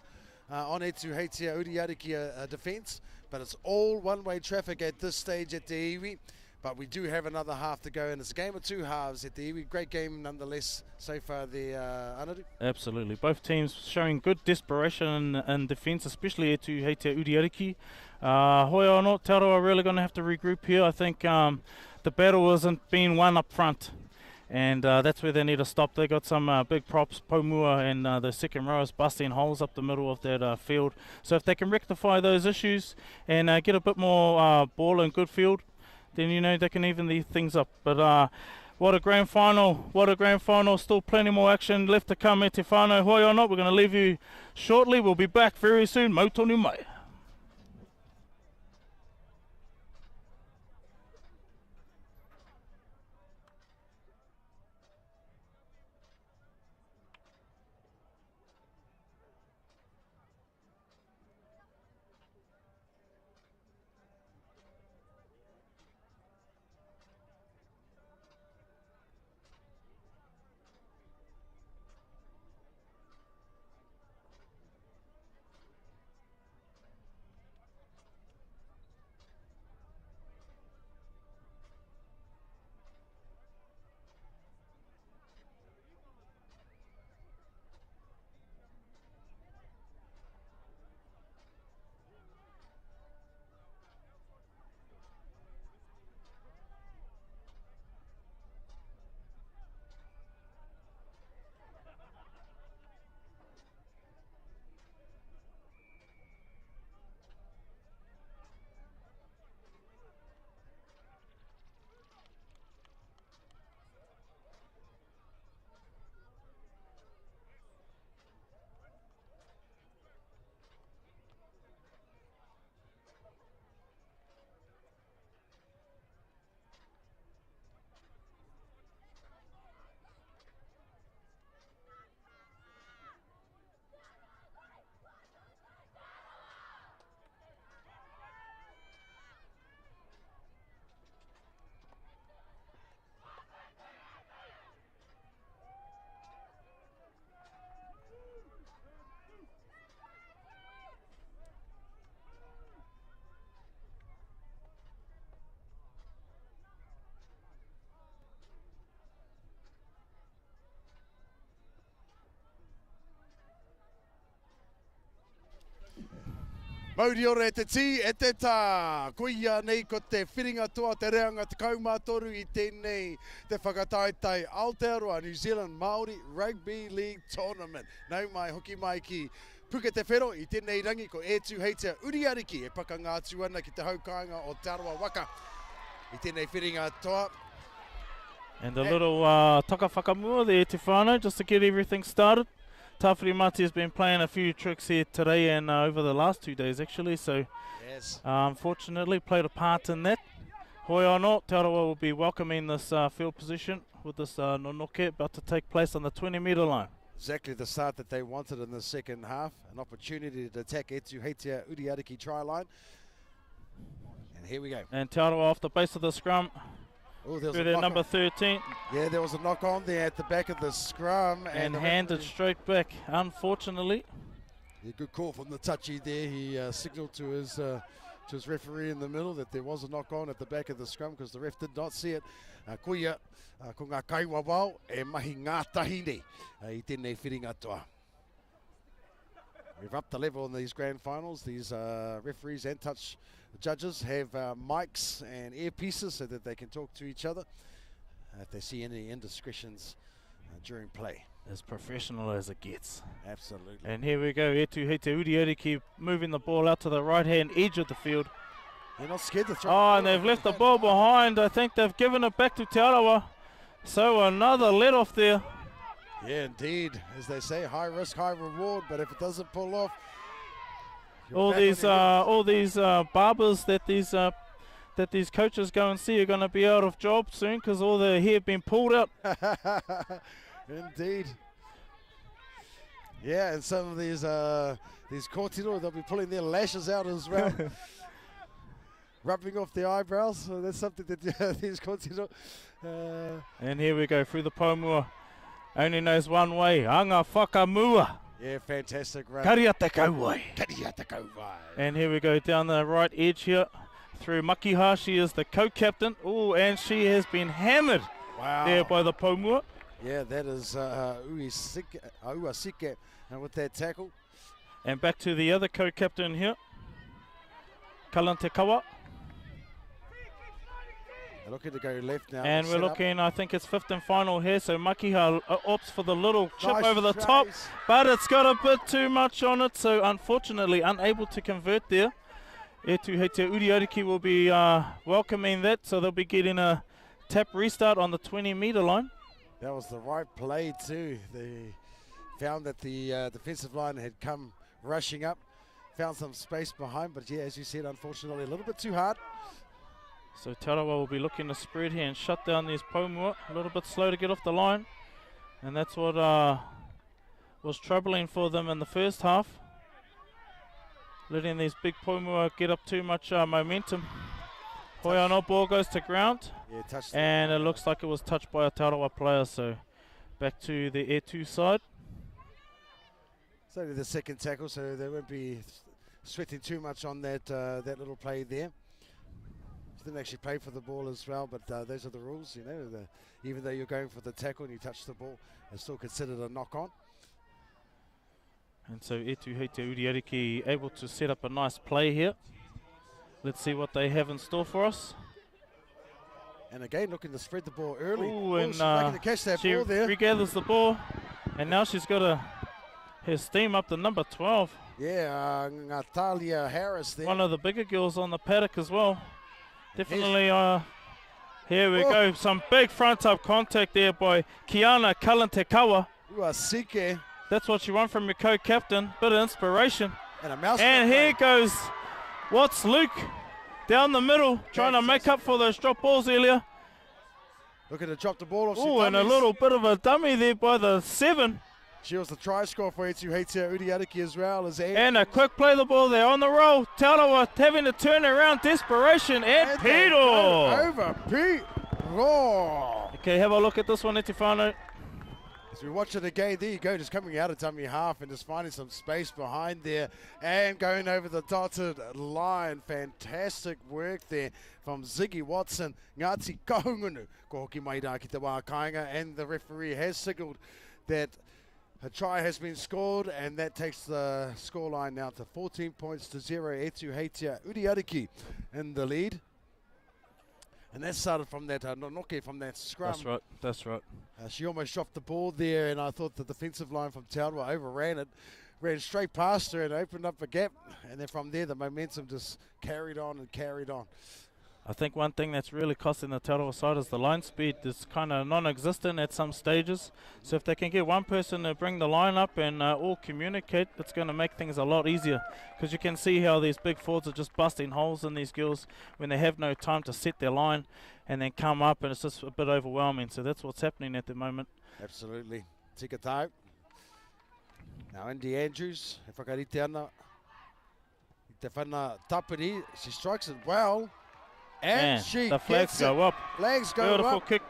on Etu Heitea Uriariki defence. But it's all one-way traffic at this stage at the iwi. But we do have another half to go, and it's a game of two halves at the iwi. Great game nonetheless so far there, Anadu. Absolutely. Both teams showing good desperation in defence, especially Etu Heitea Uriariki. Hoi anō, Taroa really going to have to regroup here. I think the battle isn't being won up front. And that's where they need to stop. They got some big props, Pomua and the second row is busting holes up the middle of that field. So if they can rectify those issues and get a bit more ball and good field, then you know they can even these things up. But what a grand final! What a grand final! Still plenty more action left to come at Te Whānau. Hoi anō, we're going to leave you shortly. We'll be back very soon. Mautonu mai. Mauri ora e te ti, e te tā. Kuia nei ko te whiringa toa te reanga te kaumātoru I tēnei te whakataitai Aotearoa New Zealand Māori Rugby League Tournament. Nau mai hoki mai ki Puka te whero I tēnei rangi ko e tu heitea Uriariki e paka ngā tuana ki te haukainga o Te Arawa Waka. I tēnei whiringa toa. And a little taka whakamua there to whānau, just to get everything started. Tawhiri Mati has been playing a few tricks here today and over the last 2 days actually, so Yes. unfortunately played a part in that. Hoi anō, Te Arawa will be welcoming this field position with this nonoke about to take place on the 20-metre line. Exactly the start that they wanted in the second half. An opportunity to attack Etu Heitea Uriariki try line. And here we go. And Te Arawa off the base of the scrum, Oh, there was through a their knock number on. 13, Yeah, there was a knock on there at the back of the scrum. and the handed referee- straight back, unfortunately. Yeah, good call from the touchy there. He signalled to his referee in the middle that there was a knock on at the back of the scrum because the ref did not see it. Kuia, ko ngā kaiwa wau e mahi ngā tahine I tēnei whiringa toa. We've upped the level in these grand finals. These referees and touch judges have mics and earpieces so that they can talk to each other if they see any indiscretions during play. As professional as it gets. Absolutely. And here we go, Etu Heitea Uriariki moving the ball out to the right-hand edge of the field. They're not scared to throw. Oh, and they've left the ball behind. I think they've given it back to Te Arawa. So another let off there. Yeah, indeed. As they say, high risk, high reward. But if it doesn't pull off, you're All back on these, your barbers that these coaches go and see are going to be out of job soon because all their hair been pulled out. Indeed. Yeah, and some of these kōtiro, they'll be pulling their lashes out as well. Rubbing off their eyebrows. So that's something that these kōtiro. And here we go through the Pomua. Only knows one way. Anga whakamua. Yeah, fantastic run. Karia te kauai. Karia te kauai. And here we go down the right edge here. Through Makiha, she is the co-captain. Oh, and she has been hammered Wow. there by the Pomua. Yeah, that is Uasike with that tackle. And back to the other co-captain here. Kalante Kawa. They're looking to go left now. And we're set up. looking, I think it's fifth and final here. So Makiha opts for the little chip Nice over the tries. top. But it's got a bit too much on it. So unfortunately unable to convert there. Etu Heitea Uriariki will be welcoming that. So they'll be getting a tap restart on the 20-metre line. That was the right play too. They found that the defensive line had come rushing up, found some space behind, but yeah, as you said, unfortunately a little bit too hard. So Te Arawa will be looking to spread here and shut down these Pomua. A little bit slow to get off the line. And that's what was troubling for them in the first half. Letting these big Pomua get up too much momentum. Hoi anō, ball goes to ground. Yeah, touched. And it looks like it was touched by a Te Arawa player. So back to the Etu side. It's only the second tackle, so they won't be sweating too much on that that little play there. Didn't actually play for the ball as well, but those are the rules, you know. Even though you're going for the tackle and you touch the ball, it's still considered a knock-on. And so Etu Heitea Uriariki able to set up a nice play here. Let's see what they have in store for us. And again, looking to spread the ball early. Ooh, Oh, and she's lucky to catch that she ball there. regathers the ball, and now she's got her steam up to number 12. Yeah, Natalia Harris there. One of the bigger girls on the paddock as well. Here's- Definitely, here we Oh. go. Some big front up contact there by Kiana Kalantekawa. Uasike That's what you want from your co-captain. Bit of inspiration. and a mouse. And here goes Watts Luke down the middle, trying to make up for those drop balls earlier. Looking to drop the ball off. some Oh, and a dummies. little bit of a dummy there by the 7. She was the try scorer for Etu Heitea Uriariki as well as And a quick play the ball there on the roll. Te Arawa having to turn around, desperation, and they Peter. go over Pete Raw. Okay, have a look at this one, Etifano. As we watch it again, there you go, just coming out of dummy half and just finding some space behind there and going over the dotted line. Fantastic work there from Ziggy Watson. Ngāti kahungunu ko hoki mai rā ki te wā kāinga, and the referee has signalled that A try has been scored, and that takes the scoreline now to 14 points to 0. Etu Heitia Uriariki in the lead. And that started from that Nonoke from that scrum. That's right. That's right. She almost dropped the ball there, and I thought the defensive line from Taurua overran it, ran straight past her and opened up a gap. And then from there, the momentum just carried on and carried on. I think one thing that's really costing the Taurua side is the line speed is kind of non-existent at some stages. So if they can get one person to bring the line up and all communicate, it's going to make things a lot easier. Because you can see how these big forwards are just busting holes in these girls when they have no time to set their line and then come up, and it's just a bit overwhelming. So that's what's happening at the moment. Absolutely. Tika tau. Now Indy Andrews, e whakarite ana. I te whana tapiri, she strikes it well. And she the flags gets go it. up. Flags go Beautiful up. kick.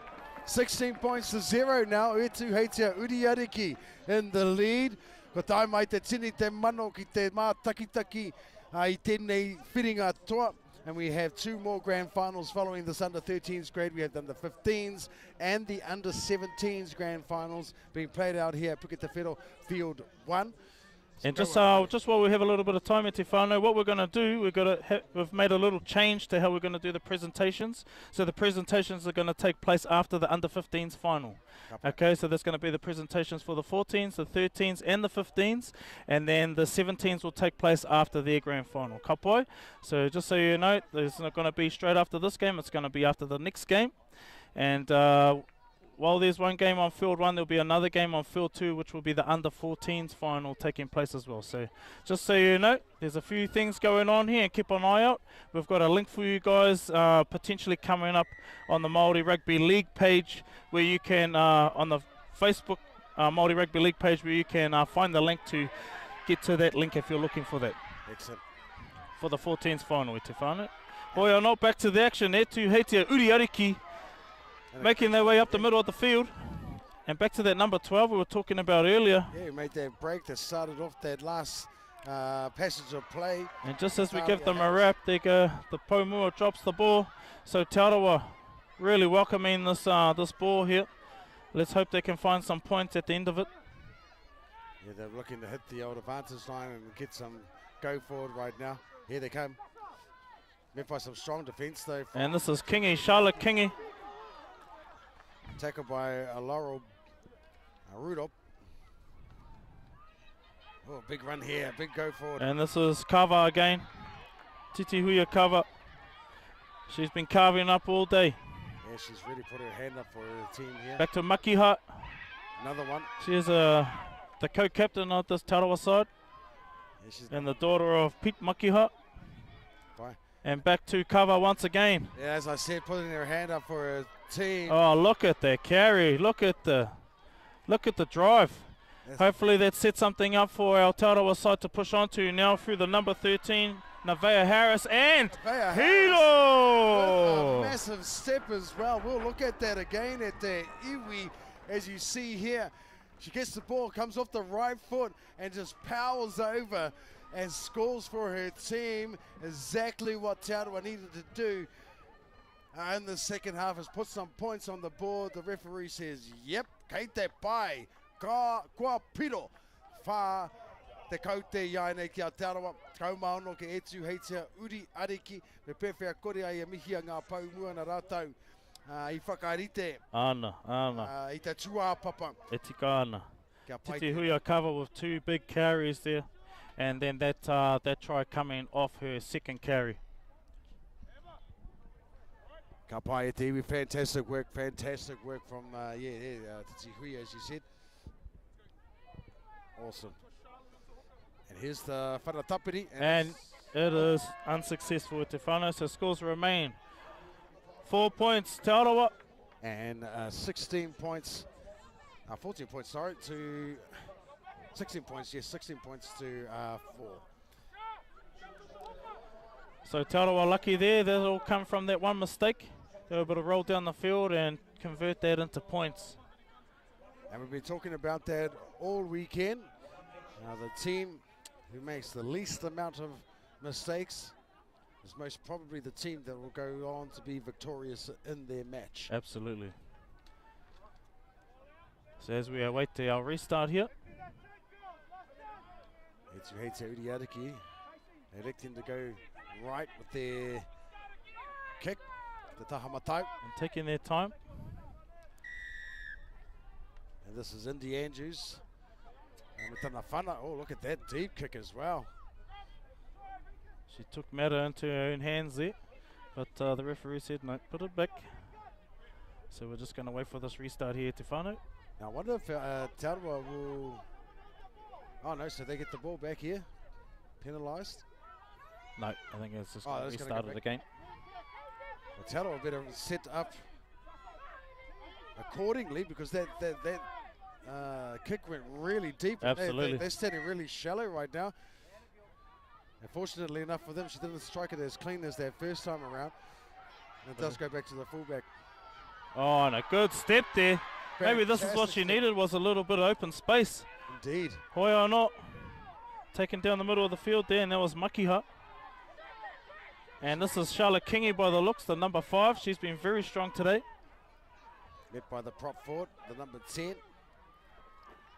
16 points to 0 now. Etu Heitia Uriariki in the lead. Ko tai mai te tini te mano ki te mā taki-taki I tēnei whiringa toa. And we have 2 more grand finals following this under 13s grade. We have the under 15s and the under 17s grand finals being played out here at Puketa Whero Field 1. And just while we have a little bit of time at Te Whānau, what we're going to do, we've made a little change to how we're going to do the presentations. So the presentations are going to take place after the under 15s final. Okay, so there's going to be the presentations for the 14s, the 13s and the 15s, and then the 17s will take place after their grand final. Ka pai. So just so you know, there's not going to be straight after this game, it's going to be after the next game. And while there's one game on field 1, there'll be another game on field 2, which will be the under 14s final taking place as well. So just so you know, there's a few things going on here, and keep an eye out. We've got a link for you guys potentially coming up on the Māori Rugby League page, where you can, on the Facebook Māori Rugby League page, where you can find the link to get to that link if you're looking for that. Excellent. For the 14s final, Te Whānau. Hoi anō, back to the action. Etu Heitia Uriariki making their way up the middle of the field. And back to that number 12 we were talking about earlier. Yeah, he made that break that started off that last passage of play. And just as we give them a wrap, the Pomua drops the ball. So Taurua really welcoming this this ball here. Let's hope they can find some points at the end of it. Yeah, they're looking to hit the old advantage line and get some go forward right now. Here they come. Met by some strong defence though. And this is Kingy, Charlotte Kingy. Tackled by Laurel Rudolph. Oh, big run here, big go forward. And this is Kava again. Titi Huia Kava. She's been carving up all day. Yeah, she's really put her hand up for her team here. Back to Makiha. Another one. She is the co-captain of this Taurua side. Yeah, and the daughter of Pete Makiha. Bye. And back to Kava once again. Yeah, as I said, putting her hand up for her team. Oh, look at that carry. Look at the drive. Yes. Hopefully that sets something up for our Taurua side to push on to now through the number 13, Nevaeh Harris, and Hilo! A massive step as well. We'll look at that again at the iwi, as you see here. She gets the ball, comes off the right foot, and just powers over and scores for her team. Exactly what Taurua needed to do in the second half, has put some points on the board. The referee says, yep, kei te pai, kua piro, wha te kaute iai nei ki a Taurua, kaumaono ke Etu Heitia Uriariki, me pewhia kore ai a mihia ngā paumua na rātau i whakarite. Ana. I te tua papa. E tika ana. Titi Huia Kava with 2 big carries there, and then that try coming off her second carry. Ka pai e te iwi, fantastic work from Titi Huia, as you said. Awesome. And here's the whanatapiri. And it is unsuccessful with Te Whānau, so scores remain 4 points, Taurua. And 16 points, 14 points, sorry, to 16 points, yes, 16 points to 4. So Taurua lucky there, that'll come from that one mistake. They were able to roll down the field and convert that into points. And we've been talking about that all weekend. The team who makes the least amount of mistakes is most probably the team that will go on to be victorious in their match. Absolutely. So as we await our restart here. Etuheitia Uriariki electing to go right with their kick, the Tahamatau. And taking their time. And this is Indy Andrews. And with Tanafana, oh, look at that deep kick as well. She took matter into her own hands there. But the referee said, no, put it back. So we're just going to wait for this restart here, Tefano. Now I wonder if Taurua will... Oh no, so they get the ball back here, penalised. No, I think it's just Oh, going to that's gonna restart go it back. again. Well, Taurua better set up accordingly because that kick went really deep. and Absolutely. They're standing really shallow right now. And fortunately enough for them, she didn't strike it as clean as their first time around. And it does go back to the fullback. Oh, and a good step there. Maybe this is what she Fantastic needed, was a little bit of open space. Indeed. Hoia or not, taken down the middle of the field there, and that was Makiha. And this is Charlotte Kingy by the looks, the number 5. She's been very strong today. Met by the prop forward, the number 10.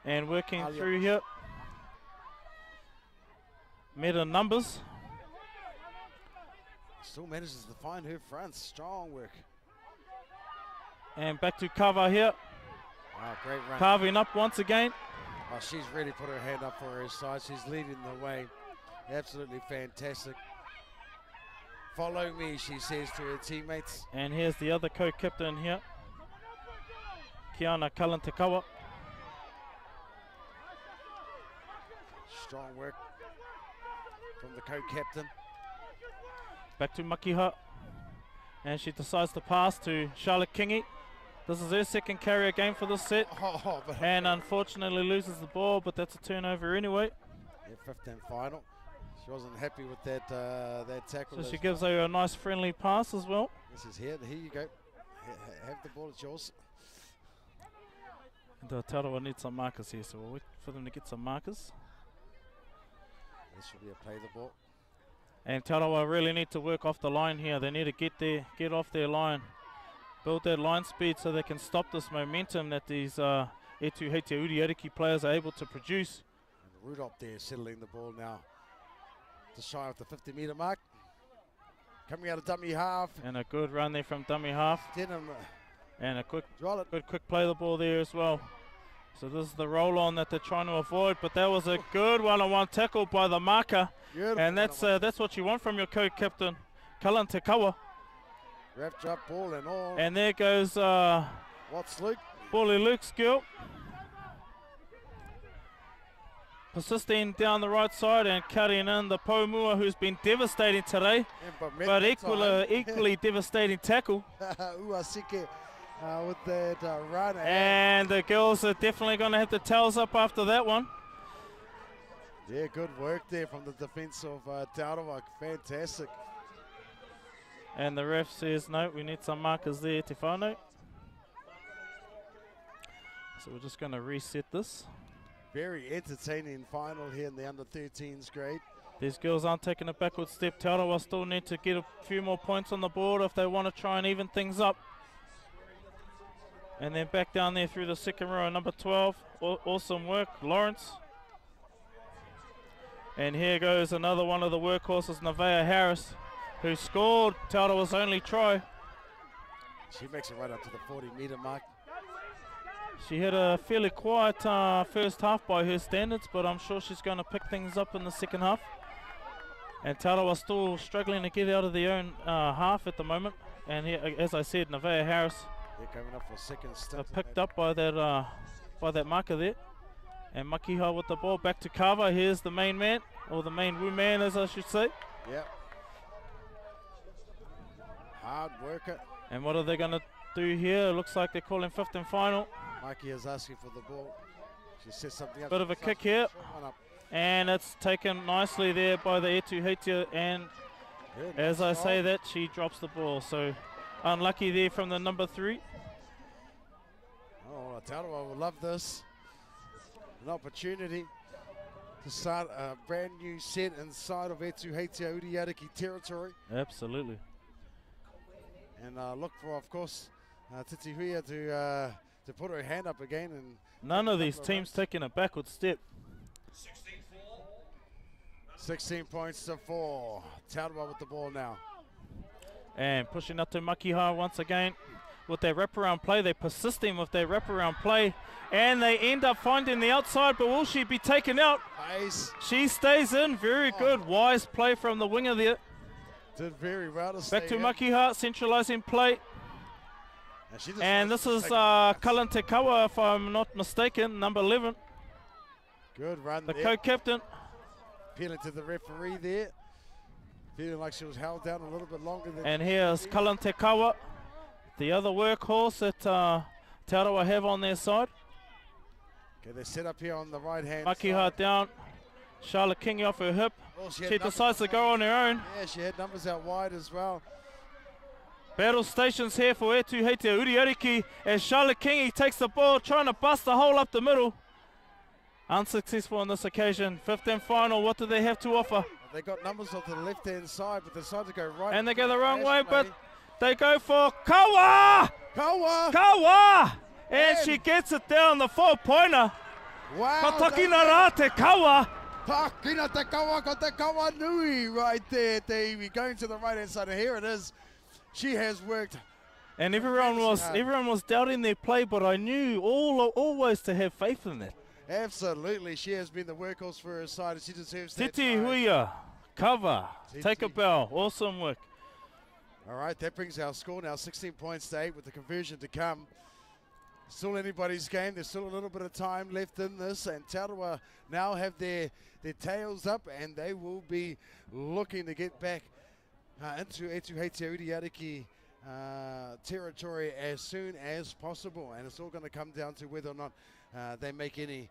And working Alia. through here. Meta numbers. Still manages to find her front. Strong work. And back to Kava here. Oh, great run. Carving up once again. Oh, she's really put her hand up for her side. She's leading the way. Absolutely fantastic. Follow me, she says to her teammates. And here's the other co-captain here. Kiana Kalantakawa. Strong work from the co-captain. Back to Makiha. And she decides to pass to Charlotte Kingy. This is her second carrier game for this set. Oh, but And unfortunately loses the ball, but that's a turnover anyway. yeah, 15 final. She wasn't happy with that that tackle. So she as gives well. her a nice friendly pass as well. This is here. Here you go. Have the ball. It's yours. And Taurawa needs some markers here, so we'll wait for them to get some markers. This should be a play the ball. And Taurawa really need to work off the line here. They need to get off their line. Build that line speed so they can stop this momentum that these Etuheitia Uriariki players are able to produce. And Rudolph there settling the ball now. To shy of the 50-metre mark. Coming out of dummy half. And a good run there from dummy half. Denham, And a quick draw it. good quick play the ball there as well. So this is the roll on that they're trying to avoid, but that was a good one-on-one tackle by the marker. Beautiful And that's what you want from your co-captain, Kalan Tekawa. Wrapped up ball and all. And there goes What's Luke? Bully Luke's girl. Persisting down the right side and cutting in the Pomua, who's been devastating today, but equally devastating tackle. Uasike with that run. And the girls are definitely going to have the tails up after that one. Yeah, good work there from the defence of Taurawa. Fantastic. And the ref says, no, we need some markers there, Tefano. So we're just going to reset this. Very entertaining final here in the under-13s grade. These girls aren't taking a backward step. Taurawa still need to get a few more points on the board if they want to try and even things up. And then back down there through the second row, number 12. Awesome work, Lawrence. And here goes another one of the workhorses, Nevaeh Harris, who scored Taurawa's only try. She makes it right up to the 40-metre mark. She had a fairly quiet first half by her standards, but I'm sure she's going to pick things up in the second half. And Taurawa still struggling to get out of their own half at the moment. And here, as I said, Nevaeh Harris They're coming up for a second stint. picked up by that marker there. And Makiha with the ball back to Kava. Here's the main man, or the main woman as I should say. Yep. Hard worker. And what are they going to do here? It looks like they're calling fifth and final. Mikey is asking for the ball. She sets something up. Bit of a kick here. One up. And it's taken nicely there by the Etuheitia, and Good. as I Nice say goal. that, she drops the ball. So unlucky there from the number 3. Oh, Taurawa will love this. An opportunity to start a brand new set inside of Etuheitia Uriariki territory. Absolutely. And look for, of course, Titi Huia to put her hand up again. And None of these teams taking a backward step. 16 points to 4. Taurua with the ball now. And pushing up to Makiha once again with their wraparound play. They're persisting with their wraparound play. And they end up finding the outside, but will she be taken out? Nice. She stays in. Very good. Wise play from the winger there. Did very well to Back stay to in. Makiha, centralising play. And, she just And likes this to is take it. Cullen Te Kawa, if I'm not mistaken, number 11, Good run the there. co-captain. Appealing to the referee there. Feeling like she was held down a little bit longer than. And here's Cullen Te Kawa, the other workhorse that Taurua have on their side. Okay, they're set up here on the right hand Makiha side. down. Charlotte Kingi off her hip. Oh, She had numbers decides to out go on her own. Yeah, she had numbers out wide as well. Battle stations here for Etu Heitea Uriariki as Charlotte Kingi takes the ball, trying to bust the hole up the middle. Unsuccessful on this occasion. 15th final, what do they have to offer? They got numbers on the left hand side, but they decided to go right. And they go the wrong way, Ashley. but they go for Kawa! Kawa! Kawa! And And- she gets it down the 4-pointer. Wow! Patakina rā te Kawa. Pakina te kawa ko te kawa nui right there, Davey. Going to the right hand side, and here it is. She has worked. And everyone was doubting their play, but I knew always to have faith in that. Absolutely, she has been the workhorse for her side, and she deserves that. Titi try. Huia, cover, Titi. take a bow, awesome work. All right, that brings our score now 16 points to 8 with the conversion to come. Still anybody's game. There's still a little bit of time left in this, and Taurua now have their tails up, and they will be looking to get back into Etu Heitea Uriariki territory as soon as possible. And it's all going to come down to whether or not they make any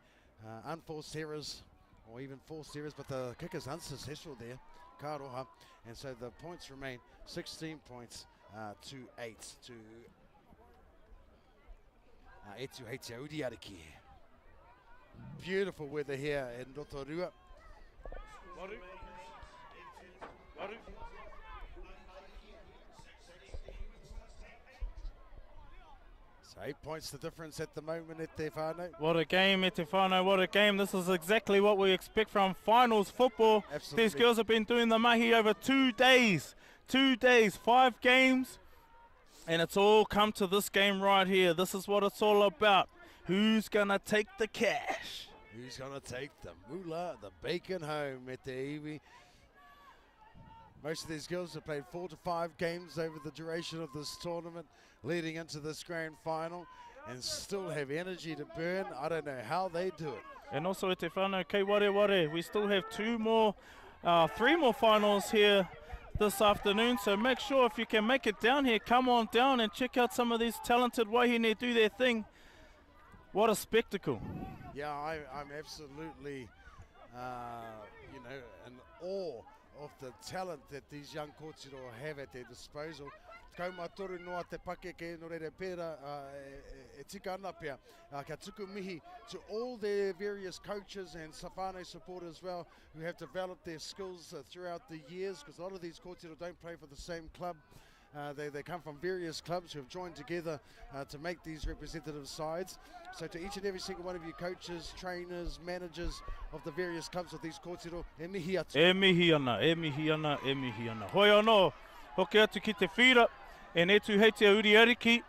unforced errors or even forced errors, but the kick is unsuccessful there, Karoha. And so the points remain 16 points to 8 to Etu Heitea Uriariki. Beautiful weather here in Rotorua. So 8 points the difference at the moment at Te Whānau. What a game, E Te Whānau, what a game. This is exactly what we expect from finals football. Absolutely. These girls have been doing the mahi over 2 days. 2 days, 5 games. And it's all come to this game right here. This is what it's all about. Who's going to take the cash? Who's going to take the moolah, the bacon home at the iwi? Most of these girls have played 4 to 5 games over the duration of this tournament, leading into this grand final, and still have energy to burn. I don't know how they do it. And also E Te Whānau, kei ware, we still have 3 more finals here this afternoon, so make sure if you can make it down here, come on down and check out some of these talented wahine do their thing. What a spectacle. Yeah, I'm absolutely, in awe of the talent that these young kōtiro have at their disposal. Kaumatoru noa te pake ke no reire pēra e tika ana pia. Kia tuku mihi to all their various coaches and whānau support as well, who have developed their skills throughout the years, because a lot of these kōtiro don't play for the same club. They come from various clubs who have joined together to make these representative sides. So to each and every single one of you coaches, trainers, managers of the various clubs of these kōtiro, e mihi atu. E mihi ana, e mihi ana, e mihi ana. Hoi anō, hoki atu ki te whira, e Etu Heitea Uriariki.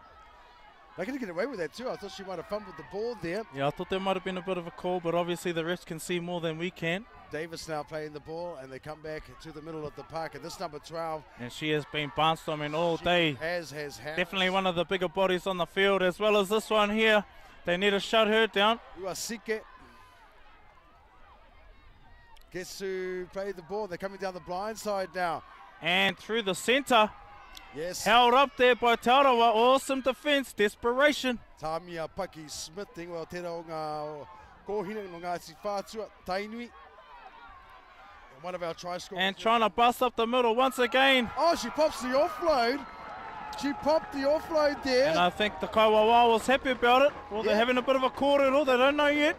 They're going to get away with that too. I thought she might have fumbled the ball there. Yeah, I thought there might have been a bit of a call, but obviously the refs can see more than we can. Davis now playing the ball, and they come back to the middle of the park. And this number 12 And she has been barnstorming all day. has Definitely one of the bigger bodies on the field, as well as this one here. They need to shut her down. Uasike gets to play the ball. They're coming down the blind side now. And through the centre, Yes. held up there by Taurua. Awesome defence, desperation. Tamia Paki Smith, well, te rao ngā kōhina no ngā si whātua, Tainui. And one of our try scorers. And trying to bust up the middle once again. Oh, she pops the offload. She popped the offload there. And I think the Kaiwawa was happy about it. Well, they're Yeah. having a bit of a kōrero. They don't know yet.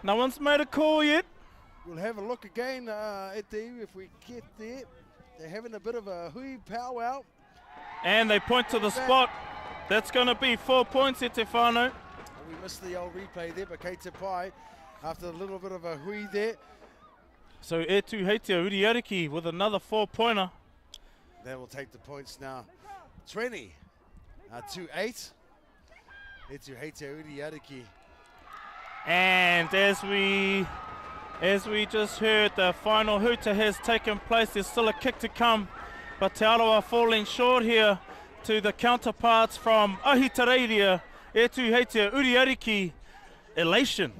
No one's made a call yet. We'll have a look again at the if we get there. They're having a bit of a hui powwow. And they point to the spot. That's going to be 4 points, E Te Whānau. We missed the old replay there, but Kei Te Pai, after a little bit of a hui there, So Etu Heitia Uriariki with another 4-pointer. They will take the points now. 20 to 8. Etu Heitia Uriariki. And as we just heard, the final hooter has taken place. There's still a kick to come, but Te Aroha falling short here to the counterparts from Ahitereiria. Etu Heitia Uriariki. Elation.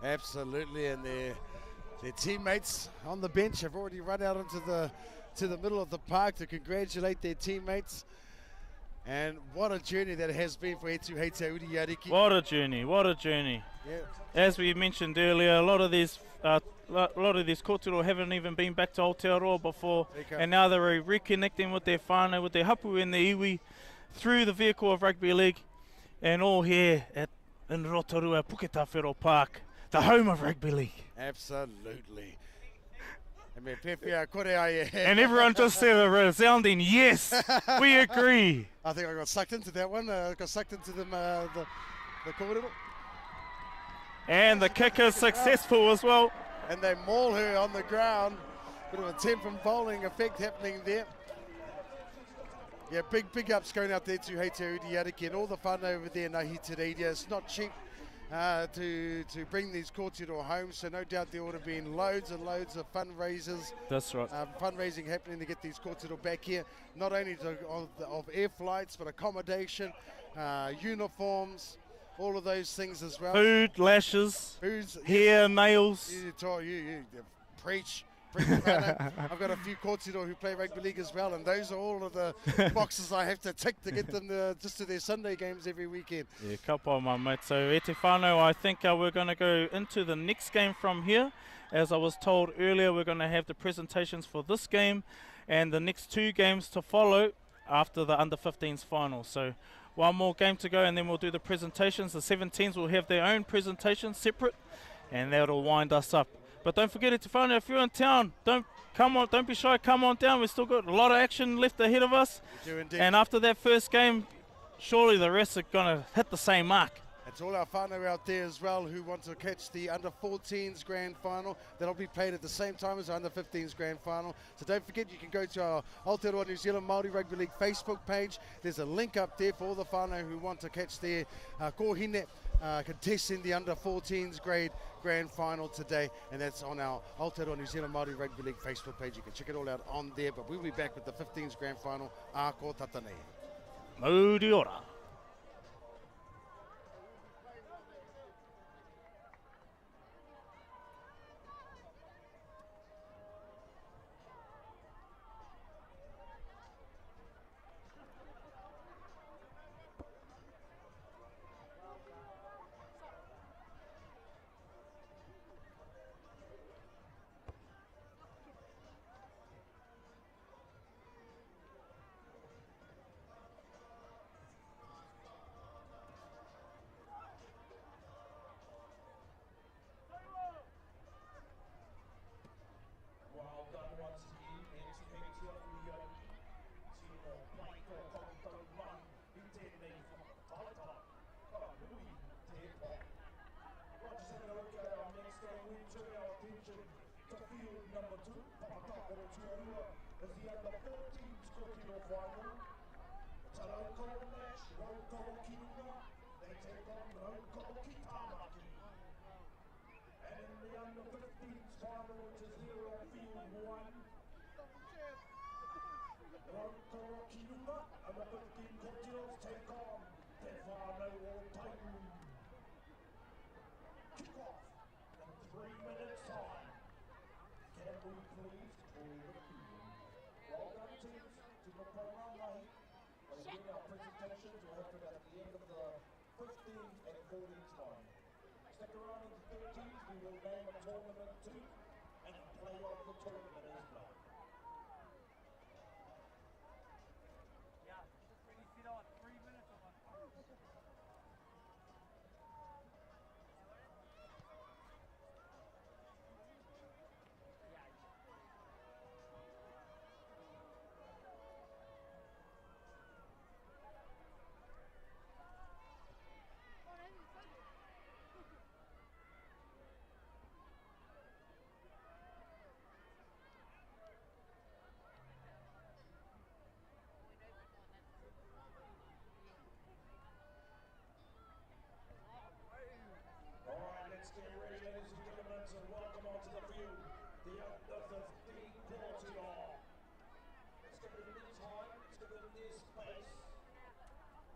Absolutely, and their teammates on the bench have already run out into the middle of the park to congratulate their teammates. And what a journey that has been for Etu Heitia Uriariki. What a journey! What a journey! Yeah. As we mentioned earlier, a lot of these kōturo haven't even been back to Aotearoa before, and now they're reconnecting with their whānau, with their hapu and their iwi through the vehicle of rugby league, and all here in Rotorua Puketawhero Park, the home of rugby league. Absolutely. And everyone just said a resounding yes. We agree. I think I got sucked into that one. Got sucked into the kōrero. And the kick is successful as well. And they maul her on the ground. Bit of a temperament bowling effect happening there. Yeah, big ups going out there to Heitia Uriariki and all the fun over there in Ahitereiria. It's not cheap to bring these kōturo home, so no doubt there would have been loads and loads of fundraisers. That's right. Fundraising happening to get these kōturo back here, not only of air flights, but accommodation, uniforms, all of those things as well. Food, lashes, hair, nails. You preach. I've got a few kōturo who play rugby league as well, and those are all of the boxes I have to tick to get them just to their Sunday games every weekend. Yeah, kapa my mate. So e te whānau, I think we're going to go into the next game from here. As I was told earlier, we're going to have the presentations for this game and the next 2 games to follow after the under-15s final. So one more game to go and then we'll do the presentations. The 17s will have their own presentation separate, and that'll wind us up. But don't forget, Te Whānau, if you're in town, don't be shy, come on down. We've still got a lot of action left ahead of us. We do indeed. And after that first game, surely the rest are going to hit the same mark. It's all our whānau out there as well who want to catch the under-14s grand final. That'll be played at the same time as the under-15s grand final. So don't forget, you can go to our Aotearoa New Zealand Māori Rugby League Facebook page. There's a link up there for all the whānau who want to catch their kōhine contesting the under-14s grand final today. And that's on our Aotearoa New Zealand Māori Rugby League Facebook page. You can check it all out on there. But we'll be back with the 15s grand final. Ako tatanei. Mauri ora.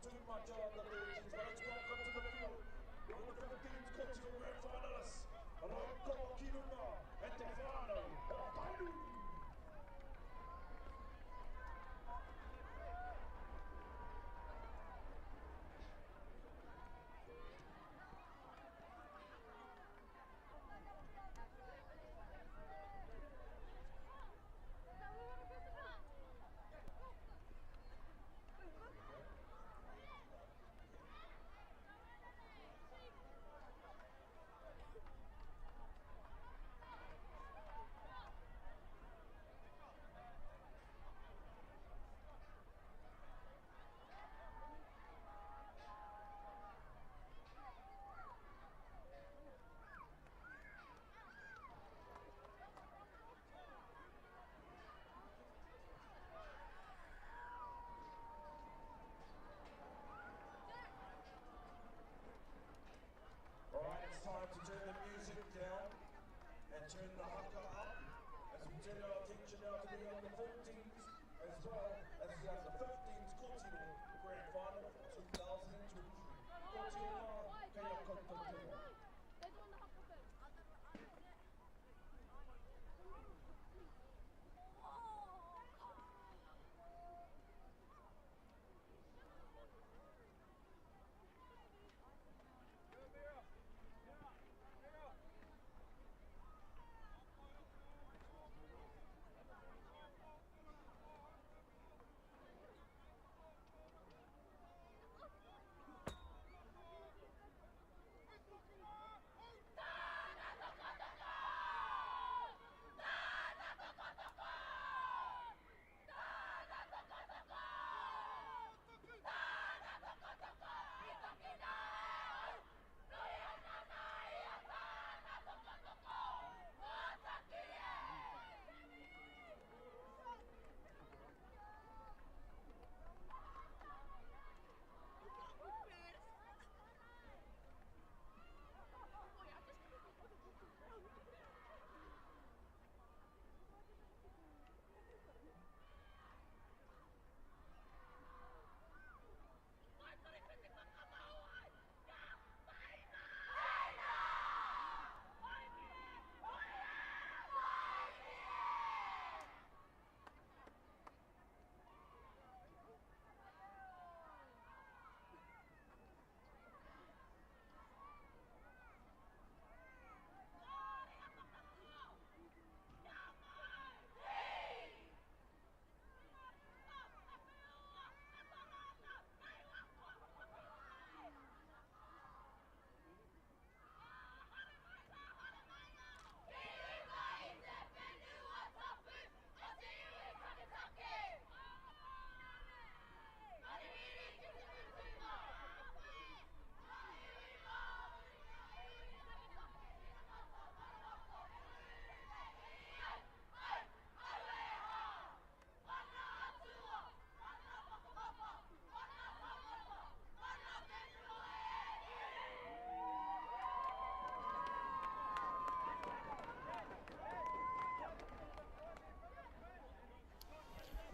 too much on the 13s, but let's welcome to the field. We're on the 15s, Kōtiro Grand Finalists. Raukawa Kirunga and Te Whānau o Tainui. It's time to turn the music down and turn the haka up as we turn our attention now to the under 14s as well as the under 15s Kōtiro Grand Final 2023. Kōtiro kei a koutou te rā.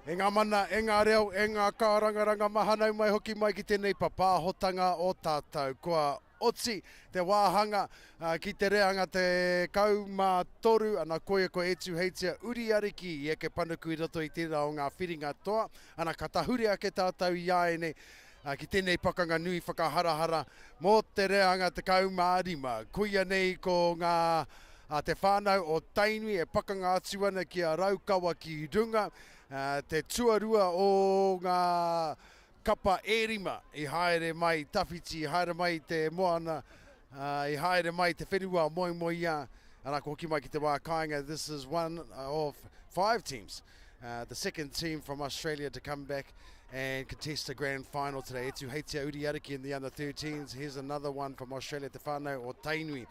E ngā mana, e ngā reo, e ngā kārangaranga mahanau mai hoki mai ki tēnei papāhotanga o tātou. Kua Otsi, te wāhanga ki te reanga te kaumātoru, ana koe ko Etu Heitia Uriariki i eke panuku i roto i tērā o ngā whiringa toa. Ana katahuri ake tātou iāene ki tēnei pakanga nui whakaharahara mō te reanga te kaumārima. Kuia nei ko ngā te whānau o Tainui e pakanga atu ana ki a Raukawa ki Runga. Te tuarua o ngā kapa erima i haere mai tawhiti, i haere mai te moana, i haere mai te whenua moi moi ia. Ana ko ki mai ki te wā kāinga, this is one of 5 teams. The second team from Australia to come back and contest the grand final today. Etu Heitia Uriariki in the under 13s. Here's another one from Australia, Te Whānau o Tainui,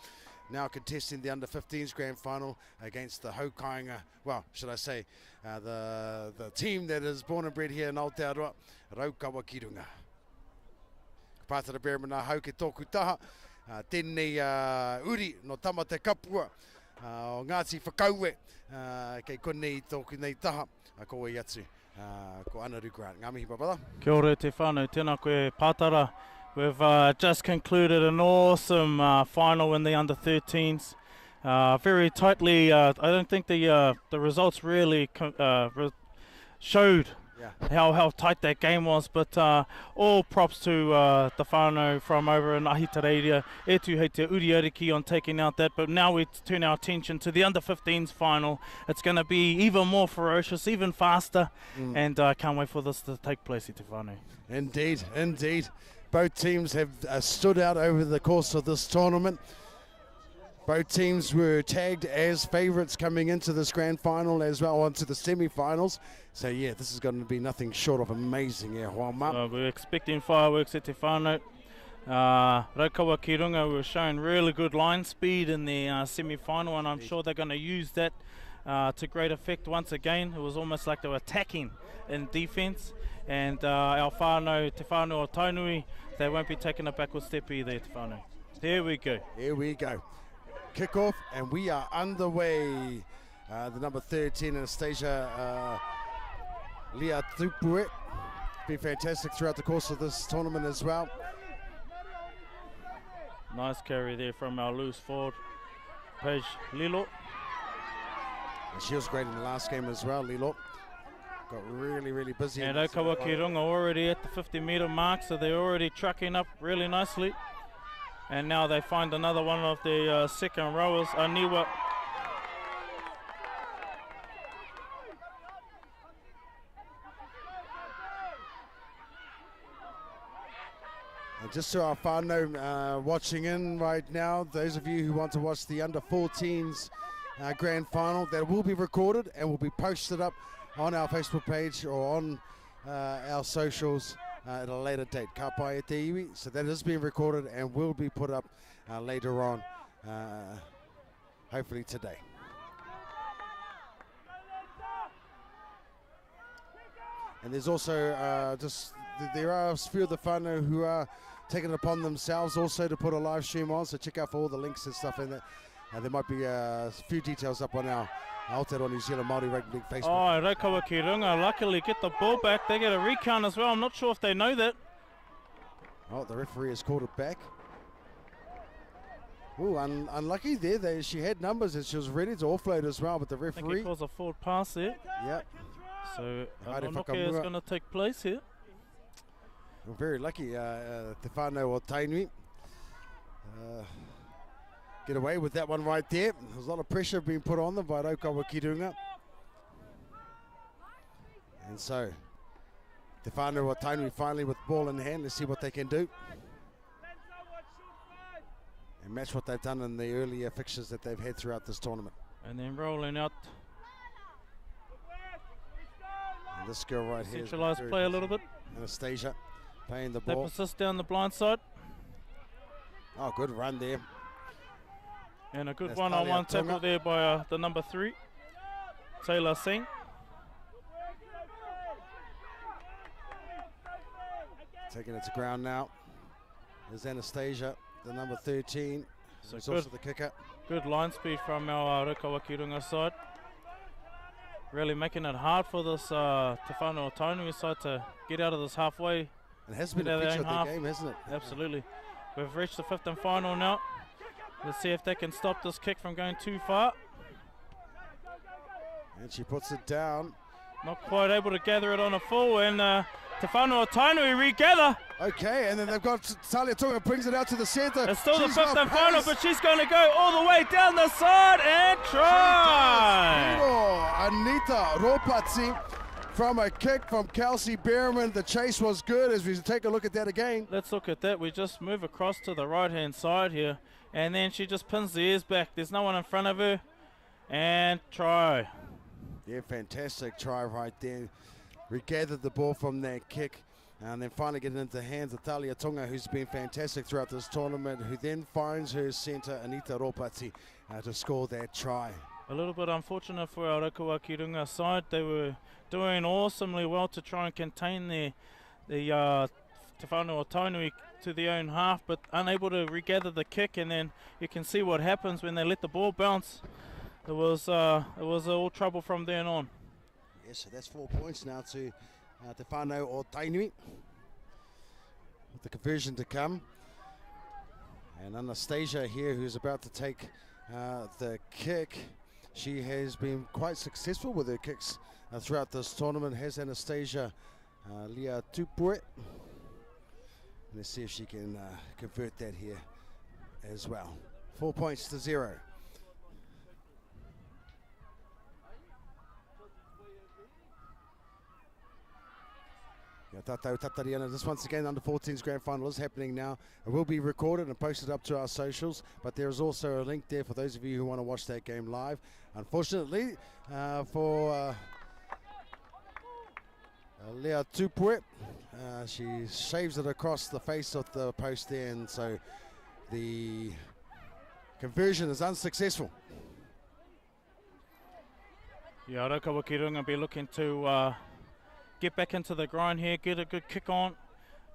now contesting the under 15s grand final against the Haukainga, well, should I say, the team that is born and bred here in Aotearoa, Raukawa ki Runga. Pātara Beremana hau ke tōku taha, tēnei uri no tama te kapua, o Ngāti Whakaue, kei konei tōku nei taha, a koe atu Ko Anaru Grant. Ngā mihi, brother. Kia ora te whānau, tēnā koe Pātara. We've just concluded an awesome final in the under-13s. Very tightly, I don't think the results really showed how tight that game was, but all props to the whānau from over in Ahitereiria, e tu hei te Uriariki on taking out that, but now we turn our attention to the under-15s final. It's going to be even more ferocious, even faster, and I can't wait for this to take place i te whānau. Indeed, indeed. Both teams have stood out over the course of this tournament. Both teams were tagged as favourites coming into this grand final as well onto the semi-finals. So yeah, this is going to be nothing short of amazing here, Juanma. We're expecting fireworks at te whānau. Raukawa ki runga were showing really good line speed in the semi-final, and I'm sure they're going to use that to great effect once again. It was almost like they were attacking in defence, and our whānau, te whānau o Tainui, they won't be taking a backward step either, te whānau. Here we go. Here we go. Kick-off, and we are underway. The number 13, Anastasia Lia Tupue. Been fantastic throughout the course of this tournament as well. Nice carry there from our loose forward, Paige Lilo. And she was great in the last game as well, Lilo. Got really, really busy. And Raukawa ki runga already at the 50-metre mark, so they're already trucking up really nicely. And now they find another one of the second rowers, Aniwa. And just to our whānau watching in right now, those of you who want to watch the under-14s grand final, that will be recorded and will be posted up on our Facebook page or on our socials at a later date. Ka pai e te iwi. So that is being recorded and will be put up later on, hopefully today. And there's also there are a few of the whānau who are taking it upon themselves also to put a live stream on, so check out for all the links and stuff in there. There might be a few details up on our Aotearoa New Zealand Māori Rugby League Facebook. Oh, Raukawa ki runga luckily get the ball back. They get a recount as well. I'm not sure if they know that. Oh, the referee has called it back. Ooh, unlucky there. She had numbers and she was ready to offload as well, but the I think referee... it calls a forward pass there. Yep. So Haere Anoke is going to take place here. We're very lucky, Te Whānau o Tainui. Get away with that one right there. There's a lot of pressure being put on them by Raukawa ki runga. And so, Te Whānau o Tainui finally with ball in hand. Let's see what they can do. And match what they've done in the earlier fixtures that they've had throughout this tournament. And then rolling out. And this girl right here. Centralised play a little bit. Anastasia playing the They ball. persist down the blind side. Oh, good run there. And a good That's one-on-one Talia tackle Tonga. there by the number 3, Taylor Singh. Taking it to ground now. There's Anastasia, the number 13. So Who's good. also the kicker. Good line speed from our Raukawa ki runga side. Really making it hard for this Te Whānau o Tainui side to get out of this halfway. It has been Get a out of their feature own of the half. game, hasn't it? Absolutely. We've reached the 5th and final now. Let's see if they can stop this kick from going too far. And she puts it down. Not quite able to gather it on a full, and Te Whānau o Tainui regather. Okay, and then they've got Talia Tonga brings it out to the centre. It's still the She's 5th got and final, pace. but she's going to go all the way down the side and try. Anita Ropatsi from a kick from Kelsey Berriman. The chase was good as we take a look at that again. Let's look at that. We just move across to the right-hand side here, and then she just pins the ears back. There's no one in front of her, and try. Yeah, fantastic try right there. Regathered the ball from that kick and then finally getting into the hands of Talia Tonga, who's been fantastic throughout this tournament, who then finds her centre, Anita Ropati, to score that try. A little bit unfortunate for our Raukawa ki runga side. They were doing awesomely well to try and contain the Te Whānau o Tainui to their own half, but unable to regather the kick, and then you can see what happens when they let the ball bounce. It was all trouble from then on. Yes, so that's 4 points now to Te Whānau o Tainui. With the conversion to come. And Anastasia here, who's about to take the kick. She has been quite successful with her kicks throughout this tournament. Has Anastasia Lia Tupue. Let's see if she can convert that here as well. 4 points to 0. Tātou Tatariana, this once again under 14s grand final is happening now. It will be recorded and posted up to our socials, but there is also a link there for those of you who want to watch that game live. Unfortunately for Lea Tupue, she shaves it across the face of the post there, and so the conversion is unsuccessful. Yeah, Raukawa Ki Runga be looking to get back into the grind here, get a good kick on,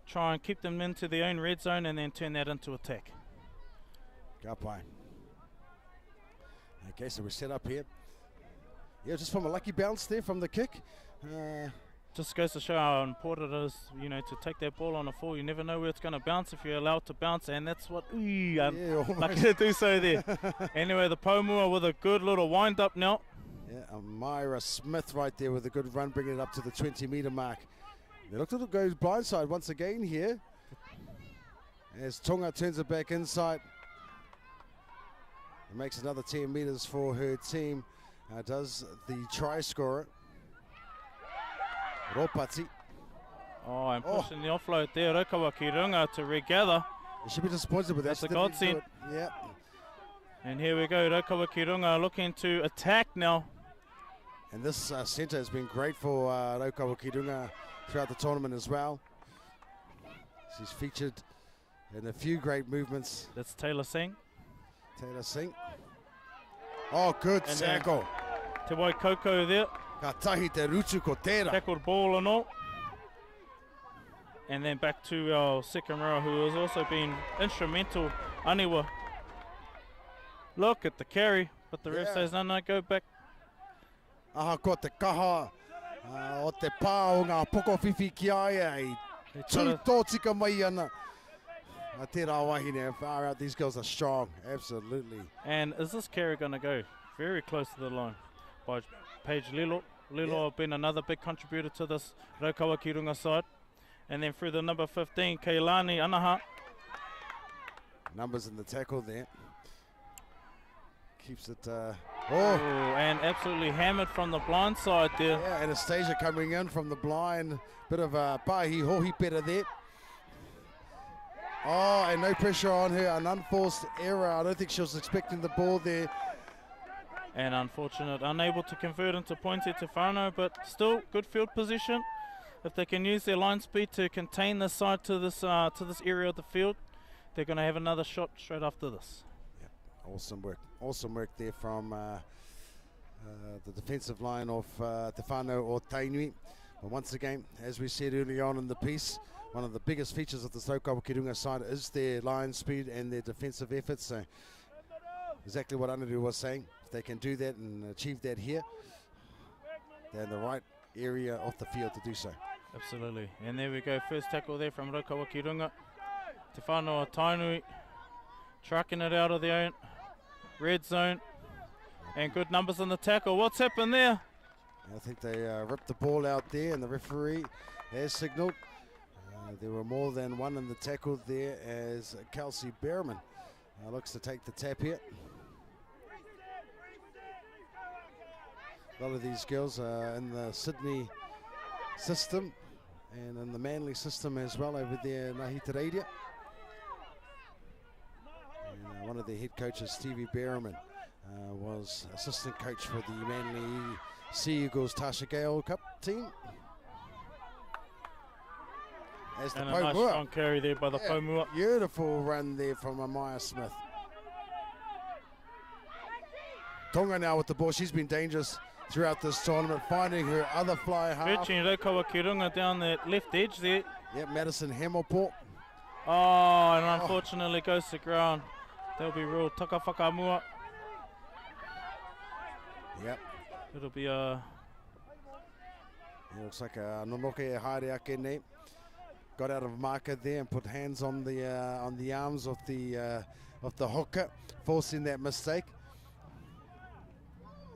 try and keep them into their own red zone and then turn that into attack. Ka pai. Okay, so we're set up here. Yeah, just from a lucky bounce there from the kick. Just goes to show how important it is, you know, to take that ball on the full. You never know where it's going to bounce if you're allowed to bounce, and that's what lucky to do so there. Anyway, the Paumua with a good little wind up now. Yeah, Myra Smith right there with a good run, bringing it up to the 20-metre mark. They look to go blindside once again here. As Tonga turns it back inside. It makes another 10 metres for her team. Does the try scorer. Ropati. Oh, and pushing the offload there. Raukawa Ki Runga to regather. You should be disappointed with that. That's a godsend. Yeah. And here we go. Raukawa Ki Runga looking to attack now. And this centre has been great for Raukawa Ki Runga throughout the tournament as well. She's featured in a few great movements. That's Taylor Singh. Taylor Singh. Oh, good tackle. Te Waikoko there. Ka tahi te rutu ko tērā. Tackled ball and all. And then back to our second row, who has also been instrumental, Aniwa. Look at the carry, but the ref says, no, go back. Aha, ko te kaha o te pā o ngā poko whiwhi ki ai tū tō tika mai ana. Tērā wahine, far out, these girls are strong, absolutely. And is this carry going to go very close to the line by Paige Lilo? Lilo have been another big contributor to this Raukawa Ki Runga side. And then through the number 15, Keilani Anaha. Numbers in the tackle there. Keeps it. And absolutely hammered from the blind side there. Yeah, Anastasia coming in from the blind. Bit of a pahi hohi pera there. Oh, and no pressure on her. An unforced error. I don't think she was expecting the ball there. And unfortunate, unable to convert into points here to Whānau, but still good field position. If they can use their line speed to contain this side to this area of the field, they're going to have another shot straight after this. Yep. Awesome work there from the defensive line of Te Whānau o Tainui. But once again, as we said early on in the piece, one of the biggest features of the Raukawa Ki Runga side is their line speed and their defensive efforts. So exactly what Anadu was saying. If they can do that and achieve that here, they're in the right area of the field to do so. Absolutely. And there we go. First tackle there from Raukawa Ki Runga. Te Whānau o Tainui trucking it out of their own red zone. And good numbers on the tackle. What's happened there? I think they ripped the ball out there, and the referee has signalled. There were more than one in the tackle there as Kelsey Berriman looks to take the tap here. A lot of these girls are in the Sydney system and in the Manly system as well over there in Ahitereiria. And one of their head coaches, Stevie Berriman, was assistant coach for the Manly Sea Eagles Tasha Gale Cup team. As the and a nice strong carry there by the Paumua. Beautiful run there from Amaya Smith. Tonga now with the ball. She's been dangerous throughout this tournament, finding her other fly half. Virtually Raukawa Ki Runga down the left edge there. Yep, Madison Hamilport. Oh, and unfortunately goes to ground. That'll be ruled taka whakamua. Yep. It'll be a It looks like Nonoke e haere ake nei. Got out of marker there and put hands on the arms of the hooker, forcing that mistake.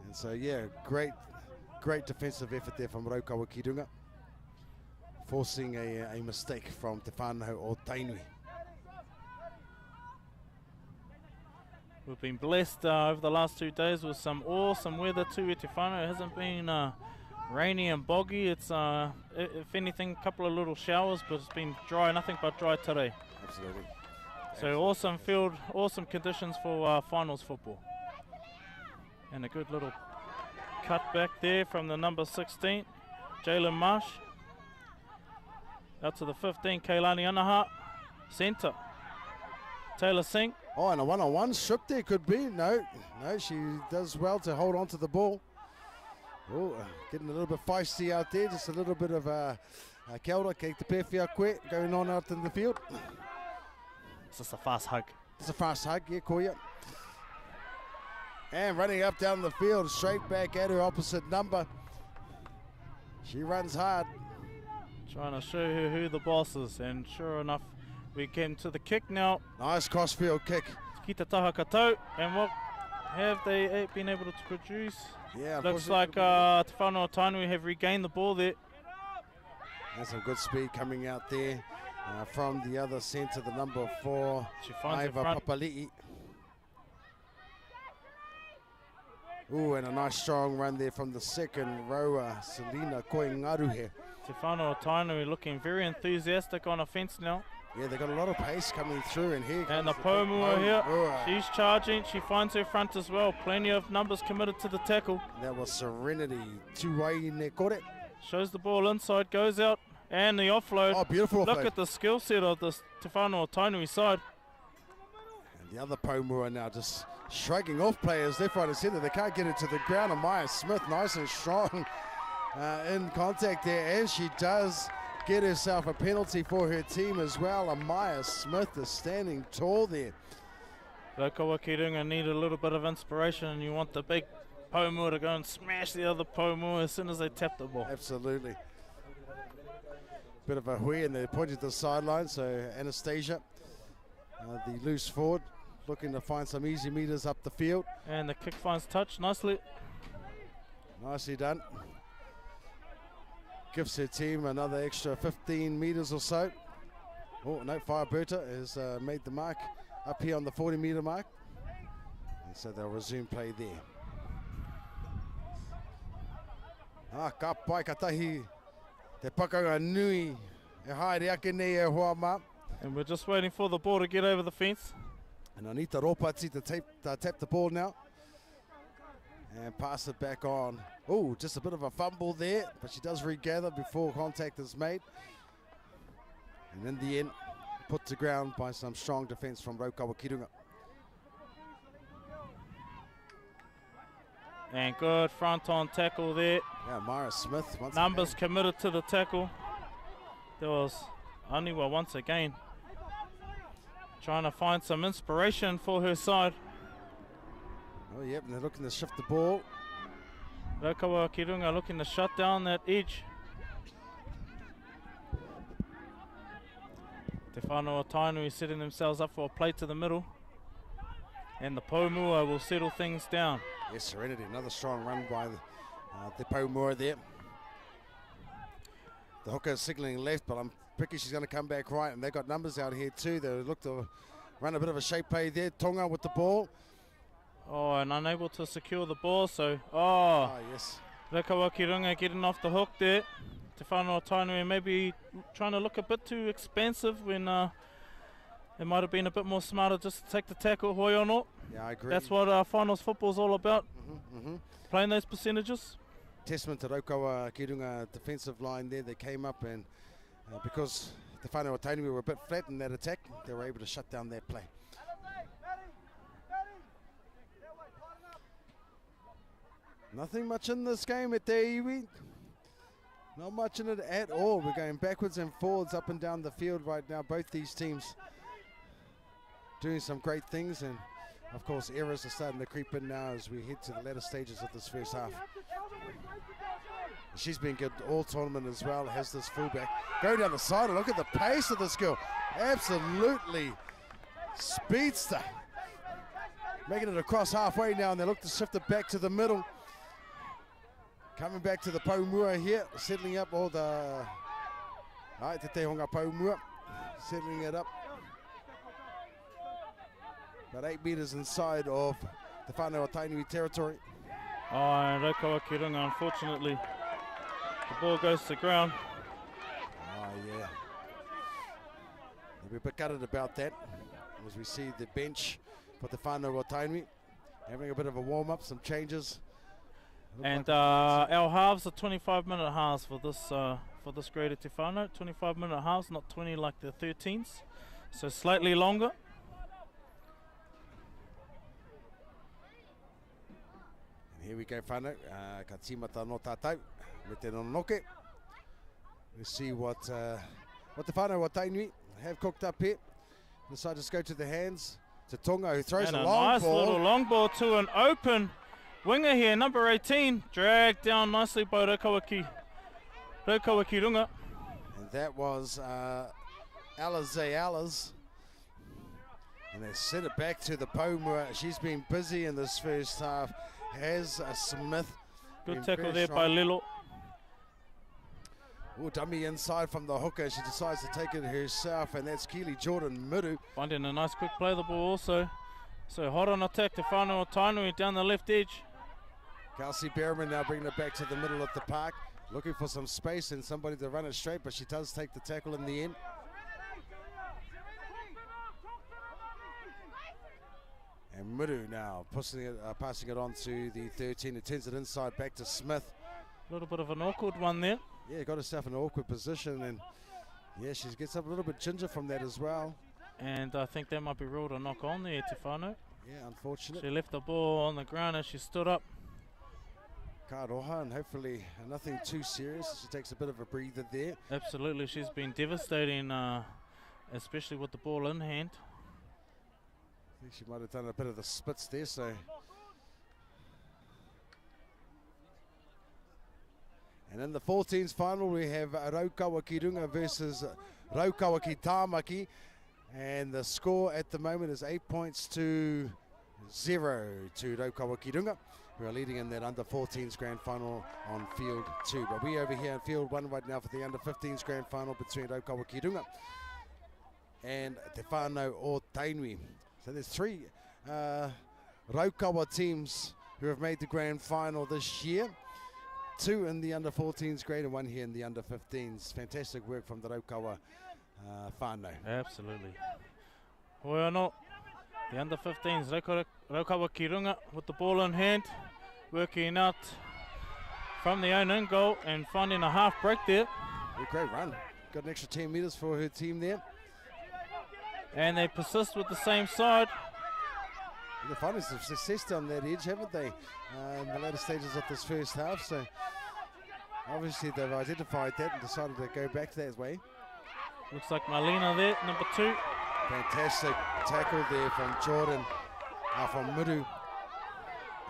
And so yeah, great defensive effort there from Raukawa Ki Runga, forcing a mistake from Te Whānau o Tainui. We've been blessed over the last 2 days with some awesome weather too at Te Whānau. It hasn't been rainy and boggy. It's if anything, a couple of little showers, but it's been dry, nothing but dry today. Absolutely. So awesome field, awesome conditions for finals football. And a good little cut back there from the number 16, Jalen Marsh. Out to the 15, Keilani Anaha, centre. Taylor Singh. Oh, and a one-on-one strip there could be. No, she does well to hold on to the ball. Oh, getting a little bit feisty out there. Just a little bit of kia ora, kei te pēwhia koe going on out in the field. It's just a fast hug. It's a fast hug, yeah, koia. And running up down the field, straight back at her opposite number. She runs hard. Trying to show her who the boss is, and sure enough, we came to the kick now. Nice crossfield kick. Ki te taha katou, and what have they been able to produce? Yeah, looks like Te Whānau Tainui have regained the ball there. There's some good speed coming out there from the other centre, the number 4, She finds Aiva Papali'i. Ooh, and a nice strong run there from the second rower, Selina Koingaruhe. Te Whānau Tainui looking very enthusiastic on offence now. Yeah, they got a lot of pace coming through, and here And the comes Pomua here, Pomua. she's charging, she finds her front as well. Plenty of numbers committed to the tackle. That was Serenity. Tuwai Nekore. Shows the ball inside, goes out, and the offload. Oh, beautiful Look offload. at the skill set of this Te Whānau Tainui side. And the other Pomua now just shrugging off players left, right and centre. They can't get it to the ground. And Maya Smith nice and strong in contact there. And she does get herself a penalty for her team as well. And Maya Smith is standing tall there. Raukawa Ki Runga need a little bit of inspiration, and you want the big Pomua to go and smash the other Pomua as soon as they tap the ball. Absolutely. Bit of a hui, and they pointed to the sideline. So Anastasia, the loose forward, looking to find some easy meters up the field. And the kick finds touch nicely. Nicely done. Gives her team another extra 15 meters or so. Oh, no, Fireberta has made the mark up here on the 40-meter mark. And so they'll resume play there. Ka pai katahi te pakanga nui e haere ake nei e hoa mā. And we're just waiting for the ball to get over the fence. And Anita Ropati to tap the ball now. And pass it back on. Oh, just a bit of a fumble there, but she does regather before contact is made. And in the end, put to ground by some strong defence from Raukawa Ki Runga. And good front on tackle there. Yeah, Mara Smith. Numbers committed to the tackle. There was Aniwa once again trying to find some inspiration for her side. Oh, yep, and they're looking to shift the ball. Raukawa Ki Runga looking to shut down that edge. Te Whānau Tainui setting themselves up for a play to the middle. And the Pomua will settle things down. Yes, Serenity, another strong run by the Pomua there. The hooker is signalling left, but I'm pretty she's going to come back right, and they've got numbers out here too. They look to run a bit of a shape play there. Tonga with the ball. Oh, and unable to secure the ball, so, oh, Yes. Raukawa Ki Runga getting off the hook there. Te Whānau Tainui maybe trying to look a bit too expansive when it might have been a bit more smarter just to take the tackle, hoi ono. Yeah, I agree. That's what finals football's all about, playing those percentages. Testament to Raukawa Ki Runga defensive line there. They came up and because Te Whānau Tainui were a bit flat in that attack, they were able to shut down their play. Nothing much in this game at Te Iwi. Not much in it at all. We're going backwards and forwards up and down the field right now. Both these teams doing some great things, and Of course, errors are starting to creep in now as we head to the latter stages of this first half. She's been good all tournament as well, has this fullback. Go down the side and look at the pace of this girl. Absolutely speedster. Making it across halfway now, and they look to shift it back to the middle. Coming back to the Paumua here, settling up all the... Alright, Te Honga Paumua, settling it up. About 8 metres inside of the whānau Tainui territory. Oh, and Raukawa Ki Runga, unfortunately, the ball goes to the ground. Oh, yeah. We're a bit gutted about that as we see the bench for the whānau Tainui having a bit of a warm-up, some changes. And our halves are 25-minute halves for this grade at Te Whānau. 25-minute halves, not 20 like the 13s. So slightly longer. And here we go, whānau. Ka tīmata no tātou, me te nonoke. Let's see what the whānau Tainui have cooked up here. Decide to go to the hands to Tonga, who throws And a a long nice ball. little long ball to an open winger here, number 18, dragged down nicely by Raukawa Ki Runga. And that was Alize Alice. And they sent it back to the Paumua. She's been busy in this first half. Has Smith. Good been tackle very there by strong. Lilo. Oh, dummy inside from the hooker. She decides to take it herself, and that's Keely Jordan Muru. Finding a nice quick play the ball also. So hot on attack to Whānau Tainui down the left edge. Kelsey Berriman now bringing it back to the middle of the park, looking for some space and somebody to run it straight, but she does take the tackle in the end. And Muru now passing it on to the 13. It turns it inside back to Smith. A little bit of an awkward one there. Yeah, got herself in an awkward position, and yeah, she gets up a little bit ginger from that as well. And I think that might be ruled a knock on there, Te Whānau. Yeah, unfortunate. She left the ball on the ground as she stood up. Ka roha, and hopefully nothing too serious. She takes a bit of a breather there. Absolutely, she's been devastating, especially with the ball in hand. I think she might have done a bit of the spits there, so. And in the 14s final, we have Raukawa Ki Runga versus Raukawa Ki Tāmaki. And the score at the moment is 8 points to 0 to Raukawa Ki Runga, who are leading in that under 14s grand final on field 2. But we over here in field 1 right now for the under 15s grand final between Raukawa Ki Runga and Te Whānau o Tainui. So there's 3 Raukawa teams who have made the grand final this year. 2 in the under 14s grade and 1 here in the under 15s. Fantastic work from the Raukawa whānau. Absolutely. Well, no, the under 15s, Raukawa Ki Runga with the ball in hand, working out from the own end goal and finding a half break there. A great run. Got an extra 10 metres for her team there. And they persist with the same side. They're finding some success down that edge, haven't they, in the later stages of this first half. So obviously they've identified that and decided to go back that way. Looks like Marlena there, number 2. Fantastic tackle there from Jordan, from Muru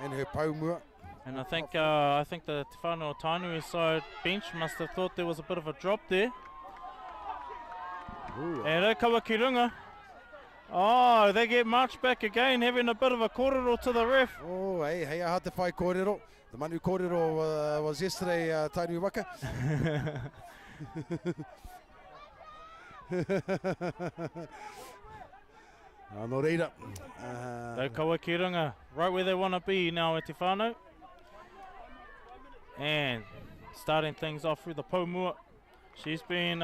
and her Paumua. And I think the Te Whānau Tainui side bench must have thought there was a bit of a drop there. Ooh. And Raukawa Ki Runga, oh, they get marched back again, having a bit of a kōrero to the ref. Oh, hey, I had to fight kōrero. The manu kōrero was yesterday, Tainui Waka. No reira. Raukawa Ki Runga, right where they want to be now at Te Whānau. And starting things off with the Paumua. She's been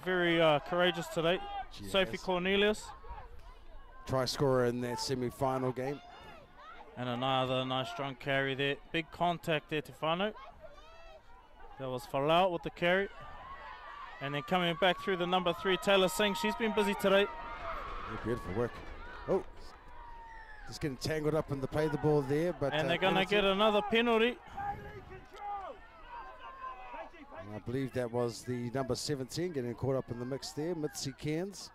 very courageous today. She Sophie has. Cornelius. Try scorer in that semi-final game. And another nice strong carry there. Big contact there, Te Whānau. That was Falau with the carry. And then coming back through the number 3, Taylor Singh. She's been busy today. Yeah, beautiful work. Oh, just getting tangled up in the play the ball there. But And they're going to get another penalty. And I believe that was the number 17 getting caught up in the mix there, Mitzi Cairns.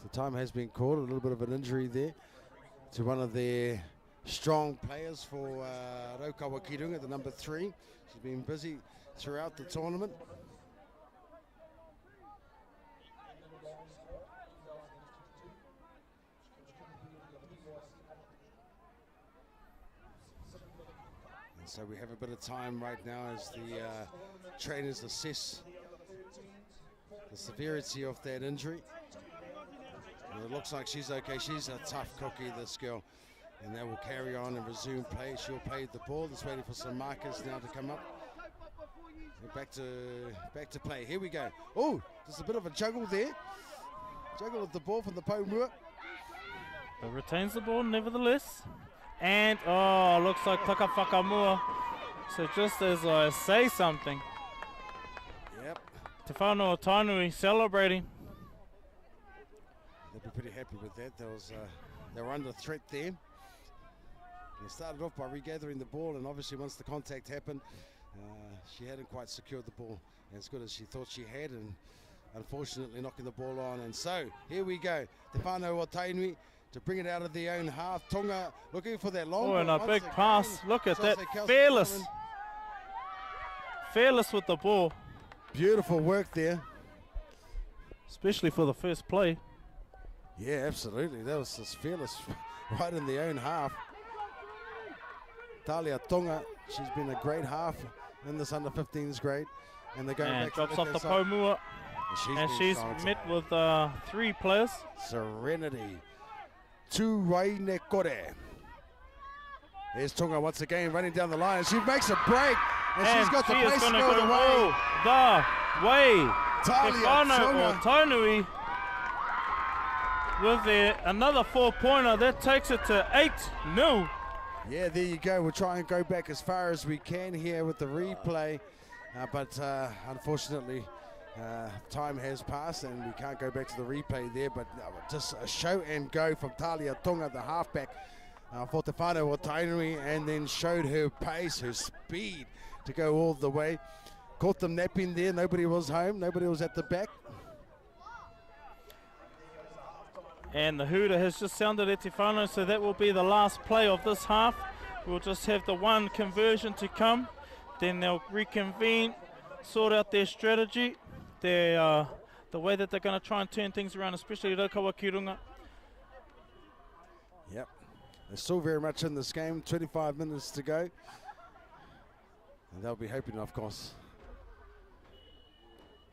So time has been called. A little bit of an injury there to one of their strong players for Raukawa Kirunga, the number 3. She's been busy throughout the tournament. And so we have a bit of time right now as the trainers assess the severity of that injury. And it looks like she's okay. She's a tough cookie, this girl. And they will carry on and resume play. She'll play the ball. Just waiting for some markers now to come up. And back to play. Here we go. Oh, there's a bit of a juggle there. Juggle with the ball from the Paumua. But retains the ball nevertheless. And, oh, looks like Taka Whakamua. So just as I say something. Yep. Te Whanau Tainui celebrating. They'll be pretty happy with that. They were under threat there. They started off by regathering the ball, and obviously once the contact happened, she hadn't quite secured the ball as good as she thought she had, and unfortunately knocking the ball on. And so here we go. Te Whanau Tainui to bring it out of their own half. Tonga looking for that long Oh, and a ball. big Once pass. again, Look at that. Jose Kelsey Fearless. Coleman. Fearless with the ball. Beautiful work there. Especially for the first play. Yeah, absolutely. That was just fearless right in their own half. Talia Tonga, she's been a great half in this under-15s grade. And they're going And back drops to off the side. Paumua. And And been she's strong met today. with 3 players. Serenity. Tuwaine Kore. Here's Tonga once again running down the line. She makes a break. And she's got the she is place to gonna go the way. all the way. Te Talia Whanau Tonga. Tainui with another 4-pointer. That takes it to 8-0. Yeah, there you go. We'll try and go back as far as we can here with the replay. But unfortunately, time has passed and we can't go back to the replay there. But just a show and go from Talia Tonga, the halfback for Te Whanau Tainui, and then showed her pace, her speed to go all the way. Caught them napping there. Nobody was home. Nobody was at the back. And the hooter has just sounded at Te Whanau, so that will be the last play of this half. We'll just have the one conversion to come. Then they'll reconvene, sort out their strategy, the way that they're going to try and turn things around, especially Raukawa Kirunga. Yep. They're still very much in this game. 25 minutes to go. And they'll be hoping, of course,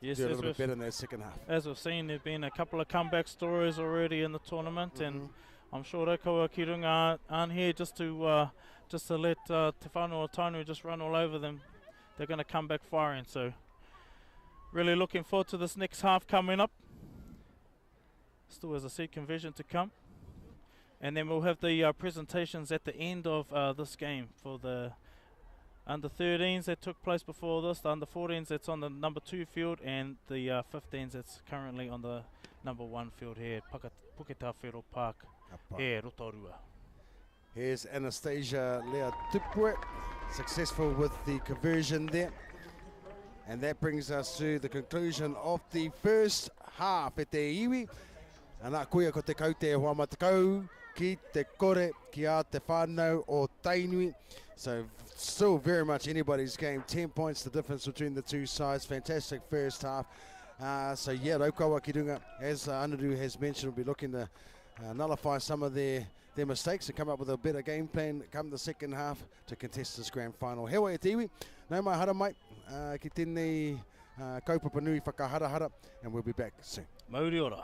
Yes, do a as little bit we've, better in their second half. as we've seen, there have been a couple of comeback stories already in the tournament, and I'm sure Raukawa Kirunga aren't here just to let Te Whanau Tainui just run all over them. They're going to come back firing, so really looking forward to this next half coming up. Still, as I said, conversion to come. And then we'll have the presentations at the end of this game for the under 13s that took place before this, the under 14s that's on the number 2 field, and the 15s that's currently on the number 1 field here at Puketawhero Park here at Rotorua. Here's Anastasia Lea Tupue, successful with the conversion there. And that brings us to the conclusion of the first half at te iwi. Ana kuia ko te kau te hoa matakau ki te kore ki a te whanau o Tainui. So still very much anybody's game. 10 points the difference between the two sides. Fantastic first half. So yeah, Raukawa Kirunga, as Anuru has mentioned, will be looking to nullify some of their mistakes and come up with a better game plan come the second half to contest this grand final. Hewa e te iwi, nau mai hara mai, ki tēnei kaupapa nui whakaharahara, and we'll be back soon. Mauri ora.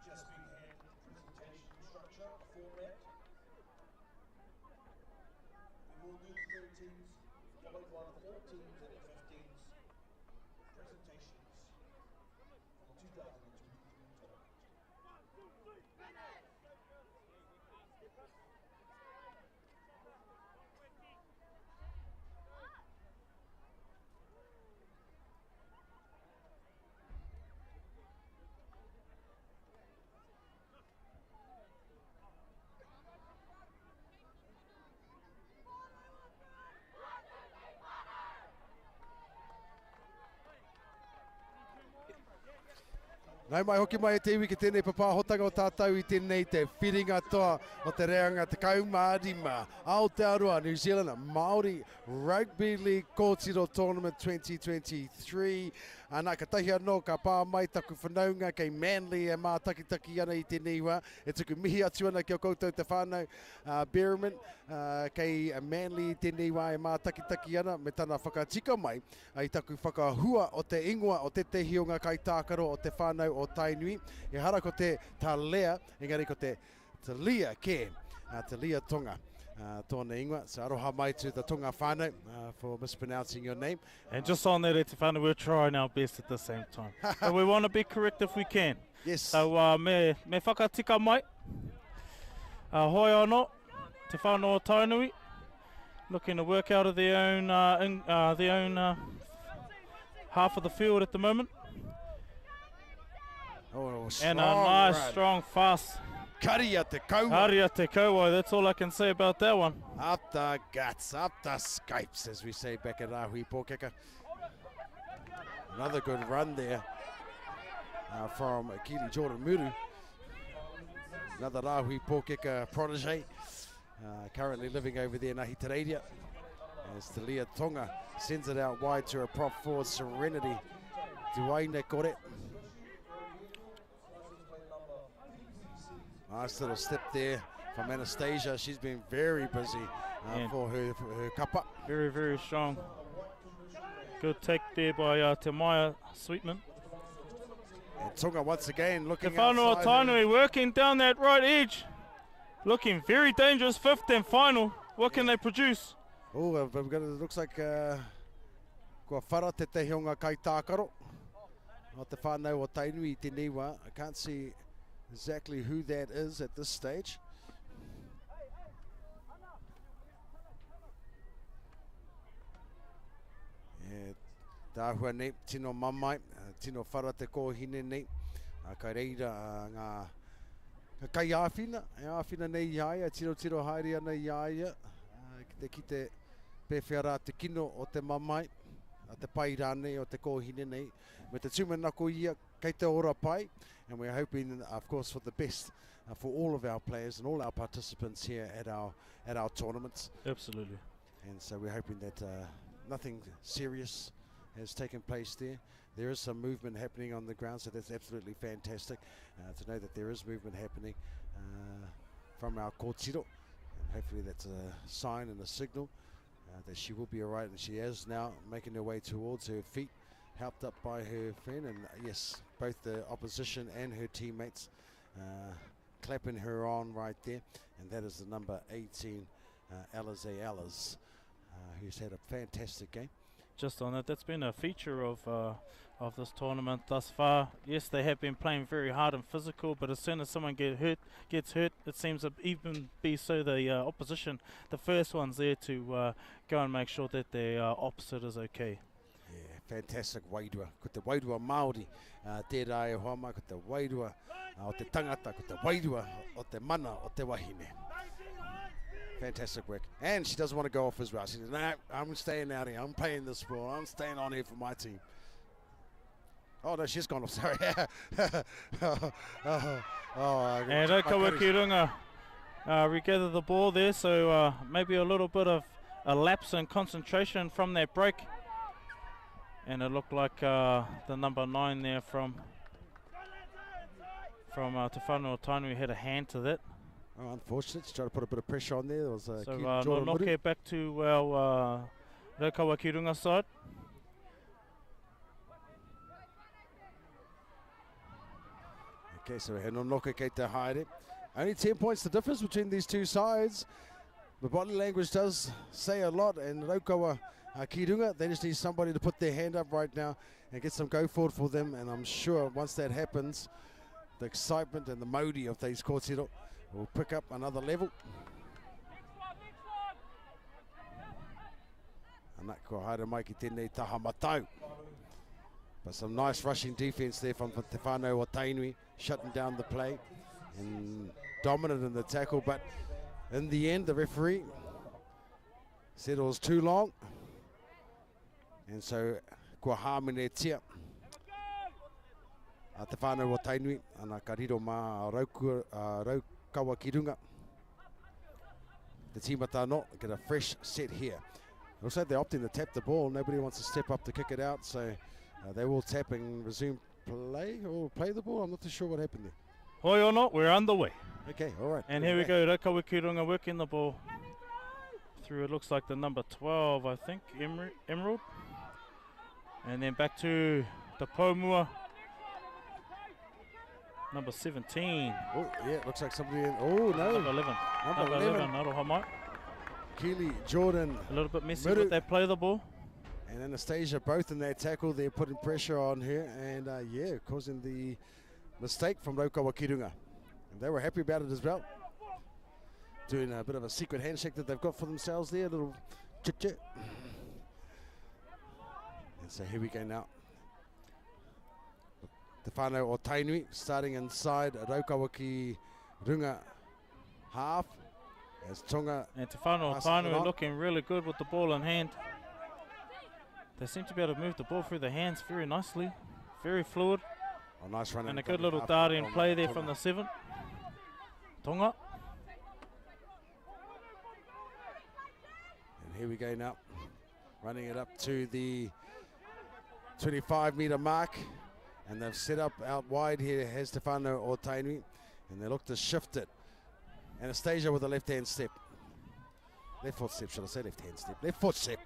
Just being handed presentation structure format. We will do the 13s, followed by the 14s and the 15s presentations for the 2023 tournament. Nai mai hoki mai te iwi ki tēnei papa hotanga o tātou I tēnei te whiringa toa o te reanga te kaumārima Aotearoa New Zealand Māori Rugby League Kōtiro Tournament 2023. Nā ka tahi anō ka pā mai taku whanaunga kei Manly e mā takitaki ana I tēnei wā. E tuku mihi atu ana ki o koutou te whānau Berriman kei Manly I tēnei wā e mā takitaki ana me tana whakatika mai ai taku whakahua o te ingoa o te tehi o ngā kaitākaro o te whānau o Tainui. E hara ko te Talea, engari ko te Talia ke, Talia Tonga. Tōna ingoa, so aroha mai to the Tonga whānau for mispronouncing your name. And just on that, Te Whānau, we're trying our best at the same time. But we want to be correct if we can. Yes. So me whakatika mai. Hoi anō, Te Whānau o Tainui, looking to work out of their own half of the field at the moment. Oh, And a nice, run. strong, fast Karia te kaua. Haria te kauai. That's all I can say about that one. Up the guts, up the scapes, as we say back at Rahui Pōkeka. Another good run there from Akili Jordan Muru. Another Rahui Pōkeka protege, currently living over there in Ahitereiria. As Talia Tonga sends it out wide to her prop forward, Serenity. Duaina Kore. Nice little step there from Anastasia. She's been very busy for her kapa. Very, very strong. Good take there by Te Maia Sweetman. And Tonga once again looking Te Whānau o outside. Tainui working down that right edge. Looking very dangerous, fifth and final. What can they produce? Oh, we've got, it looks like kua whara te te hionga kai tākaro. O te whānau o Tainui I te niwa. I can't see exactly who that is at this stage. Yeah, tāhua nei, tino mamai, tino whara te kōhine nei. Kai reira ngā kai āwhina nei iaia, tiro haere ana iaia. Ki te pewhia rā te kino o te mamai. te pai rānei o te kōhine nei, me te tūmanako ia kei te ora pai, and we're hoping, of course, for the best for all of our players and all our participants here at our tournaments. Absolutely. And so we're hoping that nothing serious has taken place there. There is some movement happening on the ground, so that's absolutely fantastic to know that there is movement happening from our kōtiro. And hopefully that's a sign and a signal that she will be all right, and she is now making her way towards her feet, helped up by her friend, and yes, both the opposition and her teammates clapping her on right there, and that is the number 18, Alize Alice, who's had a fantastic game. Just on that, that's been a feature of this tournament thus far. Yes, they have been playing very hard and physical, but as soon as someone gets hurt, it seems to even be so the opposition, the first ones there to go and make sure that their opposite is okay. Yeah, fantastic wairua. Ko te wairua Māori, tērā e hoama, ko te wairua o te tangata, ko te wairua o te mana o te wahine. Fantastic work. And she doesn't want to go off as well. She says, no, I'm staying out here. I'm playing this ball. I'm staying on here for my team. Oh, no, she's gone off. Sorry. And Raukawa Ki Runga regather the ball there, so maybe a little bit of a lapse in concentration from that break. And it looked like the number 9 there from Te Whanau Tainui had a hand to that. Oh, unfortunate. She tried to put a bit of pressure on there. There was So Jordan Muru. Noke back to our Raukawa Ki Runga side. Okay, so we had Noke kei te haere. Only 10 points the difference between these two sides. The body language does say a lot, and Raukawa Ki Runga, they just need somebody to put their hand up right now and get some go forward for them, and I'm sure once that happens, the excitement and the mauri of these kōtiro will pick up another level. Anak ko haere mai ki tēnei taha matau. But some nice rushing defense there from Te Whanau o Tainui, shutting down the play and dominant in the tackle. But in the end, the referee said it was too long. And so, kua hāmene tia. Te Whanau o Tainui, ana ka riro mā Raukawa Ki Runga. The tīmata no, get a fresh set here. Also, they're opting to tap the ball. Nobody wants to step up to kick it out, so they will tap and resume play or play the ball. I'm not too sure what happened there. Hoi or not, we're underway. Okay, all right. And here we go, Raukawa Ki Runga working the ball through, it looks like the number 12, I think, Emerald. And then back to the Pomua, number 17. Oh, yeah, looks like somebody in. Oh, no. Number 11. Number 11. Aroha. Keely Jordan. A little bit messy Muru with that play of the ball. And Anastasia both in that tackle. They're putting pressure on her and, yeah, causing the mistake from Raukawa Ki Runga. And they were happy about it as well. Doing a bit of a secret handshake that they've got for themselves there. A little chit-chit. And so here we go now. Te Whanau o Tainui starting inside Raukawa Ki Runga half. As Tonga and Te Whanau o Tainui looking really good with the ball in hand. They seem to be able to move the ball through the hands very nicely, very fluid. Oh, nice run. And a good little dart in play there from the 7. Tonga. And here we go now, running it up to the 25-metre mark. And they've set up out wide here, has Te Whanau o Tainui. And they look to shift it. Anastasia with a left-hand step. Left foot step, should I say left-hand step? Left foot step.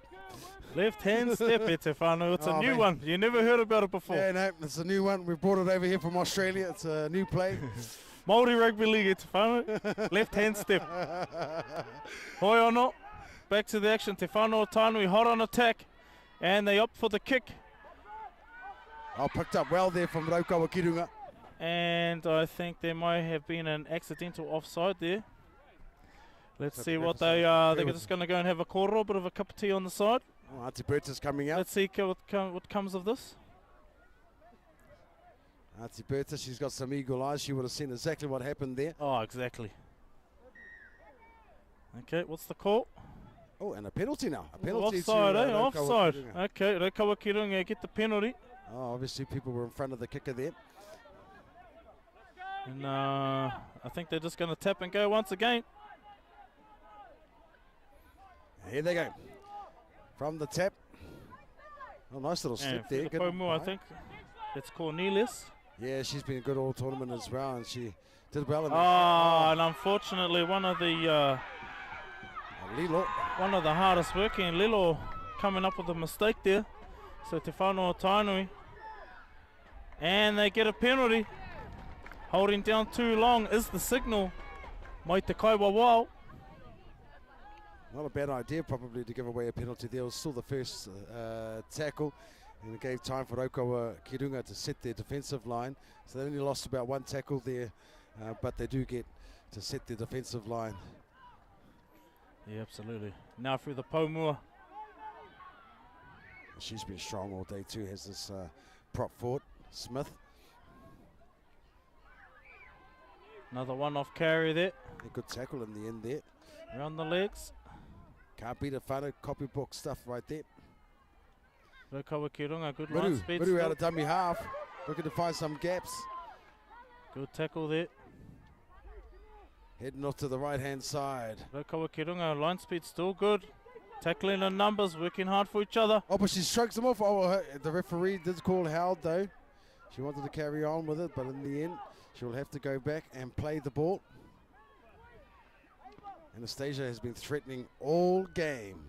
Left-hand step, Te Whanau. It's a new one. You never heard about it before. Yeah, no, it's a new one. We brought it over here from Australia. It's a new play. Māori Rugby League, Te Whanau. Left-hand step. Hoi or not, back to the action. Te Whanau o Tainui hot on attack. And they opt for the kick. Oh, picked up well there from Raukawa Ki Runga. And I think there might have been an accidental offside there. Let's see what they are. They're just going to go and have a koro, a bit of a cup of tea on the side. Oh, Auntie Berta's coming out. Let's see what comes of this. Auntie Berta, she's got some eagle eyes. She would have seen exactly what happened there. Oh, exactly. Okay, what's the call? Oh, and a penalty now. A penalty Offside, to eh? Raukawa Offside. Kirunga. Okay, Raukawa Kirunga get the penalty. Oh, obviously people were in front of the kicker there. And I think they're just going to tap and go once again. Here they go. From the tap. Oh, nice little And slip there. the Pomu, I think it's Cornelius. Yeah, she's been good all tournament as well, and she did well in And unfortunately, one of the Lilo. hardest working, Lilo, coming up with a mistake there. So Te Whanau Tainui. And they get a penalty. Holding down too long is the signal. Mai te Kaiwa Wao. Not a bad idea probably to give away a penalty there. It was still the first tackle, and it gave time for Raukawa Kirunga to set their defensive line. So they only lost about one tackle there, but they do get to set their defensive line. Yeah, absolutely. Now through the Pomua. She's been strong all day too, has this prop forward, Smith. Another one-off carry there. A good tackle in the end there. Around the legs. Can't beat a whānau copybook stuff right there. Raukawa Kirunga, good line speed. Muru out still. of dummy half, looking to find some gaps. Good tackle there. Heading off to the right-hand side. Raukawa Kirunga, line speed still good. Tackling in numbers, working hard for each other. Oh, but she strokes them off. Oh, the referee did call held though. She wanted to carry on with it, but in the end, she will have to go back and play the ball. Anastasia has been threatening all game.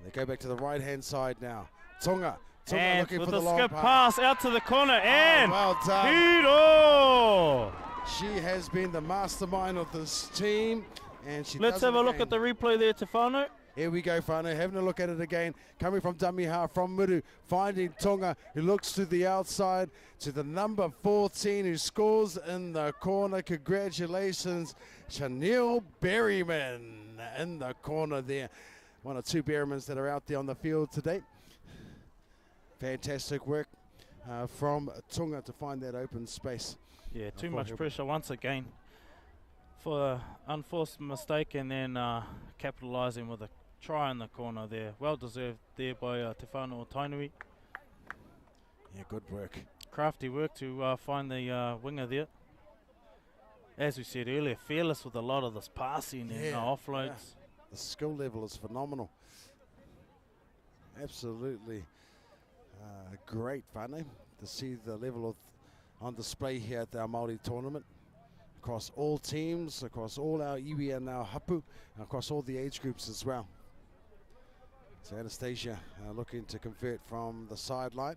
They go back to the right-hand side now. Tonga And looking with for the the long skip pass. pass out to the corner, and well done. Hiro! She has been the mastermind of this team, and she Let's does it have a look again. at the replay there, Te Whanau. Here we go, Whanau, having a look at it again. Coming from dummy half, from Muru, finding Tonga, who looks to the outside, to the number 14, who scores in the corner. Congratulations, Chanel Berryman in the corner there. One or two Berrymans that are out there on the field today. Fantastic work from Tonga to find that open space. Yeah, too much pressure once again for an unforced mistake, and then capitalising with a try in the corner there. Well deserved there by Te Whanau Tainui. Yeah, good work. Crafty work to find the winger there. As we said earlier, fearless with a lot of this passing and offloads. Yeah. The skill level is phenomenal. Absolutely great, Whanau, to see the level of on display here at our Māori tournament. Across all teams, across all our iwi and our hapu, and across all the age groups as well. So Anastasia looking to convert from the sideline.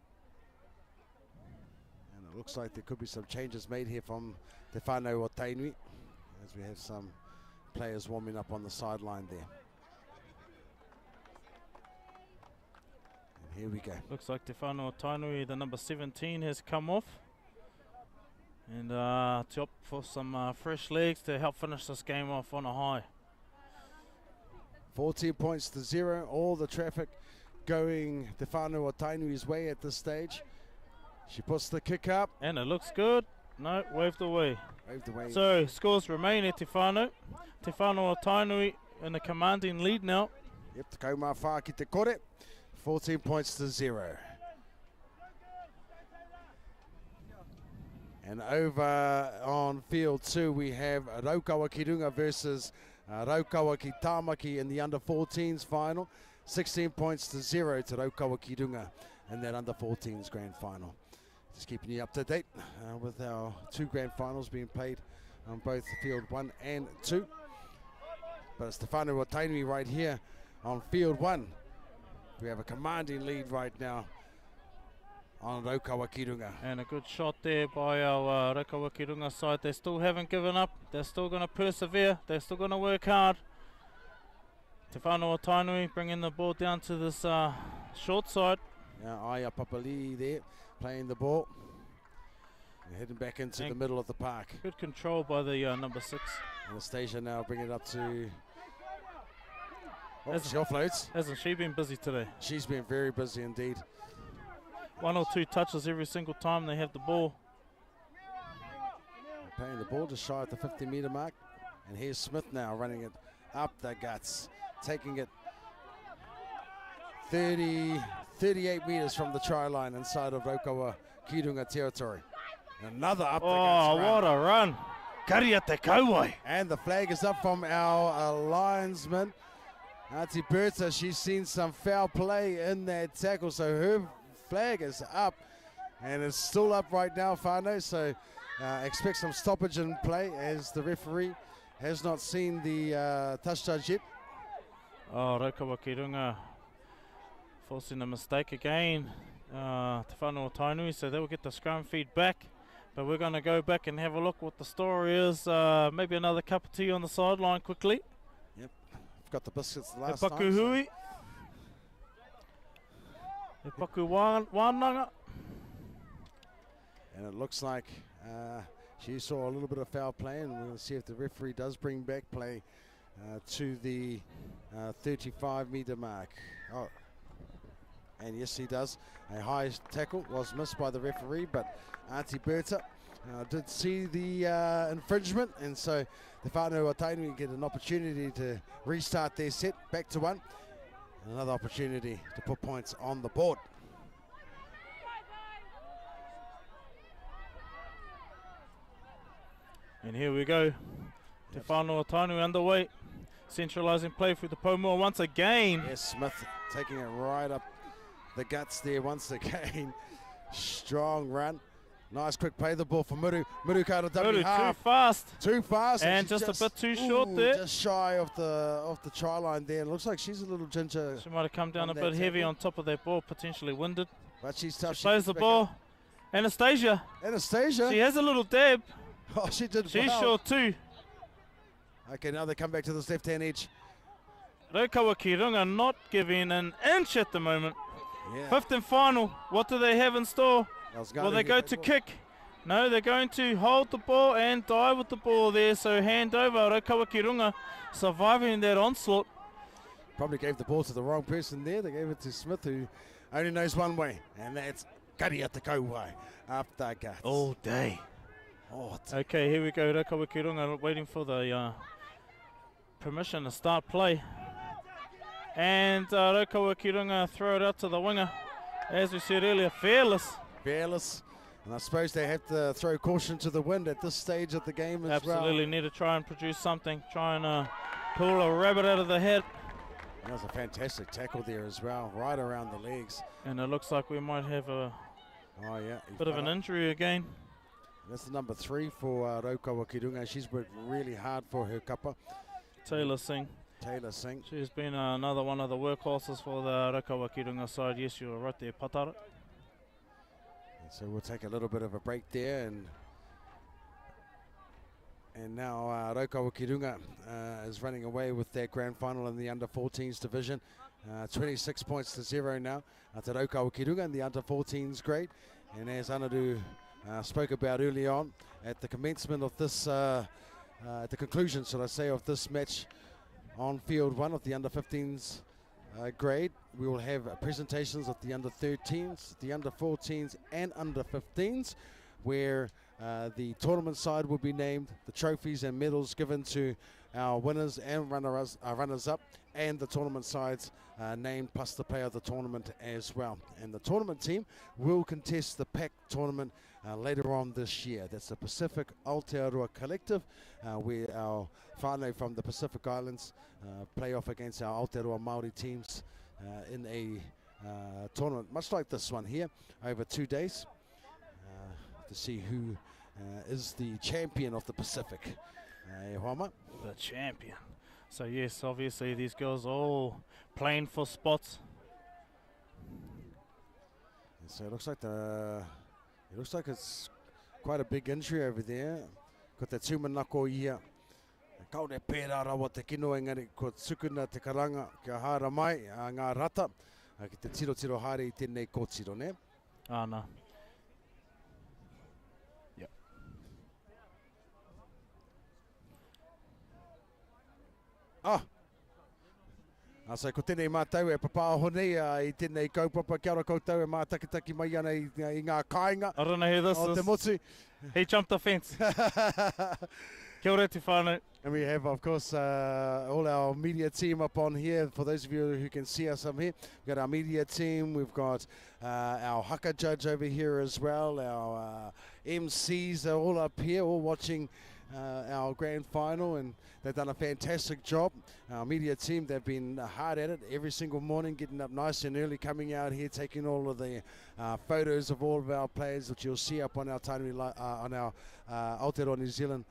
And it looks like there could be some changes made here from Te Whanau o Tainui, as we have some players warming up on the sideline there. And here we go. Looks like Te Whanau Tainui, the number 17, has come off. And to opt for some fresh legs to help finish this game off on a high. 14 points to 0. All the traffic going Te Whanau o Tainui's way at this stage. She puts the kick up. And it looks good. No, waved away. Waved away. So scores remain at Te Whanau. Te Whanau o Tainui in a commanding lead now. Yep, te kaumā whā ki te kore. 14 points to 0. And over on field 2 we have Raukawa Kirunga versus Raukawa ki Tāmaki in the under-14s final. 16 points to 0 to Raukawa Kirunga in that under-14s grand final. Just keeping you up to date with our two grand finals being played on both field 1 and 2. But it's Te Whanau o Tainui right here on field 1. We have a commanding lead right now on Raukawa Kirunga. And a good shot there by our Raukawa Kirunga side. They still haven't given up. They're still going to persevere. They're still going to work hard. Te Whanau o Tainui bringing the ball down to this short side. Now Aya Papali there playing the ball. And heading back into the middle of the park. Good control by the number 6. Anastasia now bringing it up to... Oh, she offloads. Hasn't she been busy today? She's been very busy indeed. 1 or 2 touches every single time they have the ball. Playing the ball just shy at the 50-metre mark. And here's Smith now running it up the guts. taking it 38 metres from the try line inside of Raukawa Kirunga territory. Another up the guts Oh, run. what a run. Karia te kauai. And the flag is up from our linesman, Auntie Berta. She's seen some foul play in that tackle, so her flag is up. And it's still up right now, Whānau, so expect some stoppage in play as the referee has not seen the touch judge yet. Oh, Raukawa Kirunga forcing a mistake again. Te whanau Tainui, so they will get the scrum feed back. But we're going to go back and have a look what the story is. Maybe another cup of tea on the sideline quickly. Yep, I've got the biscuits the last Paku time. hui. Paku wānanga. And it looks like she saw a little bit of foul play, and we're going to see if the referee does bring back play to the 35-metre mark. Oh, and yes, he does. A high tackle was missed by the referee, but Auntie Berta did see the infringement, and so the Whānau o Tainui get an opportunity to restart their set back to one. Another opportunity to put points on the board. And here we go. Te whanau o Tainui underway. Centralising play through the Pomua once again. Yes, Smith taking it right up the guts there once again. Strong run. Nice quick play the ball for Muru. Muru kind of dummy Muru, half. too fast. Too fast. And she just a bit too short there. Just shy of the try line there. It looks like she's a little ginger, She might have come down on a that bit heavy tackle. on top of that ball, potentially winded. but she's tough. She plays the gets back ball. Anastasia, in. Anastasia. she has a little dab. Oh, she did She's well. short too. Okay, now they come back to this left-hand edge. Raukawa Kirunga not giving an inch at the moment. Yeah. Fifth and final. What do they have in store? Elsgado Will they get go back to ball. kick? No, they're going to hold the ball and dive with the ball there. So hand over. Raukawa Kirunga surviving that onslaught. Probably gave the ball to the wrong person there. They gave it to Smith, who only knows one way, and that's Karia te kauai after guts. All day. Oh, Okay, here we go. Raukawa Kirunga waiting for the permission to start play. And Raukawa Kirunga throw it out to the winger. As we said earlier, fearless. fearless. And I suppose they have to throw caution to the wind at this stage of the game as Absolutely need to try and produce something. Try and pull a rabbit out of the hat. well. That was a fantastic tackle there as well, right around the legs. And it looks like we might have a Oh, yeah. bit of an injury again. That's the number 3 for Raukawa Kirunga. She's worked really hard for her kapa. Taylor Singh. Taylor Singh. She's been another one of the workhorses for the Raukawa Kirunga side. Yes, you were right there, Patara. And so we'll take a little bit of a break there, and now Raukawa Kirunga is running away with their grand final in the under-14s division. 26 points to 0 now to Raukawa Kirunga in the under-14s grade. And as Anadu spoke about early on, at the commencement of this, at the conclusion, should I say, of this match on field 1 of the under-15s grade, we will have presentations of the under-13s, the under-14s and under-15s, where the tournament side will be named, the trophies and medals given to our winners and runners-up, and the tournament sides named, plus the player of the tournament as well. And the tournament team will contest the PAC tournament later on this year. That's the Pacific Aotearoa Collective, where our whānau from the Pacific Islands play off against our Aotearoa Māori teams in a tournament, much like this one here, over 2 days, to see who is the champion of the Pacific. Homa. The champion. So yes, obviously these girls are all playing for spots. And so it looks like it's quite a big injury over there. Ko te tūmanako ia. Kaore pērā rawa te kino engari ko tsukuna te karanga kia hara mai a ngā rata. Ki te tiro haere I tēnei kōtiro, ne? No. Yep. So ko tēnei mātau e papa honei I tēnei kaupapa kia ora koutou e mātakitaki mai ana I ngā kāinga I don't know who this o te is. motu. He jumped the fence. Kia ora te whānau. And we have, of course, all our media team up on here. For those of you who can see us up here, we've got our media team. We've got our haka judge over here as well. Our MCs are all up here, all watching our grand final, and they've done a fantastic job. Our media team, they've been hard at it every single morning, getting up nice and early, coming out here, taking all of the photos of all of our players, which you'll see up on our on our Aotearoa New Zealand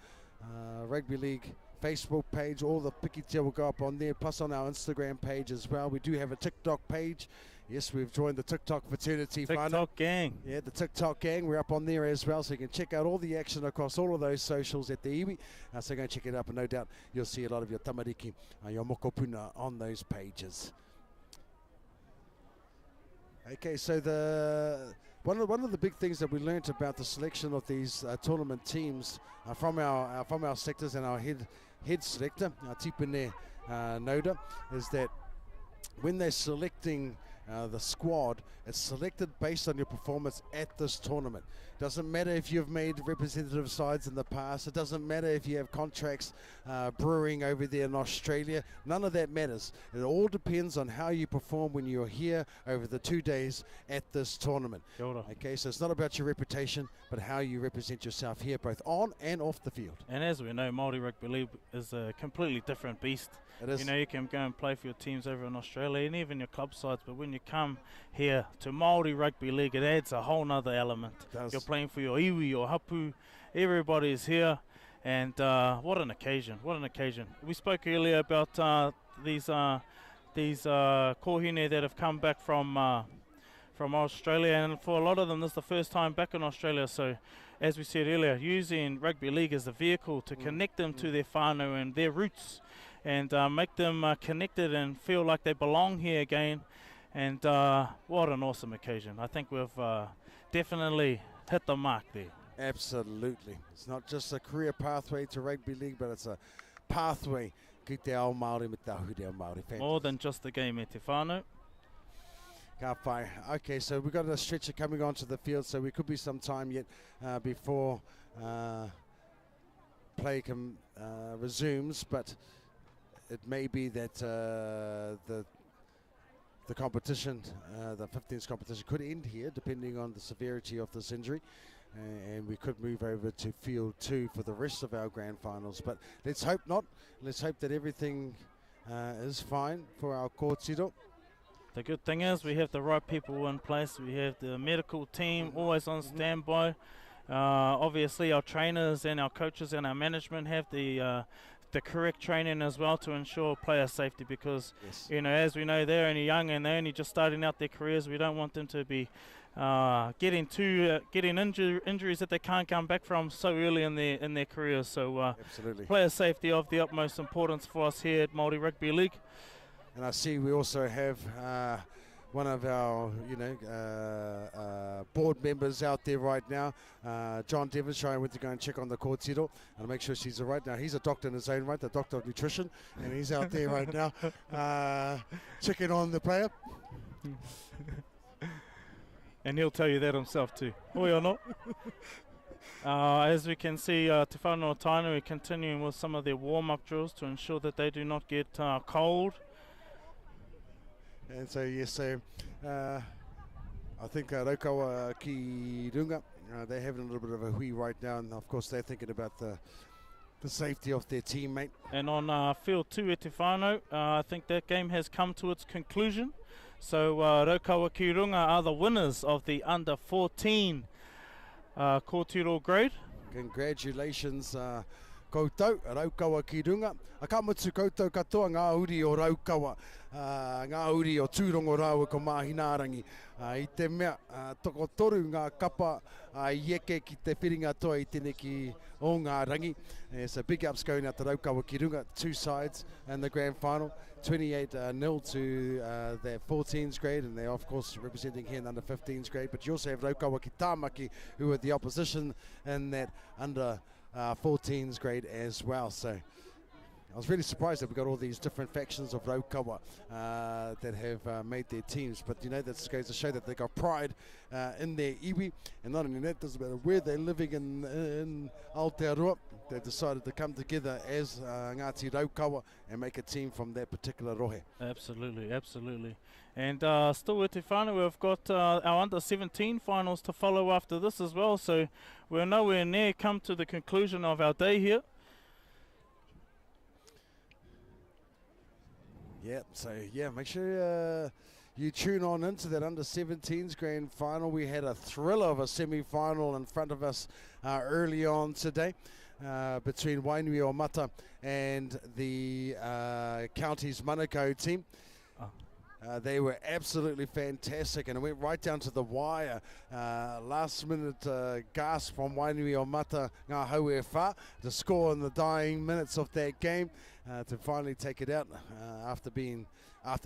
Rugby League Facebook page. All the pikitia will go up on there, plus on our Instagram page as well. We do have a TikTok page. Yes, we've joined the TikTok fraternity. TikTok gang. Yeah, the TikTok gang. We're up on there as well, so you can check out all the action across all of those socials at the iwi. So go and check it up, and no doubt you'll see a lot of your tamariki, your mokopuna on those pages. Okay, so one of the big things that we learnt about the selection of these tournament teams from our sectors and our head selector, Tipene Noda, is that when they're selecting the squad, it's selected based on your performance at this tournament. Doesn't matter if you've made representative sides in the past. It doesn't matter if you have contracts brewing over there in Australia. None of that matters. It all depends on how you perform when you're here over the 2 days at this tournament. Kia ora. Okay, so it's not about your reputation, but how you represent yourself here, both on and off the field. And as we know, Māori Rugby League is a completely different beast. It is. You know, you can go and play for your teams over in Australia and even your club sides, but when you come here to Māori Rugby League, it adds a whole nother element. It does. You're playing for your iwi, your hapu, everybody's here, and what an occasion, what an occasion. We spoke earlier about these kohine that have come back from Australia, and for a lot of them this is the first time back in Australia, so as we said earlier, using Rugby League as a vehicle to connect them to their whānau and their roots, and make them connected and feel like they belong here again. And what an awesome occasion. I think we've definitely hit the mark there. Absolutely. It's not just a career pathway to rugby league, but it's a pathway ki te ao Māori me te ahuri ao Māori. Fantastic. More than just the game e te whānau. Ka whai. Okay, so we've got a stretcher coming onto the field, so we could be some time yet before play resumes, but it may be that the competition, the 15th competition, could end here depending on the severity of this injury, and we could move over to field 2 for the rest of our grand finals, but let's hope not. Let's hope that everything is fine for our kōtiro. The good thing is we have the right people in place. We have the medical team always on standby. Obviously our trainers and our coaches and our management have the correct training as well to ensure player safety, because Yes. you know, as we know, they're only young and they're only just starting out their careers. We don't want them to be getting injuries that they can't come back from so early in their careers. So Absolutely. player safety of the utmost importance for us here at Māori Rugby League. And I see we also have one of our, board members out there right now, John Devonshire. I went to go and check on the kōtiro and make sure she's all right. Now, he's a doctor in his own right, the doctor of nutrition, and he's out there right now checking on the player. And he'll tell you that himself too. Oi or not? As we can see, Te Whānau Tainui are continuing with some of their warm-up drills to ensure that they do not get cold. And so, yes, I think Raukawa ki Runga, they're having a little bit of a hui right now, and of course they're thinking about the safety of their teammate. And on field 2 at Te Whānau, I think that game has come to its conclusion. So Raukawa ki Runga are the winners of the under 14 kōtiro grade. Congratulations, koutou, Raukawa ki Runga. A ka mutu koutou katoa ngā uri o Raukawa, ngā uri o tūrongo rau ko Mahinarangi. I te mea, toko toru ngā kapa i eke ki te whiringa toa I tēne ki o ngā rangi. So big ups going out to Raukawa ki Runga, 2 sides in the grand final. 28-0 to their 14s grade, and they're of course representing here in under 15s grade. But you also have Raukawa ki Tāmaki, who are the opposition in that under 14s grade as well. So I was really surprised that we got all these different factions of Raukawa that have made their teams. But, you know, that goes to show that they got pride in their iwi. And not only that, doesn't matter where they're living in Aotearoa, they've decided to come together as Ngāti Raukawa and make a team from that particular rohe. Absolutely, absolutely. And still with Te Whānau, we've got our under-17 finals to follow after this as well. So we're nowhere near come to the conclusion of our day here. Yeah, so yeah, make sure you tune on into that under-17s grand final. We had a thrill of a semi-final in front of us early on today between Wainui-o-Mata and the Counties Manukau team. They were absolutely fantastic, and it went right down to the wire. Last minute gasp from Wainui-o-Mata Ngā Haue Whā to score in the dying minutes of that game to finally take it out after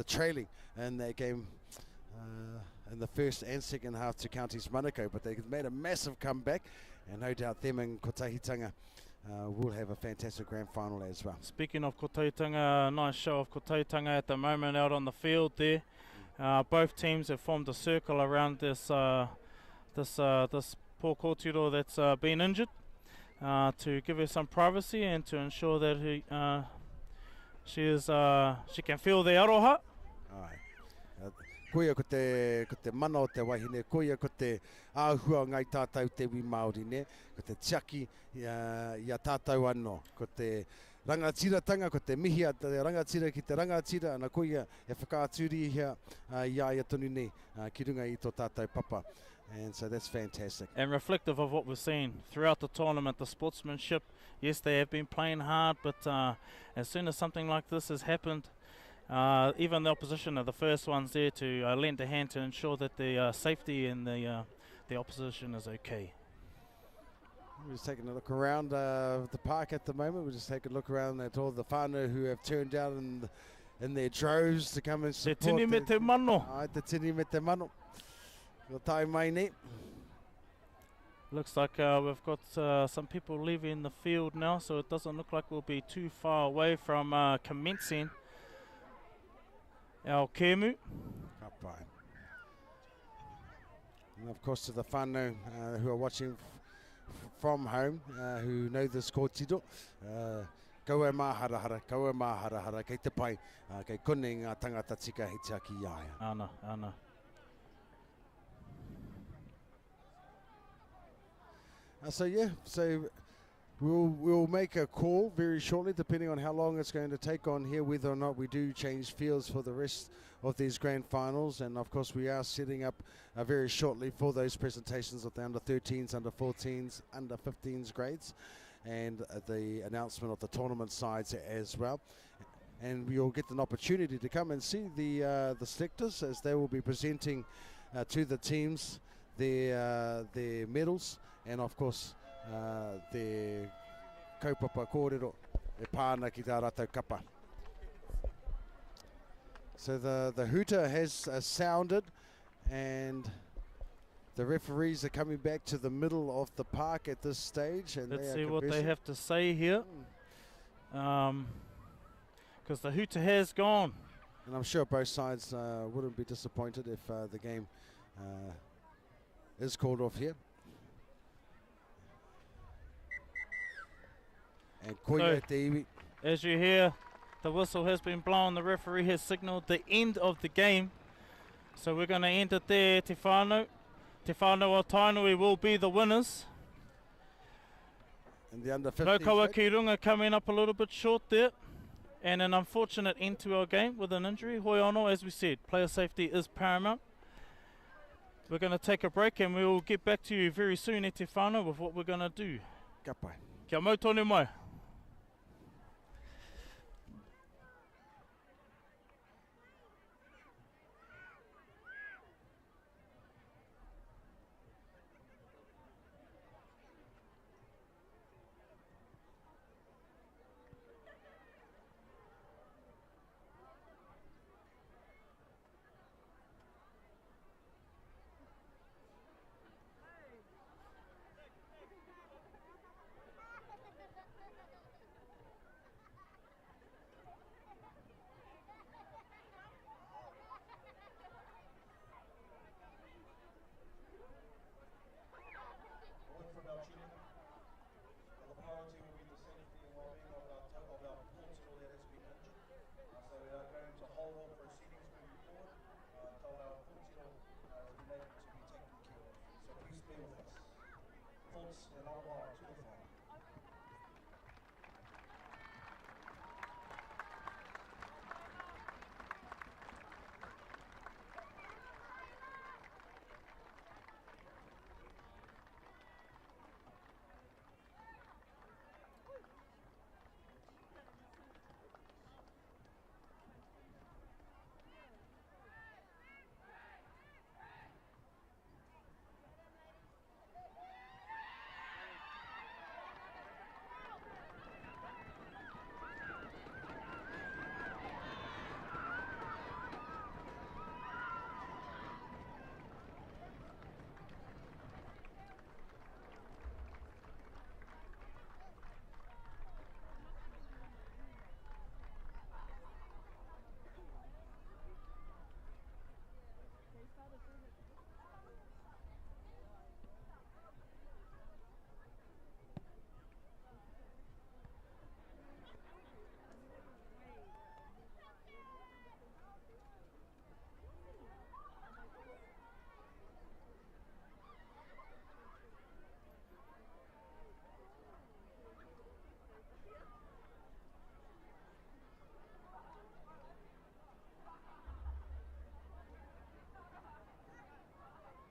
trailing in that game in the first and second half to Counties Manukau. But they made a massive comeback, and no doubt them and Kotahitanga we'll have a fantastic grand final as well. Speaking of Kotahitanga, a nice show of Kotahitanga at the moment out on the field there. Both teams have formed a circle around this poor kōtiro that's been injured to give her some privacy and to ensure that she can feel the aroha. Aye. Koia ko te mana o te wahine, koia ko te āhua ngai tātou te wi Māori ne, ko te tiaki ia tātou anō, ko te rangatiratanga, ko te mihi a te rangatira ki te rangatira, ana koia e whakaaturi hea ia ia tonu nei ki runga i tō tātou papa. And so that's fantastic. And reflective of what we've seen throughout the tournament, the sportsmanship, yes, they have been playing hard, but as soon as something like this has happened, even the opposition are the first ones there to lend a hand to ensure that the safety in the opposition is okay. We're just taking a look around the park at the moment. We're just taking a look around at all the whānau who have turned out in their droves to come and support. Te tini me te mano. Ai, te tini me te mano. Ko tai mai ne. Looks like we've got some people leaving the field now, so it doesn't look like we'll be too far away from commencing our kēmu. Ka pai. And of course to the whānau who are watching from home, who know this kōtiro, kaua māharahara, kei te pai, kei kone ngā tangata tika he tia ki iaia. Ana, ana. So yeah, so we'll make a call very shortly, depending on how long it's going to take on here, whether or not we do change fields for the rest of these grand finals. And of course we are setting up very shortly for those presentations of the under 13s, under 14s, under 15s grades, and the announcement of the tournament sides as well. And we'll get an opportunity to come and see the selectors as they will be presenting to the teams their medals, and of course their kaupapa kōrero e pāna ki tā rātou kapa. So the hooter has sounded, and the referees are coming back to the middle of the park at this stage. And let's see what they have to say here, because the hooter has gone. And I'm sure both sides wouldn't be disappointed if the game is called off here. And koia te iwi. As you hear, the whistle has been blown. The referee has signalled the end of the game. So we're going to end it there, Te Whānau. Te Whānau o Tainui will be the winners. And the under 15s. Raukawa ki runga coming up a little bit short there. And an unfortunate end to our game with an injury. Hoi anō, as we said, player safety is paramount. We're going to take a break and we will get back to you very soon, Te Whānau, with what we're going to do. Ka pai. Kia mau tonu mai. points and umpire to the final.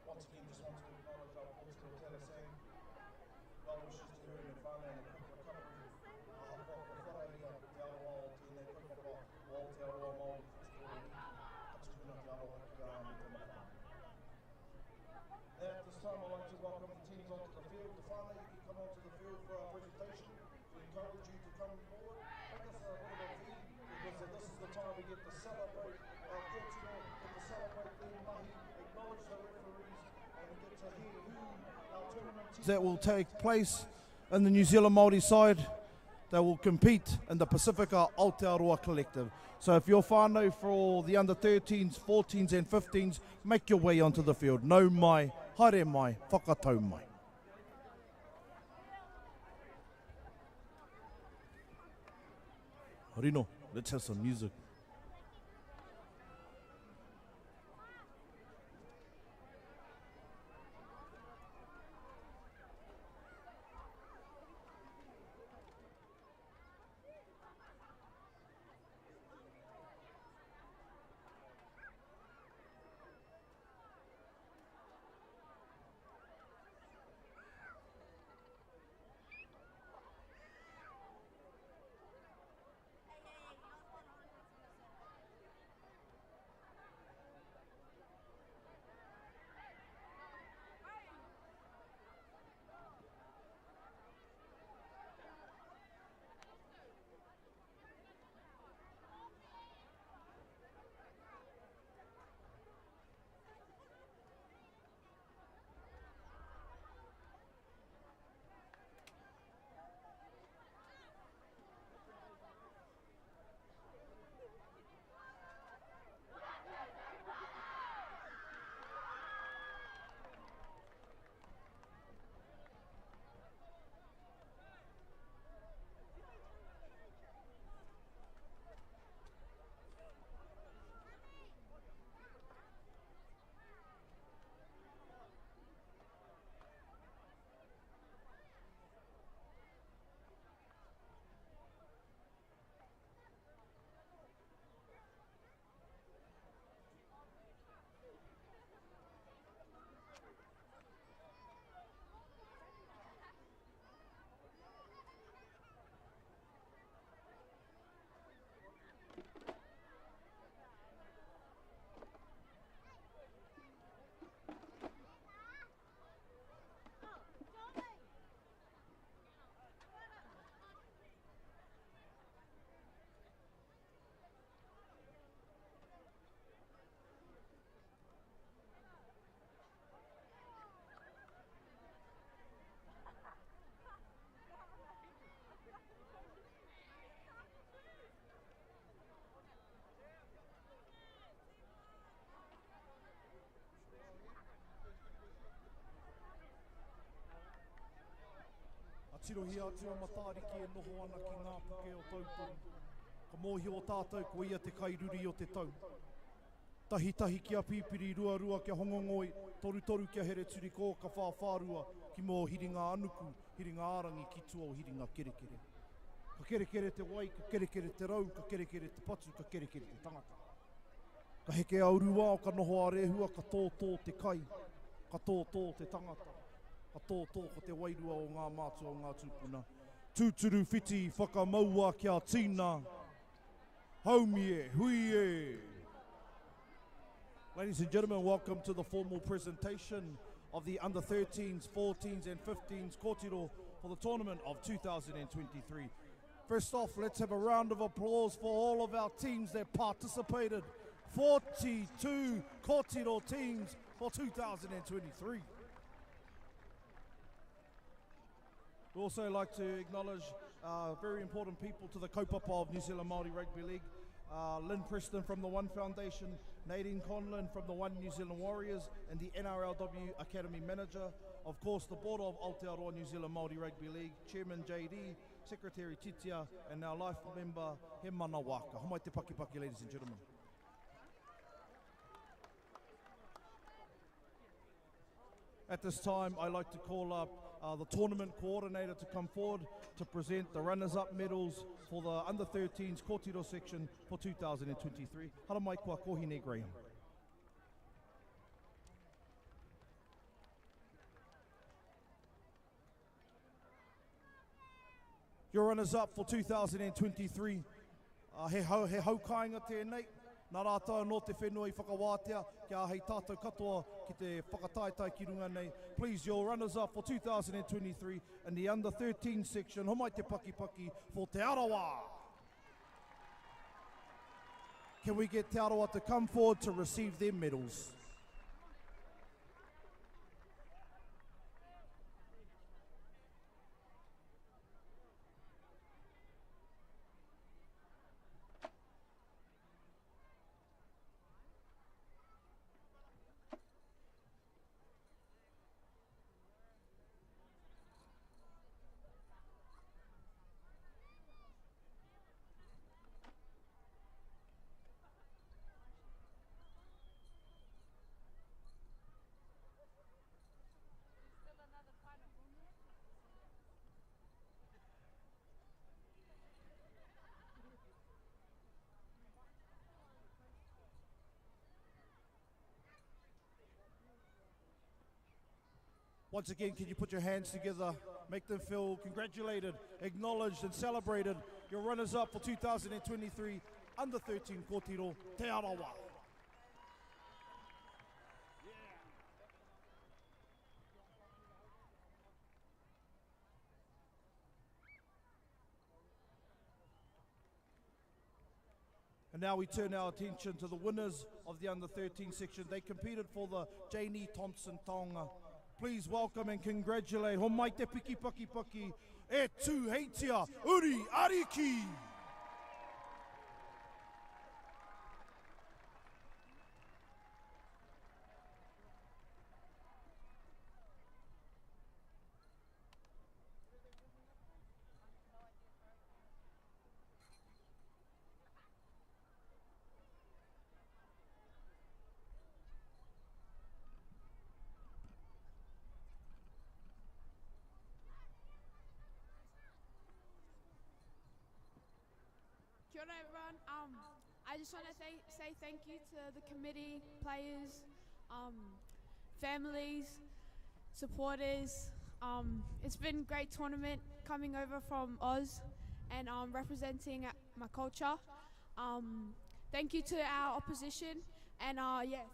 Once again, just want to acknowledge our Portugal Telesang. Well wishes to her in the whānau and a quick recovery. Aha whaka wharaia te aroa o tēnei kaupapa o te aroa Māori Festival. Katukuna te aroa ki a me te mawhana. At this time, I'd like to welcome the teams onto the field. The whānau, you can come onto the field for our presentation. We encourage you to come forward. Take us a bit of a feed, because this is the time we get to celebrate our kōtino, get to celebrate their mahi, acknowledge the referees, and get to hear who our tournament team that will take place in the New Zealand Māori side that will compete in the Pacifica Aotearoa Collective. So if you're whānau for the under 13s, 14s and 15s, make your way onto the field. Nau mai, haere mai, whakatau mai. Rino, let's have some music. Tirohi atu a matariki e noho ana ki ngā puke o tautoro. Ka mōhi o tātou ko ia te kairuri o te tau. Tahi tahi kia pīpiri, rua rua kia hongongoi, toru toru kia here turi ko ka whāwhārua, ki mō hiringa anuku, hiringa arangi ki tua o hiringa kerekere. Ka kerekere te wai, ka kerekere te rau, ka kerekere te patu, ka kerekere te tangata. Ka heke aurua o ka noho a rehua, ka tōtō te kai, ka tōtō te tangata, ka tōtō ko te wairua o ngā mātua o ngā tūpuna. Tūturu whiti whakamaua kia tīna, haumie, huie. Ladies and gentlemen, welcome to the formal presentation of the under-13s, 14s and 15s kōtiro for the tournament of 2023. First off, let's have a round of applause for all of our teams that participated. 42 kōtiro teams for 2023. We'd also like to acknowledge very important people to the kaupapa of New Zealand Māori Rugby League. Lynn Preston from the One Foundation, Nadine Conlon from the One New Zealand Warriors, and the NRLW Academy Manager. Of course, the Board of Aotearoa New Zealand Māori Rugby League, Chairman JD, Secretary Titia, and our life member, He Mana Waka. Homai te paki, ladies and gentlemen. At this time, I'd like to call up the tournament coordinator to come forward to present the runners-up medals for the under-13s kōtiro section for 2023. Hara mai kua Kohine Graham. Your runners-up for 2023, he haukainga tēnei. Nā rātou no te whenua I whakawātea, kia hei tātou katoa ki te whakataetai ki runga nei. Please, your runners-up for 2023 in the under-13 section, homai te paki for Te Arawa. Can we get Te Arawa to come forward to receive their medals? Once again, can you put your hands together, make them feel congratulated, acknowledged and celebrated. Your runners-up for 2023, under-13 kōtiro, Te Arawa. And now we turn our attention to the winners of the under-13 section. They competed for the Janie Thompson Taonga. Please welcome and congratulate Homai te piki, e tū heitia, Uri Ariki. Kia ora everyone. I just want to say thank you to the committee, players, families, supporters. It's been a great tournament coming over from Oz and representing my culture. Thank you to our opposition and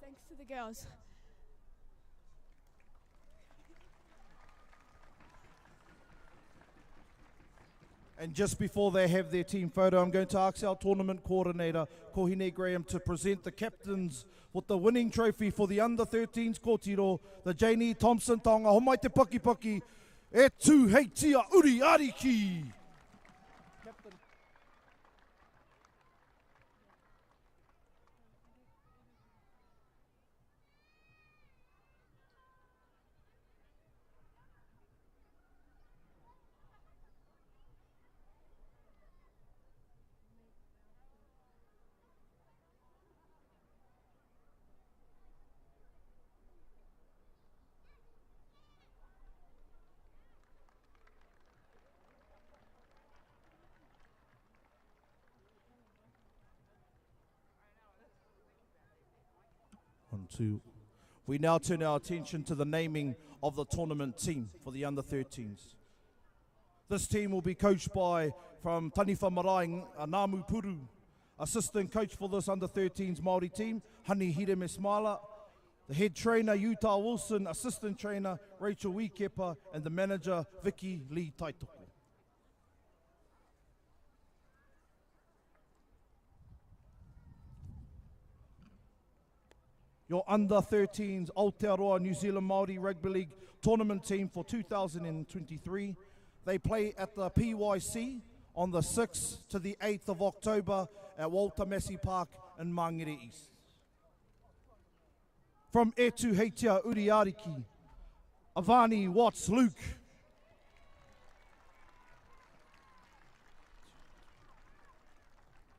thanks to the girls. And just before they have their team photo, I'm going to ask our tournament coordinator, Kohine Graham, to present the captains with the winning trophy for the under-13s kōtiro, the Janie Thompson Taonga. Homai te paki, e tū heitia, Uri Ariki. Captain. 2. We now turn our attention to the naming of the tournament team for the under-13s. This team will be coached by, from Taniwha Marae, Namu Puru. Assistant coach for this under-13s Māori team, Hani Hireme Smala. The head trainer, Utah Wilson. Assistant trainer, Rachel Wikepa. And the manager, Vicky Lee Taitoko. Your under-13s Aotearoa New Zealand Māori Rugby League tournament team for 2023. They play at the PYC on the 6th to the 8th of October at Walter Massey Park in Mangere East. From Etu Heitia Uriariki, Avani Watts Luke.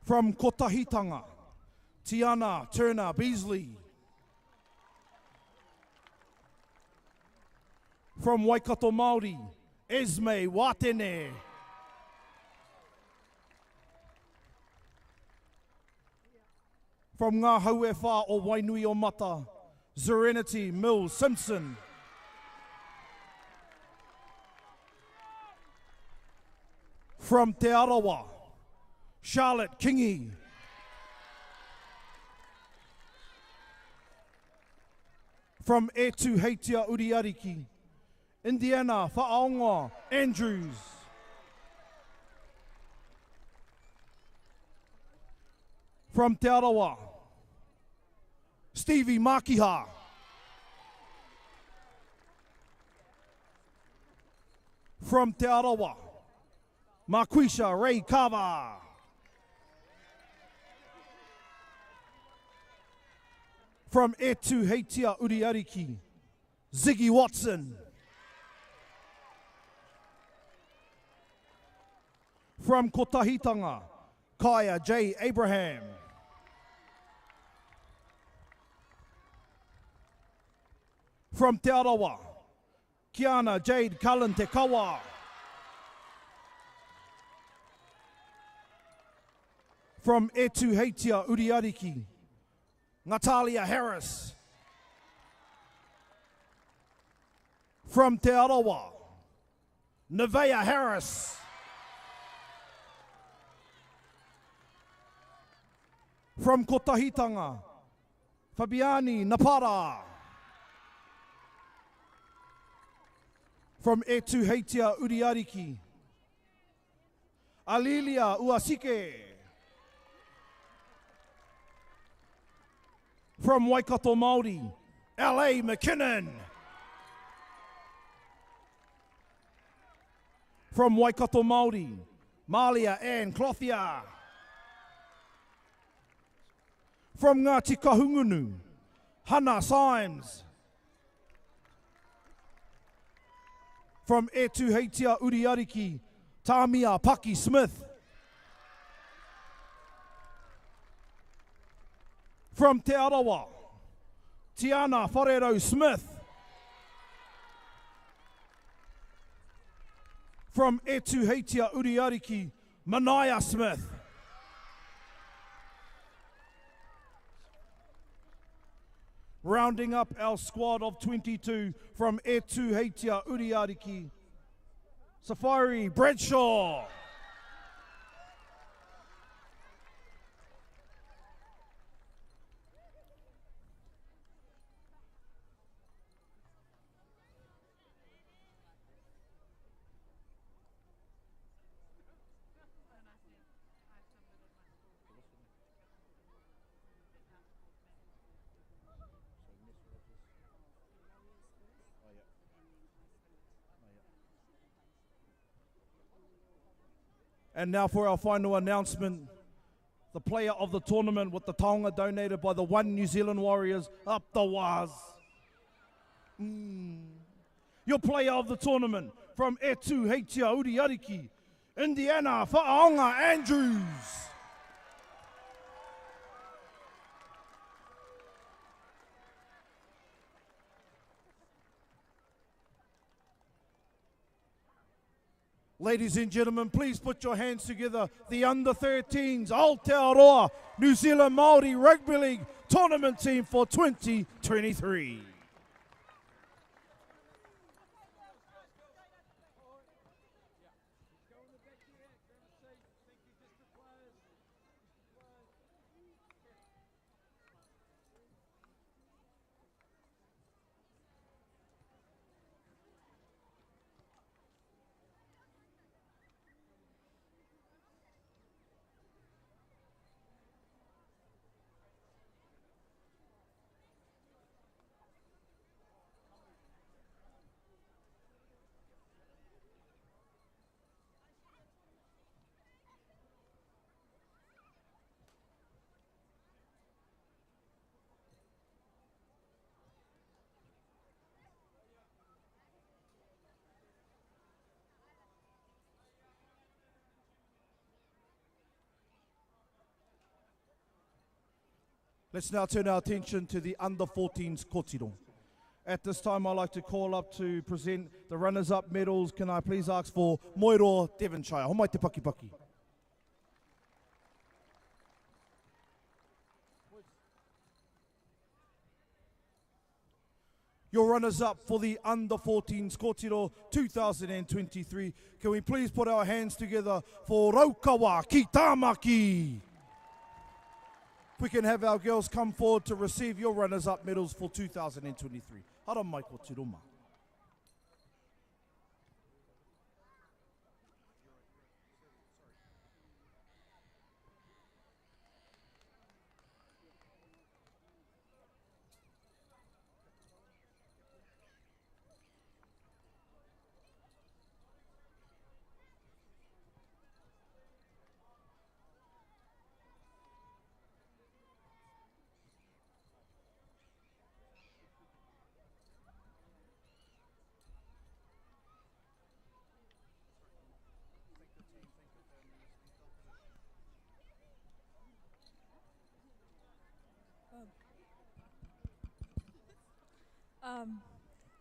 From Kotahitanga, Tiana Turner Beasley. From Waikato Māori, Esme Watene. From Ngā Hauewha o Wainui o Mata, Serenity Mills Simpson. From Te Arawa, Charlotte Kingi. From Etu Heitia Uriariki, Indiana Whaaonga Andrews. From Te Arawa, Stevie Makiha. From Te Arawa, Marquisha Ray Kava. From Etu Heitia Uriariki, Ziggy Watson. From Kotahitanga, Kaya J. Abraham. From Te Arawa, Kiana Jade Cullen Te Kawa. From Etu Heitia Uriariki, Natalia Harris. From Te Arawa, Nevaeh Harris. From Kotahitanga, Fabiani Napara. From Etu Heitia Uriariki, Alilia Uasike. From Waikato Māori, L.A. McKinnon. From Waikato Māori, Malia Ann Clothia. From Ngāti Kahungunu, Hannah Symes. From Etu Heitia Uriariki, Tamia Paki Smith. From Te Arawa, Tiana Wharero Smith. From Etu Heitia Uriariki, Manaya Smith. Rounding up our squad of 22 from Etu Heitia Uriariki, Safari Bradshaw. And now for our final announcement, the player of the tournament with the taonga donated by the One New Zealand Warriors, up the Waz. Your player of the tournament from Etu Heitia Uriariki, Indiana Whaaonga Andrews. Ladies and gentlemen, please put your hands together. The under-13s Aotearoa New Zealand Māori Rugby League tournament team for 2023. Let's now turn our attention to the under-14s kōtiro. At this time, I'd like to call up to present the runners-up medals. Can I please ask for Moiro Devonshire? Homai te paki paki. Your runners-up for the under-14s kōtiro 2023. Can we please put our hands together for Raukawa ki Tāmaki? We can have our girls come forward to receive your runners-up medals for 2023. Hara mai ko te roma.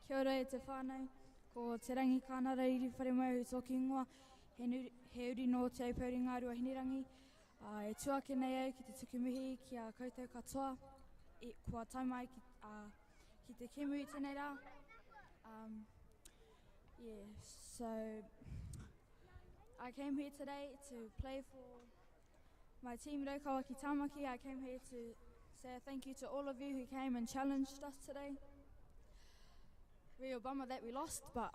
Kia ora e te whānau, ko te rangi kānara iri whare mai hu tōki ingoa, he uri no te aupuri ngārua hinirangi, e tuake nei au ki te tukumihi, ki a koutou katoa, kua taumai ki te kemu i tēnei rā. So I came here today to play for my team Raukawa ki Tāmaki. I came here to say thank you to all of you who came and challenged us today. Real bummer that we lost, but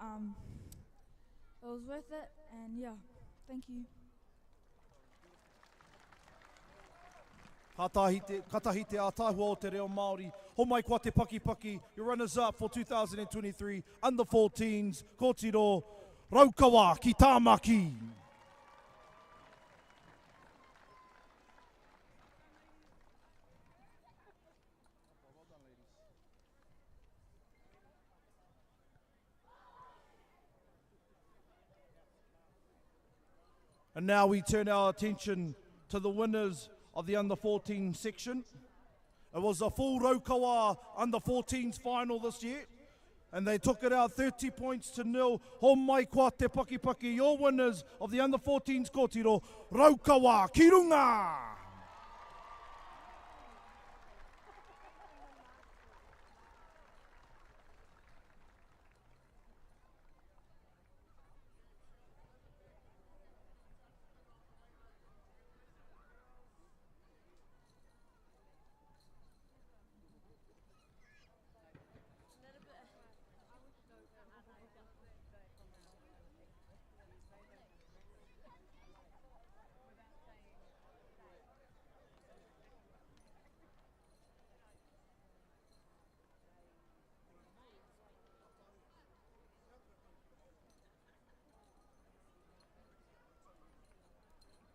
it was worth it, and yeah, thank you. Katahite a tāhua o te reo Māori. Homai kua te paki paki, your runners up for 2023, under 14s, kōtiro, Raukawa ki Tāmaki. And now we turn our attention to the winners of the under-14 section. It was a full Raukawa under-14s final this year, and they took it out 30 points to 0. Homai kua te paki paki, your winners of the under-14s kōtiro, Raukawa ki runga.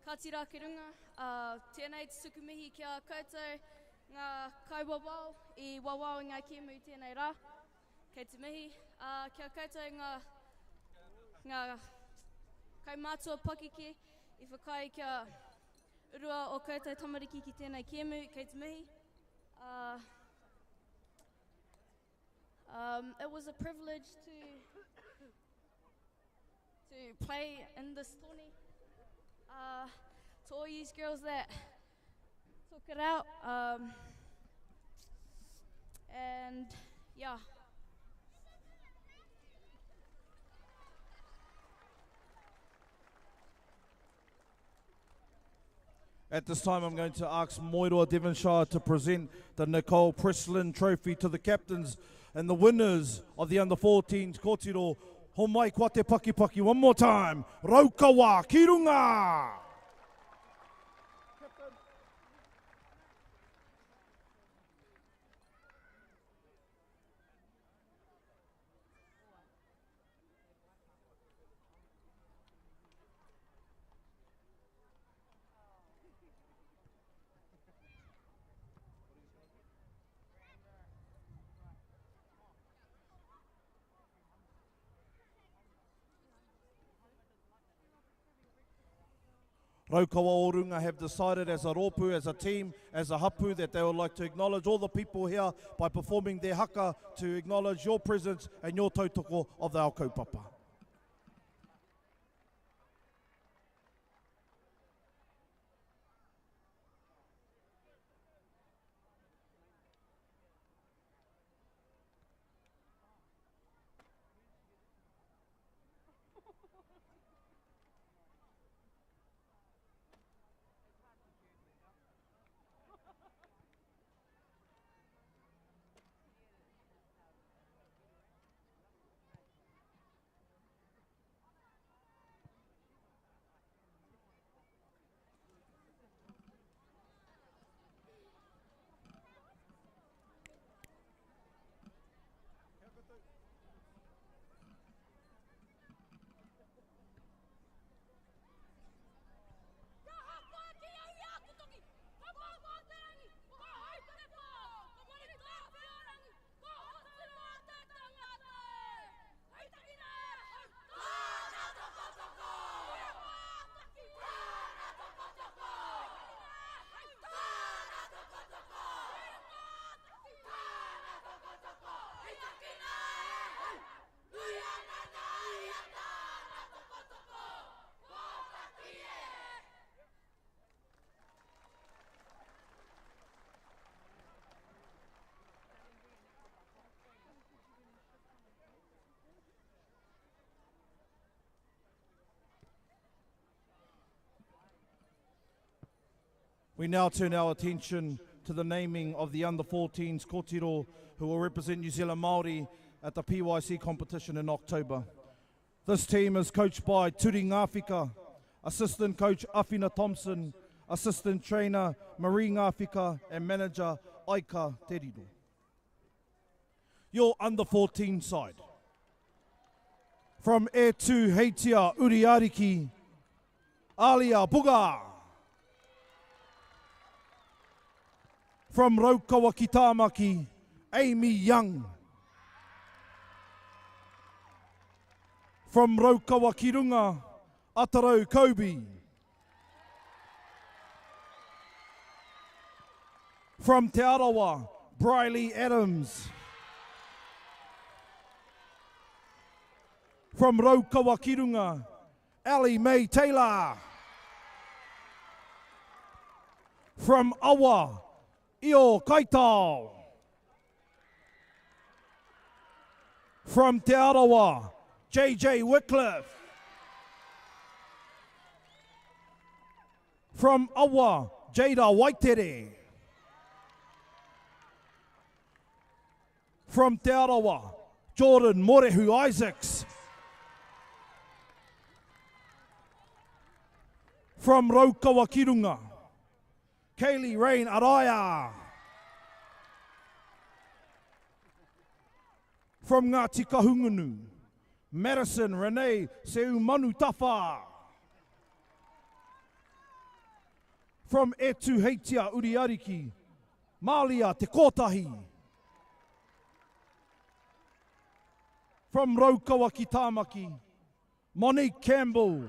Ka tira ki runga, tēnei te sukumihi ki a koutou, ngā kaiwawao I wawao I ngā kēmu tēnei rā. Kei te mihi, ki a koutou ngā kaimātua pakike, I whakai ki a urua o koutou tamariki ki tēnei kēmu, kei te mihi. It was a privilege to play in this tourney. To all you girls that took it out. And yeah. At this time, I'm going to ask Moiroa Devonshire to present the Nicole Preslin Trophy to the captains and the winners of the Under-14s kōtiro. Ho mai kua te paki. One more time. Raukawa ki runga! Raukawa Orunga have decided as a rōpū, as a team, as a hapu, that they would like to acknowledge all the people here by performing their haka to acknowledge your presence and your tautoko of the ao kaupapa. We now turn our attention to the naming of the Under-14s kōtiro who will represent New Zealand Māori at the PYC competition in October. This team is coached by Turi Ngāwhika, assistant coach Awhina Thompson, assistant trainer Marie Ngāwhika and manager Aika Teriro. Your Under-14 side. From E Tu Heitia Uriariki, Alia Buga. From Raukawa ki Tāmaki, Amy Young. From Raukawa ki Runga, Atarau Kobe. From Te Arawa, Briley Adams. From Raukawa ki Runga, Ali May Taylor. From Awa, Io Kaitao. From Te Arawa, JJ Wycliffe. From Awa, Jada Waitere. From Te Arawa, Jordan Morehu Isaacs. From Raukawa ki Runga, Kaylee Rain Araya. From Ngāti Kahungunu, Madison Renee Seumanu Tafa. From E Tu Heitia Uriariki, Malia Te Kotahi. From Raukawa ki Tāmaki, Monique Campbell.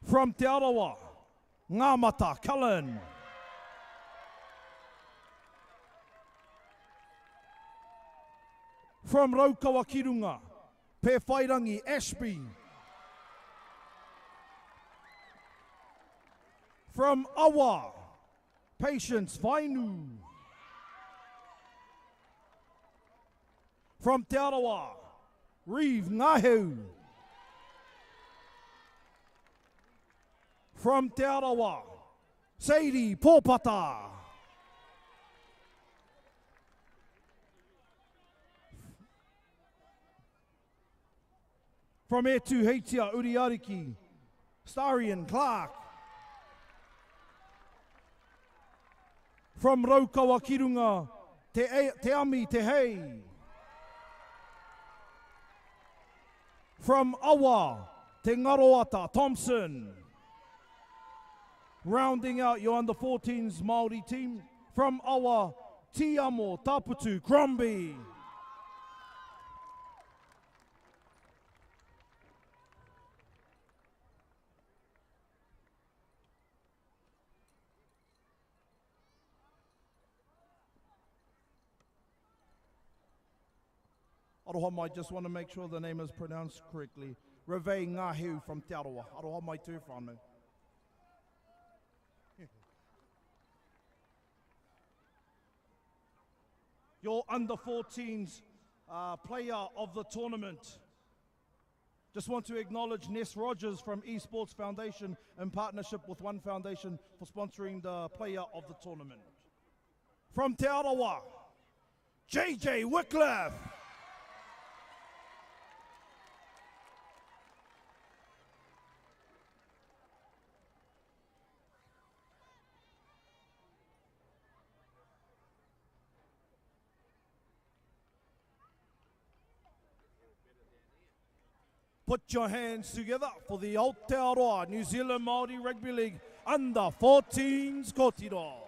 From Te Arawa, Ngāmata Cullen. From Raukawa ki Runga, Pewhairangi Ashby. From Awa, Patience Vainu. From Te Arawa, Reeve Ngaheu. From Te Arawa, Sadie Pōpata. From Etu Heitia Uriariki, Starian Clark. From Raukawa Kirunga, Te Ami Te Hei. From Awa, Te Ngaroata Thompson. Rounding out your under-14s Māori team, from Awa, Tiamo Taputu Crombie. Aroha mai, just want to make sure the name is pronounced correctly. Revei Ngāhiu from Te Arawa. Aroha mai tū whānau. Your under-14s player of the tournament. Just want to acknowledge Ness Rogers from Esports Foundation in partnership with One Foundation for sponsoring the player of the tournament. From Te Arawa, JJ Wycliffe. Put your hands together for the Aotearoa New Zealand Māori Rugby League Under-14s Kotiro.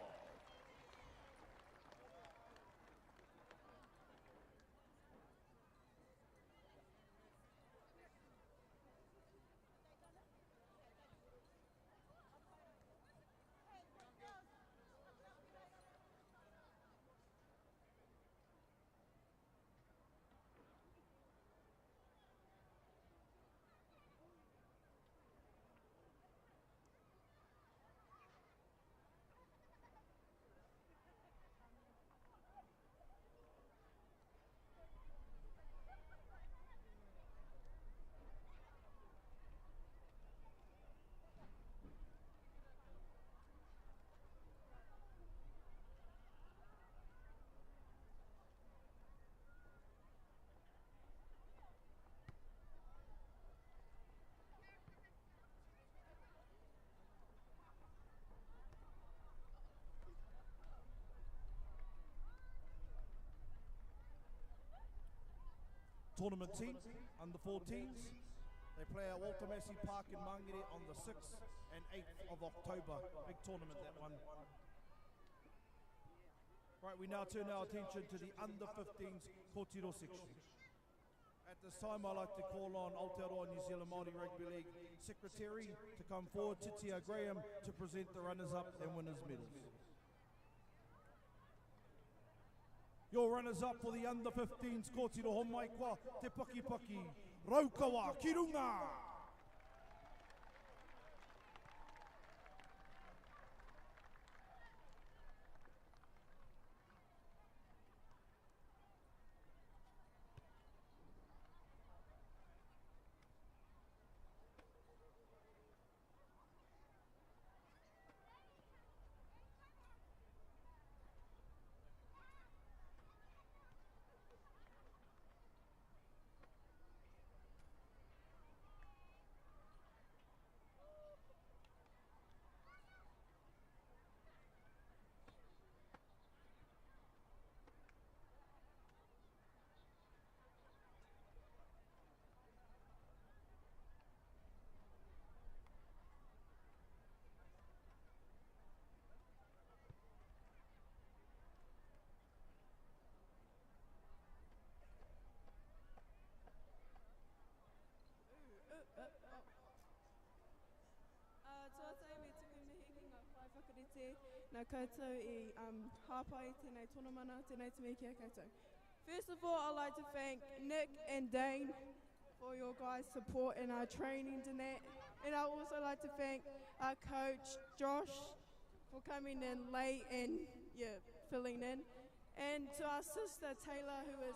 Tournament team, under-14s. They play at Walter Massey Park in Mangere on the 6th and 8th of October. Big tournament, that one. Right, we now turn our attention to the under-15s Kotiro section. At this time, I'd like to call on Aotearoa New Zealand Māori Rugby League Secretary to come forward, Titia Graham, to present the runners-up and winners' medals. Your runners-up for the under-15s, Kotiro Homai Kwa, Te Pakipaki, Raukawa Kirunga. Nā koutou I hāpai tēnei tonamana, tēnei te me kia koutou. First of all, I'd like to thank Nick and Dane for your guys' support in our trainings and that. And I'd also like to thank our coach, Josh, for coming in late and filling in. And to our sister, Taylor, who is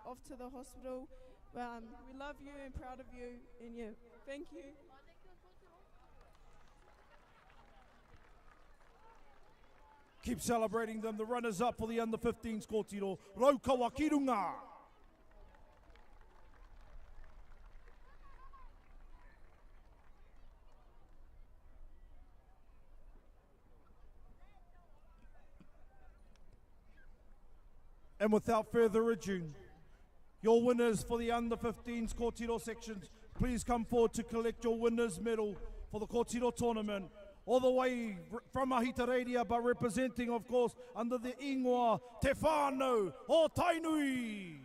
off to the hospital. We love you and proud of you. And thank you. Keep celebrating them, the runners-up for the under-15s kōtiro, Raukawa Kirunga. And without further ado, your winners for the under-15s kōtiro sections, please come forward to collect your winner's medal for the kōtiro tournament. All the way from Ahitereiria, but representing, of course, under the ingoa, Te Whānau o Tainui.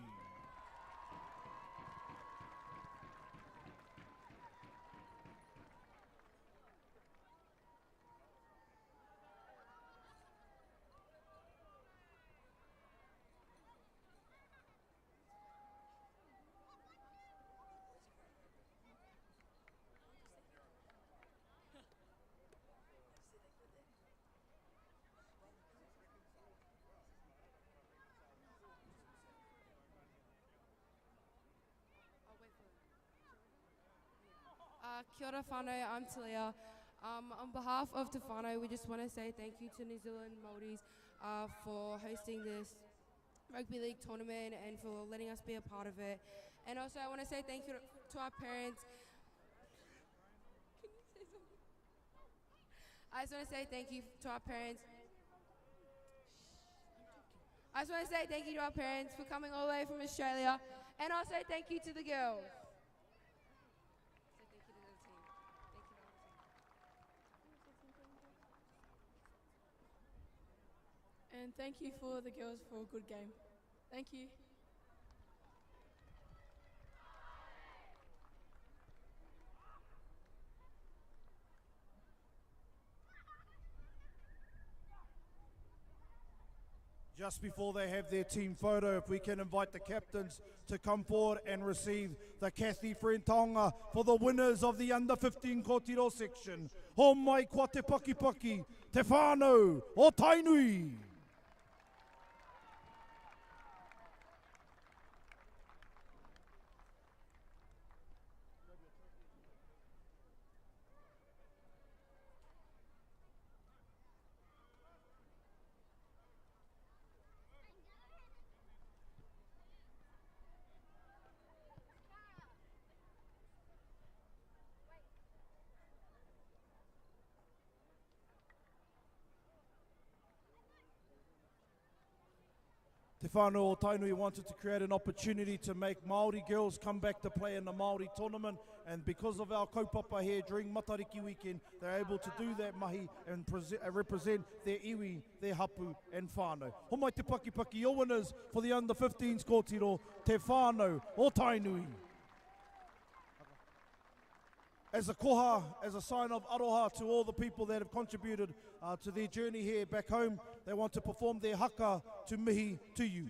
Kia ora whānau, I'm Talia. On behalf of Te Whānau, we just want to say thank you to New Zealand Māoris for hosting this rugby league tournament and for letting us be a part of it. And also I want to say thank you to our parents. Can you say something? I just want to say thank you to our parents. I just want to say thank you to our parents for coming all the way from Australia, and also thank you to the girls. And thank you for the girls for a good game. Thank you. Just before they have their team photo, if we can invite the captains to come forward and receive the Kathy Whentonga for the winners of the under-15 kōtiro section. Ho mai kua te paki, Te Whānau o Tainui. Te Whānau o Tainui wanted to create an opportunity to make Māori girls come back to play in the Māori tournament, and because of our kaupapa here during Matariki weekend, they're able to do that mahi and represent their iwi, their hapu and whānau. Ho mai te paki, your winners for the under-15s kōtiro, Te Whānau o Tainui. As a koha, as a sign of aroha to all the people that have contributed to their journey here back home, they want to perform their haka to mihi to you.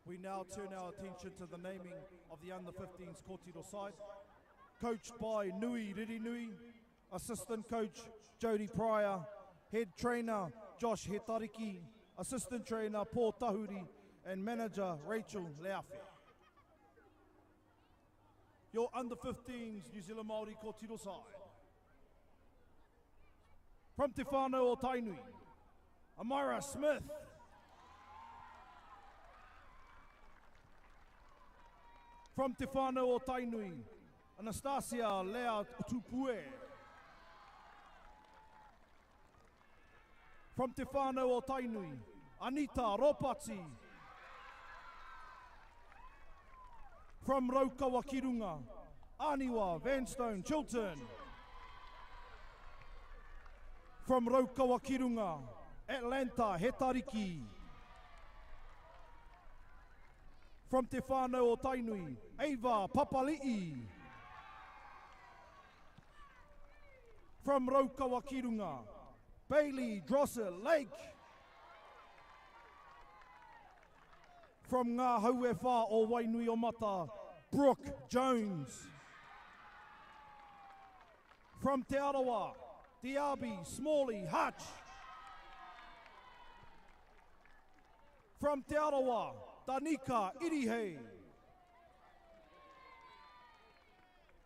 We now turn our attention to the naming of the under-15s Kōtiro side. Coached by Nui Ririnui, assistant coach Jody Pryor, head trainer Josh Hetariki, assistant trainer Paul Tahuri, and manager Rachel Leafe. Your under-15s New Zealand Māori Kōtiro side. From Te Whānau o Tainui, Amira Smith. From Te Whānau o Tainui, Anastasia Lea Tupue. From Te Whānau o Tainui, Anita Ropati. From Raukawa Kirunga, Aniwa Vanstone Chilton. From Raukawa Kirunga, Atlanta Hetariki. From Te Whānau o Tainui, Ava Papali'i. From Raukawa Kirunga, Bailey Drossel Lake. From Ngā Hauewha o Wainui o Mata, Brooke Jones. From Te Arawa, Diaby Smalley Hutch. From Te Arawa, Danica Irihei.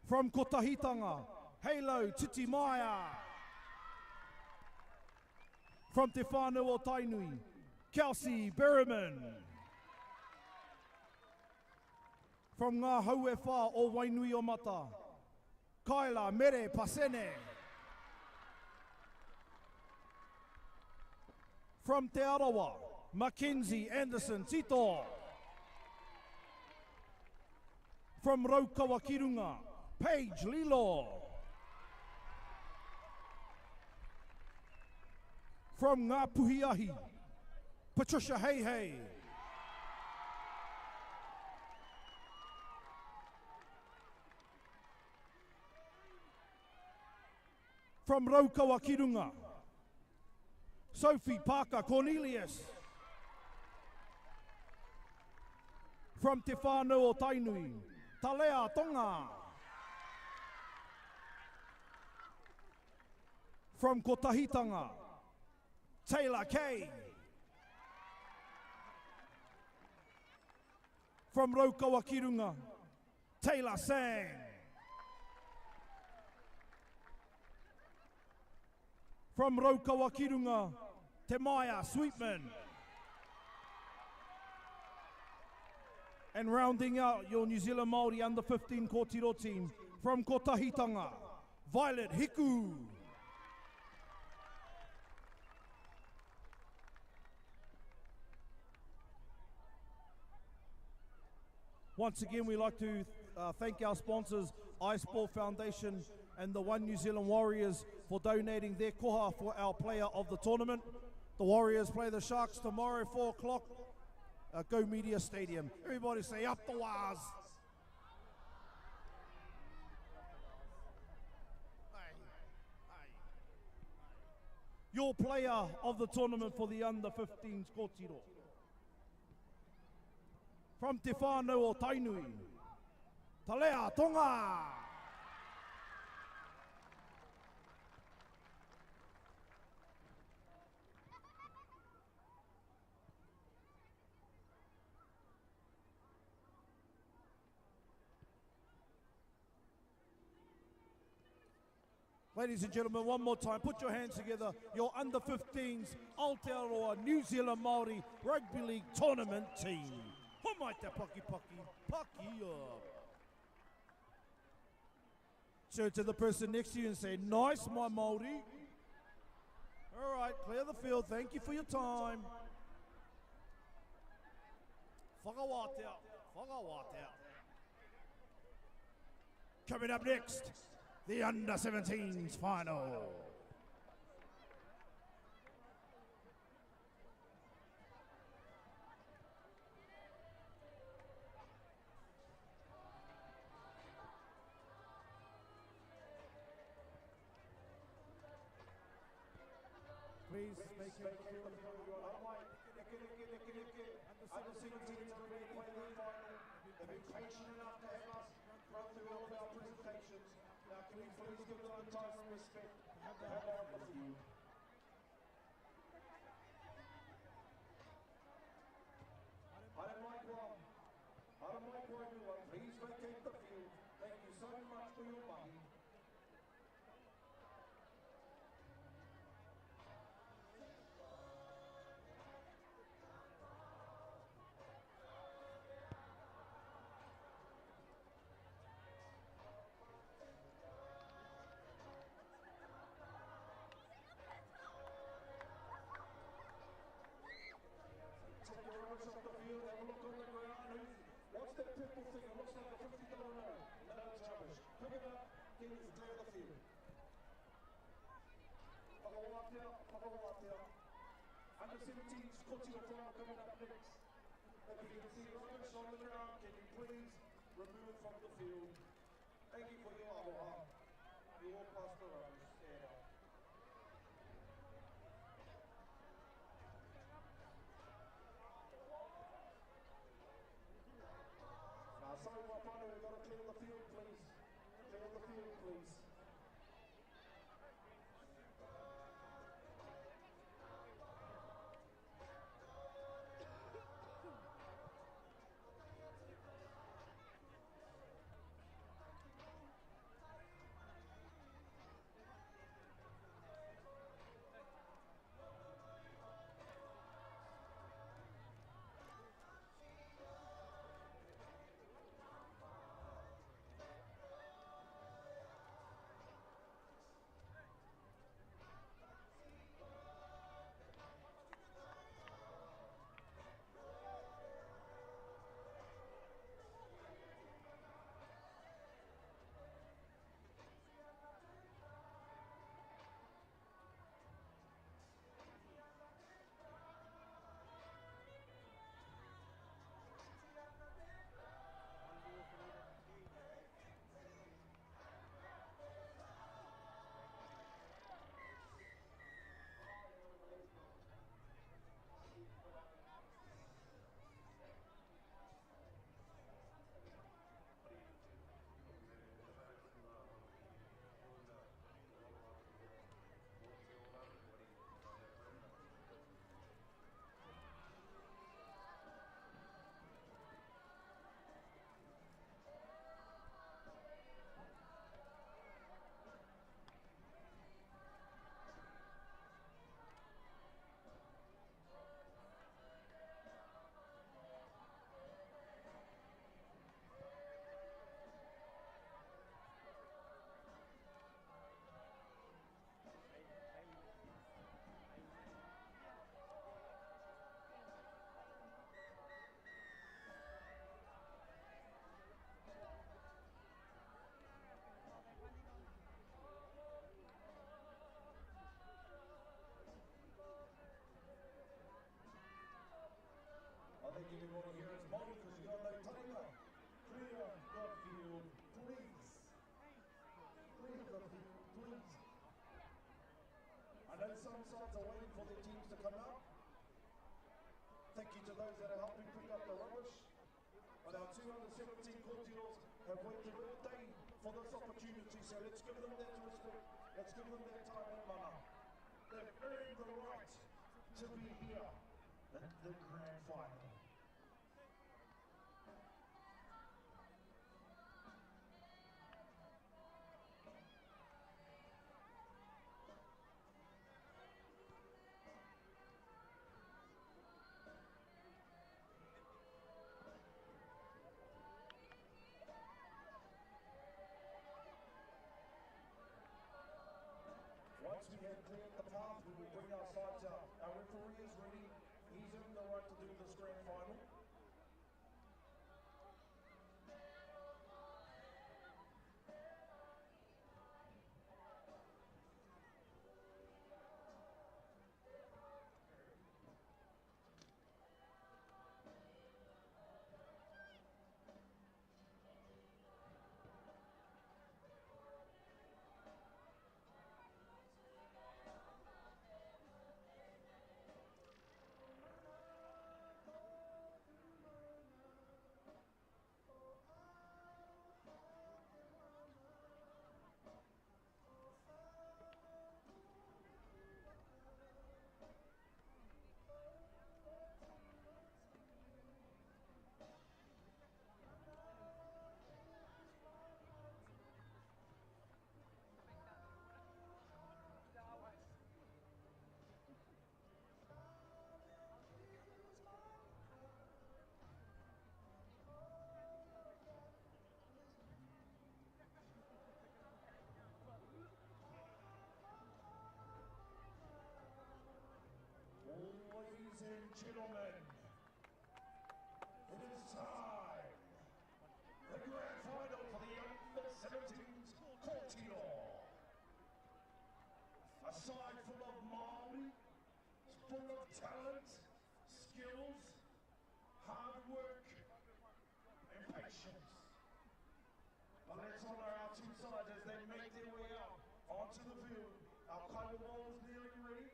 From Kotahitanga, Halo Titimaya. From Te Whānau o Tainui, Kelsey Berriman. From Ngā Hauewha o Wainui o Mata, Kaila Mere Pasene. From Te Arawa, Mackenzie Anderson Tito. From Raukawa Kirunga, Paige Lilo. From Ngā Puhiahi, Patricia Heihei. From Raukawa Kirunga, Sophie Parker Cornelius. From Te Whānau o Tainui, Talea Tonga. From Kotahitanga, Taylor Kay. From Raukawa Kirunga, Taylor Sang. From Raukawa Kirunga, Te Maia Sweetman. And rounding out your New Zealand Māori under-15 Kōtiro team, from Kotahitanga, Violet Hiku. Once again, we'd like to thank our sponsors, iSport Foundation and the One New Zealand Warriors, for donating their koha for our player of the tournament. The Warriors play the Sharks tomorrow, 4 o'clock, Go Media Stadium. Everybody say, up the Waz. Your player of the tournament for the under-15s Kōtiro. From Te Whānau o Tainui, Talea Tonga. Ladies and gentlemen, one more time, put your hands together. Your under-15s Aotearoa New Zealand Māori Rugby League tournament team. Homai te paki paki, paki up. Turn to the person next to you and say, nice, my Māori. All right, clear the field. Thank you for your time. Whakawātea, whakawātea. Coming up next, the under-17s final. Please make it. Under 17s are ready to play their final. They've been patient enough to have us run through all of our presentations. Now can we please give them the time and respect to have out the field. Item Mike Wong. Item Mike Wong, everyone, please vacate the field. Thank you so much for your money. Take your rubbish off the field, have a look on the ground. What's that purple thing? It looks like a $50 note. No, it's rubbish. Pick it up, get it clear the field. Whakawatia. Under 17s, Kotio final coming up next. If you can see rubbish on the ground, can you please remove it from the field? Thank you for your aloha. You walk past the rubbish. Yeah. Sorry, my partner, we've got to clear the field, please. Clear the field, please. think everybody here is Māori because you got no taringa. Clear the field, please. Clear the field, please. I know some sides are waiting for their teams to come out. Thank you to those that are helping pick up the rubbish. But our 217 Kōtiros have waited all day for this opportunity, so let's give them that respect. Let's give them that time and mana. They've earned the right to be here at the grand final. Once we have cleared the path, we will bring our sides out. Our referee is ready. He's earned the right to do this grand final. gentlemen, it is time. The grand final for the under-17s Kōtiro. A side full of Māori, full of talent, skills, hard work, and patience. But let's honour our two sides as they make their way out onto the field. Our Kaiwa ball is nearly ready.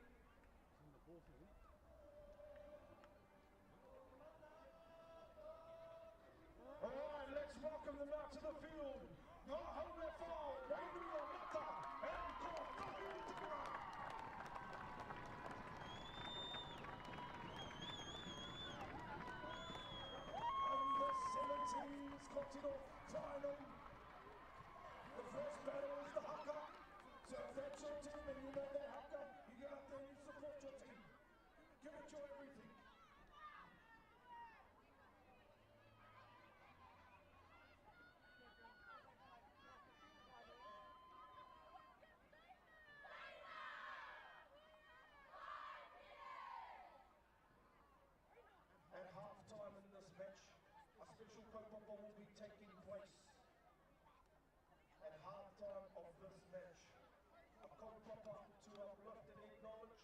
All right, let's welcome them out to the field. Ngā haue whao, Wairua Mata, and Ko Tahitanga. Under-17s Kōtiro final. The first battle is the haka. So if that's your team and you know that haka, you get out there and you support your team. Give it your everything. At half-time in this match, a special kaupapa will be taking place. At half-time of this match, a kaupapa to uplift and acknowledge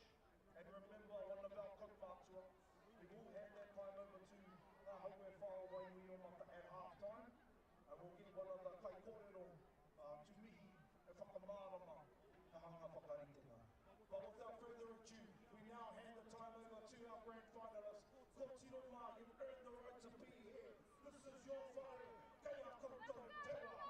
and remember one of our kaupapa. We will hand that time over to Ngā Haue Whao Wairua Mata at half-time, and we'll get one of the kai kōrero to mihi e whakamārama te hanga whakaritenga. But without further ado, we now hand the time over to our grand finalists. Kōtiro mā, you've earned the right to be here. This is your whare, kei a koutou te rā.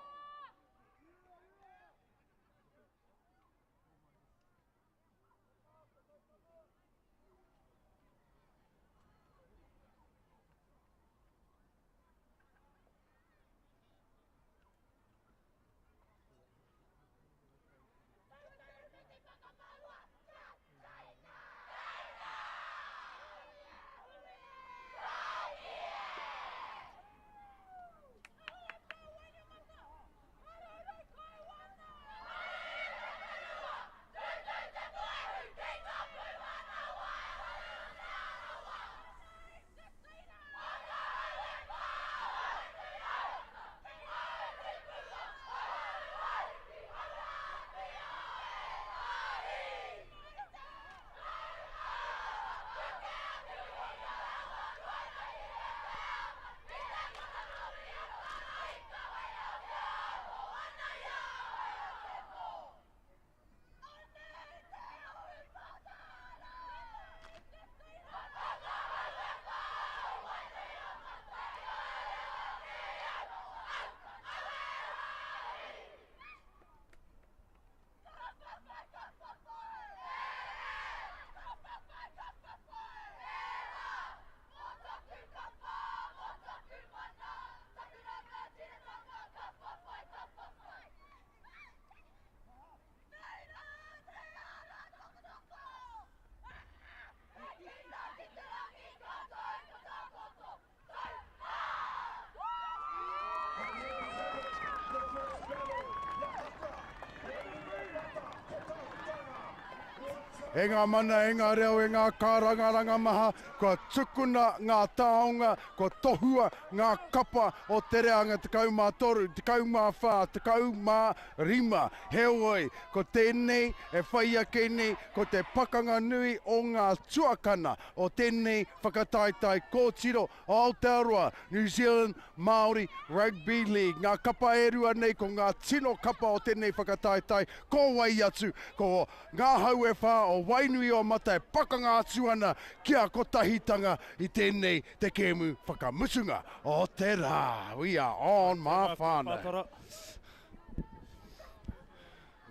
E ngā mana, e ngā reo, e ngā kārangaranga maha, kua tukuna ngā taonga, kua tohua ngā kapa o te reanga te kaumā toru, te kaumā whā, te kaumā rima. Heoi, ko tēnei e whai ake nei, ko te pakanga nui o ngā tuakana o tēnei whakataitai Kōtiro o Aotearoa, New Zealand Māori Rugby League. Ngā kapa e rua nei ko ngā tino kapa o tēnei whakataitai, ko wai atu, ko ngā haue whā o Wainui o Mata e pakanga atu ana kia kotahitanga I tēnei te kēmu whakamutunga o te rā. We are on mā whānau.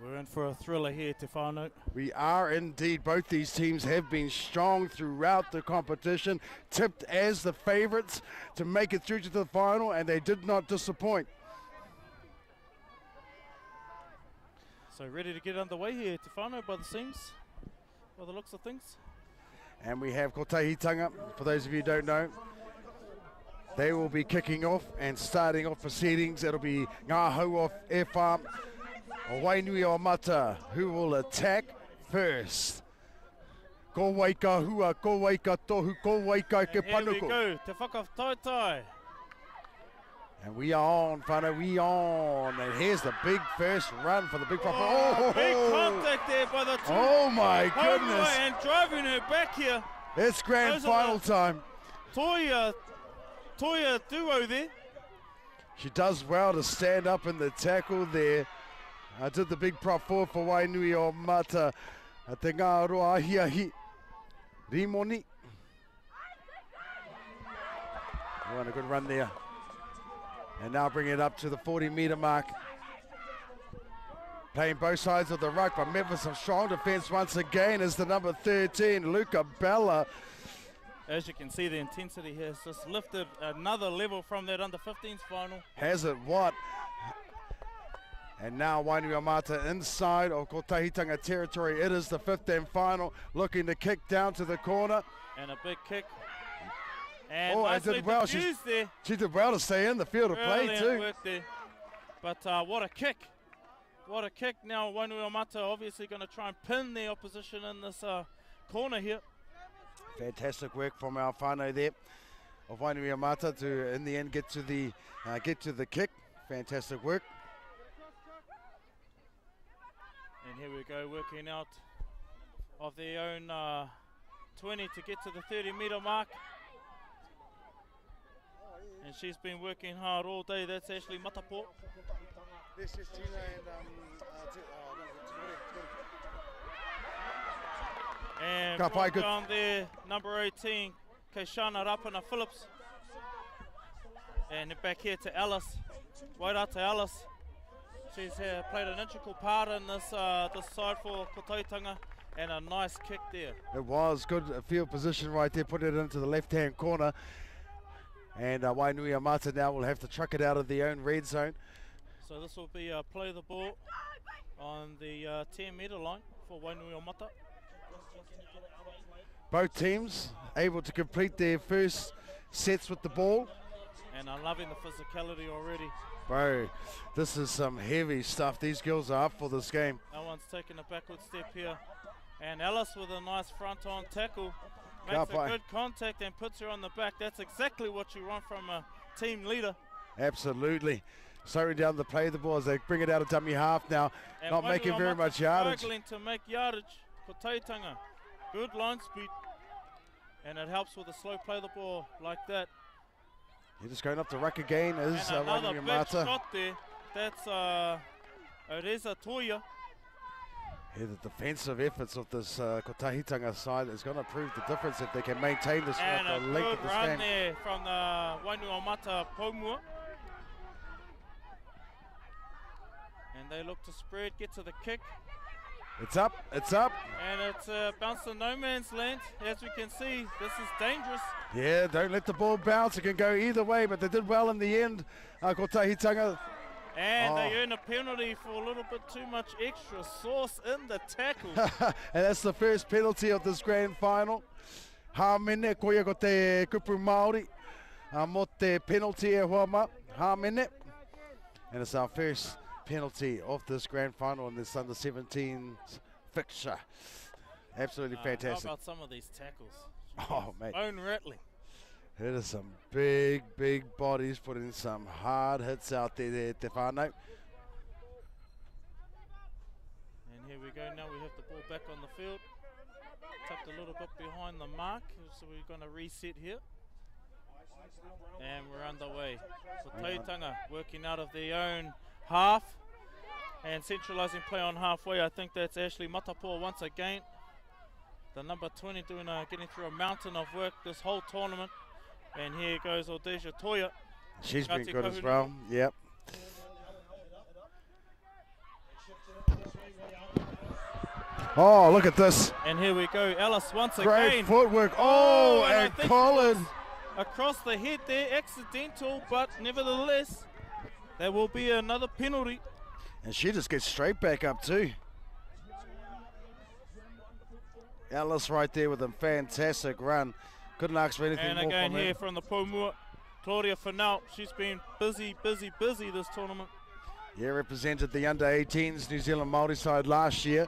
We're in for a thriller here, Te Whānau. We are indeed. Both these teams have been strong throughout the competition, tipped as the favourites to make it through to the final, and they did not disappoint. So ready to get underway here, Te Whānau, by the seams, by the looks of things. And we have Kotahitanga, for those of you who don't know. They will be kicking off and starting off proceedings. It'll be Ngā Hau Whā o Wainui o Mata who will attack first. Ko waika hua, ko waika tohu, ko waika ke And here we panuku. go, Te Whakataitai. And we are on, whānau, we on. And here's the big first run for the big papa. Oh, big contact there by the two. Oh my Haumua goodness. And driving her back here. It's grand Those are final the- time. Toia duo there. She does well to stand up in the tackle there. Did the big prop forward for Wainui o Mata. Te ngā roa ahi ahi. Rimoni. Oh, and a good run there. And now bring it up to the 40-metre mark. Playing both sides of the ruck, but Memphis some strong defence once again is the number 13, Luca Bella. As you can see, the intensity has just lifted another level from that under-15s final. Has it what? And now Wainui Mata inside of Kotahitanga territory. It is the 15th final, looking to kick down to the corner. And a big kick. And Oh, I nicely did well. diffused there. She did well to stay in the field of play Brilliant too. work there. But what a kick. What a kick. Now Wainui Mata obviously going to try and pin the opposition in this corner here. Fantastic work from our whānau there of Wainui Mata to, in the end, get to the kick. Fantastic work. And here we go, working out of their own 20 to get to the 30-metre mark. And she's been working hard all day. That's Ashley Matapo. This is Tina And Ka pai, brought good. down there, number 18, Keishana Rapana Phillips. And back here to Alice, Wairata Alice. She's played an integral part in this this side for Kotahitanga, and a nice kick there. It was good field position right there, put it into the left-hand corner. And Wainui Mata now will have to truck it out of their own red zone. So this will be play the ball on the 10-metre line for Wainui Mata. Both teams able to complete their first sets with the ball. And I'm loving the physicality already. Bro, this is some heavy stuff. These girls are up for this game. No one's taking a backward step here. And Alice with a nice front-on tackle. Ka Makes a pai. good contact and puts her on the back. That's exactly what you want from a team leader. Absolutely. Slowing down the play of the ball as they bring it out of dummy half now. And Not making Wainui very Mata much yardage. Struggling to make yardage. Kotahitanga, good line speed. And it helps with a slow play of the ball like that. You're just going up the ruck again is And another Wainui big Mata. shot there. That's Oreza Toia. Yeah, the defensive efforts of this Kotahitanga side is going to prove the difference if they can maintain this And throughout a the length good of this run game. there from the Wainui Mata Pomua. And they look to spread, get to the kick. It's up, it's up. And it's bounced to no man's land. As we can see, this is dangerous. Yeah, don't let the ball bounce. It can go either way, but they did well in the end. Kotahitanga. And they earn a penalty for a little bit too much extra sauce in the tackle. And that's the first penalty of this grand final. Hamene, koia ko te kupu Māori. Mo te penalty e huama. Hamene. And it's our first penalty of this grand final in this under-17 fixture. Absolutely fantastic. How about some of these tackles? Oh, mate. Bone rattling. It is some big, big bodies putting some hard hits out there, Te whānau. And here we go. Now we have the ball back on the field. Tucked a little bit behind the mark. So we're going to reset here. And we're underway. So Kotahitanga working out of their own half and centralising play on halfway. I think that's Ashley Matapo once again. The number 20 doing getting through a mountain of work this whole tournament. And here goes Ordeja Toia. She's been Ngāti good as Kahuna. well. Yep. Oh, look at this. And here we go, Alice once Great again. footwork. Oh, I and think it Colin. was across the head there, accidental, but nevertheless, there will be another penalty. And she just gets straight back up too. Alice right there with a fantastic run. Couldn't ask for anything And more again from here her. from the Pomua, Claudia Finau. She's been busy this tournament. Yeah, represented the under-18s New Zealand Māori side last year.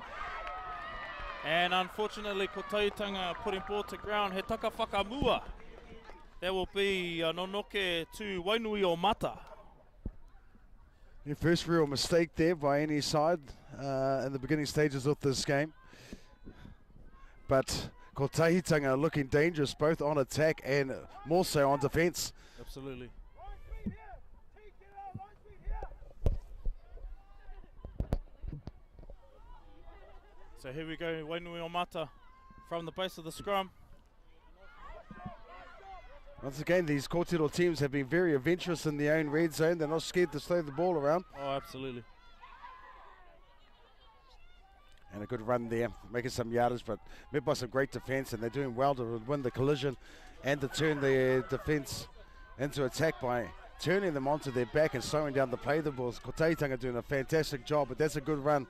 And unfortunately, ko Taitanga putting ball to ground, he taka whakamua. That will be Nonoke to Wainui o Mata. Your first real mistake there by any side in the beginning stages of this game. But ko Tahitanga looking dangerous both on attack and more so on defence. Absolutely. So here we go, Wainui o Mata from the base of the scrum. Once again, these Kōtiro teams have been very adventurous in their own red zone. They're not scared to throw the ball around. Oh, absolutely. And a good run there, making some yardage, but met by some great defence, and they're doing well to win the collision and to turn their defence into attack by turning them onto their back and slowing down the play. The balls. Ko Tahitanga doing a fantastic job, but that's a good run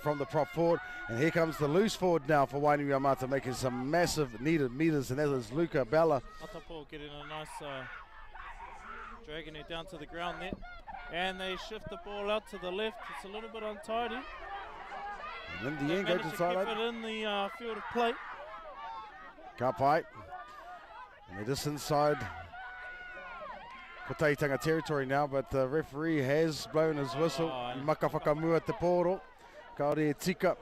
from the prop forward. And here comes the loose forward now for Wainui o Mata, making some massive needed meters, and that is Luca Bella. Atapo getting a nice dragging it down to the ground there. And they shift the ball out to the left. It's a little bit untidy. And in the end, go to keep sideline. it in the field of play. Kapai. And they're just inside Ko Tahitanga territory now, but the referee has blown his whistle. Maka whakamua te pōro. Kaore e tika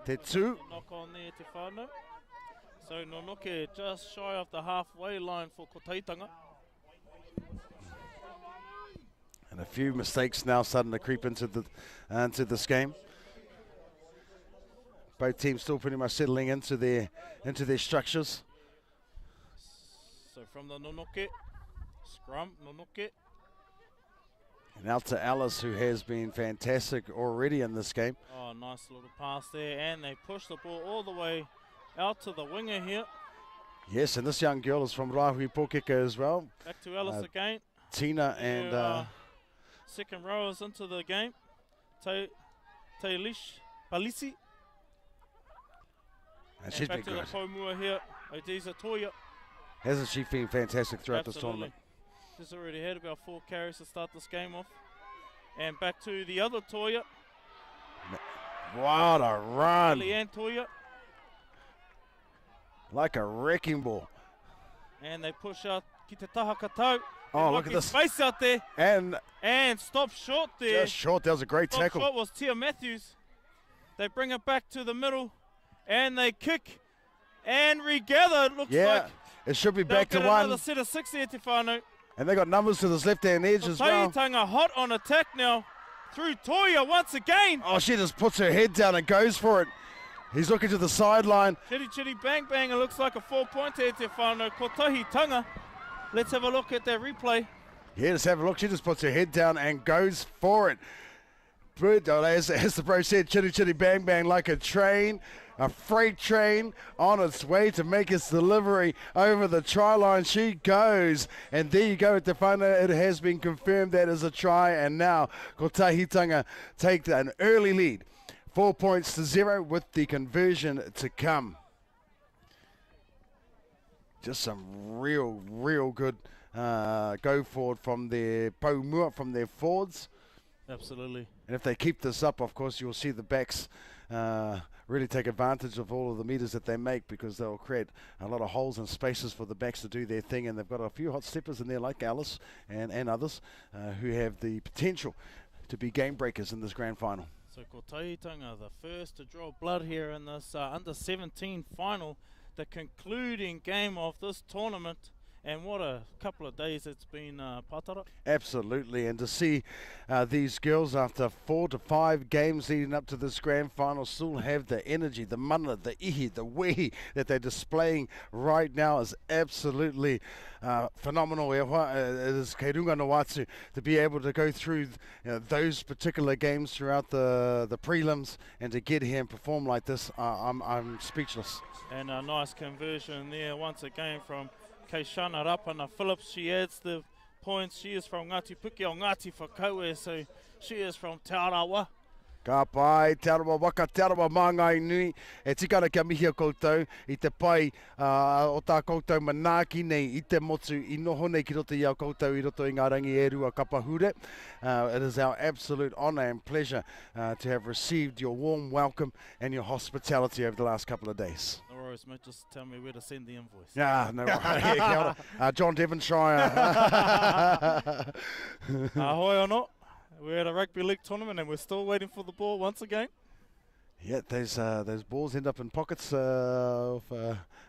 te tū. Knock on there te whānau. So Nonoke just shy of the halfway line for Ko Tahitanga. And a few mistakes now starting to creep into this game. Both teams still pretty much settling into their structures. So from the Nonoke, scrum, Nonoke. And out to Alice, who has been fantastic already in this game. Oh, nice little pass there, and they push the ball all the way out to the winger here. Yes, and this young girl is from Rahui Pōkeka as well. Back to Alice again. Tina and... second rowers into the game. Tailish Palisi. And she's back been to good. the Paumua here, Odiza Toya. Hasn't she been fantastic throughout this tournament? She's already had about 4 carries to start this game off. And back to the other Toya. What a run. Leanne Toya. Like a wrecking ball. And they push out Ki te taha katau. Oh, look at this. Space out there. And stop short there. Just short. That was a great tackle. Stop short was Tia Matthews. They bring it back to the middle. And they kick and regather. It looks like it should be back to one. Another set of 6 there, Te Whānau. And they got numbers to this left-hand edge as well. Tahitanga hot on attack now through Toya once again. Oh, she just puts her head down and goes for it. He's looking to the sideline. Chitty chitty bang bang. It looks like a 4-pointer, Te Whānau. Ko Tahitanga. Let's have a look at that replay. Yeah, let's have a look. She just puts her head down and goes for it. But as the bro said, chitty chitty bang bang like a train. A freight train on its way to make its delivery over the try line. She goes. And there you go, Te Whānau. It has been confirmed that is a try. And now Ko Tahitanga take an early lead. 4 points to 0 with the conversion to come. Just some real good go forward from their Paumua, from their forwards. Absolutely. And if they keep this up, of course, you'll see the backs really take advantage of all of the meters that they make, because they'll create a lot of holes and spaces for the backs to do their thing. And they've got a few hot steppers in there like Alice and others who have the potential to be game breakers in this grand final. So Ko Tahitanga, the first to draw blood here in this under-17 final, the concluding game of this tournament. And what a couple of days it's been, Patara. Absolutely, and to see these girls after 4 to 5 games leading up to this grand final still have the energy, the mana, the ihi, the wehi that they're displaying right now is absolutely phenomenal. It is kei runga no atu to be able to go through those particular games throughout the prelims and to get here and perform like this. I'm speechless. And a nice conversion there once again from Keishana Rapana Phillips. She adds the points. She is from Ngāti Puke o Ngāti Whakaue, so she is from Te Arawa. Ka pai, te arawa waka, te arawa māngai nui, e tikara kia mihia koutou, i te pai o tā koutou manaaki nei i te motu, i noho nei ki roto i au koutou i roto i ngā rangi e rua kapahure. It is our absolute honour and pleasure to have received your warm welcome and your hospitality over the last couple of days. No worries, mate. Just tell me where to send the invoice. Yeah, no worries. John Devonshire. Ahoy or not, we're at a rugby league tournament and we're still waiting for the ball once again. Yeah, those balls end up in pockets of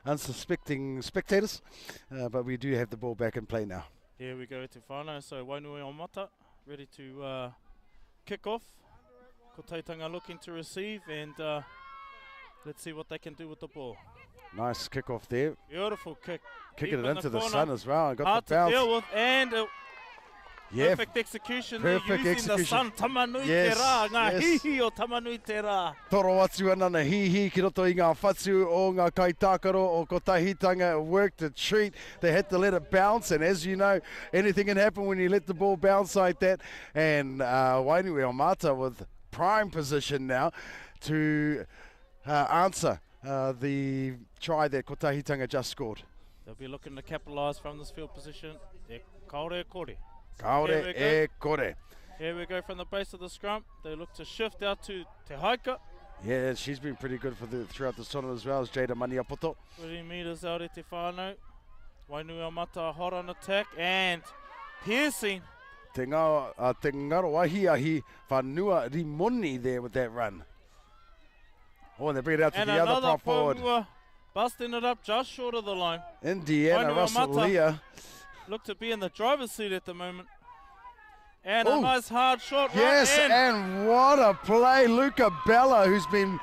unsuspecting spectators, but we do have the ball back in play now. Here we go to whānau, so Wainui Omata ready to kick off. Ko Taitanga looking to receive, and let's see what they can do with the ball. Nice kick off there. Beautiful kick. Kicking Deep it in into the corner. sun as well. Got Hard the bounce. to deal with, and Yeah, perfect execution perfect there, using execution. the sun. Tamanui Yes, te rā, ngā yes. hihi o tamanui te rā. toro atu ana na hihi ki roto i ngā whatu o ngā kaitākaro o ko tahitanga. It worked a treat. They had to let it bounce, and as you know, anything can happen when you let the ball bounce like that. And Wainui Omata with prime position now to answer the try that ko tahitanga just scored. They'll be looking to capitalise from this field position. E kaore e kore. Kaore e kore. Here we go from the base of the scrum. They look to shift out to Te Haika. Yeah, she's been pretty good throughout this tournament as well as Jada Maniapoto. 20 metres out e te whānau. Wainui Omata hot on attack and piercing. Te ngaro ahi whanua rimoni there with that run. Oh, and they bring it out to And the other another prop forward. Pomua busting it up just short of the line. Indiana Wainui Russell Omata Leah. look to be in the driver's seat at the moment. And Ooh. a nice hard shot Yes, right in. and what a play. Luca Bella, who's been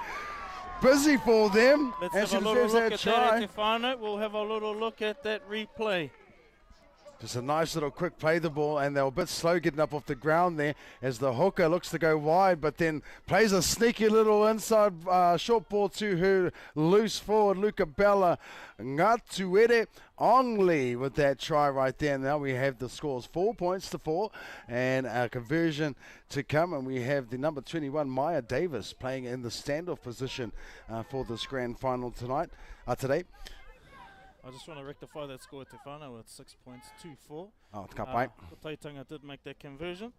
busy for them. Let's and have she a little deserves look that at try. that at te whānau. We'll have a little look at that replay. Just a nice little quick play the ball, and they were a bit slow getting up off the ground there as the hooker looks to go wide, but then plays a sneaky little inside short ball to her loose forward, Luca Bella. Ngatuere Ongli with that try right there. Now we have the scores 4 points to 4 and a conversion to come, and we have the number 21 Maya Davis playing in the standoff position for this grand final today. I just want to rectify that score at Te Whānau with 6 points to 4. Oh, it's cut back. Taitanga did make that conversion.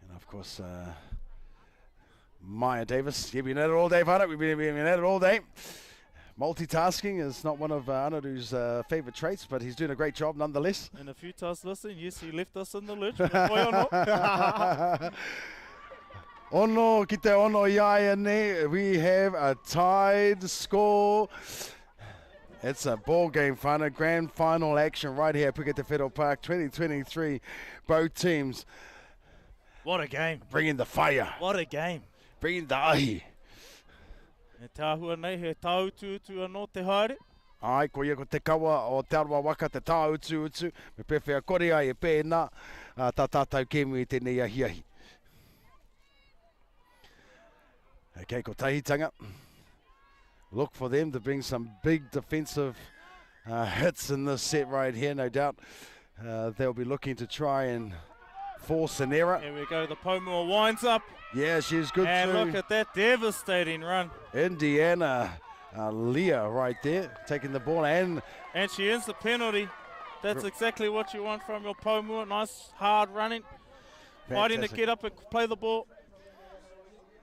And of course, Maya Davis. Yeah, we've been at it all day, Whānau. We've been at it all day. Multitasking is not one of Anaru's favourite traits, but he's doing a great job nonetheless. And a few times listening, yes, he left us in the lurch. But boy or not. Ono ki te ono iaia nei, we have a tied score. It's a ball game, Whānau. Grand final action right here at Puke Federal Park 2023. Both teams What a game. bringing the fire, What a game. bringing the ahi. E tāhua nei, he tāutu anō te haere. Ai, ko ia ko te kawa o te aroa waka, te tā utu. Me pewhia kore ai e pēnā, tā tātou kēmu i tēnei ahi. Okay, ko tahitanga. Look for them to bring some big defensive hits in this set right here, no doubt. They'll be looking to try and force an error. Here we go, the Pomua winds up. Yeah, she's good And too. look at that devastating run. Indiana Leah right there, taking the ball and she ends the penalty. That's exactly what you want from your Pomua. Nice, hard running. Fighting to fantastic. get up and play the ball.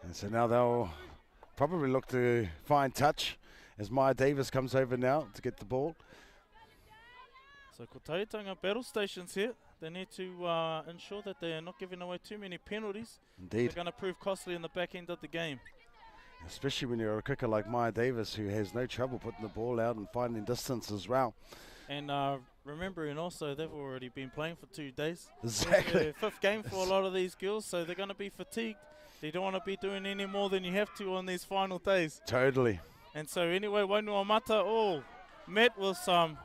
And so now they'll probably look to find touch as Maya Davis comes over now to get the ball. So ko Taitanga battle stations here. They need to ensure that they are not giving away too many penalties. Indeed. They're going to prove costly in the back end of the game. Especially when you're a kicker like Maya Davis, who has no trouble putting the ball out and finding distance as well. And remembering also they've already been playing for 2 days. Exactly. Their fifth game for a lot of these girls, so they're going to be fatigued. They don't want to be doing any more than you have to on these final days. Totally. And so anyway, Wainui Omata met with some...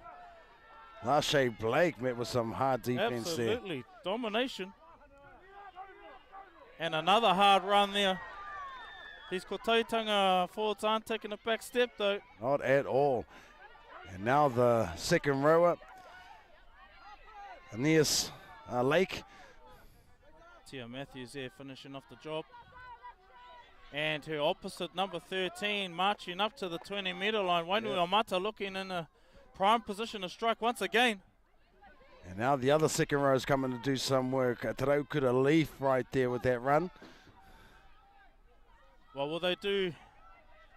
Lashe Blake met with some hard defense Absolutely. Domination. And another hard run there. These Ko Taitanga forwards aren't taking a back step though. there. Not at all. And now the second rower, Aeneas Lake. Tia Matthews there finishing off the job. And her opposite, number 13, marching up to the 20-metre line. Wainui Amata looking in a prime position to strike once again. And now the other second row is coming to do some work. Te Raukura Leaf right there with that run. What will they do?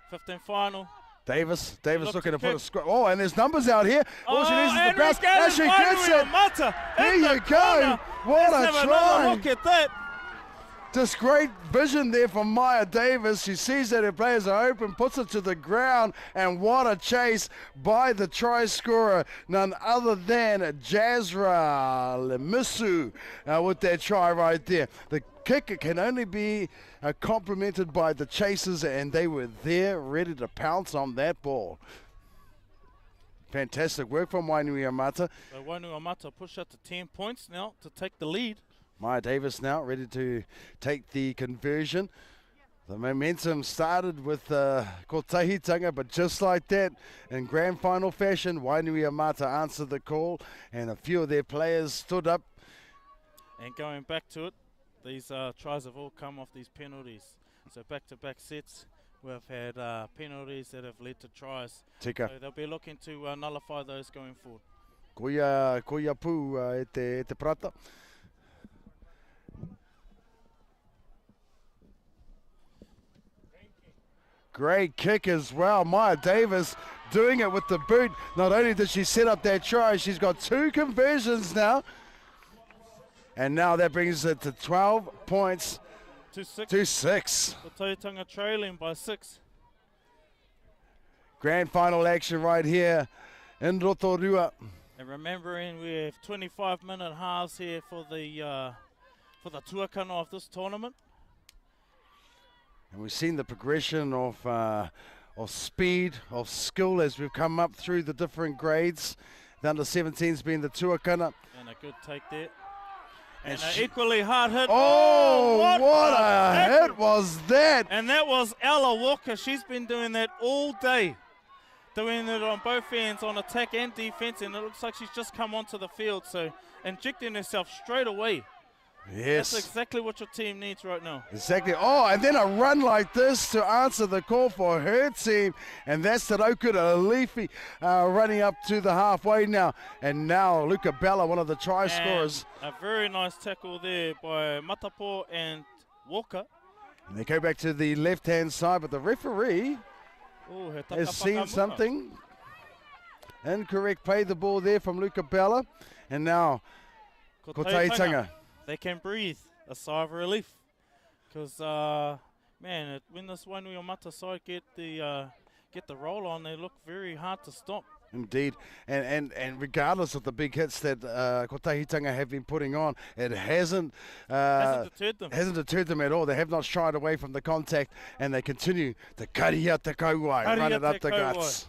15 final. Davis looking to put a kick. score. Oh, and there's numbers out here. All she needs is the and bounce. again, And she gets Wainui it. Amata There in the you go. corner. What Let's a have another try. look at that. Just great vision there from Maya Davis. She sees that her players are open, puts it to the ground, and what a chase by the try scorer, none other than Jazra Lemisu with that try right there. The kick can only be complemented by the chasers, and they were there ready to pounce on that ball. Fantastic work from Wainui Amata. So Wainui Amata push up to 10 points now to take the lead. Maya Davis now ready to take the conversion. The momentum started with Kotahitanga, but just like that, in grand final fashion, Wainui Amata answered the call, and a few of their players stood up. And going back to it, these tries have all come off these penalties. So back-to-back sets, we've had penalties that have led to tries. Tika. So they'll be looking to nullify those going forward. Koia pū e te prata. Great kick as well. Maya Davis doing it with the boot. Not only did she set up that try, she's got 2 conversions now. And now that brings it to 12 points to 6. Kotahitanga trailing by 6. Grand final action right here in Rotorua. And remembering we have 25-minute halves here for the tuakana of this tournament. And we've seen the progression of speed, of skill as we've come up through the different grades. The under-17s being the tuakana. And a good take there. And an equally hard hit. Oh, what a hit was that! And that was Ella Walker. She's been doing that all day. Doing it on both ends, on attack and defense, and it looks like she's just come onto the field. So injecting herself straight away. Yes. That's exactly what your team needs right now. Exactly. Oh, and then a run like this to answer the call for her team. And that's Te Raukura Leafy running up to the halfway now. And now Luca Bella, one of the try scorers. A very nice tackle there by Matapo and Walker. And they go back to the left-hand side, but the referee has seen something. Incorrect play the ball there from Luca Bella. And now Kotahitanga. They can breathe a sigh of relief because, man, when this Wainui Amata side get the roll on, they look very hard to stop. Indeed, and regardless of the big hits that Kotahitanga have been putting on, it hasn't deterred them at all. They have not shied away from the contact, and they continue to karia te kauai, run it up the guts.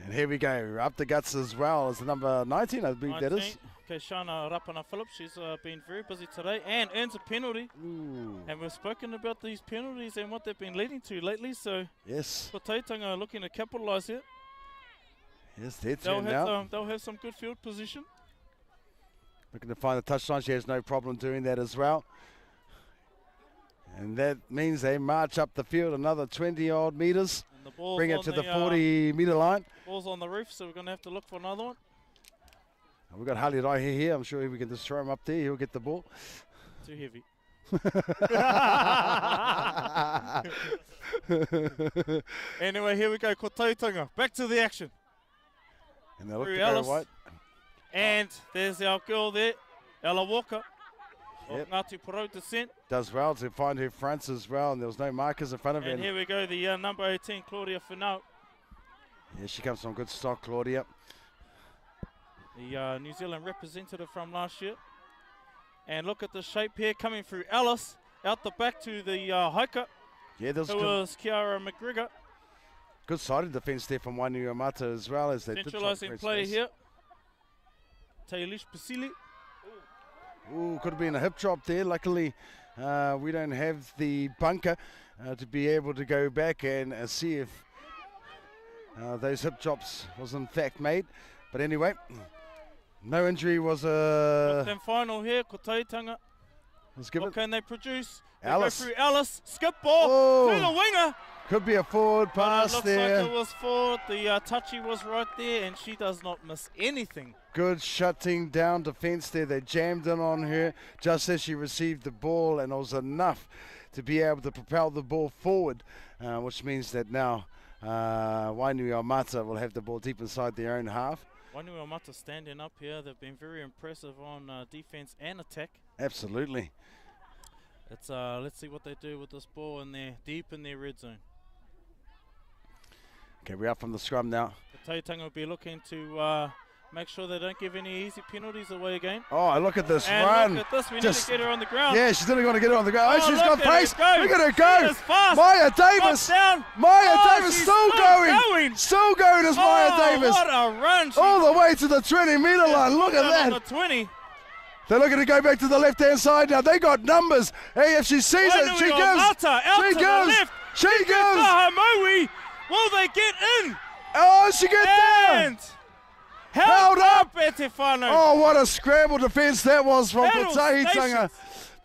And here we go, up the guts as well as the number 19, I believe that is. Okay, Shana Rapana Phillips, she's been very busy today and earns a penalty. Ooh. And we've spoken about these penalties and what they've been leading to lately, so yes, Kotahitanga are looking to capitalise here. Yes, their turn now. They'll have some good field position. Looking to find the touchline, she has no problem doing that as well. And that means they march up the field another 20-odd metres, bring it to the 40-metre line. Ball's on the roof, so we're going to have to look for another one. We've got Harley Rai here. I'm sure we can just throw him up there. He'll get the ball. Too heavy. Anyway, here we go. Kotahitanga. Back to the action. And they look to go white. And there's our girl there, Ella Walker. Yep. Of Ngāti Porou descent. Does well to find her fronts as well, and there was no markers in front of her. And here we go, the number 18, Claudia Finau. Yeah, she comes from good stock, Claudia. The New Zealand representative from last year. And look at the shape here coming through Alice, out the back to the hiker. Yeah, there's who was Kiara McGregor. Good sided defence there from Wainui Amata as well as they centralising play here. Tailish Pasili. Ooh, could have been a hip drop there. Luckily, we don't have the bunker to be able to go back and see if those hip drops was in fact made. But anyway, no injury was Then final here, Kotahitanga. Let's give What it. can they produce? They Alice. go through Alice. Skip ball Oh. to the winger. Could be a forward But pass it looks there. like it was forward. The touchy was right there, and she does not miss anything. Good shutting down defence there. They jammed in on her just as she received the ball, and it was enough to be able to propel the ball forward, which means that now Wainuiomata will have the ball deep inside their own half. Wainuiomata standing up here. They've been very impressive on defense and attack. Absolutely. It's let's see what they do with this ball in there, deep in their red zone. Okay, we're out from the scrum now. The Taitanga will be looking to make sure they don't give any easy penalties away again. Oh, look at this And run. look at this. We Just- need to get her on the ground. Yeah, she's only going to get it on the ground. Oh, Oh, she's look got at pace. her go. Look at her She go. is fast. Maya Davis. Up, down. Maya Oh, Davis she's still going. Still going is Maya Oh, Davis. what a run. She All the way to the 20-metre line. Look at got that. on the 20. They're looking to go back to the left-hand side now. They got numbers. Hey, if she sees it, she gives. Wainuiomata out She to gives. the left. She gives. Fahamoe. Will they get in? Oh, she gets there. And held up Etefano. Oh, what a scramble defence that was from Battle Kotahitanga.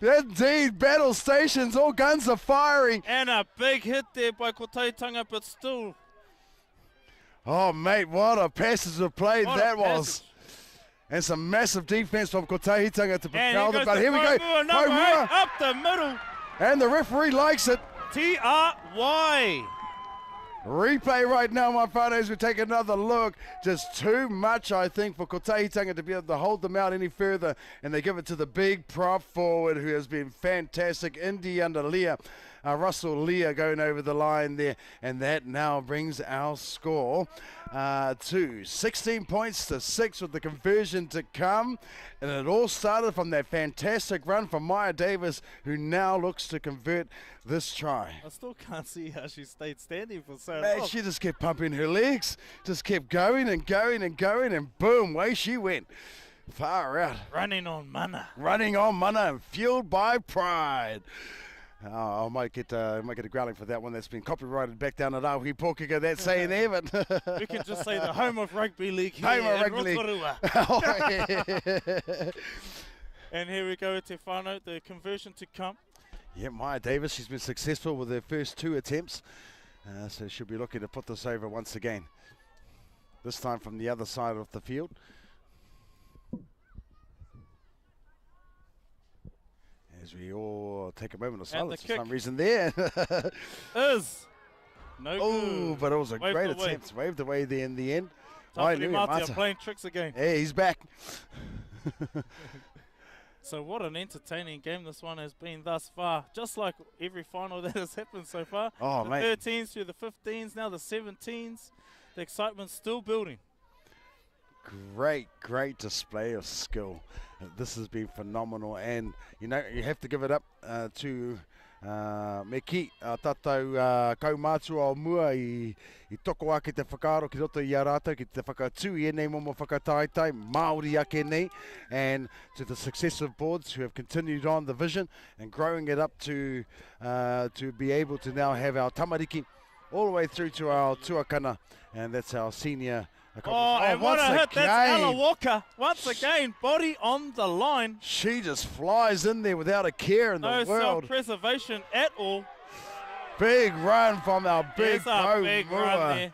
Indeed, battle stations. All guns are firing. And a big hit there by Kotahitanga, but still. Oh, mate, what a passage of play What a that was. passage. And some massive defence from Kotahitanga to And propel them. But here we go. Kaimua, number Kaimua. 8, up the middle. And the referee likes it. TRY. Replay right now, my whānau, we take another look. Just too much, I think, for Kotahitanga to be able to hold them out any further. And they give it to the big prop forward who has been fantastic, Indy under Leah. Russell Leah going over the line there. And that now brings our score to 16 points to 6 with the conversion to come. And it all started from that fantastic run from Maya Davis, who now looks to convert this try. I still can't see how she stayed standing for so Man, long. she just kept pumping her legs, just kept going and going and going, and boom, away she went. Far out. Running on mana. Running on mana and fueled by pride. I might get a growling for that one. That's been copyrighted back down at Aohi Pōkeka, that saying there, but We can just say the home of rugby league here Home of in rugby league. Rotorua. And here we go, Tefano, the conversion to come. Yeah, Maya Davis, she's been successful with her first 2 attempts, so she'll be looking to put this over once again. This time from the other side of the field. As we all take a moment of silence for some reason there. Is no Oh, good. but it was a Waved great away. attempt. Waved away there in the end. Tafiri Matia Mata. playing tricks again. Yeah, he's back. So what an entertaining game this one has been thus far. Just like every final that has happened so far. Oh, the mate. 13s through the 15s, now the 17s. The excitement's still building. Great display of skill. This has been phenomenal, and you know you have to give it up to me ki tātou kaumātua o mua i toko ake te whakaaro ki roto i a rātou ki te whakatū i enei momo whakataitai Māori ake nei, and to the successive boards who have continued on the vision and growing it up to be able to now have our tamariki all the way through to our tuakana, and that's our senior. Oh, and what a hit. That's Ella Walker. Once again, body on the line. She just flies in there without a care in No the world. self-preservation at all. Big run from our big There's a big Moa. run there.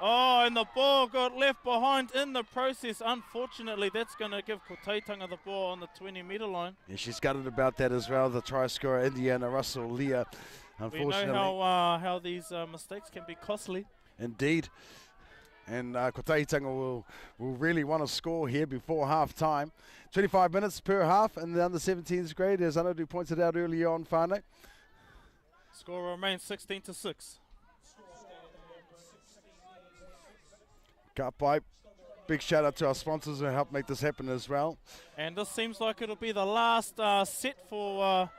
Oh, and the ball got left behind in the process. Unfortunately, that's going to give Kotahitanga the ball on the 20-metre line. Yeah, she's gutted about that as well. The try scorer, Indiana Russell Leah, unfortunately. We know how these mistakes can be costly. Indeed. And Kotahitanga will really want to score here before half-time. 25 minutes per half in the under-17s grade, as Anadu pointed out earlier on, whānau. Score remains 16-6. Cut pipe. Big shout out to our sponsors who helped make this happen as well. And this seems like it'll be the last set for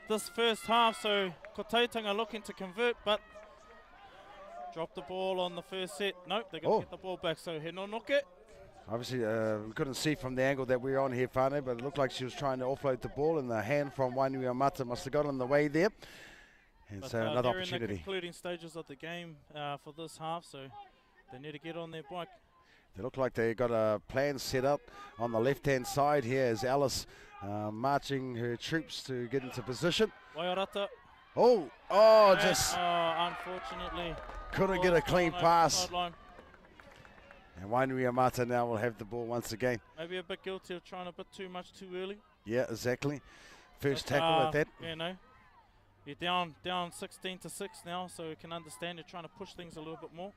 this first half. So Kotahitanga looking to convert, but drop the ball on the first set. Nope, they're going to get the ball back. So Henonoke. Obviously, we couldn't see from the angle that we're on here, whānau, but it looked like she was trying to offload the ball, and the hand from Wainuiomata must have got in the way there. And But, so another they're in the opportunity. concluding stages of the game for this half, so they need to get on their bike. They look like they got a plan set up on the left-hand side here as Alice marching her troops to get into position. Waiarata. Oh, And, just unfortunately. couldn't get a clean on over the pass. sideline. And Wainui Amata now will have the ball once again. Maybe a bit guilty of trying a bit too much too early. Yeah, exactly. First But, tackle at that. You know, you're down 16-6 now, so we can understand you're trying to push things a little bit more.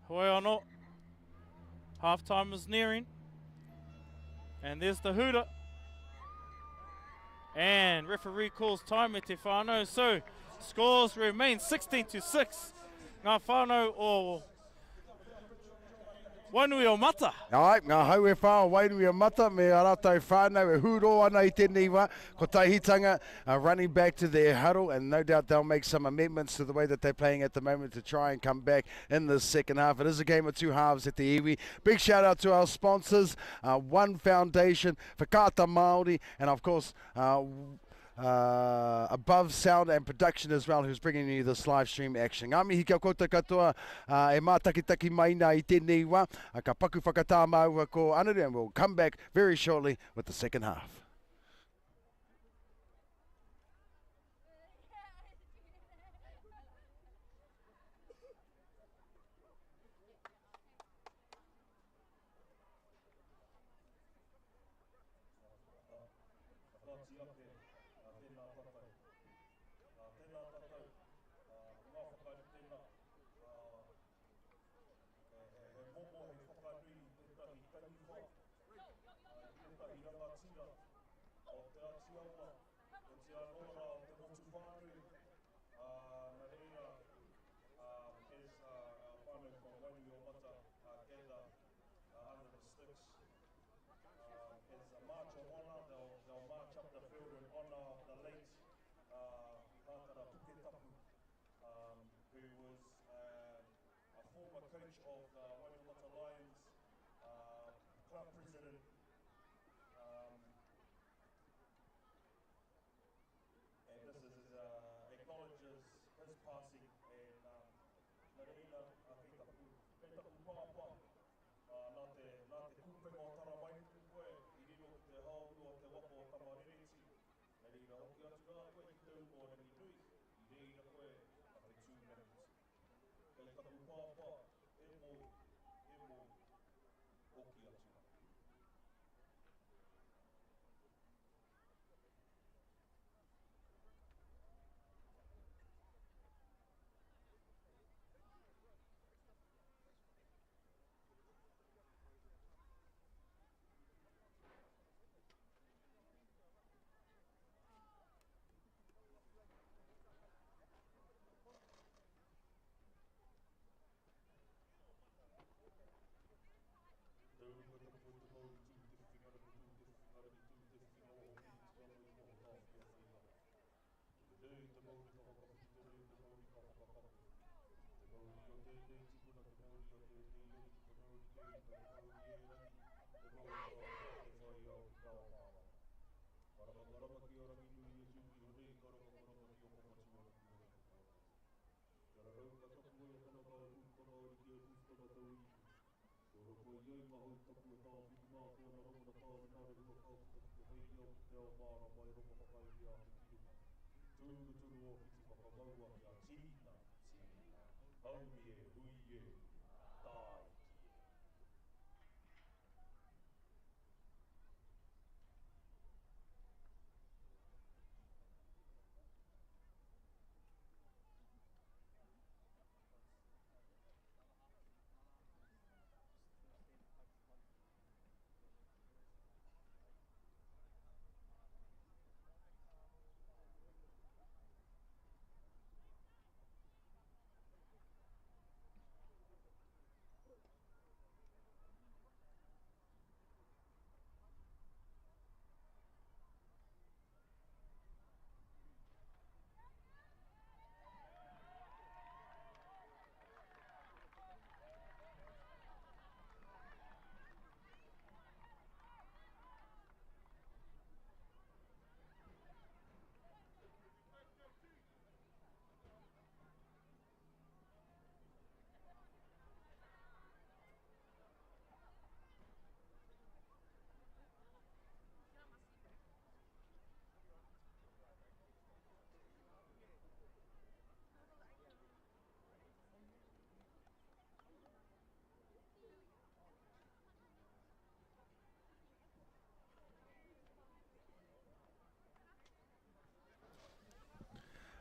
Hoi anō. Half time is nearing. And there's the hooter. And referee calls time e te whānau. So scores remain 16-6. Ngā whānau o Wainui o Mata. Ai, ngā hau e whāo Wainui o Mata, me a rātou whānau e huro ana I tēnei wā. Ko Tahitanga running back to their huddle, and no doubt they'll make some amendments to the way that they're playing at the moment to try and come back in the second half. It is a game of two halves at the iwi. Big shout out to our sponsors, One Foundation, Whakaata Māori, and of course, Above Sound and Production as well, who's bringing you this live stream action. Ngā mihi kia koutou katoa e mātakitaki mai nā I tēnei wā. Ka paku whakatā maua ko Anuru, and we'll come back very shortly with the second half.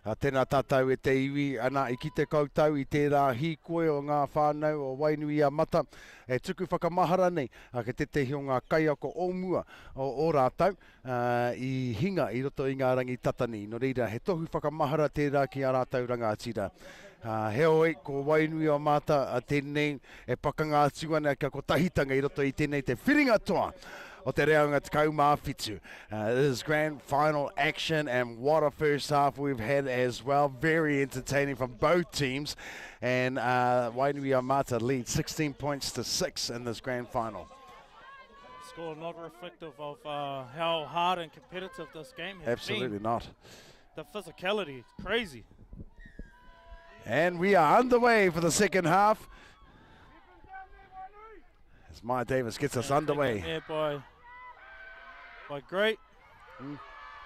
Tēnā tātou e te iwi, ana I ki te koutou I tērā hīkoe o ngā whānau o Wainuiomata. E tuku whakamahara nei, ke te tehi o ngā kaiako omua o rātou I hinga I roto I ngā rangi tatani. No reira, he tohu whakamahara tērā ki a rātou rangatira. He oi, ko Wainuiomata tēnei e pakangātu ana kia ko tahitanga I roto I tēnei te whiringa toa. O te reanga te kaumāwhitu. This is grand final action, and what a first half we've had as well. Very entertaining from both teams. And Wainuiomata lead 16 points to 6 in this grand final. Score not reflective of how hard and competitive this game has Absolutely been. not. The physicality, crazy. And we are underway for the second half. As Maya Davis gets us underway. There by Great.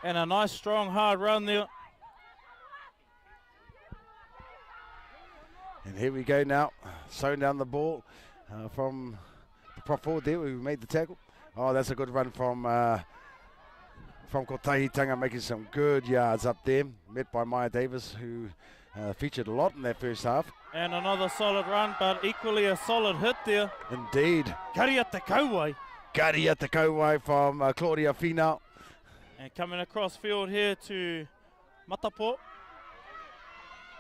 And a nice, strong, hard run there. And here we go now. Sewn down the ball from the prop forward there. We made the tackle. Oh, that's a good run from Kotahitanga, making some good yards up there. Met by Maya Davis, who featured a lot in that first half. And another solid run, but equally a solid hit there. Indeed. Karia te kauai. Karia te kauai from Claudia Finau. And coming across field here to Matapo.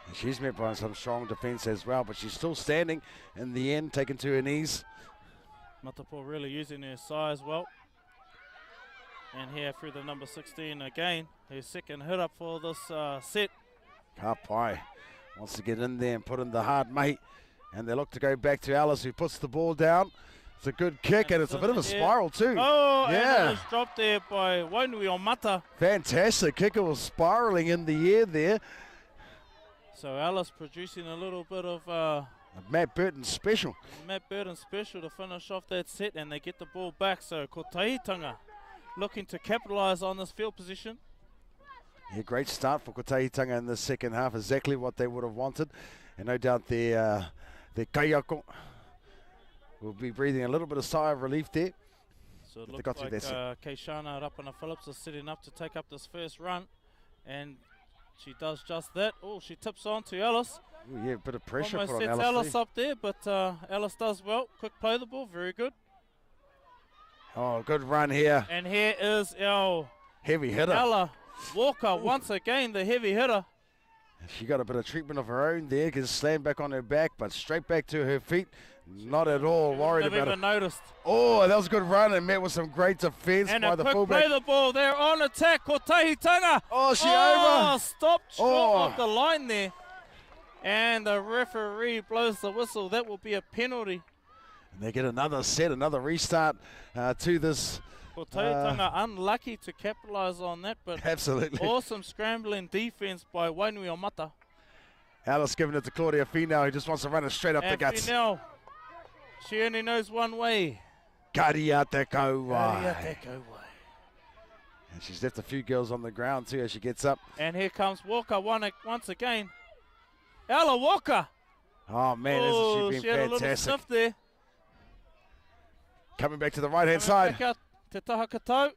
And she's met by some strong defence as well, but she's still standing in the end, taken to her knees. Matapo really using her size well. And here through the number 16 again, her second hit up for this set. Kapai wants to get in there and put in the hard mate. And they look to go back to Alice, who puts the ball down. It's a good kick, and it's a bit of a spiral too. Oh, yeah. And it was dropped there by Wainuiomata. Fantastic kick. It was spiraling in the air there. So Alice producing a little bit of a Matt Burton special. Matt Burton special to finish off that set, and they get the ball back. So Kotahitanga looking to capitalise on this field position. Yeah, great start for Kotahitanga in the second half. Exactly what they would have wanted. And no doubt their kaiako will be breathing a little bit of sigh of relief there. So it looks like Keishana Rapana Phillips is setting up to take up this first run. And she does just that. Oh, she tips on to Alice. Ooh, yeah, a bit of pressure almost put on sets Alice up there, but Alice does well. Quick play the ball, very good. Oh, good run here. And here is our heavy hitter. Ella Walker, once again, the heavy hitter. She got a bit of treatment of her own there, gets slammed back on her back, but straight back to her feet. Not at all worried about it. Noticed. Oh, that was a good run and met with some great defence by the fullback. And a quick play the ball there on attack. Kotahitanga. Oh, she over. Stopped short of the line there. And the referee blows the whistle. That will be a penalty. And they get another set, another restart to this. Kotahitanga unlucky to capitalise on that, but absolutely awesome scrambling defence by Wainuiomata. Alice giving it to Claudia Finau, who just wants to run it straight up the guts. Finau, she only knows one way. Karia te kauai. Karia te kauai. And she's left a few girls on the ground too as she gets up. And here comes Walker once again. Ella Walker. Oh man, isn't she been had fantastic. A little sniff there. Coming back to the right-hand side. Back out Te Taha Katou.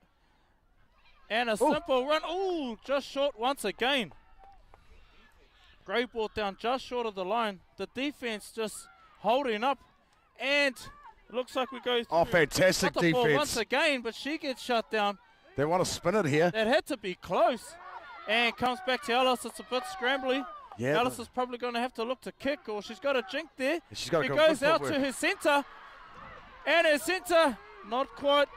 And a simple run. Ooh, just short once again. Gray brought down just short of the line. The defense just holding up. And it looks like we go through. Oh, fantastic defense. Once again, but she gets shut down. They want to spin it here. That had to be close. And comes back to Alice. It's a bit scrambly. Yeah, Alice is probably going to have to look to kick, or she's got a jink there. She's got to go goes out to her centre. And her centre, not quite.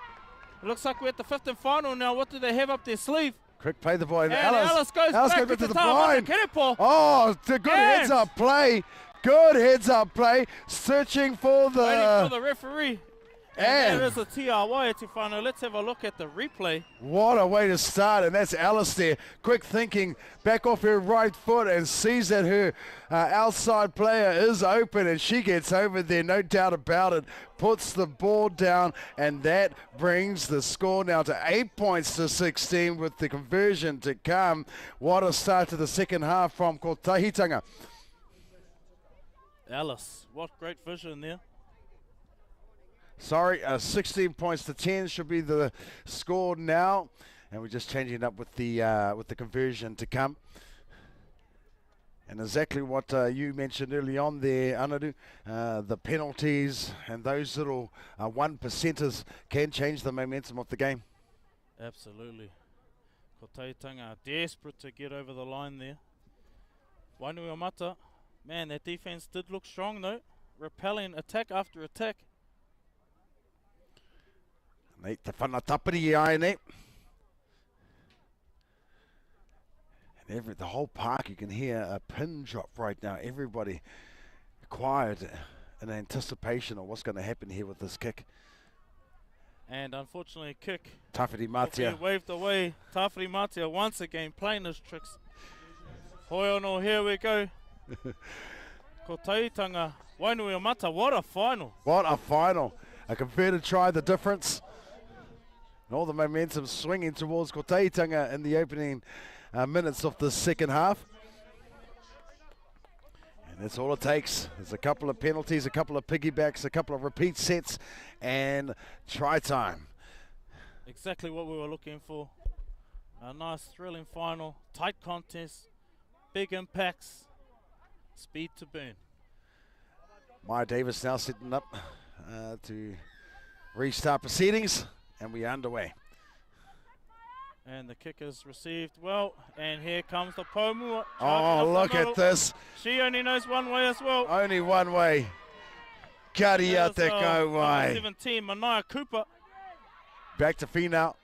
It looks like we're at the fifth and final now. What do they have up their sleeve? Quick play the ball. And Alice goes back to the blind. Oh, it's a good heads-up play. Good heads-up play. Searching for the... Waiting for the referee. And there is a TRY at Tifano. Let's have a look at the replay. What a way to start, and that's Alice there. Quick thinking, back off her right foot and sees that her outside player is open, and she gets over there, no doubt about it. Puts the ball down, and that brings the score now to 8 points to 16 with the conversion to come. What a start to the second half from Kotahitanga. Alice, what great vision there. Sorry, 16 points to 10 should be the score now, and we're just changing it up with the conversion to come. And exactly what you mentioned early on there, Anaru, the penalties and those little 1%ers can change the momentum of the game. Absolutely. Ko Taitanga desperate to get over the line there. Wainuiomata, man, that defense did look strong though, repelling attack after attack. Nei te whanatapiri ai nei. And the whole park, you can hear a pin drop right now. Everybody quiet in anticipation of what's going to happen here with this kick. And unfortunately, kick. Tawhiri Matia. Waved away. Tawhiri Matia once again playing his tricks. Hoiono, here we go. Ko Taitanga, Wainuiomata, what a final. What a final. A converted try, the difference. And all the momentum swinging towards Ko Taitanga in the opening minutes of the second half. And that's all it takes. There's a couple of penalties, a couple of piggybacks, a couple of repeat sets, and try time. Exactly what we were looking for. A nice thrilling final, tight contest, big impacts, speed to burn. Maya Davis now sitting up to restart proceedings, and we are underway. And the kick is received well, and here comes the Pomua. Oh, look at this. She only knows one way as well. Only one way. Karia te kauai. 17, Mania Cooper. Back to Finau.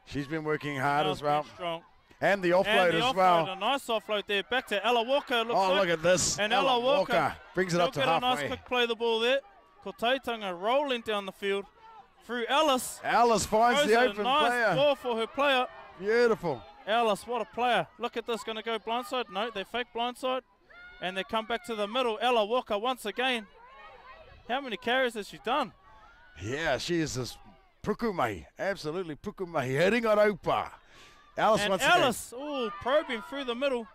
She's been working hard as well. Strong. And the offload as well. A nice offload there. Back to Ella Walker. Look at this. And Ella Walker brings it up to halfway. A nice quick play the ball there. Ko Taitanga rolling down the field. Through Alice. Alice finds the open nice player. Nice ball for her player. Beautiful. Alice, what a player. Look at this, going to go blindside. No, they fake blindside. And they come back to the middle. Ella Walker once again. How many carries has she done? Yeah, she is this pukumahi. Absolutely pukumahi. Heading on Opa. Alice and once Alice, again. Alice, probing through the middle.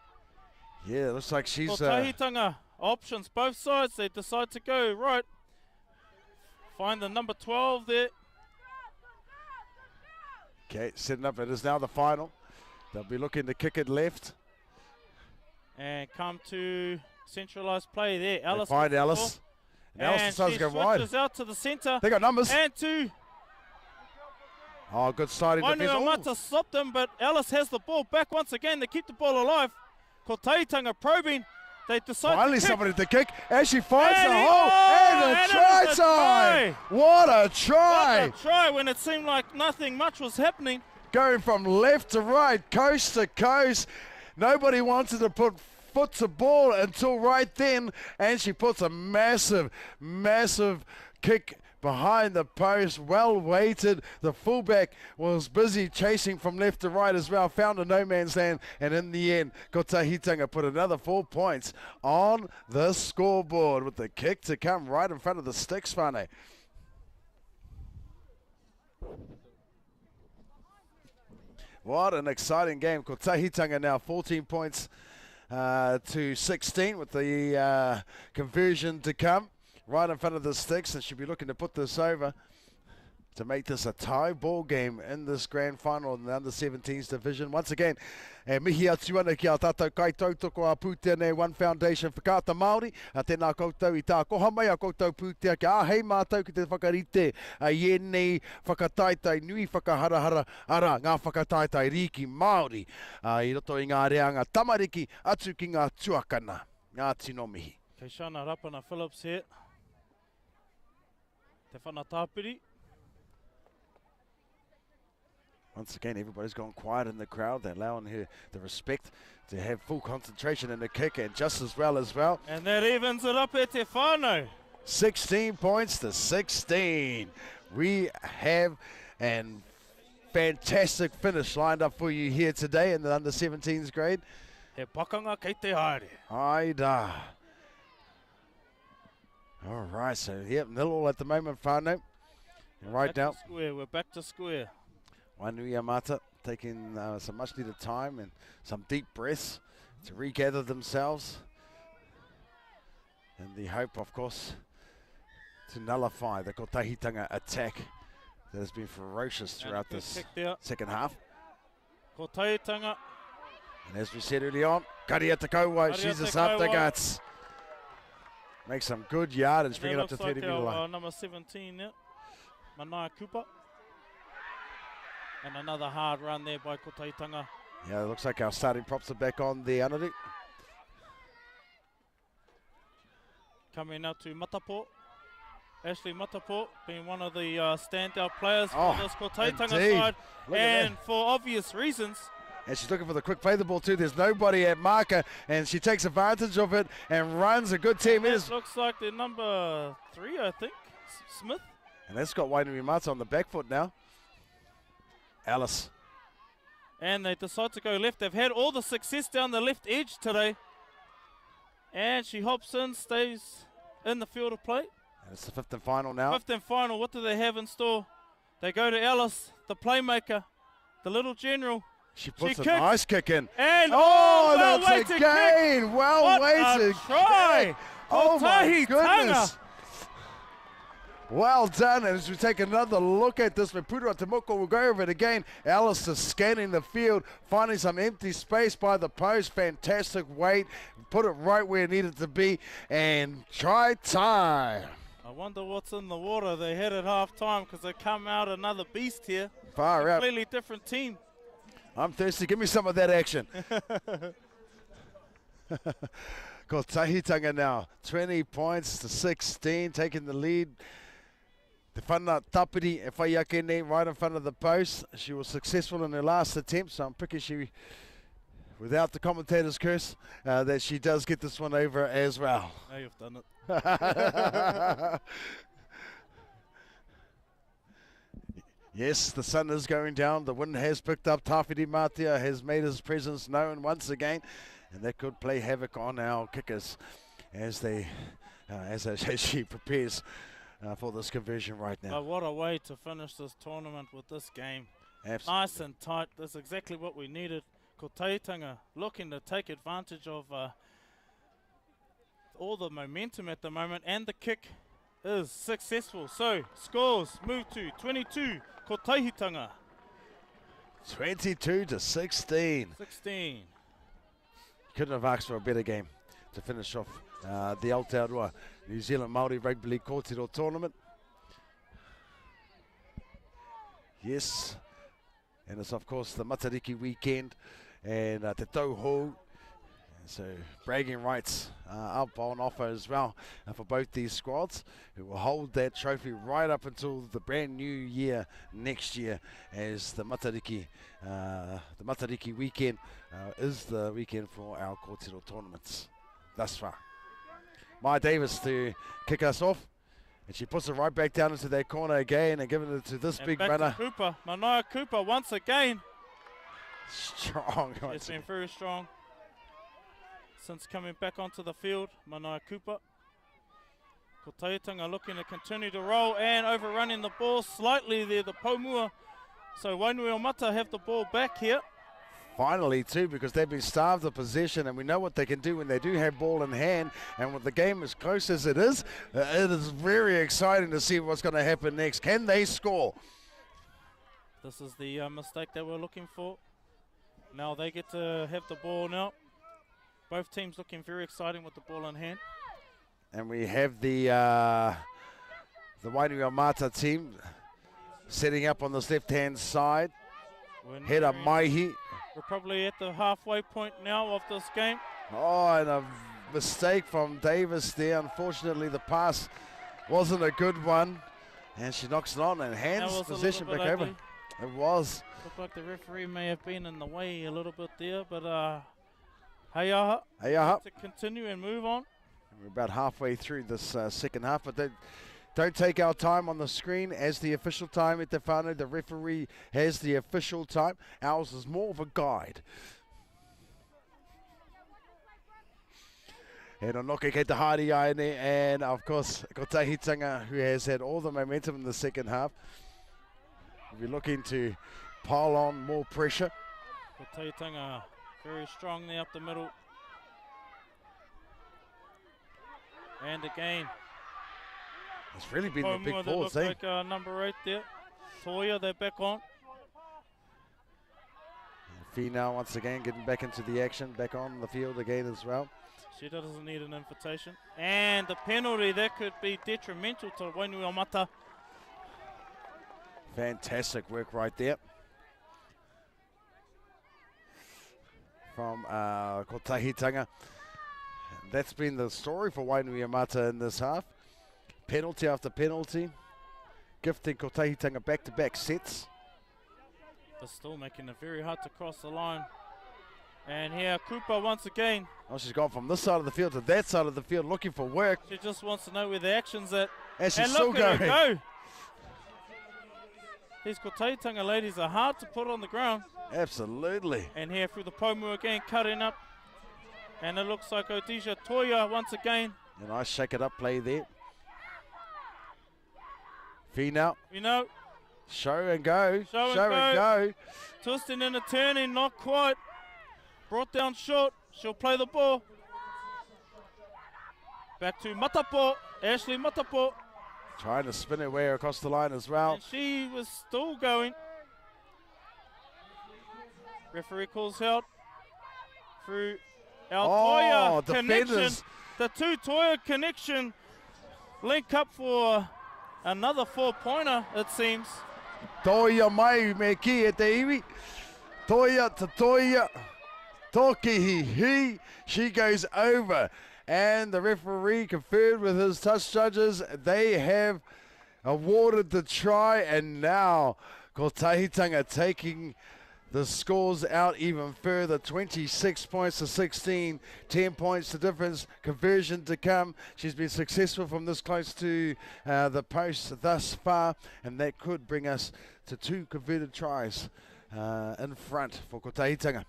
Yeah, looks like she's... Tahitanga, options both sides. They decide to go right. Find the number 12 there. Okay, setting up. It is now the final. They'll be looking to kick it left. And come to centralised play there. Alice. They find Alice. And Alice decides to go wide. Switches out to the centre. They got numbers. And two. Oh, good starting defense. Wainuiomata stopped them, but Alice has the ball back once again. They keep the ball alive. Ko Taitanga probing. They decide finally to kick. somebody to kick as she finds and the hole. And a try time. What a try. What a try when it seemed like nothing much was happening. Going from left to right, coast to coast. Nobody wanted to put foot to ball until right then. And she puts a massive, massive kick behind the post, well weighted. The fullback was busy chasing from left to right as well, found a no man's land, and in the end, Ko Tahitanga put another 4 points on the scoreboard with the kick to come right in front of the sticks, Fane. What an exciting game. Ko Tahitanga now 14 points to 16 with the conversion to come. Right in front of the sticks, and should be looking to put this over to make this a tie ball game in this grand final in the under-17s division. Once again, mihi atu ana ki a tātou kaitautoko a Pūtene One Foundation Whakaata Māori. Tēnā koutou I tā koha mai a koutou Pūtea ki a hei mātou ki te whakarite a ienei whakataitai nui whakaharahara ara ngā whakataitai riki Māori. I roto I ngā reanga tamariki atu ki ngā tuakana, ngā tino mihi. Kei Shana Rapana Phillips here. Te whanatapiri. Once again, everybody's gone quiet in the crowd. They're allowing her the respect to have full concentration in the kick, and just as well. And that evens it up at Te Whānau. 16 points to 16. We have a fantastic finish lined up for you here today in the under-17s grade. He pakanga kei te haere. Aida. All right, so yep, 0-0 at the moment, Whānau. Right now. We're back to square. Wainuiomata taking some much needed time and some deep breaths to regather themselves. And the hope, of course, to nullify the Ko Tahitanga attack that has been ferocious throughout this second half. Ko Tahitanga. And as we said early on, Karia Te Kaua, Karia she's Te just up the Kaua. guts. Makes some good yardage, bring it That up to looks 30 like metre line. our number 17 there, Manaia Cooper. And another hard run there by Kotaitanga. Yeah, it looks like our starting props are back on the Anadu. Coming out to Matapo. Ashley Matapo being one of the standout players Oh, for this Kotaitanga indeed. side. Look at And for obvious reasons, And she's looking for the quick play the ball too. There's nobody at marker, and she takes advantage of it and runs a good 10 minutes. it looks like the number 3, I think, Smith. And that's got Wainui Mata on the back foot now. Alice. And they decide to go left. They've had all the success down the left edge today. And she hops in, stays in the field of play. And it's the fifth and final now. Fifth and final, what do they have in store? They go to Alice, the playmaker, the little general. She puts a kicks. nice kick in. And oh, well that's a weighted gain. kick. Well What weighted a try. kick. Oh my Kotahi goodness. Tanga. Well done. And as we take another look at this, Mapura Tamoko will go over it again. Alice is scanning the field, finding some empty space by the post. Fantastic weight. Put it right where it needed to be. And try time. I wonder what's in the water. They had at half time because they come out another beast here. Far out. Completely different team. I'm thirsty. Give me some of that action. Kotahitanga now, 20 points to 16, taking the lead. Te whana Tapiri e whai ake nei right in front of the post. She was successful in her last attempt, so I'm picking she, without the commentator's curse, that she does get this one over as well. Now you've done it. Yes, the sun is going down. The wind has picked up. Tawhiri Matia has made his presence known once again, and that could play havoc on our kickers as they, as she prepares for this conversion right now. But what a way to finish this tournament with this game. Absolutely. Nice and tight. That's exactly what we needed. Kotaitanga looking to take advantage of all the momentum at the moment, and the kick is successful. So scores move to 22. Kotaihitanga 22 to 16. 16. Couldn't have asked for a better game to finish off the Aotearoa New Zealand Māori Rugby League Kōtiro tournament. Yes, and it's of course the Matariki weekend and Te Tauhou. So bragging rights up on offer as well for both these squads, who will hold that trophy right up until the brand new year next year, as the Matariki weekend is the weekend for our Kōtiro tournaments thus far. Maya Davis to kick us off, and she puts it right back down into that corner again and giving it to this And big back runner. to Cooper. Manaia Cooper once again. Strong. It's been very strong since coming back onto the field. Manaia Cooper. Kotaitanga looking to continue to roll and overrunning the ball slightly there, the Pomua. So Wainui Mata have the ball back here. Finally, too, because they've been starved of possession, and we know what they can do when they do have ball in hand. And with the game as close as it is very exciting to see what's going to happen next. Can they score? This is the mistake that we're looking for. Now they get to have the ball now. Both teams looking very exciting with the ball in hand. And we have the Wainui Mata team setting up on this left-hand side. Header Maihi. We're probably at the halfway point now of this game. Oh, and a mistake from Davis there. Unfortunately, the pass wasn't a good one. And she knocks it on and hands possession back over. It was. Looked like the referee may have been in the way a little bit there, but Heiaha to continue and move on. We're about halfway through this second half, but don't take our time on the screen as the official time at the whānau. The referee has the official time. Ours is more of a guide. And Onoke kei te haere aene, and of course Kotahitanga, who has had all the momentum in the second half. We're looking to pile on more pressure. Kotahitanga very strong there up the middle. And again, It's really been the Pomua big that forwards, look like number 8 there. Toya, they're back on. Fee once again getting back into the action, back on the field again as well. She doesn't need an invitation. And the penalty, that could be detrimental to Wainuiomata. Fantastic work right there from Kotahitanga. That's been the story for Wainuiomata in this half. Penalty after penalty, gifting Kotahitanga back-to-back sets. But still making it very hard to cross the line. And here, Cooper once again. Oh, she's gone from this side of the field to that side of the field looking for work. She just wants to know where the action's at. And she's and still look at going. her go. These Kotahitanga ladies are hard to put on the ground. Absolutely. And here through the Pomu again, cutting up. And it looks like Odisha Toya once again. A nice shake it up play there. Fee now. You know. Show and go. Show and go. Twisting and a turning, not quite. Brought down short. She'll play the ball. Back to Matapo. Ashley Matapo. Trying to spin her way across the line as well. And she was still going. Referee calls out through our Toya connection. Defenders. The two Toya connection link up for another 4-pointer, it seems. Toya mai me ki e te iwi. Toya to Toya. Tokihi. She goes over. And the referee conferred with his touch judges. They have awarded the try. And now Kotahitanga taking the scores out even further. 26 points to 16. 10 points to difference. Conversion to come. She's been successful from this close to the post thus far. And that could bring us to 2 converted tries in front for Kotahitanga.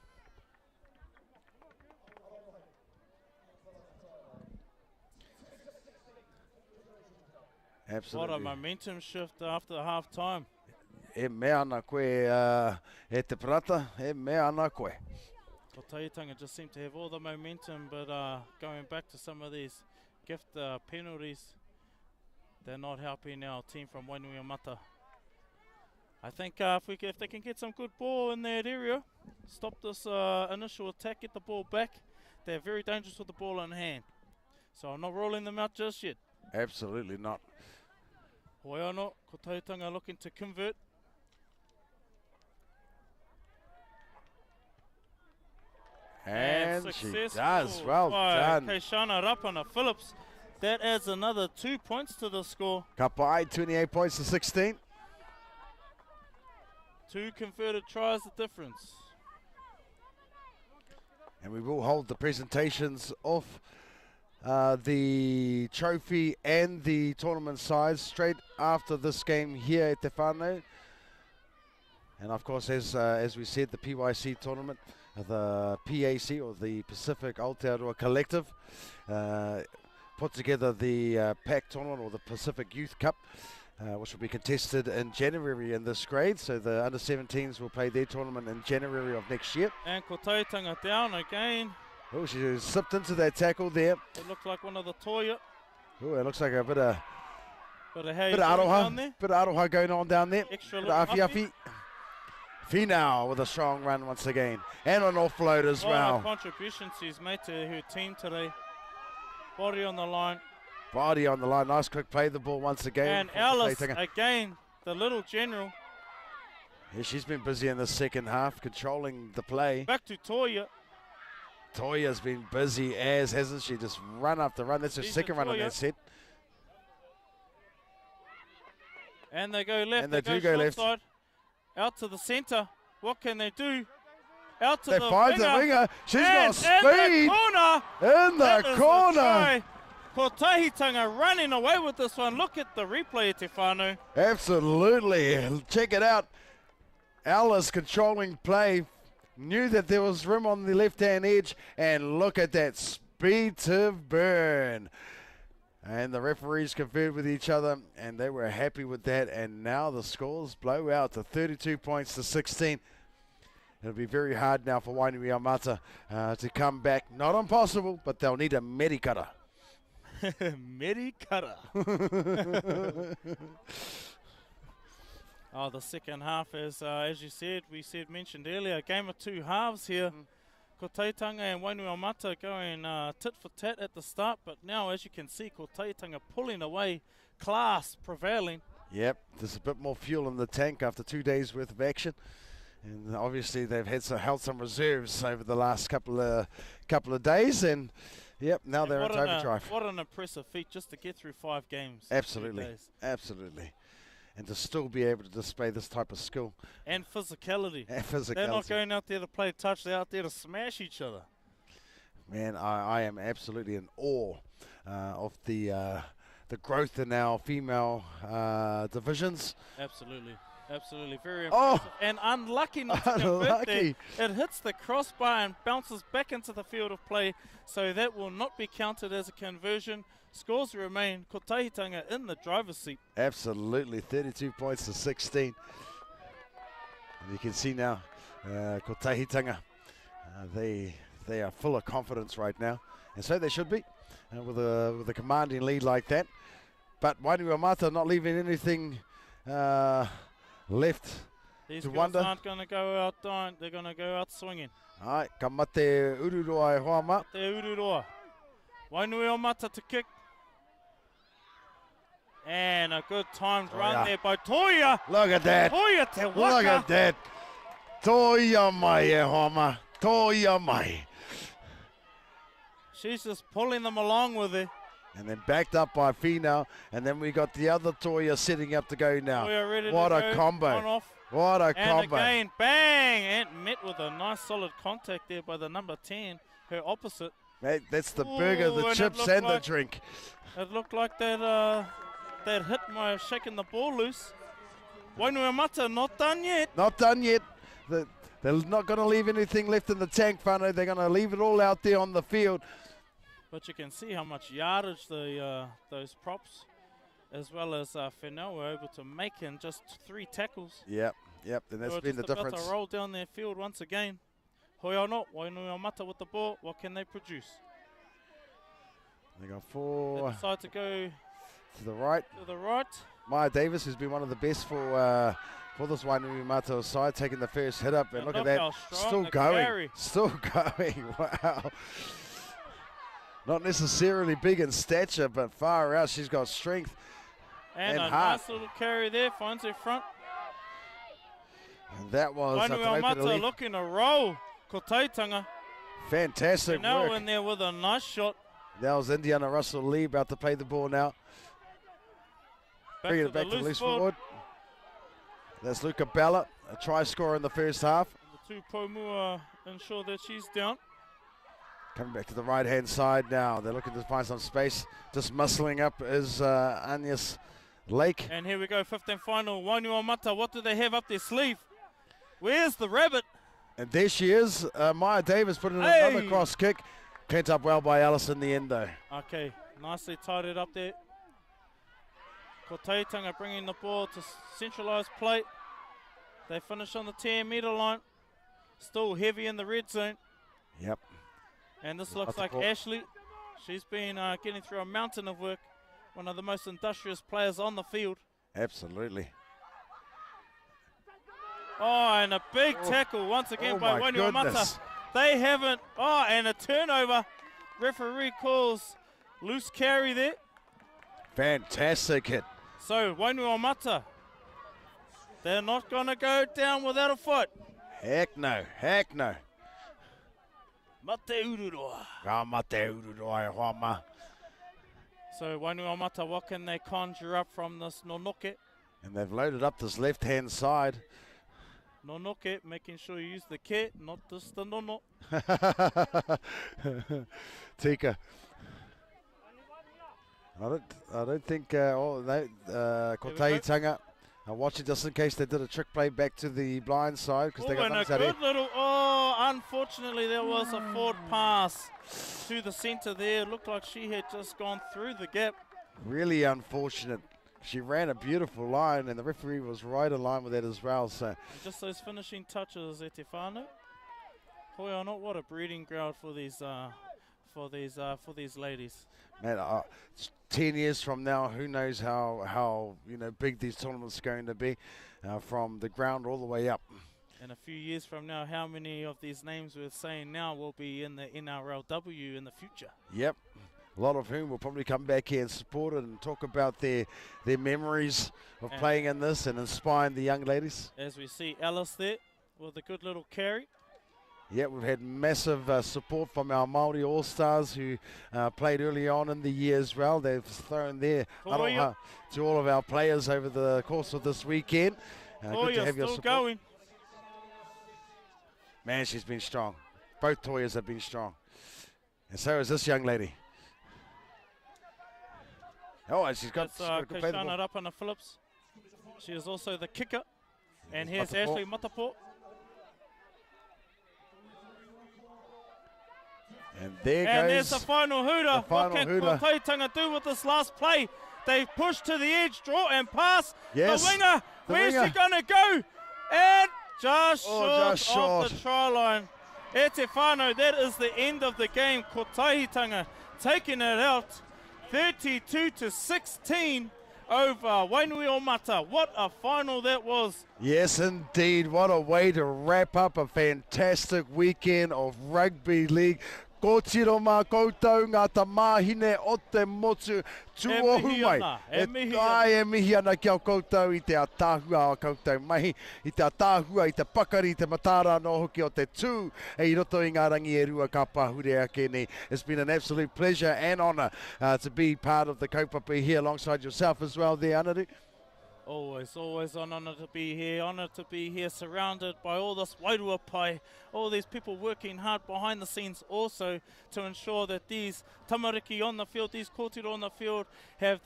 Absolutely. What a momentum shift after half time. E mea ana koe e te prata, e mea ana koe. Kotahitanga just seem to have all the momentum, but going back to some of these gift penalties, they're not helping our team from Wainuiomata. I think if they can get some good ball in that area, stop this initial attack, get the ball back, they're very dangerous with the ball in hand. So I'm not rolling them out just yet. Absolutely not. Hoiano, Kotahitanga looking to convert. And she does. Well done. Keishana Rapana Phillips. That adds another 2 points to the score. Kapai, 28 points to 16. 2 converted tries, the difference. And we will hold the presentations of the trophy and the tournament sides straight after this game here at Te Whānau. And of course, as we said, the PYC tournament, the PAC, or the Pacific Aotearoa Collective, put together the PAC tournament, or the Pacific Youth Cup, which will be contested in January in this grade. So the under-17s will play their tournament in January of next year. And Kotahitanga down again. Oh, she slipped into that tackle there. It looked like one of the Toya. Oh, it looks like a bit of aroha. Bit of aroha going on down there. Extra bit of afi. Finau with a strong run once again. And an offload as well. Contributions she's made to her team today. Body on the line. Body on the line. Nice quick play the ball once again. And Alice again, the little general. Yeah, she's been busy in the second half, controlling the play. Back to Toya. Toya's been busy as, hasn't she? Just run after run. That's her second run on that set. And they go left. And they do go left. Side. Out to the centre. What can they do? Out to the winger. They find the winger. She's got speed. In the corner. Kotahitanga running away with this one. Look at the replay at Te Whānau. Absolutely. Check it out. Alice controlling play. Knew that there was room on the left-hand edge. And look at that speed to burn. And the referees conferred with each other, and they were happy with that. And now the scores blow out to 32 points to 16. It'll be very hard now for Wainuiomata to come back. Not impossible, but they'll need a medikara. Medikara. Oh, the second half, as you said, mentioned earlier, a game of two halves here. Ko Taitanga and Wainuiomata going tit for tat at the start, but now, as you can see, Ko Taitanga pulling away, class prevailing. Yep, there's a bit more fuel in the tank after 2 days worth of action. And obviously they've held some reserves over the last couple of days, and yep, now they're into overdrive. What an impressive feat just to get through 5 games. Absolutely, absolutely. And to still be able to display this type of skill. And physicality. And physicality. They're not going out there to play touch, they're out there to smash each other. Man, I am absolutely in awe of the growth in our female divisions. Absolutely. Absolutely, very impressive. And unlucky not to convert there. It hits the crossbar and bounces back into the field of play, so that will not be counted as a conversion. Scores remain Ko Tahitanga in the driver's seat. Absolutely, 32 points to 16. And you can see now, Ko Tahitanga, they are full of confidence right now, and so they should be, with a commanding lead like that. But Wainuiomata not leaving anything left These to girls wonder. aren't going to go out dying, they're going to go out swinging. Ai, ka mate ururoa e hoama. Te ururoa. Wainuiomata to kick. And a good timed run there by Toia. Look at that. Toia te waka. Look at that. Toia mai e hoama. Toia mai. She's just pulling them along with her. And then backed up by Fina, and then we got the other Toia setting up to go now. Toia ready What to a go. combo. On off. What a and combo. Again, bang, and met with a nice solid contact there by the number 10, her opposite. Mate, that's the burger, the chips, and the drink. It looked like that hit might have shaken the ball loose. Wainuiomata not done yet. Not done yet. They're not going to leave anything left in the tank, whānau. They're going to leave it all out there on the field. But you can see how much yardage those props, as well as Whenau, were able to make in just 3 tackles. Yep, and that's been the difference. About to roll down their field once again. Hoiano, Wainuiomata with the ball. What can they produce? They got 4. They decide to go to the right. To the right. Maya Davis, who's been one of the best for this Wainuiomata side, taking the first hit up, and look at that, still going, still going. Wow. Not necessarily big in stature, but far out, she's got strength and a heart. nice little carry there, finds her front. And that was Wainuiomata looking to roll. Ko Taitanga. Fantastic Now work. in there with a nice shot. That was Indiana Russell Lee about to play the ball now. Bring it back to loose forward. That's Luca Bella, a try scorer in the first half. The 2 Pomua ensure that she's down. Coming back to the right-hand side now. They're looking to find some space. Just muscling up is Agnes Lake. And here we go, 15th final. Wainuiomata, what do they have up their sleeve? Where's the rabbit? And there she is. Maya Davis putting in another cross kick. Pent up well by Alice in the end, though. Okay, nicely tied it up there. Ko Taitanga bringing the ball to centralised play. They finish on the 10-metre line. Still heavy in the red zone. Yep. And this looks like Ashley. She's been getting through a mountain of work. One of the most industrious players on the field. Absolutely. Oh, and a big tackle once again by Wainuiomata. They haven't. Oh, and a turnover. Referee calls loose carry there. Fantastic hit. So Wainuiomata, they're not going to go down without a fight. Heck no, heck no. Mate ururoa. Ka mate ururoa e hoama. So Wainuiomata, what can they conjure up from this Nonoke? And they've loaded up this left-hand side. Nonoke, making sure you use the ke, not just the nono. Tika. I don't think Ko Tahitanga are watching just in case they did a trick play back to the blind side because they got and a good little. Oh, unfortunately there was a forward pass to the centre there. Looked like she had just gone through the gap. Really unfortunate. She ran a beautiful line, and the referee was right in line with that as well. So just those finishing touches, Etefano. Hoi or not, what a breeding ground for these for these ladies. Man, 10 years from now, who knows how big these tournaments are going to be, from the ground all the way up. And a few years from now, how many of these names we're saying now will be in the NRLW in the future? Yep. A lot of whom will probably come back here and support it and talk about their memories of playing in this and inspiring the young ladies. As we see Alice there with a good little carry. Yeah, we've had massive support from our Māori All-Stars who played early on in the year as well. They've thrown their aroha to all of our players over the course of this weekend. Good to have your support. Going. Man, she's been strong. Both Toyas have been strong. And so is this young lady. Oh, and she's got That's Kishana Rapana Phillips. She is also the kicker. And here's Matapo. Ashley Matapo. And there And goes there's the final hooter. the final What can hooter. Kotaitanga do with this last play? They push to the edge, draw and pass. Yes, The winger, the where's winger. she going to go? And just Oh, short just of the try line. E te whānau, that is the end of the game. Kotahitanga taking it out 32-16 over Wainuiomata. What a final that was. Yes, indeed. What a way to wrap up a fantastic weekend of rugby league. Ko tiro mā koutou ngā tamāhine o te motu tuohu mai. E mihi ana ki au koutou i te atāhua o koutou mahi, i te atāhua, i te pakari, i te matara no hoki o te tū, e i roto i ngā rangi e rua ka pahure ake ni. It's been an absolute pleasure and honour to be part of the kaupapa here alongside yourself as well there, Anaru. Always an honour to be here, surrounded by all this wairua pai, all these people working hard behind the scenes also to ensure that these tamariki on the field, these kōtiro on the field have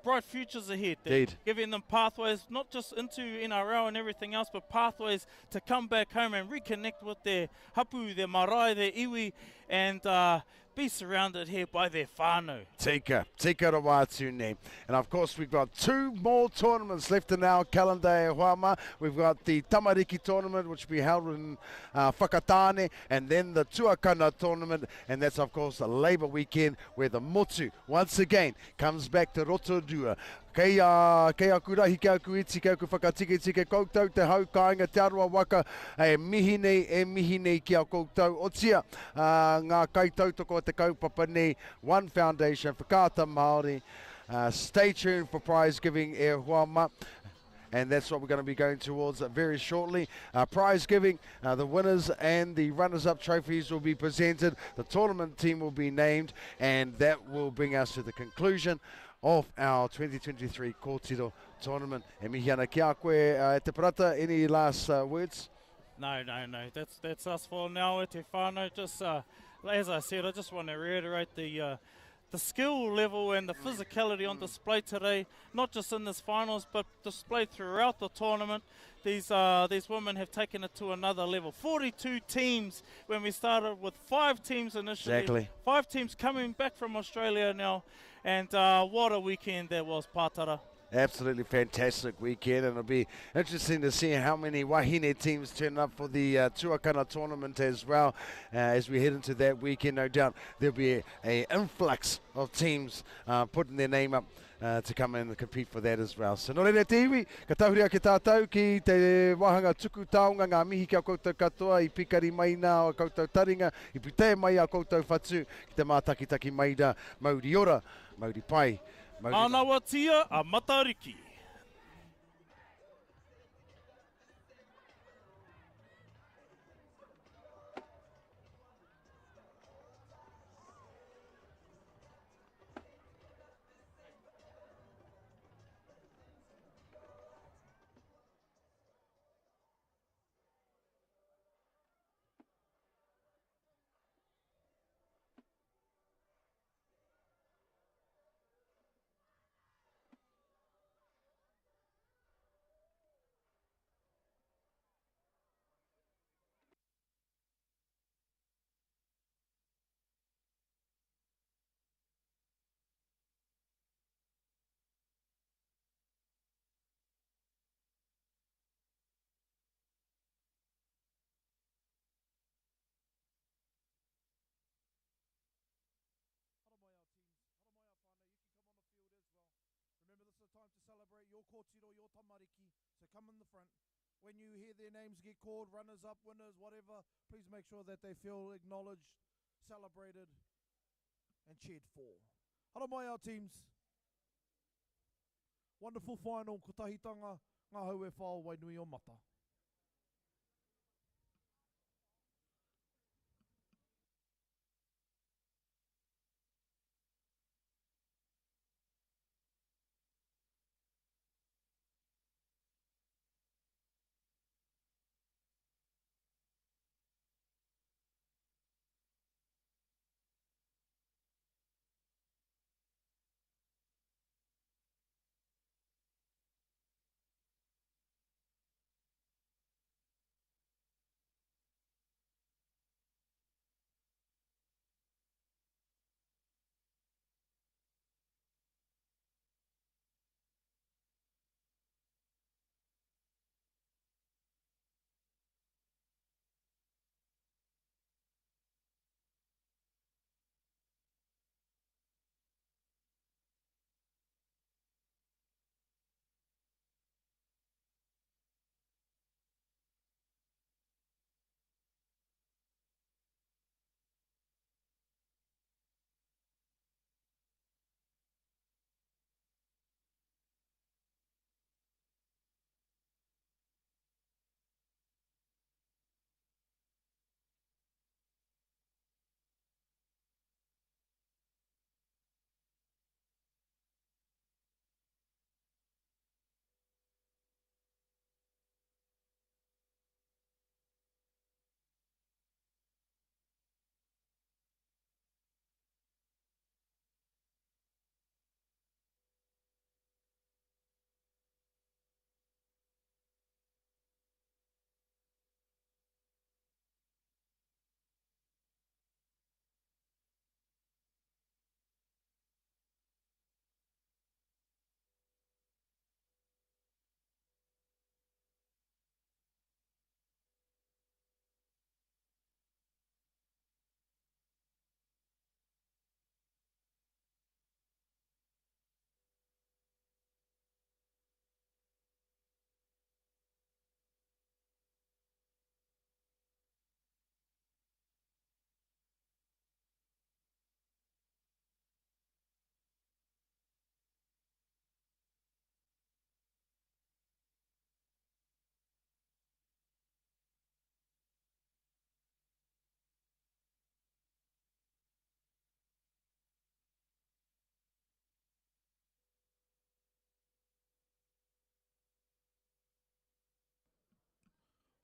bright futures ahead. Indeed. Giving them pathways, not just into NRL and everything else, but pathways to come back home and reconnect with their hapu, their marae, their iwi, and be surrounded here by their whānau. Tika Rawatu name. And of course we've got two more tournaments left in our calendar e Huama. We've got the Tamariki tournament which will be held in Whakatane, and then the Tuakana tournament, and that's of course the Labour weekend where the motu once again comes back to Rotorua. Kei a kurahi kia kuiti kia ku whakatike koutou te hau kāinga te arua waka e mihi nei kia koutou otia ngā kaitautoko o te kaupapa nei One Foundation Whakaata Māori. Stay tuned for prize giving e Huama. And that's what we're going to be going towards very shortly. Prize giving, the winners and the runners-up trophies will be presented. The tournament team will be named, and that will bring us to the conclusion of our 2023 Kōtiro tournament. E mihi ana ki a koe te parata, any last words? No. That's us for now. E te whānau. Just as I said, I just want to reiterate the skill level and the physicality on display today, not just in this finals, but displayed throughout the tournament. These women have taken it to another level. 42 teams when we started with 5 teams initially. Exactly. 5 teams coming back from Australia now, and what a weekend that was, Pātara. Absolutely fantastic weekend, and it'll be interesting to see how many Wahine teams turn up for the Tuakana tournament as well. As we head into that weekend, no doubt there'll be an influx of teams putting their name up to come in and compete for that as well. So no reira te iwi, ka tahuria ki tātou ki te wahanga tuku taonga ngā mihi kia koutou katoa, I pikari mai nā o koutou taringa, I pute mai a koutou whatu, ki te mātakitaki maida, mauri ora, mauri pai, Ana watia a Matariki. celebrate your kōtiro, your tamariki. So come in the front. When you hear their names get called, runners up, winners, whatever, please make sure that they feel acknowledged, celebrated, and cheered for. Hara mai our teams. Wonderful final, ko tahitanga, ngā hau e whao Wainui o Mata.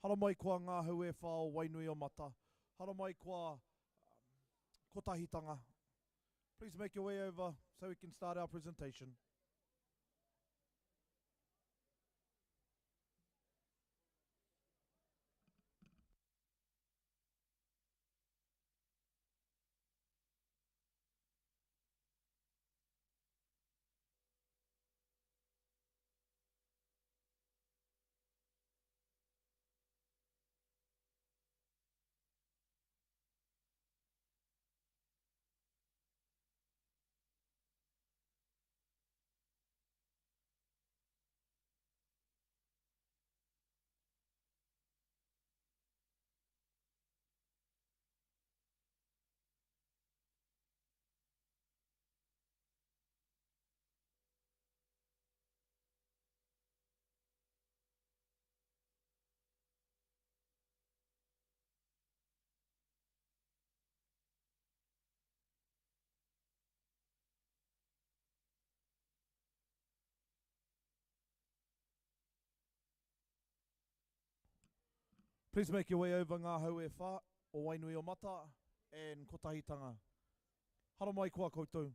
Hara mai kua ngā hau e whao Wainui o Mata. Hara mai kua kotahitanga. Please make your way over so we can start our presentation. Please make your way over ngā hau e wha o Wainui o Mata and kotahitanga. Hara mai kua koutou.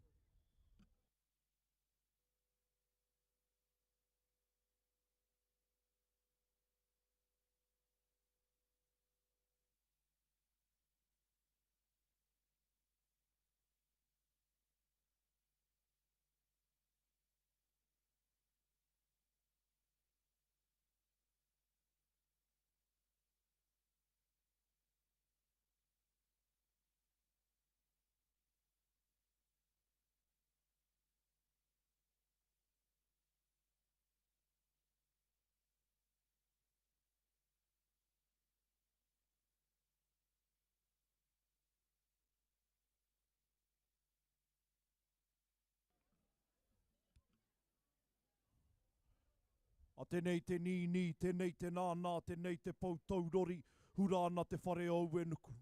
A tēnei te ni, tēnei te nānā, tēnei te pautaurori, hura ana te whare au e nuku.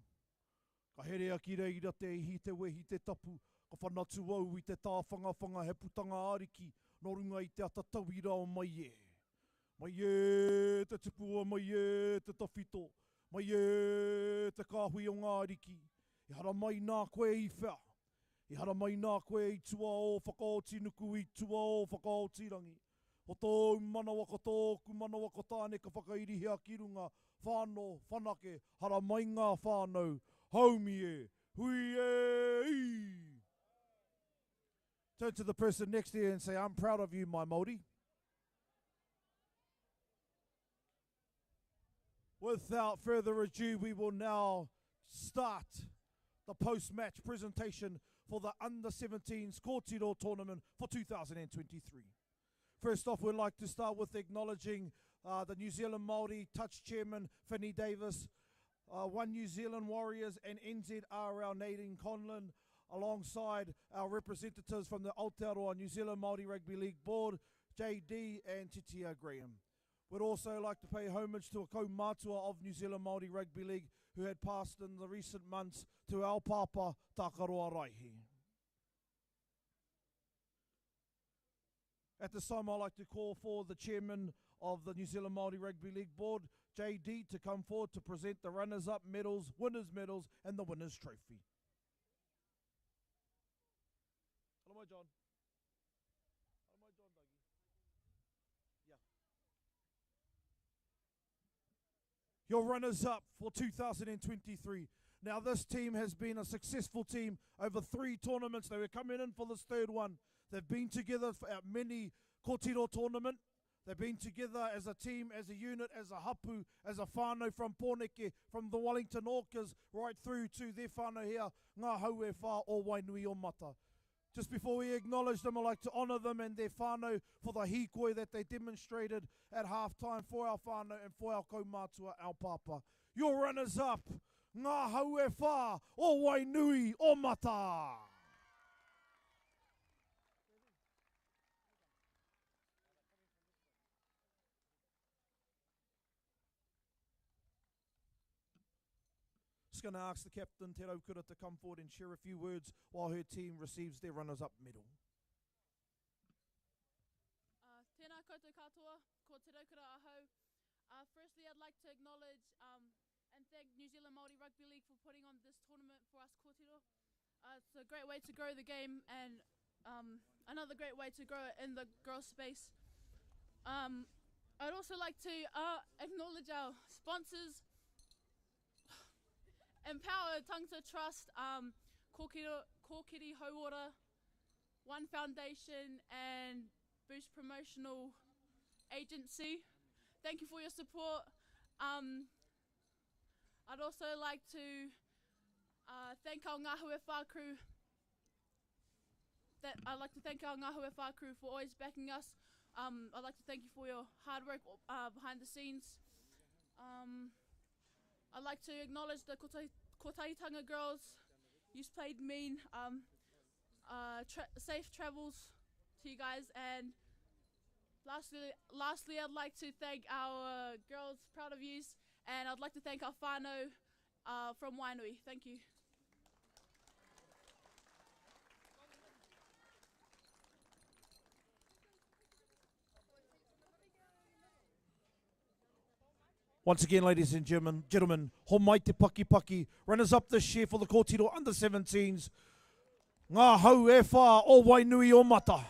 Ka here aki reira te ihi te wehi te tapu, ka whanatu au i te tāwhanga he putanga ariki, no runga i te atatauira o mai e. Mai e te tupua, mai e te tawhito, mai e te kāhui o ngā ariki. I hara mai nā koe i whea. I hara mai nā koe i tua o whakaoti nuku, i tua o whakaoti rangi. O tōu manawa ko tōku manawa ko tāne ka whakairihia ki runga, whāno, whanake, hara mai ngā whānau, haumi e, hui e i. Turn to the person next to you and say, I'm proud of you, my Māori. Without further ado, we will now start the post-match presentation for the Under-17s Kōtiro tournament for 2023. First off, we'd like to start with acknowledging the New Zealand Māori Touch Chairman, Finney Davis, One New Zealand Warriors and NZRL Nadine Conlon, alongside our representatives from the Aotearoa New Zealand Māori Rugby League Board, JD and Titia Graham. We'd also like to pay homage to a kaumātua of New Zealand Māori Rugby League who had passed in the recent months, to our Papa Takaroa Raihi. At this time, I'd like to call for the chairman of the New Zealand Māori Rugby League Board, JD, to come forward to present the runners-up medals, winners' medals, and the winners' trophy. Hello, my John. Hello, my John, Dougie. Yeah. Your runners-up for 2023. Now, this team has been a successful team over 3 tournaments. They were coming in for this 3rd one. They've been together at many Kōtiro tournament. They've been together as a team, as a unit, as a hapu, as a whānau from Pōneke, from the Wellington Orcas, right through to their whānau here, Ngā Hau e Whā o Wainui o Mata. Just before we acknowledge them, I'd like to honour them and their whānau for the hikoi that they demonstrated at half-time for our whānau and for our kaumātua, our papa. Your runners-up, Ngā Hau e Whā o Wainui o Mata. Just going to ask the captain, Te Raukura, to come forward and share a few words while her team receives their runners-up medal. Tēnā koutou katoa, ko Te Raukura ahau. Firstly, I'd like to acknowledge and thank New Zealand Māori Rugby League for putting on this tournament for us kōtiro. It's a great way to grow the game and another great way to grow it in the girls' space. I'd also like to acknowledge our sponsors, Empower Tangata Trust, Kōkiri Hauora, One Foundation and Boost Promotional Agency. Thank you for your support. I'd also like to thank our Ngā Hau e Whā crew. I'd like to thank our Ngā Hau e Whā crew for always backing us. I'd like to thank you for your hard work behind the scenes. I'd like to acknowledge the Kotaitanga girls. You've played mean. Safe travels to you guys. And lastly, I'd like to thank our girls, proud of yous. And I'd like to thank our whānau from Wainui. Thank you. Once again, ladies and gentlemen, ho mai te paki, runners up this year for the Kōtiro Under-17s, Ngā Hau e Whā o Wainui o Mata.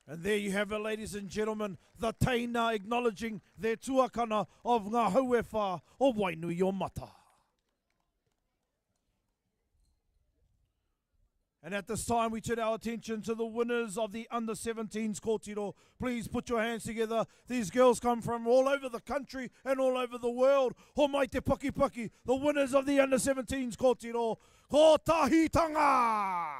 And there you have it, ladies and gentlemen, the Teina acknowledging their tuakana of ngā hauewha o Wainui o Mata. And at this time, we turn our attention to the winners of the Under-17s kōtiro. Please put your hands together. These girls come from all over the country and all over the world. Ho mai te paki paki, the winners of the Under-17s kōtiro, ko Tahitanga!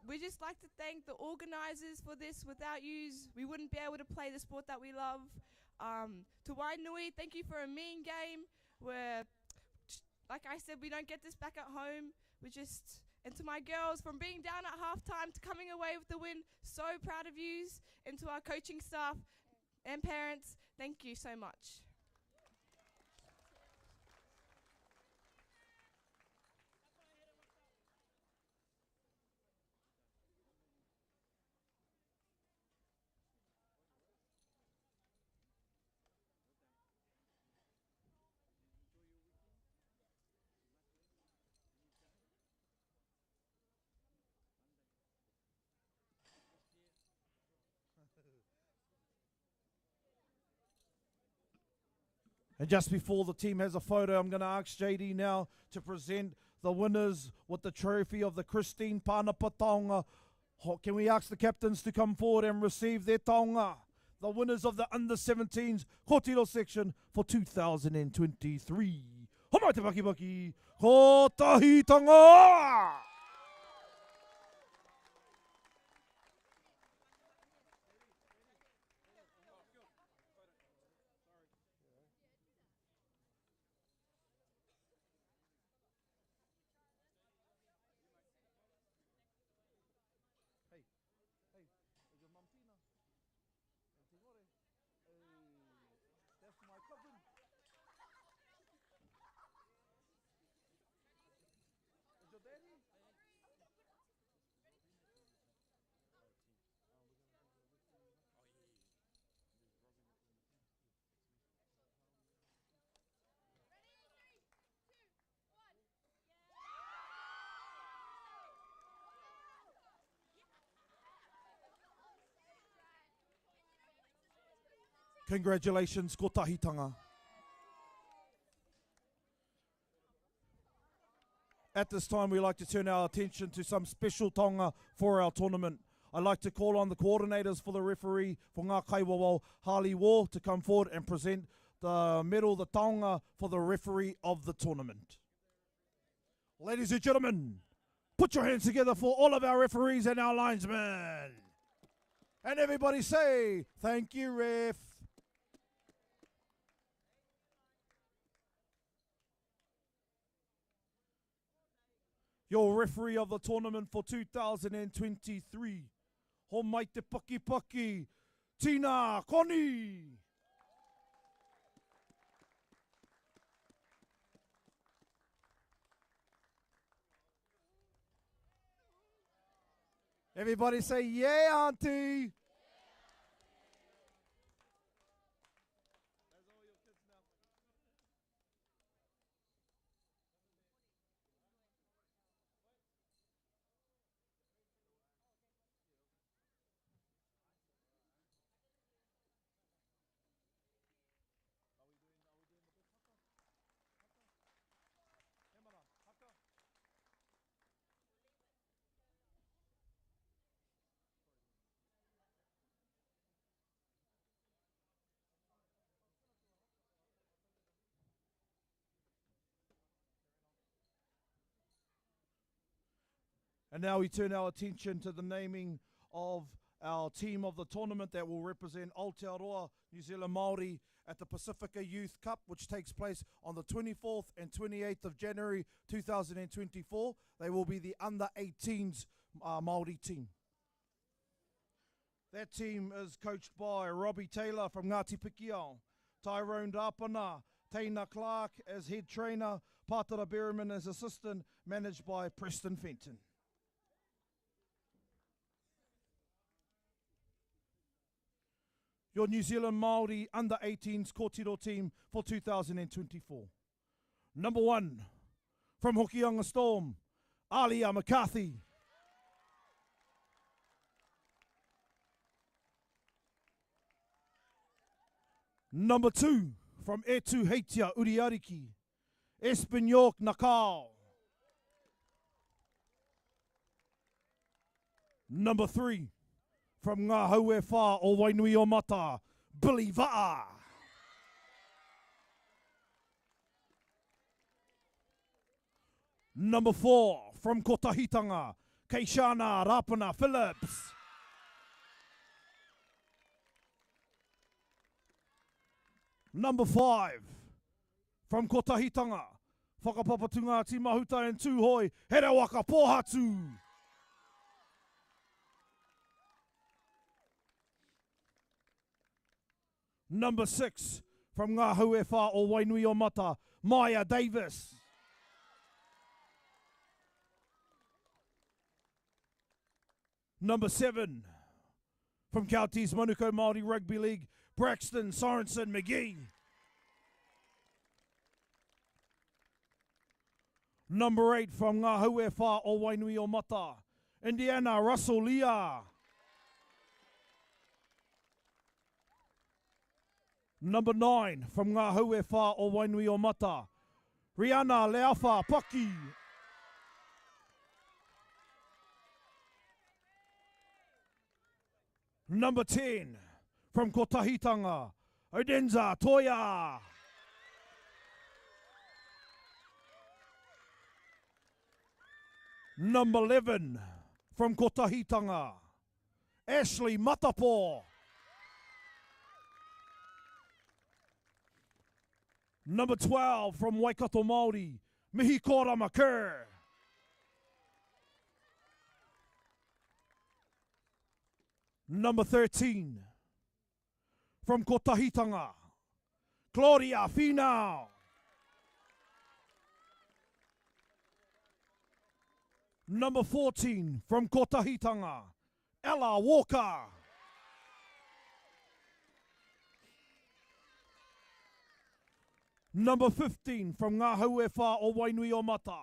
We just like to thank the organisers for this. Without yous, we wouldn't be able to play the sport that we love. To Wainui, thank you for a mean game. Where, like I said, we don't get this back at home. And to my girls, from being down at halftime to coming away with the win, so proud of yous. And to our coaching staff and parents, thank you so much. And just before the team has a photo, I'm going to ask JD now to present the winners with the trophy of the Christine Pānapa taonga. Can we ask the captains to come forward and receive their taonga? The winners of the Under-17s kōtiro section for 2023. Ho mai te paki paki, ko Tahitanga! Congratulations, ko Tahitanga. At this time, we like to turn our attention to some special taonga for our tournament. I'd like to call on the coordinators for the referee for Ngā Kaiwawao, Harley War, to come forward and present the medal, the taonga, for the referee of the tournament. Ladies and gentlemen, put your hands together for all of our referees and our linesmen. And everybody say, thank you, ref. Your referee of the tournament for 2023. Ho mai te paki paki, Tina Connie. Everybody say, yeah, auntie. And now we turn our attention to the naming of our team of the tournament that will represent Aotearoa, New Zealand Māori, at the Pacifica Youth Cup, which takes place on the 24th and 28th of January 2024. They will be the under-18s Māori team. That team is coached by Robbie Taylor from Ngāti Pikiao, Tyrone Rapana, Taina Clark as head trainer, Pātara Berriman as assistant, managed by Preston Fenton. Your New Zealand Māori under-18s kōtiro team for 2024. Number 1, from Hokianga Storm, Alia McCarthy. Number 2, from Etu Heitia Uriariki, Espen York Nakao. Number 3, from Ngā Haue Whā o Wainui o Mata, Billy Va'a. Number 4, from Kotahitanga, Keishana Rapana Phillips. Number 5, from Kotahitanga, Whakapapatunga Ti Mahuta and Tūhoi, Herewaka Pohatu. Number 6, from Ngā Haue Whā o Wainui o Mata, Maya Davis. Number 7, from Kautis Manukau Māori Rugby League, Braxton Sorensen McGee. Number 8, from Ngā Haue Whā o Wainui o Mata, Indiana Russell Leah. Number 9, from Ngā Haue Whā o Wainui o Mata, Rihanna Leawha Paki. Number 10, from Kotahitanga, Odenza Toya. Number 11, from Kotahitanga, Ashley Matapo. Number 12, from Waikato Māori, Mihi Kora Makur. Number 13, from Kotahitanga, Claudia Finau. Number 14, from Kotahitanga, Ella Walker. Number 15, from Ngā Haue Whā o Wainui o Mata,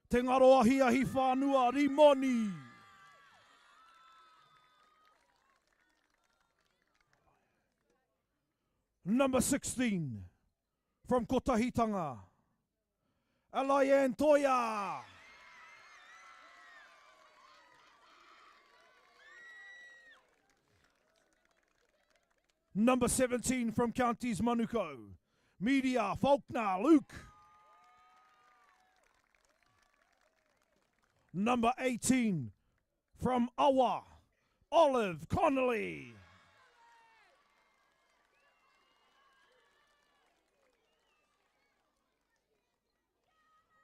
Te Ngaro Ahia Hi Whānua Rimoni. Number 16, from Kotahitanga, Alayan Toya. Number 17, from Counties Manukau, Media Faulkner Luke. Number 18, from Awa, Olive Connolly.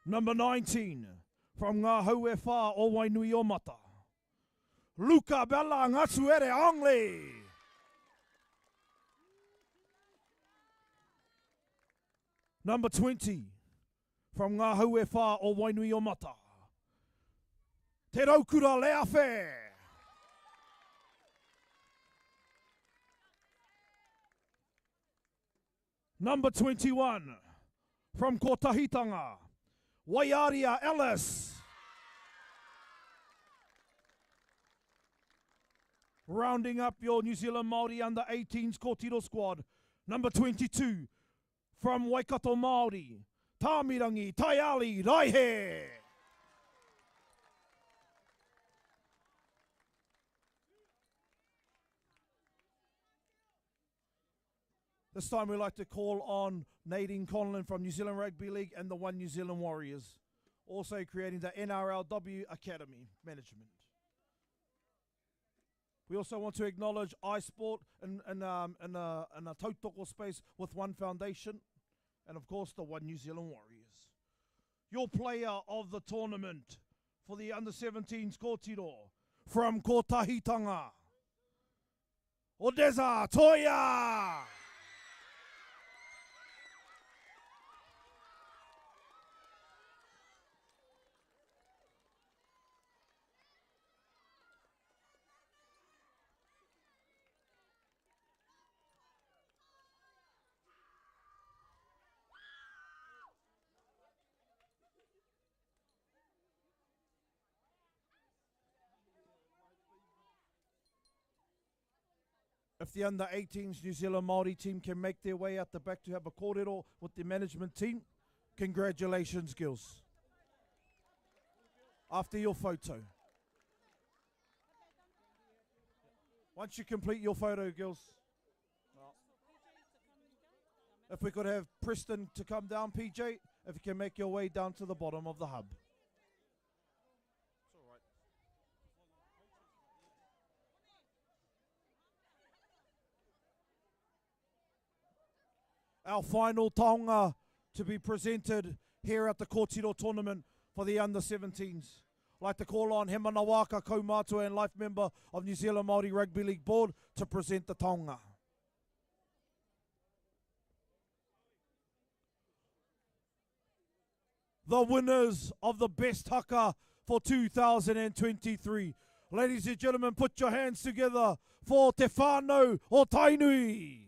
Number 19, from Ngā Haue Whā o Wainui o Mata, Luka Bella Ngatuere Angle. Number 20, from Ngā Haue Whā o Wainui o Mata, Te Raukura Leawhe. Number 21, from Kotahitanga, Waiaria Ellis. Rounding up your New Zealand Māori under-18s kōtiro squad, number 22, from Waikato Māori, Tāmirangi Taiali Raihe. This time we'd like to call on Nadine Conlon from New Zealand Rugby League and the One New Zealand Warriors, also creating the NRLW Academy Management. We also want to acknowledge iSport in a tautoko space with One Foundation, and of course the One New Zealand Warriors. Your player of the tournament for the under-17s kōtiro from Kotahitanga, Odessa Toya. If the under-18s New Zealand Māori team can make their way out the back to have a kōrero with the management team, congratulations, girls. After your photo. Once you complete your photo, girls. If we could have Preston to come down, PJ, if you can make your way down to the bottom of the hub. Our final taonga to be presented here at the Kōtiro tournament for the under-17s. I'd like to call on He Manawaka, kaumātua and life member of New Zealand Māori Rugby League Board to present the taonga. The winners of the best haka for 2023. Ladies and gentlemen, put your hands together for Te Whānau o Tainui.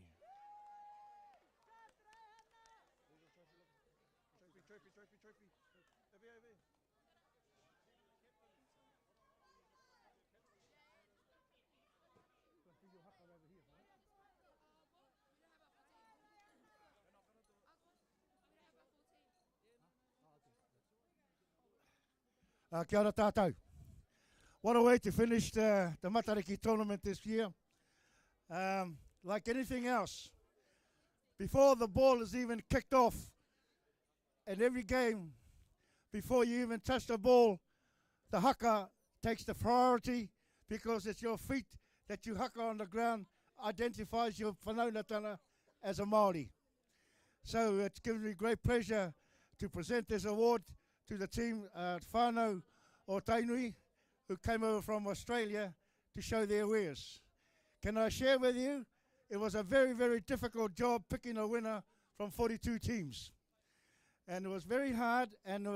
Kia ora tātou. What a way to finish the Matariki tournament this year. Like anything else, before the ball is even kicked off, and every game, before you even touch the ball, the haka takes the priority because it's your feet that you haka on the ground, identifies your whanaunatanga as a Māori. So it's given me great pleasure to present this award to the team Whānau o Tainui, who came over from Australia to show their wares. Can I share with you, it was a very, very difficult job picking a winner from 42 teams. And it was very hard, and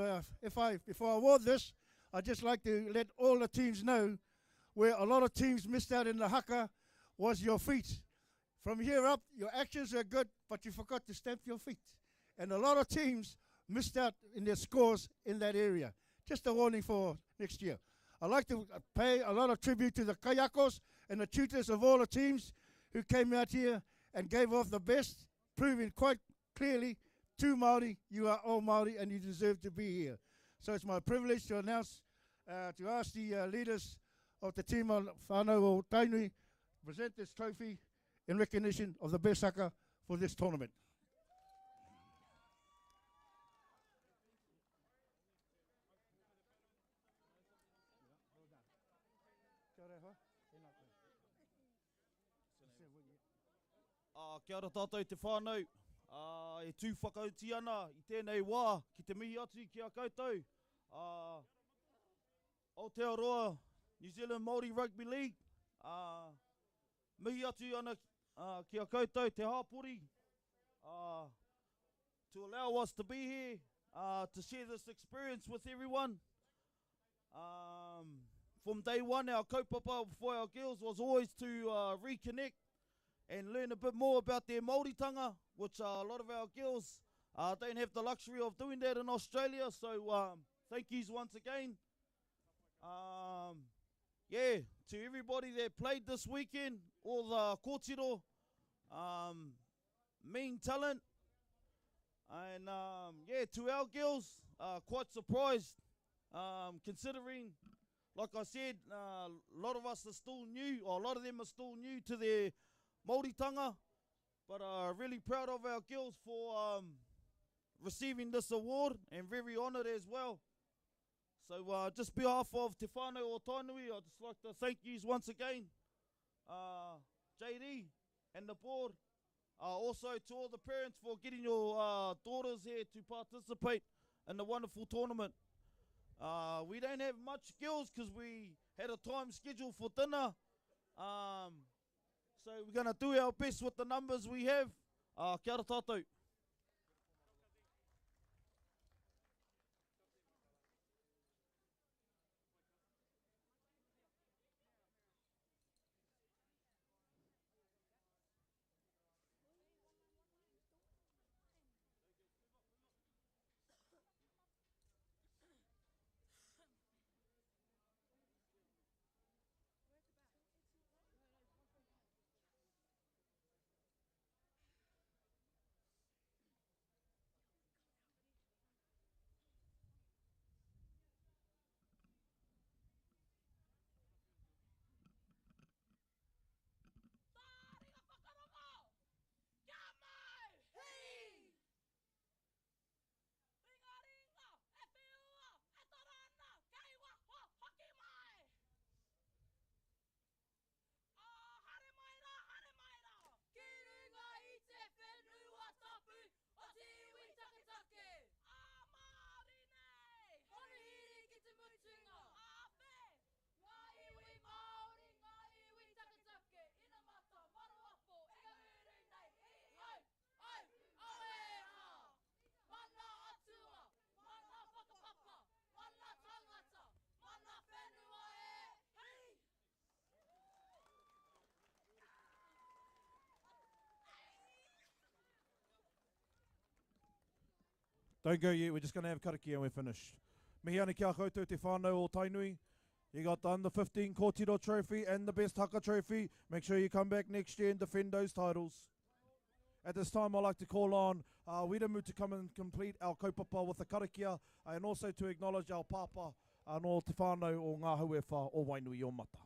before I award this, I'd just like to let all the teams know where a lot of teams missed out in the haka was your feet. From here up, your actions are good, but you forgot to stamp your feet. And a lot of teams missed out in their scores in that area. Just a warning for next year. I'd like to pay a lot of tribute to the kayakos and the tutors of all the teams who came out here and gave off the best, proving quite clearly to Māori, you are all Māori and you deserve to be here. So it's my privilege to announce, to ask the leaders of the team on Whānau o Tainui to present this trophy in recognition of the best haka for this tournament. Kia ora tātou te whānau. E tū whakauti ana i tēnei wā ki te mihi atu ki a koutou. Aotearoa New Zealand Māori Rugby League. Mihi atu ana ki a koutou te hāpori. To allow us to be here, to share this experience with everyone. From day one, our kaupapa for our girls was always to reconnect and learn a bit more about their Māoritanga, which a lot of our girls don't have the luxury of doing that in Australia. So thank yous once again. Yeah, to everybody that played this weekend, all the kōtiro, mean talent, and yeah, to our girls, quite surprised, considering, like I said, a lot of us are still new, or a lot of them are still new to their Māoritanga, but really proud of our girls for receiving this award, and very honoured as well. So just behalf of Te Whānau o Tainui, I'd just like to thank yous once again, JD and the board, also to all the parents for getting your daughters here to participate in the wonderful tournament. We don't have much girls because we had a time schedule for dinner. So we're going to do our best with the numbers we have. Kia ora tātou. Don't go yet, we're just going to have karakia and we're finished. Mihi ana kia koutou te whānau o Tainui. You got the under 15 Kōtiro trophy and the best haka trophy. Make sure you come back next year and defend those titles. At this time, I'd like to call on Wiremu to come and complete our kaupapa with the karakia and also to acknowledge our papa no te whānau o ngā hauewha o Wainui o Mata.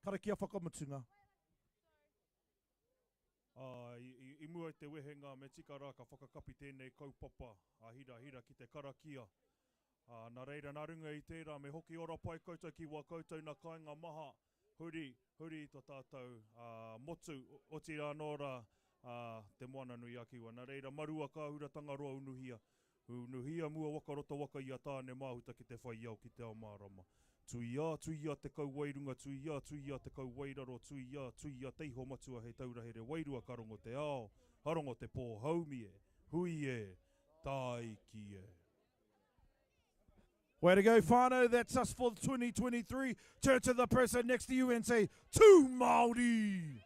Karakia whakamutunga. I mua te wehenga me tika rā ka whakakapi tēnei kaupapa hira ki te karakia. Nā reira nā runga I tērā me hoki ora pai koutou ki wā koutou nā kāinga maha huri tō tātou motu o tira nōra te moana nui akiwa. Nā reira marua ka huratanga roa unuhia. Unuhia mua wakaroto waka I a tāne māhuta ki te whai au ki te ao mārama. Tui ia te kau wairunga, tui ia te kau wairaro, tui ia teiho matua hei taurahere, wairua karongo te ao, harongo te pō, haumi e, hui e, tai ki e. Way to go, whānau, that's us for 2023. Turn to the person next to you and say, Tū Māori!